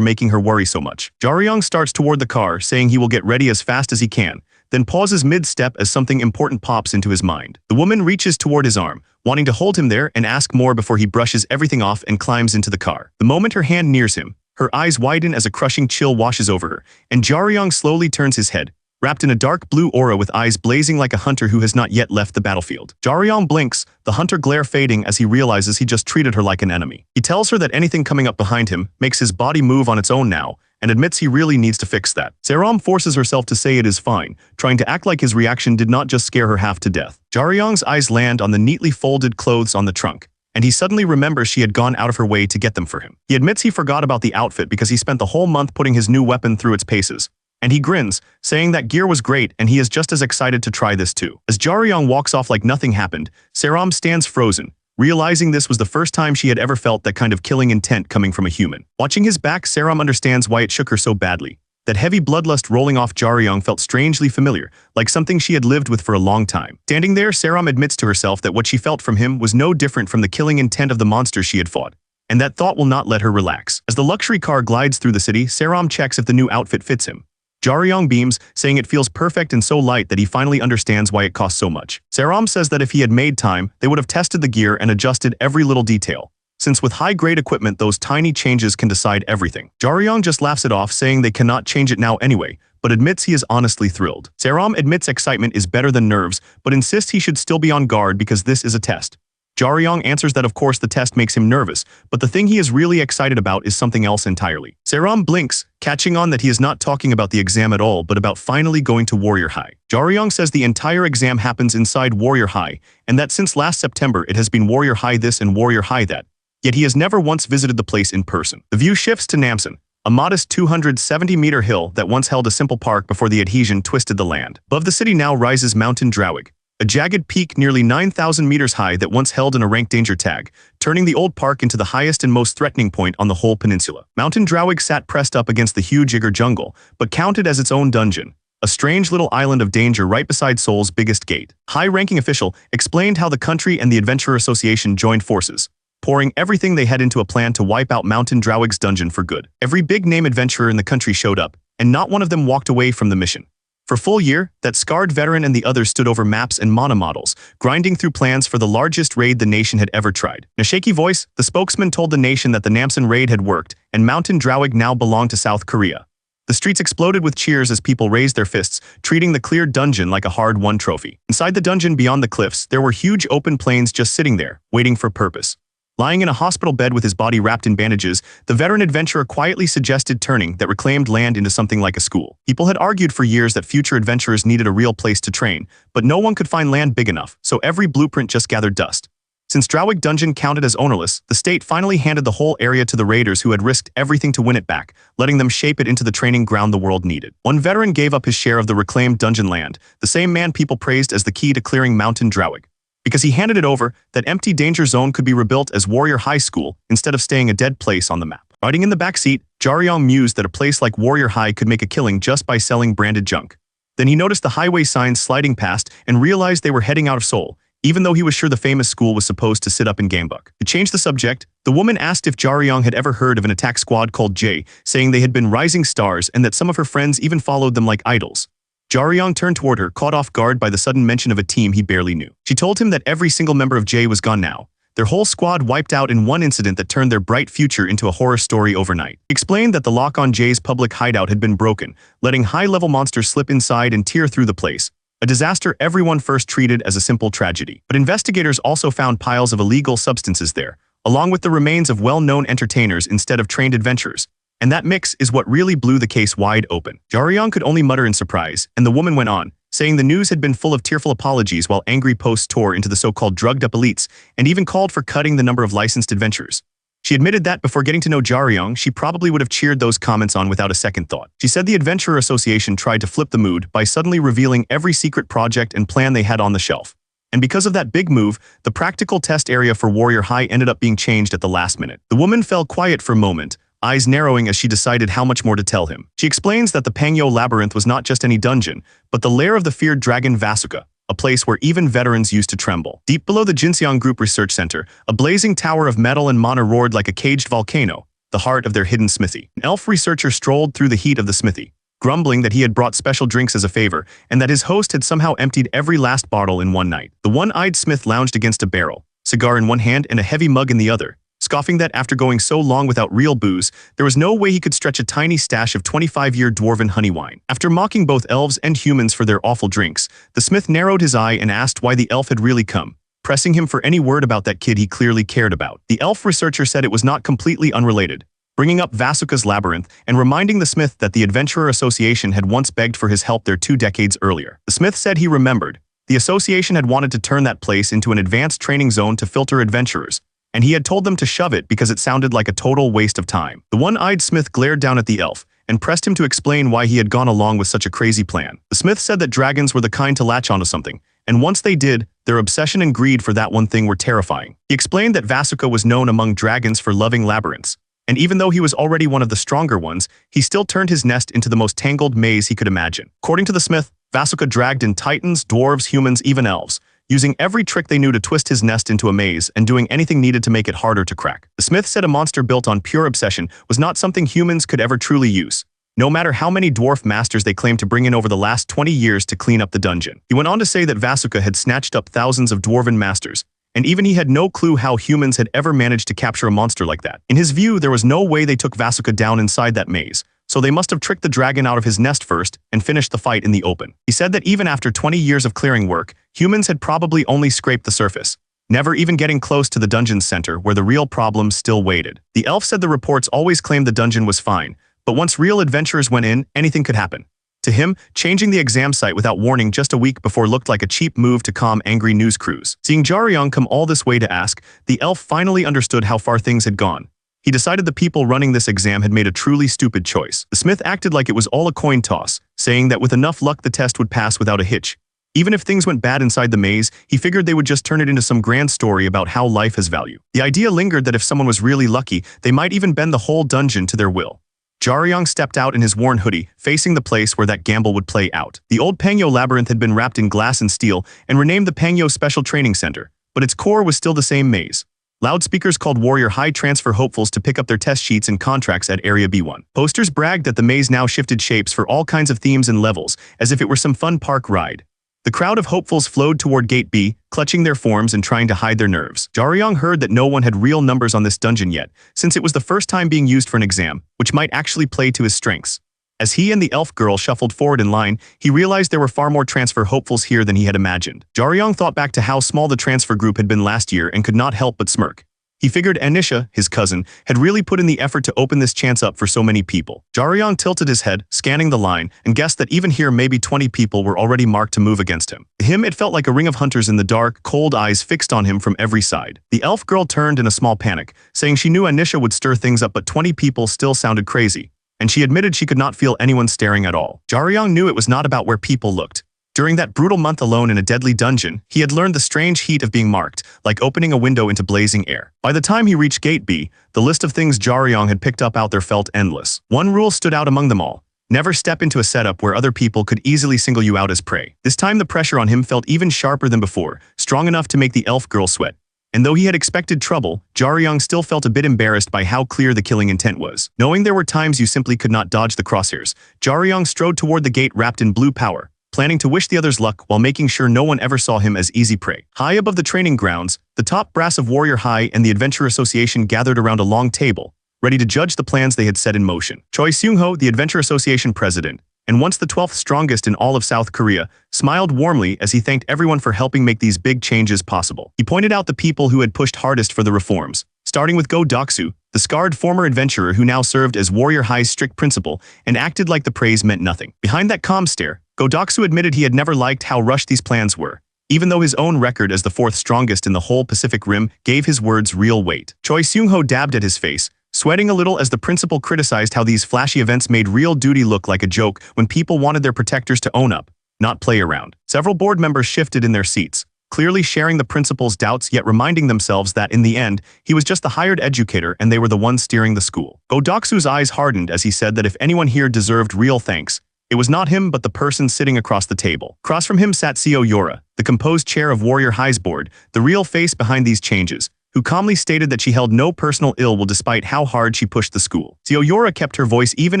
making her worry so much. Jaryong starts toward the car, saying he will get ready as fast as he can, then pauses mid-step as something important pops into his mind. The woman reaches toward his arm, wanting to hold him there and ask more before he brushes everything off and climbs into the car. The moment her hand nears him, her eyes widen as a crushing chill washes over her, and Jaryong slowly turns his head, wrapped in a dark blue aura with eyes blazing like a hunter who has not yet left the battlefield. Jaryong blinks, the hunter glare fading as he realizes he just treated her like an enemy. He tells her that anything coming up behind him makes his body move on its own now, and admits he really needs to fix that. Saram forces herself to say it is fine, trying to act like his reaction did not just scare her half to death. Jaryong's eyes land on the neatly folded clothes on the trunk, and he suddenly remembers she had gone out of her way to get them for him. He admits he forgot about the outfit because he spent the whole month putting his new weapon through its paces, and he grins, saying that gear was great and he is just as excited to try this too. As Jaryong walks off like nothing happened, Saram stands frozen, realizing this was the first time she had ever felt that kind of killing intent coming from a human. Watching his back, Saram understands why it shook her so badly. That heavy bloodlust rolling off Jaryong felt strangely familiar, like something she had lived with for a long time. Standing there, Saram admits to herself that what she felt from him was no different from the killing intent of the monster she had fought, and that thought will not let her relax. As the luxury car glides through the city, Saram checks if the new outfit fits him. Jaryong beams, saying it feels perfect and so light that he finally understands why it costs so much. Saram says that if he had made time, they would have tested the gear and adjusted every little detail, since with high-grade equipment those tiny changes can decide everything. Jaryong just laughs it off, saying they cannot change it now anyway, but admits he is honestly thrilled. Saram admits excitement is better than nerves, but insists he should still be on guard because this is a test. Jaryong answers that of course the test makes him nervous, but the thing he is really excited about is something else entirely. Saram blinks, catching on that he is not talking about the exam at all but about finally going to Warrior High. Jaryong says the entire exam happens inside Warrior High, and that since last September it has been Warrior High this and Warrior High that, yet he has never once visited the place in person. The view shifts to Namsan, a modest 270-meter hill that once held a simple park before the adhesion twisted the land. Above the city now rises Mountain Drawig, a jagged peak nearly 9,000 meters high that once held in a rank danger tag, turning the old park into the highest and most threatening point on the whole peninsula. Mountain Drawig sat pressed up against the huge Igor jungle, but counted as its own dungeon, a strange little island of danger right beside Seoul's biggest gate. High-ranking official explained how the country and the Adventurer Association joined forces, pouring everything they had into a plan to wipe out Mountain Drowig's dungeon for good. Every big-name adventurer in the country showed up, and not one of them walked away from the mission. For a full year, that scarred veteran and the others stood over maps and mana models, grinding through plans for the largest raid the nation had ever tried. In a shaky voice, the spokesman told the nation that the Namsan raid had worked, and Mountain Drowig now belonged to South Korea. The streets exploded with cheers as people raised their fists, treating the cleared dungeon like a hard-won trophy. Inside the dungeon beyond the cliffs, there were huge open plains just sitting there, waiting for purpose. Lying in a hospital bed with his body wrapped in bandages, the veteran adventurer quietly suggested turning that reclaimed land into something like a school. People had argued for years that future adventurers needed a real place to train, but no one could find land big enough, so every blueprint just gathered dust. Since Drowig Dungeon counted as ownerless, the state finally handed the whole area to the raiders who had risked everything to win it back, letting them shape it into the training ground the world needed. One veteran gave up his share of the reclaimed dungeon land, the same man people praised as the key to clearing Mountain Drowig. Because he handed it over, that empty danger zone could be rebuilt as Warrior High School instead of staying a dead place on the map. Riding in the back seat, Jaryong mused that a place like Warrior High could make a killing just by selling branded junk. Then he noticed the highway signs sliding past and realized they were heading out of Seoul, even though he was sure the famous school was supposed to sit up in Gambuk. To change the subject, the woman asked if Jaryong had ever heard of an attack squad called J, saying they had been rising stars and that some of her friends even followed them like idols. Jaryong turned toward her, caught off guard by the sudden mention of a team he barely knew. She told him that every single member of J was gone now, their whole squad wiped out in one incident that turned their bright future into a horror story overnight. He explained that the lock on Jay's public hideout had been broken, letting high-level monsters slip inside and tear through the place. A disaster everyone first treated as a simple tragedy. But investigators also found piles of illegal substances there, along with the remains of well-known entertainers instead of trained adventurers. And that mix is what really blew the case wide open. Jaryong could only mutter in surprise, and the woman went on, saying the news had been full of tearful apologies while angry posts tore into the so-called drugged-up elites, and even called for cutting the number of licensed adventurers. She admitted that before getting to know Jaryong, she probably would have cheered those comments on without a second thought. She said the Adventurer Association tried to flip the mood by suddenly revealing every secret project and plan they had on the shelf. And because of that big move, the practical test area for Warrior High ended up being changed at the last minute. The woman fell quiet for a moment, eyes narrowing as she decided how much more to tell him. She explains that the Pangyo Labyrinth was not just any dungeon, but the lair of the feared dragon Vasuka, a place where even veterans used to tremble. Deep below the Jinseong Group Research Center, a blazing tower of metal and mana roared like a caged volcano, the heart of their hidden smithy. An elf researcher strolled through the heat of the smithy, grumbling that he had brought special drinks as a favor, and that his host had somehow emptied every last bottle in one night. The one-eyed smith lounged against a barrel, cigar in one hand and a heavy mug in the other, scoffing that after going so long without real booze, there was no way he could stretch a tiny stash of 25-year dwarven honey wine. After mocking both elves and humans for their awful drinks, the smith narrowed his eye and asked why the elf had really come, pressing him for any word about that kid he clearly cared about. The elf researcher said it was not completely unrelated, bringing up Vasuka's labyrinth and reminding the smith that the Adventurer Association had once begged for his help there 2 decades earlier. The smith said he remembered. The association had wanted to turn that place into an advanced training zone to filter adventurers, and he had told them to shove it because it sounded like a total waste of time. The one-eyed smith glared down at the elf and pressed him to explain why he had gone along with such a crazy plan. The smith said that dragons were the kind to latch onto something, and once they did, their obsession and greed for that one thing were terrifying. He explained that Vasuka was known among dragons for loving labyrinths, and even though he was already one of the stronger ones, he still turned his nest into the most tangled maze he could imagine. According to the smith, Vasuka dragged in titans, dwarves, humans, even elves, using every trick they knew to twist his nest into a maze and doing anything needed to make it harder to crack. The smith said a monster built on pure obsession was not something humans could ever truly use, no matter how many dwarf masters they claimed to bring in over the last 20 years to clean up the dungeon. He went on to say that Vasuka had snatched up thousands of dwarven masters, and even he had no clue how humans had ever managed to capture a monster like that. In his view, there was no way they took Vasuka down inside that maze, so they must have tricked the dragon out of his nest first and finished the fight in the open. He said that even after 20 years of clearing work, humans had probably only scraped the surface, never even getting close to the dungeon's center where the real problems still waited. The elf said the reports always claimed the dungeon was fine, but once real adventurers went in, anything could happen. To him, changing the exam site without warning just a week before looked like a cheap move to calm angry news crews. Seeing Jaryong come all this way to ask, the elf finally understood how far things had gone. He decided the people running this exam had made a truly stupid choice. The smith acted like it was all a coin toss, saying that with enough luck the test would pass without a hitch. Even if things went bad inside the maze, he figured they would just turn it into some grand story about how life has value. The idea lingered that if someone was really lucky, they might even bend the whole dungeon to their will. Jaryong stepped out in his worn hoodie, facing the place where that gamble would play out. The old Pangyo Labyrinth had been wrapped in glass and steel and renamed the Pangyo Special Training Center, but its core was still the same maze. Loudspeakers called Warrior High transfer hopefuls to pick up their test sheets and contracts at Area B1. Posters bragged that the maze now shifted shapes for all kinds of themes and levels, as if it were some fun park ride. The crowd of hopefuls flowed toward Gate B, clutching their forms and trying to hide their nerves. Jaryong heard that no one had real numbers on this dungeon yet, since it was the first time being used for an exam, which might actually play to his strengths. As he and the elf girl shuffled forward in line, he realized there were far more transfer hopefuls here than he had imagined. Jaryong thought back to how small the transfer group had been last year and could not help but smirk. He figured Anisha, his cousin, had really put in the effort to open this chance up for so many people. Jaryong tilted his head, scanning the line, and guessed that even here maybe 20 people were already marked to move against him. To him, it felt like a ring of hunters in the dark, cold eyes fixed on him from every side. The elf girl turned in a small panic, saying she knew Anisha would stir things up, but 20 people still sounded crazy, and she admitted she could not feel anyone staring at all. Jaryong knew it was not about where people looked. During that brutal month alone in a deadly dungeon, he had learned the strange heat of being marked, like opening a window into blazing air. By the time he reached Gate B, the list of things Jaryong had picked up out there felt endless. One rule stood out among them all: never step into a setup where other people could easily single you out as prey. This time the pressure on him felt even sharper than before, strong enough to make the elf girl sweat. And though he had expected trouble, Jaryong still felt a bit embarrassed by how clear the killing intent was. Knowing there were times you simply could not dodge the crosshairs, Jaryong strode toward the gate wrapped in blue power, planning to wish the others luck while making sure no one ever saw him as easy prey. High above the training grounds, the top brass of Warrior High and the Adventure Association gathered around a long table, ready to judge the plans they had set in motion. Choi Seung-ho, the Adventure Association president, and once the 12th strongest in all of South Korea, smiled warmly as he thanked everyone for helping make these big changes possible. He pointed out the people who had pushed hardest for the reforms, starting with Go Doksu, the scarred former adventurer who now served as Warrior High's strict principal and acted like the praise meant nothing. Behind that calm stare, Go Doksu admitted he had never liked how rushed these plans were, even though his own record as the 4th strongest in the whole Pacific Rim gave his words real weight. Choi Seung-ho dabbed at his face, sweating a little as the principal criticized how these flashy events made real duty look like a joke when people wanted their protectors to own up, not play around. Several board members shifted in their seats, clearly sharing the principal's doubts yet reminding themselves that in the end, he was just the hired educator and they were the ones steering the school. Go Doksu's eyes hardened as he said that if anyone here deserved real thanks, it was not him but the person sitting across the table. Across from him sat Seo Yora, the composed chair of Warrior High's board, the real face behind these changes, who calmly stated that she held no personal ill will despite how hard she pushed the school. Seo Yora kept her voice even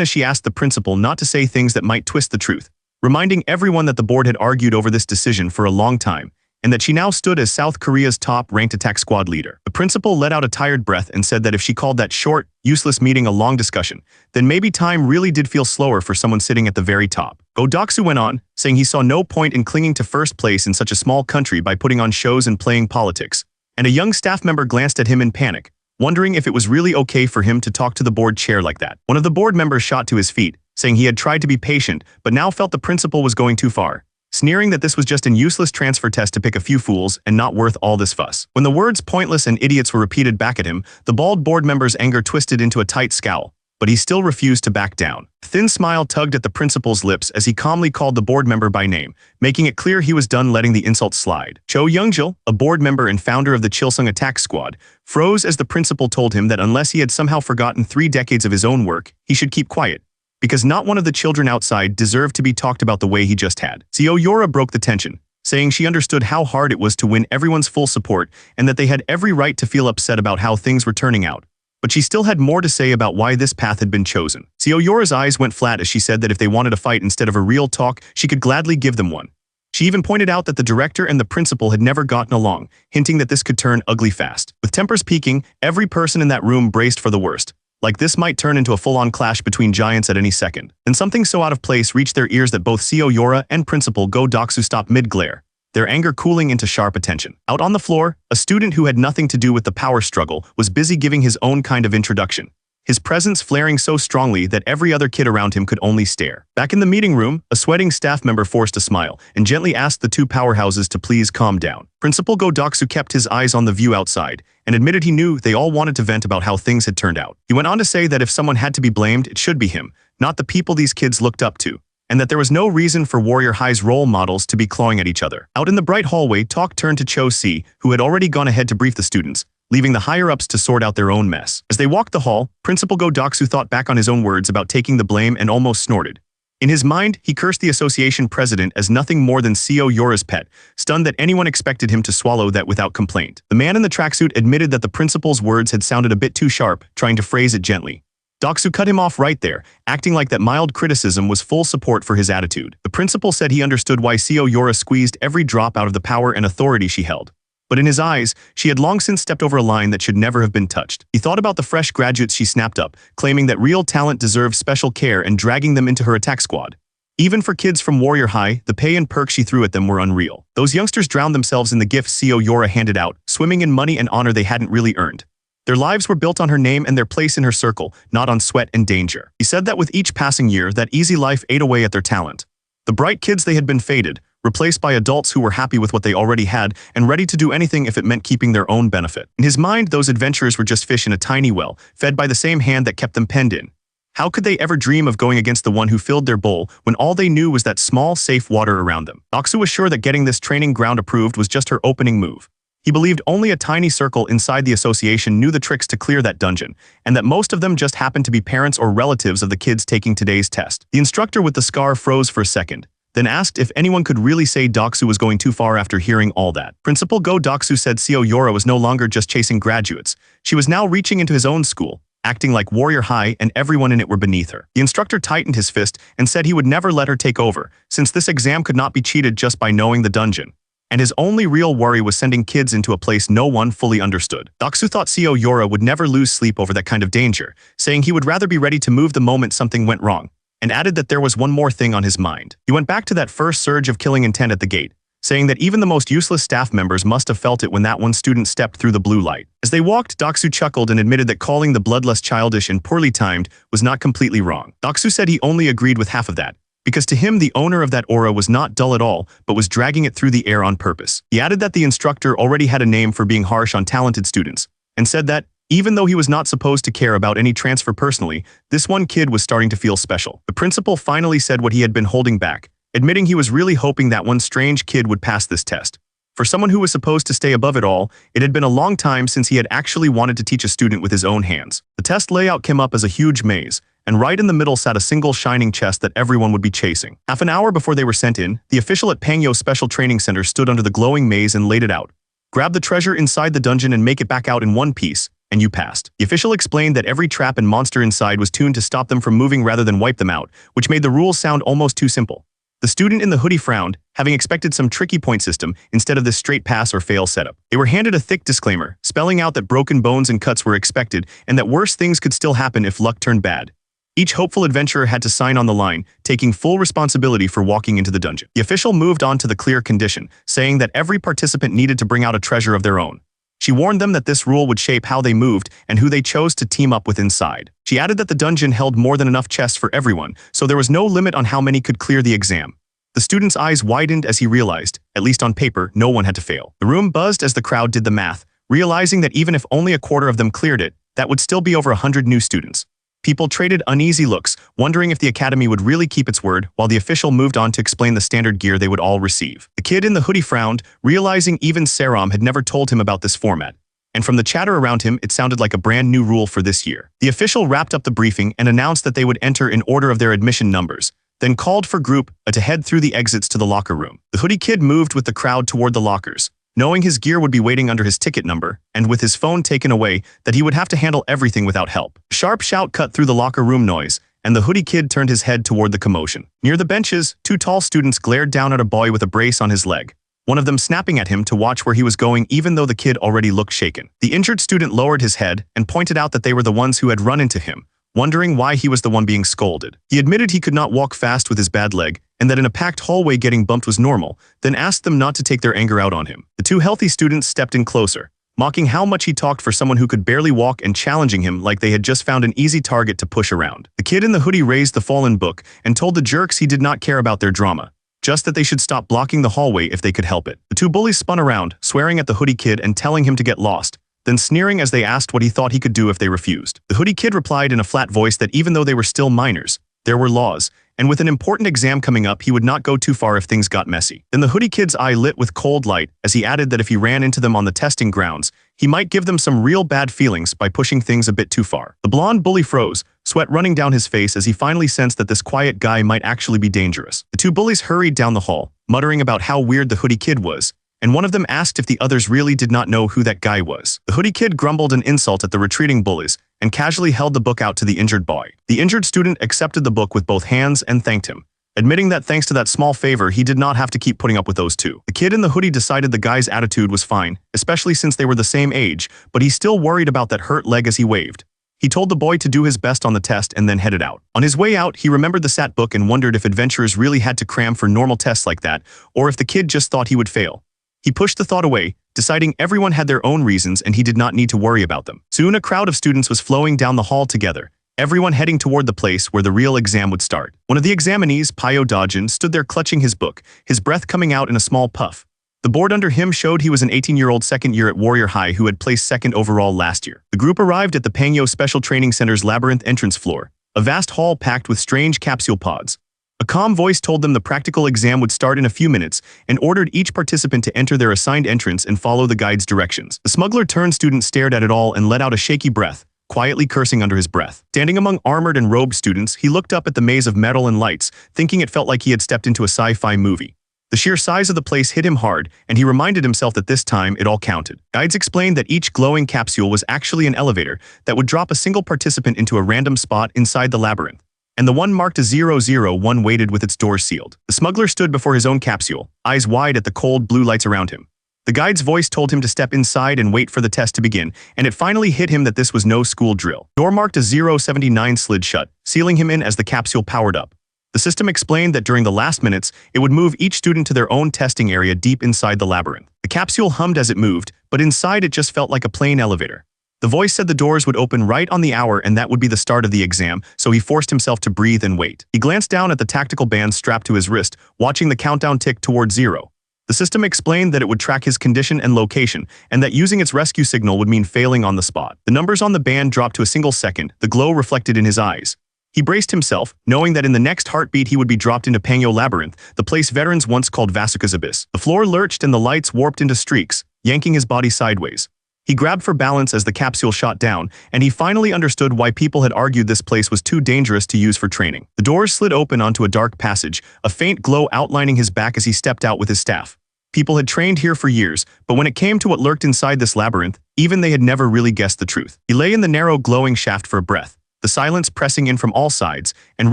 as she asked the principal not to say things that might twist the truth, reminding everyone that the board had argued over this decision for a long time, and that she now stood as South Korea's top-ranked attack squad leader. The principal let out a tired breath and said that if she called that short, useless meeting a long discussion, then maybe time really did feel slower for someone sitting at the very top. Go Doksu went on, saying he saw no point in clinging to first place in such a small country by putting on shows and playing politics, and a young staff member glanced at him in panic, wondering if it was really okay for him to talk to the board chair like that. One of the board members shot to his feet, saying he had tried to be patient but now felt the principal was going too far, sneering that this was just an useless transfer test to pick a few fools and not worth all this fuss. When the words pointless and idiots were repeated back at him, the bald board member's anger twisted into a tight scowl, but he still refused to back down. A thin smile tugged at the principal's lips as he calmly called the board member by name, making it clear he was done letting the insults slide. Cho Youngjil, a board member and founder of the Chilsung Attack Squad, froze as the principal told him that unless he had somehow forgotten 3 decades of his own work, he should keep quiet, because not one of the children outside deserved to be talked about the way he just had. Seo Yora broke the tension, saying she understood how hard it was to win everyone's full support and that they had every right to feel upset about how things were turning out. But she still had more to say about why this path had been chosen. Seo Yora's eyes went flat as she said that if they wanted a fight instead of a real talk, she could gladly give them one. She even pointed out that the director and the principal had never gotten along, hinting that this could turn ugly fast. With tempers peaking, every person in that room braced for the worst, like this might turn into a full-on clash between giants at any second. Then something so out of place reached their ears that both Seo Yora and Principal Go Doksu stopped mid-glare, their anger cooling into sharp attention. Out on the floor, a student who had nothing to do with the power struggle was busy giving his own kind of introduction, his presence flaring so strongly that every other kid around him could only stare. Back in the meeting room, a sweating staff member forced a smile and gently asked the 2 powerhouses to please calm down. Principal Go Doksu kept his eyes on the view outside and admitted he knew they all wanted to vent about how things had turned out. He went on to say that if someone had to be blamed, it should be him, not the people these kids looked up to, and that there was no reason for Warrior High's role models to be clawing at each other. Out in the bright hallway, talk turned to Cho Si, who had already gone ahead to brief the students, leaving the higher-ups to sort out their own mess. As they walked the hall, Principal Go Doksu thought back on his own words about taking the blame and almost snorted. In his mind, he cursed the association president as nothing more than CO Yora's pet, stunned that anyone expected him to swallow that without complaint. The man in the tracksuit admitted that the principal's words had sounded a bit too sharp, trying to phrase it gently. Doksu cut him off right there, acting like that mild criticism was full support for his attitude. The principal said he understood why CO Yora squeezed every drop out of the power and authority she held. But in his eyes, she had long since stepped over a line that should never have been touched. He thought about the fresh graduates she snapped up, claiming that real talent deserved special care and dragging them into her attack squad. Even for kids from Warrior High, the pay and perks she threw at them were unreal. Those youngsters drowned themselves in the gifts CO Yora handed out, swimming in money and honor they hadn't really earned. Their lives were built on her name and their place in her circle, not on sweat and danger. He said that with each passing year, that easy life ate away at their talent. The bright kids they had been faded, replaced by adults who were happy with what they already had and ready to do anything if it meant keeping their own benefit. In his mind, those adventurers were just fish in a tiny well, fed by the same hand that kept them penned in. How could they ever dream of going against the one who filled their bowl when all they knew was that small, safe water around them? Doksu was sure that getting this training ground approved was just her opening move. He believed only a tiny circle inside the association knew the tricks to clear that dungeon, and that most of them just happened to be parents or relatives of the kids taking today's test. The instructor with the scar froze for a second, then asked if anyone could really say Doksu was going too far after hearing all that. Principal Go Doksu said CO Yora was no longer just chasing graduates. She was now reaching into his own school, acting like Warrior High and everyone in it were beneath her. The instructor tightened his fist and said he would never let her take over, since this exam could not be cheated just by knowing the dungeon. And his only real worry was sending kids into a place no one fully understood. Doksu thought CO Yora would never lose sleep over that kind of danger, saying he would rather be ready to move the moment something went wrong, and added that there was one more thing on his mind. He went back to that first surge of killing intent at the gate, saying that even the most useless staff members must have felt it when that one student stepped through the blue light. As they walked, Doksu chuckled and admitted that calling the bloodlust childish and poorly timed was not completely wrong. Doksu said he only agreed with half of that, because to him the owner of that aura was not dull at all, but was dragging it through the air on purpose. He added that the instructor already had a name for being harsh on talented students, and said that, even though he was not supposed to care about any transfer personally, this one kid was starting to feel special. The principal finally said what he had been holding back, admitting he was really hoping that one strange kid would pass this test. For someone who was supposed to stay above it all, it had been a long time since he had actually wanted to teach a student with his own hands. The test layout came up as a huge maze, and right in the middle sat a single shining chest that everyone would be chasing. Half an hour before they were sent in, the official at Pangyo Special Training Center stood under the glowing maze and laid it out. Grab the treasure inside the dungeon and make it back out in one piece, and you passed. The official explained that every trap and monster inside was tuned to stop them from moving rather than wipe them out, which made the rules sound almost too simple. The student in the hoodie frowned, having expected some tricky point system instead of this straight pass or fail setup. They were handed a thick disclaimer, spelling out that broken bones and cuts were expected and that worse things could still happen if luck turned bad. Each hopeful adventurer had to sign on the line, taking full responsibility for walking into the dungeon. The official moved on to the clear condition, saying that every participant needed to bring out a treasure of their own. She warned them that this rule would shape how they moved and who they chose to team up with inside. She added that the dungeon held more than enough chests for everyone, so there was no limit on how many could clear the exam. The student's eyes widened as he realized, at least on paper, no one had to fail. The room buzzed as the crowd did the math, realizing that even if only a quarter of them cleared it, that would still be over 100 new students. People traded uneasy looks, wondering if the academy would really keep its word, while the official moved on to explain the standard gear they would all receive. The kid in the hoodie frowned, realizing even Saram had never told him about this format. And from the chatter around him, it sounded like a brand new rule for this year. The official wrapped up the briefing and announced that they would enter in order of their admission numbers, then called for Group A to head through the exits to the locker room. The hoodie kid moved with the crowd toward the lockers, knowing his gear would be waiting under his ticket number, and with his phone taken away, that he would have to handle everything without help. A sharp shout cut through the locker room noise, and the hoodie kid turned his head toward the commotion. Near the benches, two tall students glared down at a boy with a brace on his leg, one of them snapping at him to watch where he was going even though the kid already looked shaken. The injured student lowered his head and pointed out that they were the ones who had run into him, wondering why he was the one being scolded. He admitted he could not walk fast with his bad leg, and that in a packed hallway getting bumped was normal, then asked them not to take their anger out on him. The two healthy students stepped in closer, mocking how much he talked for someone who could barely walk and challenging him like they had just found an easy target to push around. The kid in the hoodie raised the fallen book and told the jerks he did not care about their drama, just that they should stop blocking the hallway if they could help it. The two bullies spun around, swearing at the hoodie kid and telling him to get lost, then sneering as they asked what he thought he could do if they refused. The hoodie kid replied in a flat voice that even though they were still minors, there were laws, and with an important exam coming up, he would not go too far if things got messy. Then the hoodie kid's eye lit with cold light as he added that if he ran into them on the testing grounds, He might give them some real bad feelings by pushing things a bit too far. The blonde bully froze, sweat running down his face as he finally sensed that this quiet guy might actually be dangerous. The two bullies hurried down the hall, muttering about how weird the hoodie kid was, and one of them asked if the others really did not know who that guy was. The hoodie kid grumbled an insult at the retreating bullies and casually held the book out to the injured boy. The injured student accepted the book with both hands and thanked him, admitting that thanks to that small favor, he did not have to keep putting up with those two. The kid in the hoodie decided the guy's attitude was fine, especially since they were the same age, but he still worried about that hurt leg as he waved. He told the boy to do his best on the test and then headed out. On his way out, he remembered the SAT book and wondered if adventurers really had to cram for normal tests like that, or if the kid just thought he would fail. He pushed the thought away, deciding everyone had their own reasons and he did not need to worry about them. Soon a crowd of students was flowing down the hall together, everyone heading toward the place where the real exam would start. One of the examinees, Pyo Dojin, stood there clutching his book, his breath coming out in a small puff. The board under him showed he was an 18-year-old second year at Warrior High who had placed second overall last year. The group arrived at the Pangyo Special Training Center's labyrinth entrance floor, a vast hall packed with strange capsule pods. A calm voice told them the practical exam would start in a few minutes and ordered each participant to enter their assigned entrance and follow the guide's directions. The smuggler-turned student stared at it all and let out a shaky breath, quietly cursing under his breath. Standing among armored and robed students, he looked up at the maze of metal and lights, thinking it felt like he had stepped into a sci-fi movie. The sheer size of the place hit him hard, and he reminded himself that this time it all counted. Guides explained that each glowing capsule was actually an elevator that would drop a single participant into a random spot inside the labyrinth, and the one marked a 001 waited with its doors sealed. The smuggler stood before his own capsule, eyes wide at the cold blue lights around him. The guide's voice told him to step inside and wait for the test to begin, and it finally hit him that this was no school drill. Door marked a 079 slid shut, sealing him in as the capsule powered up. The system explained that during the last minutes, it would move each student to their own testing area deep inside the labyrinth. The capsule hummed as it moved, but inside it just felt like a plain elevator. The voice said the doors would open right on the hour and that would be the start of the exam, so he forced himself to breathe and wait. He glanced down at the tactical band strapped to his wrist, watching the countdown tick towards 0. The system explained that it would track his condition and location, and that using its rescue signal would mean failing on the spot. The numbers on the band dropped to a single second, the glow reflected in his eyes. He braced himself, knowing that in the next heartbeat he would be dropped into Pangyo Labyrinth, the place veterans once called Vasuka's Abyss. The floor lurched and the lights warped into streaks, yanking his body sideways. He grabbed for balance as the capsule shot down, and he finally understood why people had argued this place was too dangerous to use for training. The doors slid open onto a dark passage, a faint glow outlining his back as he stepped out with his staff. People had trained here for years, but when it came to what lurked inside this labyrinth, even they had never really guessed the truth. He lay in the narrow glowing shaft for a breath, the silence pressing in from all sides, and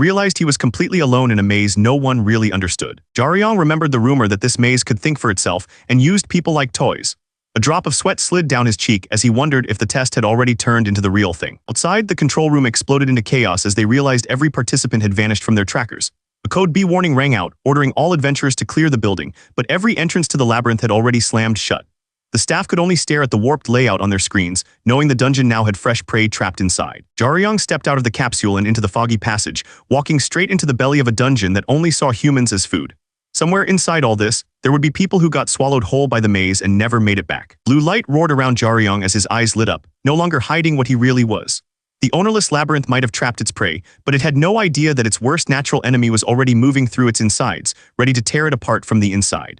realized he was completely alone in a maze no one really understood. Jaryong remembered the rumor that this maze could think for itself and used people like toys. A drop of sweat slid down his cheek as he wondered if the test had already turned into the real thing. Outside, the control room exploded into chaos as they realized every participant had vanished from their trackers. A Code B warning rang out, ordering all adventurers to clear the building, but every entrance to the labyrinth had already slammed shut. The staff could only stare at the warped layout on their screens, knowing the dungeon now had fresh prey trapped inside. Jaryong stepped out of the capsule and into the foggy passage, walking straight into the belly of a dungeon that only saw humans as food. Somewhere inside all this, there would be people who got swallowed whole by the maze and never made it back. Blue light roared around Jaryong as his eyes lit up, no longer hiding what he really was. The ownerless labyrinth might have trapped its prey, but it had no idea that its worst natural enemy was already moving through its insides, ready to tear it apart from the inside.